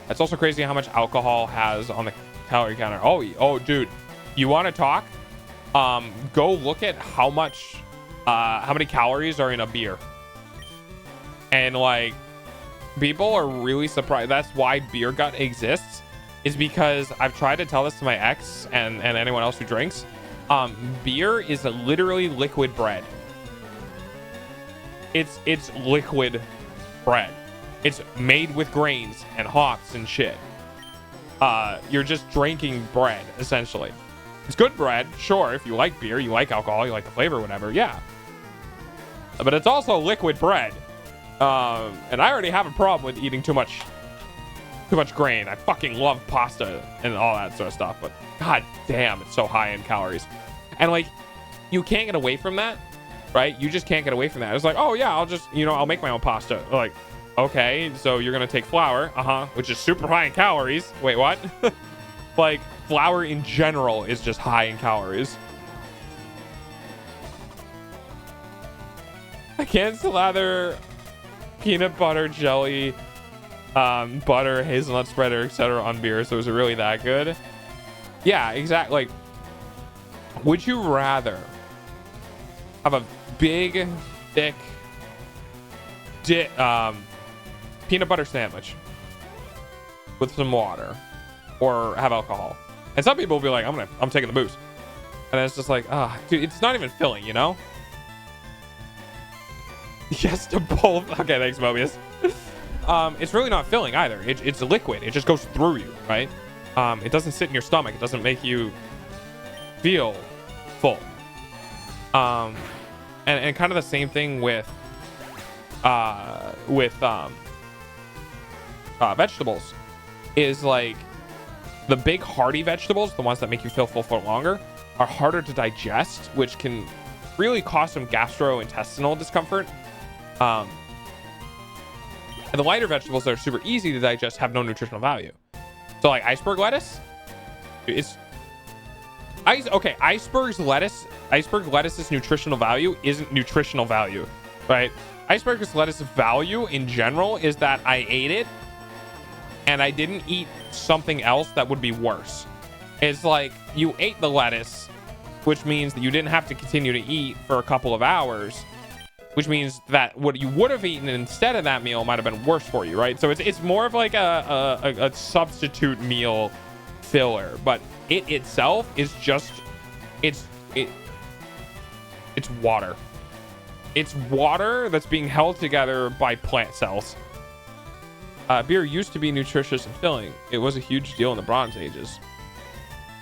It's also crazy how much alcohol has on the calorie counter. Oh, dude, you want to talk? Go look at how many calories are in a beer. And like, people are really surprised. That's why beer gut exists, is because I've tried to tell this to my ex and anyone else who drinks. Beer is literally liquid bread. It's liquid bread. It's made with grains and hops and shit. You're just drinking bread, essentially. It's good bread, sure. If you like beer, you like alcohol, you like the flavor, whatever, yeah. But it's also liquid bread. And I already have a problem with eating too much grain. I fucking love pasta and all that sort of stuff, but god damn, it's so high in calories. And like, you can't get away from that, right? You just can't get away from that. It's like, oh yeah, I'll just, I'll make my own pasta. Like, okay, so you're gonna take flour, which is super high in calories. Wait, what? Like, flour in general is just high in calories. I can't slather peanut butter, jelly, butter, hazelnut spreader, etc. on beer, so is it really that good? Yeah, exactly. Like, would you rather have a big, thick peanut butter sandwich with some water, or have alcohol? And some people will be like, I'm taking the booze. And it's just like, dude, it's not even filling, Yes to both. Okay, thanks, Mobius. It's really not filling either. It's a liquid. It just goes through you, right? It doesn't sit in your stomach. It doesn't make you feel full. And kind of the same thing with vegetables. Is like the big hearty vegetables, the ones that make you feel full for longer, are harder to digest, which can really cause some gastrointestinal discomfort. And the lighter vegetables that are super easy to digest have no nutritional value. So like iceberg lettuce, iceberg lettuce's nutritional value isn't nutritional value, right? Iceberg lettuce's value in general is that I ate it and I didn't eat something else that would be worse. It's like you ate the lettuce, which means that you didn't have to continue to eat for a couple of hours, which means that what you would have eaten instead of that meal might have been worse for you, right? So it's more of like a substitute meal filler, but it itself is just it's water. It's water that's being held together by plant cells. Beer used to be nutritious and filling. It was a huge deal in the Bronze Ages.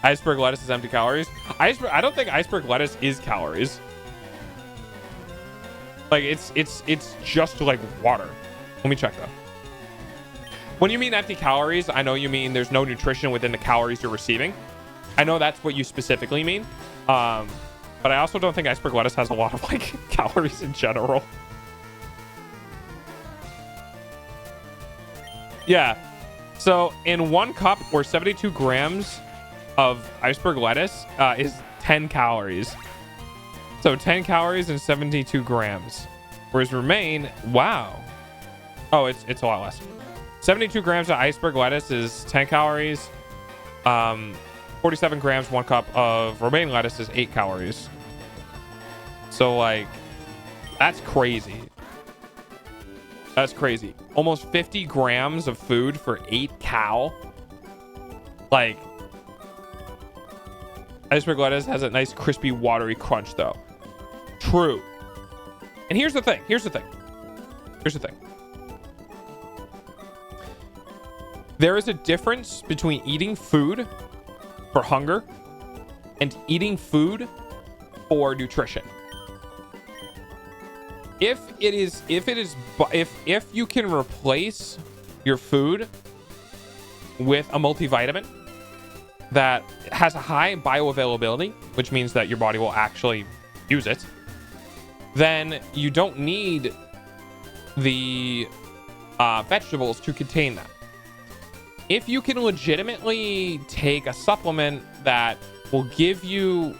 Iceberg lettuce is empty calories. I don't think iceberg lettuce is calories. Like it's just like water. Let me check though. When you mean empty calories, I know you mean there's no nutrition within the calories you're receiving. I know that's what you specifically mean. But I also don't think iceberg lettuce has a lot of like calories in general. Yeah. So in 1 cup or 72 grams of iceberg lettuce is 10 calories. So 10 calories and 72 grams. Whereas remain, wow. Oh, it's a lot less. 72 grams of iceberg lettuce is 10 calories. 47 grams, 1 cup of romaine lettuce is 8 calories. So like, that's crazy. That's crazy. Almost 50 grams of food for 8 cal. Like, iceberg lettuce has a nice crispy watery crunch though. True. And here's the thing. There is a difference between eating food for hunger and eating food for nutrition. If you can replace your food with a multivitamin that has a high bioavailability, which means that your body will actually use it, then you don't need the vegetables to contain that. If you can legitimately take a supplement that will give you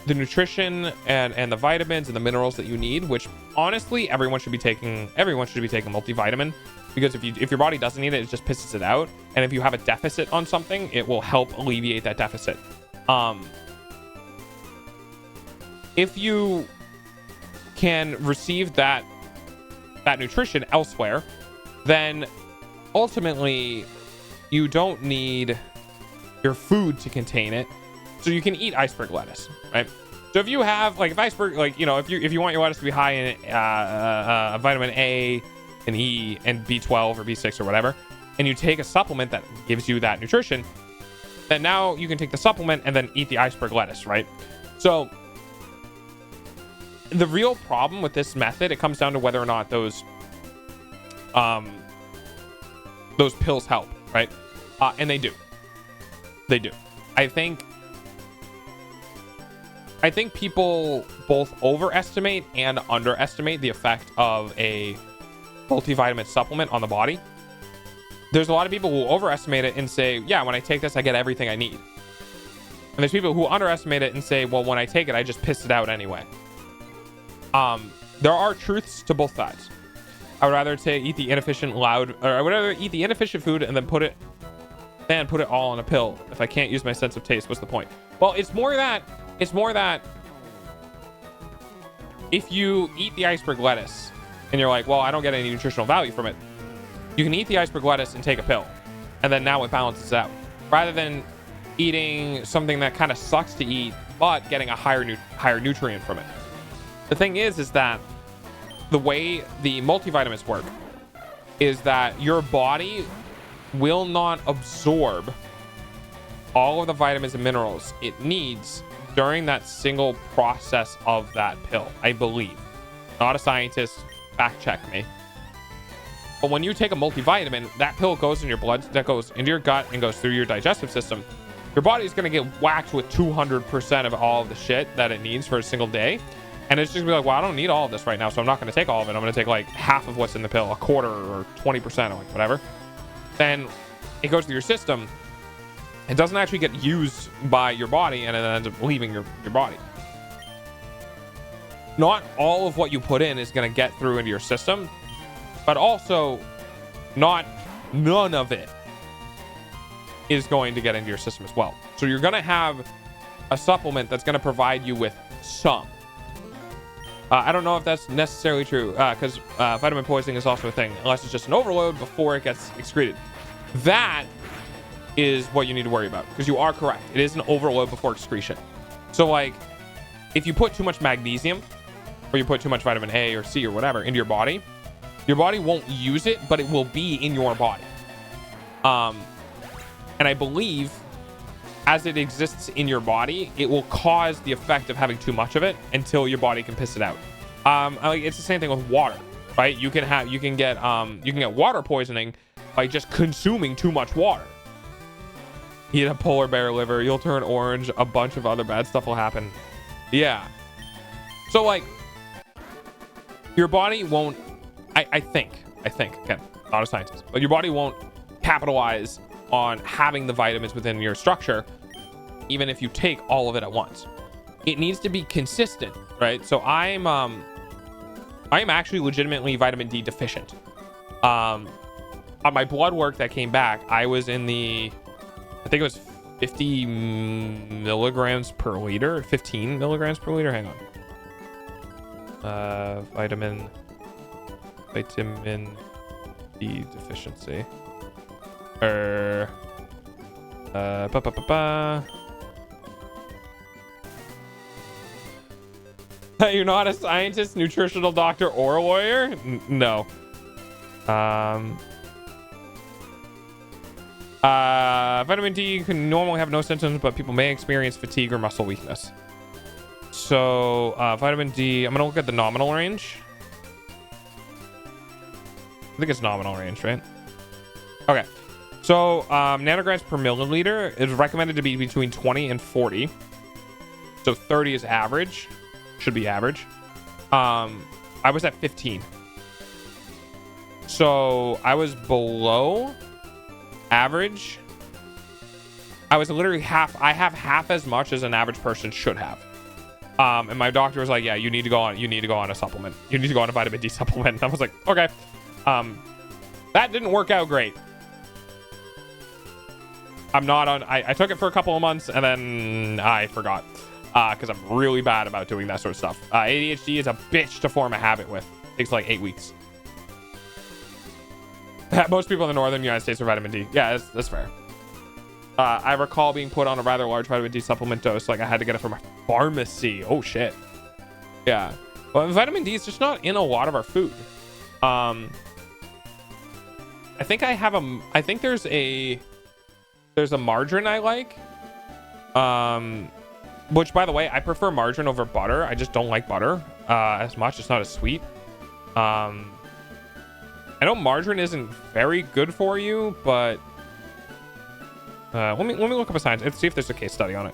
the nutrition and the vitamins and the minerals that you need, which honestly everyone should be taking multivitamin, because if your body doesn't need it, it just pisses it out. And if you have a deficit on something, it will help alleviate that deficit. If you can receive that nutrition elsewhere, then ultimately you don't need your food to contain it. So you can eat iceberg lettuce, right? So if you have like, if iceberg, like, you know, if you want your lettuce to be high in vitamin A and E and B12 or B6 or whatever, and you take a supplement that gives you that nutrition, then now you can take the supplement and then eat the iceberg lettuce, right? So the real problem with this method, it comes down to whether or not those pills help, right? And they do. I think people both overestimate and underestimate the effect of a multivitamin supplement on the body. There's a lot of people who overestimate it and say, yeah, when I take this, I get everything I need. And there's people who underestimate it and say, well, when I take it, I just piss it out anyway. There are truths to both sides. I would rather eat the inefficient food and then put it all in a pill. If I can't use my sense of taste, what's the point? Well, it's more that if you eat the iceberg lettuce and you're like, well, I don't get any nutritional value from it, you can eat the iceberg lettuce and take a pill, and then now it balances out, rather than eating something that kind of sucks to eat but getting a higher nutrient from it. The thing is that the way the multivitamins work is that your body will not absorb all of the vitamins and minerals it needs during that single process of that pill, I believe. Not a scientist, fact check me. But when you take a multivitamin, that pill goes in your blood, that goes into your gut and goes through your digestive system. Your body's going to get whacked with 200% of all of the shit that it needs for a single day. And it's just going to be like, well, I don't need all of this right now, so I'm not going to take all of it. I'm going to take like half of what's in the pill, a quarter or 20% or like whatever. Then it goes through your system. It doesn't actually get used by your body, and it ends up leaving your body. Not all of what you put in is going to get through into your system, but also none of it is going to get into your system as well. So you're going to have a supplement that's going to provide you with some. I don't know if that's necessarily true, because vitamin poisoning is also a thing, unless it's just an overload before it gets excreted. That is what you need to worry about, because you are correct. It is an overload before excretion. So like, if you put too much magnesium, or you put too much vitamin A or C or whatever into your body won't use it, but it will be in your body. And I believe as it exists in your body, it will cause the effect of having too much of it until your body can piss it out. Like, it's the same thing with water, right? You can get water poisoning by just consuming too much water. Eat a polar bear liver, you'll turn orange, a bunch of other bad stuff will happen. Yeah. So like, your body won't, I think, again, not a scientist, but your body won't capitalize on having the vitamins within your structure, even if you take all of it at once. It needs to be consistent, right? So I am actually legitimately vitamin D deficient. On my blood work that came back, I was in the, I think it was 50 milligrams per liter, 15 milligrams per liter. Hang on. Vitamin D deficiency. You're not a scientist, nutritional doctor, or a lawyer? No. Vitamin D can normally have no symptoms, but people may experience fatigue or muscle weakness. So, vitamin D, I'm gonna look at the nominal range. I think it's nominal range, right? Okay. So, nanograms per milliliter is recommended to be between 20 and 40. So 30 is average. Should be average. I was at 15. So I was below average. I was literally I have half as much as an average person should have. And my doctor was like, yeah, you need to go on a supplement. You need to go on a vitamin D supplement. And I was like, okay. That didn't work out great. I'm not on, I took it for a couple of months and then I forgot, because I'm really bad about doing that sort of stuff. ADHD is a bitch to form a habit with. It takes like 8 weeks. Most people in the northern United States are vitamin D. Yeah, that's fair. I recall being put on a rather large vitamin D supplement dose. Like, I had to get it from a pharmacy. Oh shit. Yeah. Well, vitamin D is just not in a lot of our food. I think there's a margarine I like, which, by the way, I prefer margarine over butter. I just don't like butter as much. It's not as sweet. I know margarine isn't very good for you, but let me look up a science. Let's see if there's a case study on it.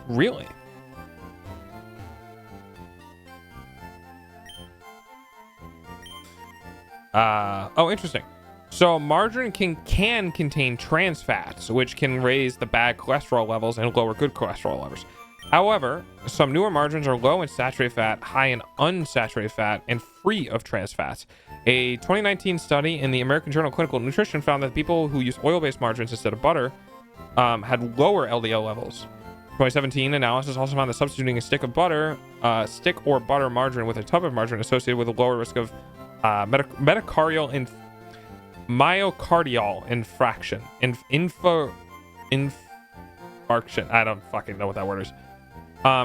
Really? Oh, interesting. So margarine can contain trans fats, which can raise the bad cholesterol levels and lower good cholesterol levels. However, some newer margarines are low in saturated fat, high in unsaturated fat, and free of trans fats. A 2019 study in the American Journal of Clinical Nutrition found that people who use oil-based margarines instead of butter had lower LDL levels. 2017 analysis also found that substituting a stick or butter margarine with a tub of margarine associated with a lower risk of myocardial infarction. I don't fucking know what that word is.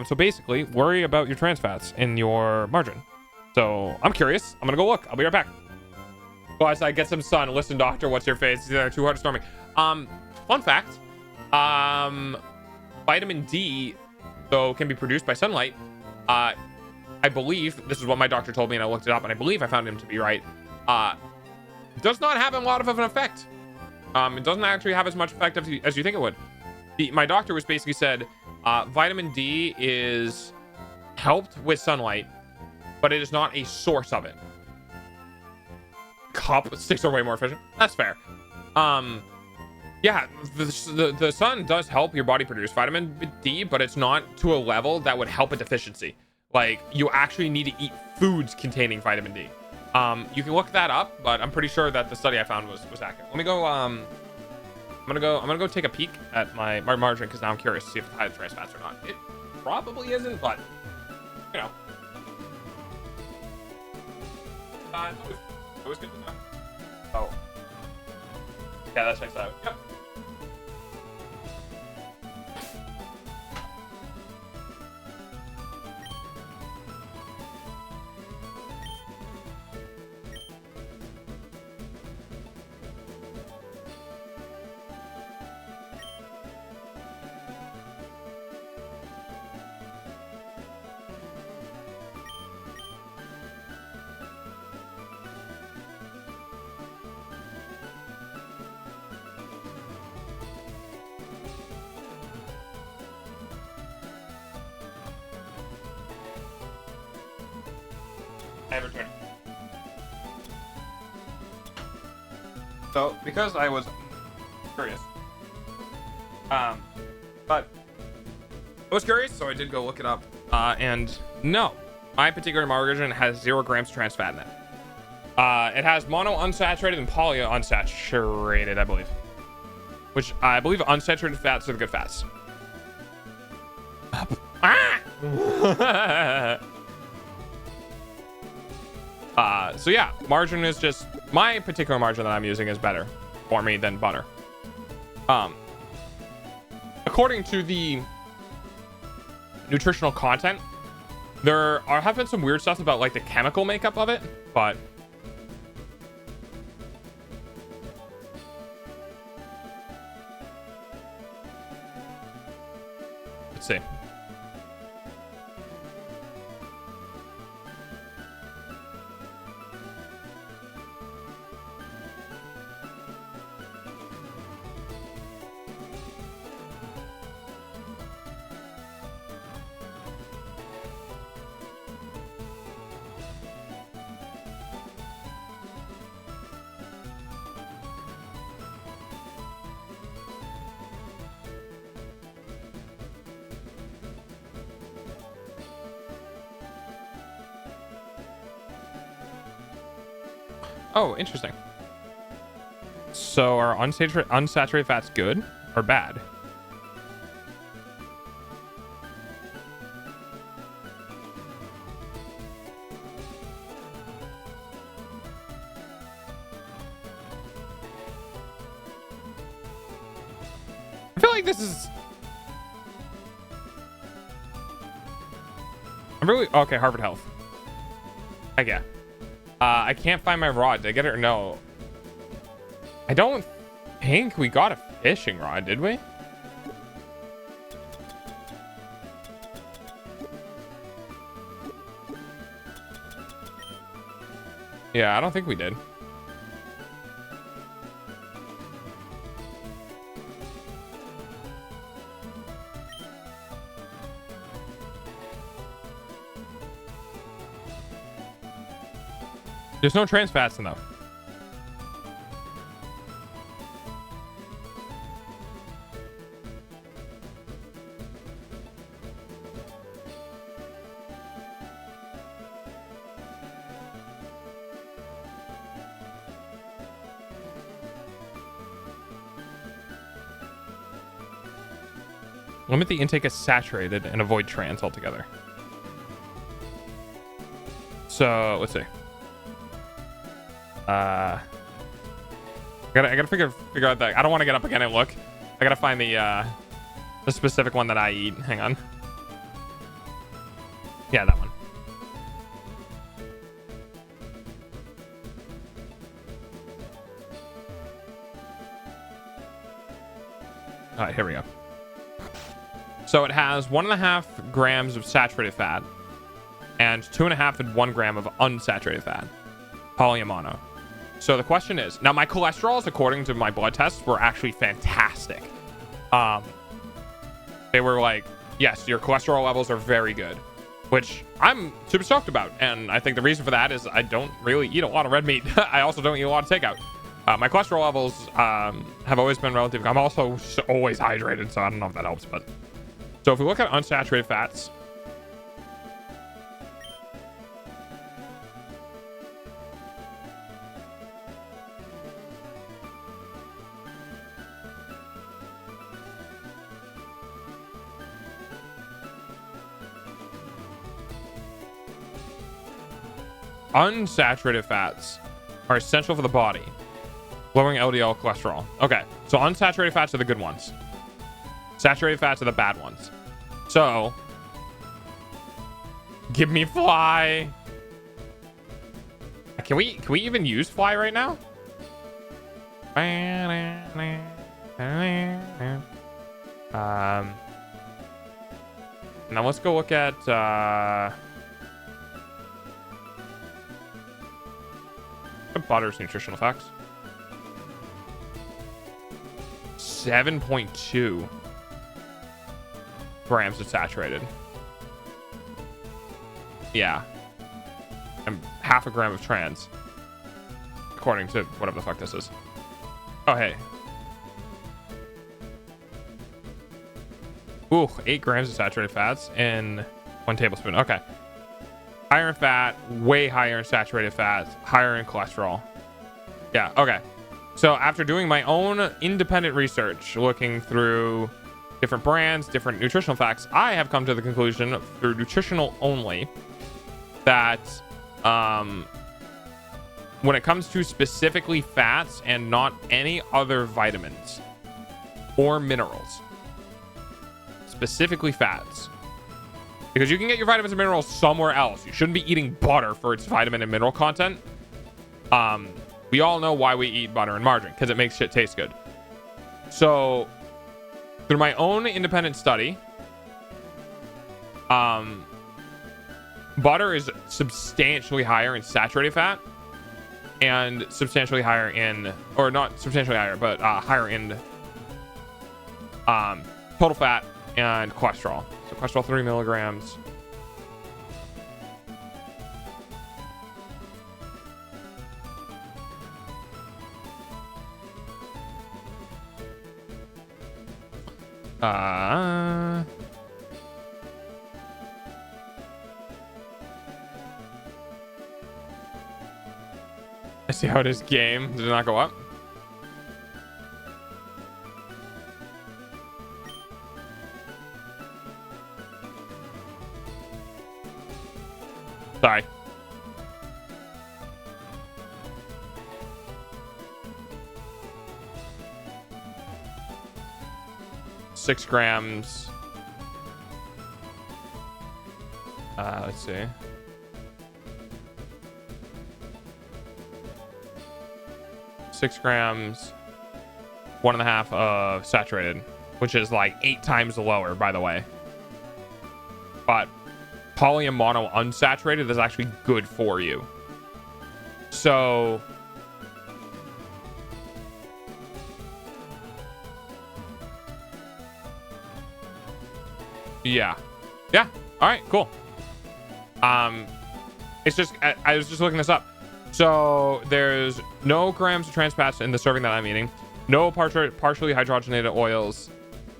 So basically, worry about your trans fats in your margarine. So I'm curious. I'm gonna go look. I'll be right back. Guys, I get some sun. Listen, doctor, what's your face? They're too hard to storming. Fun fact. Vitamin D, though, can be produced by sunlight. I believe, this is what my doctor told me, and I looked it up, and I believe I found him to be right. Does not have a lot of an effect. It doesn't actually have as much effect as you think it would. My doctor was basically said, vitamin D is helped with sunlight, but it is not a source of it. Cup sticks are way more efficient. That's fair. Yeah, the sun does help your body produce vitamin D, but it's not to a level that would help a deficiency. Like, you actually need to eat foods containing vitamin D. You can look that up, but I'm pretty sure that the study I found was accurate. Let me go. I'm gonna go take a peek at my margarine because now I'm curious to see if it's high in trans fats or not. It probably isn't, but you know, it's always good to know. Oh, yeah, that checks out. Yep. I have returned. So, because I was curious, but I was curious, so I did go look it up, and no, my particular margarine has 0 grams of trans fat in it. It has mono unsaturated and poly unsaturated, I believe, which I believe unsaturated fats are the good fats. So yeah, margarine is just, my particular margarine that I'm using is better for me than butter. According to the nutritional content, there have been some weird stuff about like the chemical makeup of it, but let's see. Oh, interesting. So are unsaturated fats good or bad? I feel like this is... I'm really... Okay, Harvard Health. I get. I can't find my rod. Did I get it or no? I don't think we got a fishing rod, did we? Yeah, I don't think we did. There's no trans fats in them. Limit the intake of saturated and avoid trans altogether. So let's see. I gotta figure out that. I don't want to get up again and look. I gotta find the specific one that I eat. Hang on. Yeah, that one. All right, here we go. So it has 1.5 grams of saturated fat and 2.5 and 1 gram of unsaturated fat, polyammono. So the question is, now my cholesterols, according to my blood tests, were actually fantastic. They were like, yes, your cholesterol levels are very good, which I'm super stoked about. And I think the reason for that is I don't really eat a lot of red meat. I also don't eat a lot of takeout. My cholesterol levels have always been relative. I'm also always hydrated, so I don't know if that helps. But so if we look at unsaturated fats, unsaturated fats are essential for the body, lowering LDL cholesterol. Okay, so unsaturated fats are the good ones. Saturated fats are the bad ones. So, give me fly. Can we even use fly right now? Now let's go look at butter's nutritional facts. 7.2 grams of saturated. Yeah. And 0.5 gram of trans. According to whatever the fuck this is. Oh, hey. Ooh, 8 grams of saturated fats and 1 tablespoon. Okay. Higher in fat, way higher in saturated fats, higher in cholesterol. Yeah, okay. So after doing my own independent research, looking through different brands, different nutritional facts, I have come to the conclusion through nutritional only that when it comes to specifically fats and not any other vitamins or minerals, specifically fats, because you can get your vitamins and minerals somewhere else. You shouldn't be eating butter for its vitamin and mineral content. We all know why we eat butter and margarine, because it makes shit taste good. So through my own independent study, butter is substantially higher in saturated fat and substantially higher in, or not substantially higher, but higher in total fat and cholesterol. So cholesterol 3 milligrams. I see how it is. Game did it not go up? Sorry. Six grams. Let's see. Six grams. 1.5 of saturated, which is like 8 times lower, by the way. But polyammono unsaturated is actually good for you. So yeah. All right, cool. It's just I was just looking this up. So there's no grams of trans fats in the serving that I'm eating. No partially hydrogenated oils.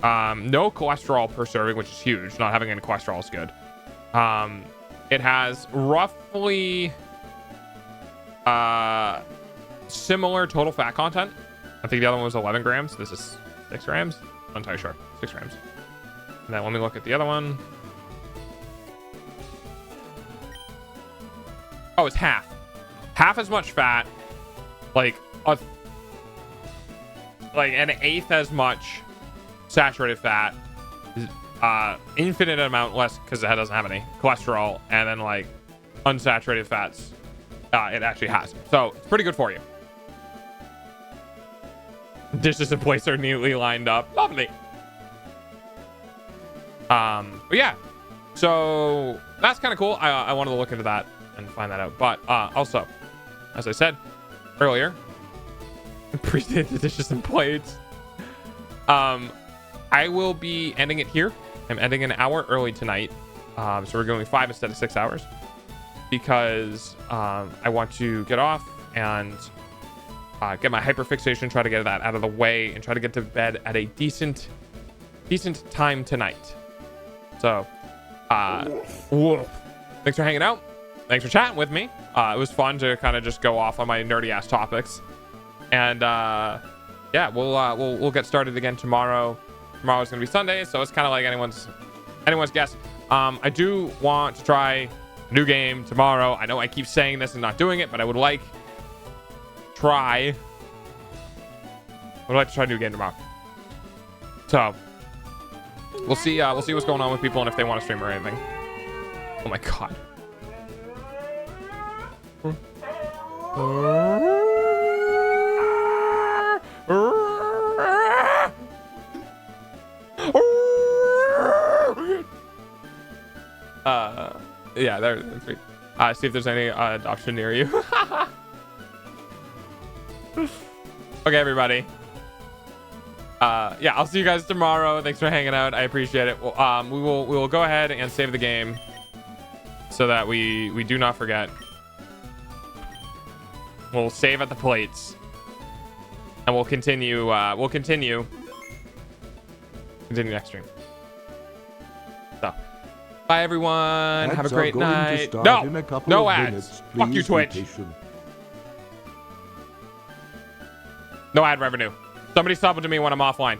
No cholesterol per serving, which is huge. Not having any cholesterol is good. It has roughly similar total fat content. I think the other one was 11 grams. This is 6 grams. I'm not entirely sure. 6 grams. And then let me look at the other one. Oh, it's half. Half as much fat. Like an eighth as much saturated fat. Infinite amount less because it doesn't have any cholesterol. And then like unsaturated fats. It actually has. So it's pretty good for you. Dishes and plates are neatly lined up. Lovely. But yeah, so that's kind of cool. I wanted to look into that and find that out. But also, as I said earlier, appreciate the dishes and plates. I will be ending it here. I'm ending an hour early tonight. So we're going 5 instead of 6 hours because I want to get off and get my hyperfixation, try to get that out of the way, and try to get to bed at a decent time tonight. So, thanks for hanging out. Thanks for chatting with me. It was fun to kind of just go off on my nerdy ass topics. And yeah, we'll get started again tomorrow. Tomorrow's gonna be Sunday, so it's kind of like anyone's guess. I do want to try a new game tomorrow. I know I keep saying this and not doing it, but I would like to try a new game tomorrow. So we'll see what's going on with people and if they want to stream or anything. Oh my god. Yeah, that's great. See if there's any adoption near you. Okay, everybody. Yeah, I'll see you guys tomorrow. Thanks for hanging out. I appreciate it. Well, we will go ahead and save the game so that we do not forget. We'll save at the plates, and we'll continue. We'll continue next stream. So, bye everyone. Have a great night. No ads. Fuck you, Twitch. No ad revenue. Somebody sub to me when I'm offline.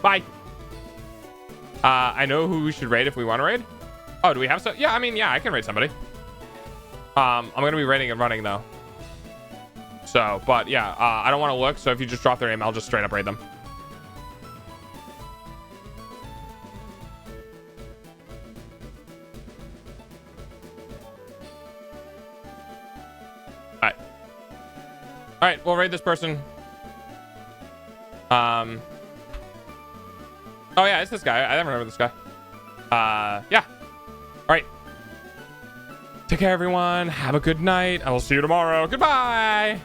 Bye. I know who we should raid if we want to raid. Oh, do we have some? Yeah, I mean, yeah, I can raid somebody. I'm gonna be raiding and running though. So, but yeah, I don't want to look. So if you just drop their name, I'll just straight up raid them. All right, we'll raid this person. Oh yeah, it's this guy. I never remember this guy. Yeah. All right. Take care, everyone. Have a good night. I will see you tomorrow. Goodbye.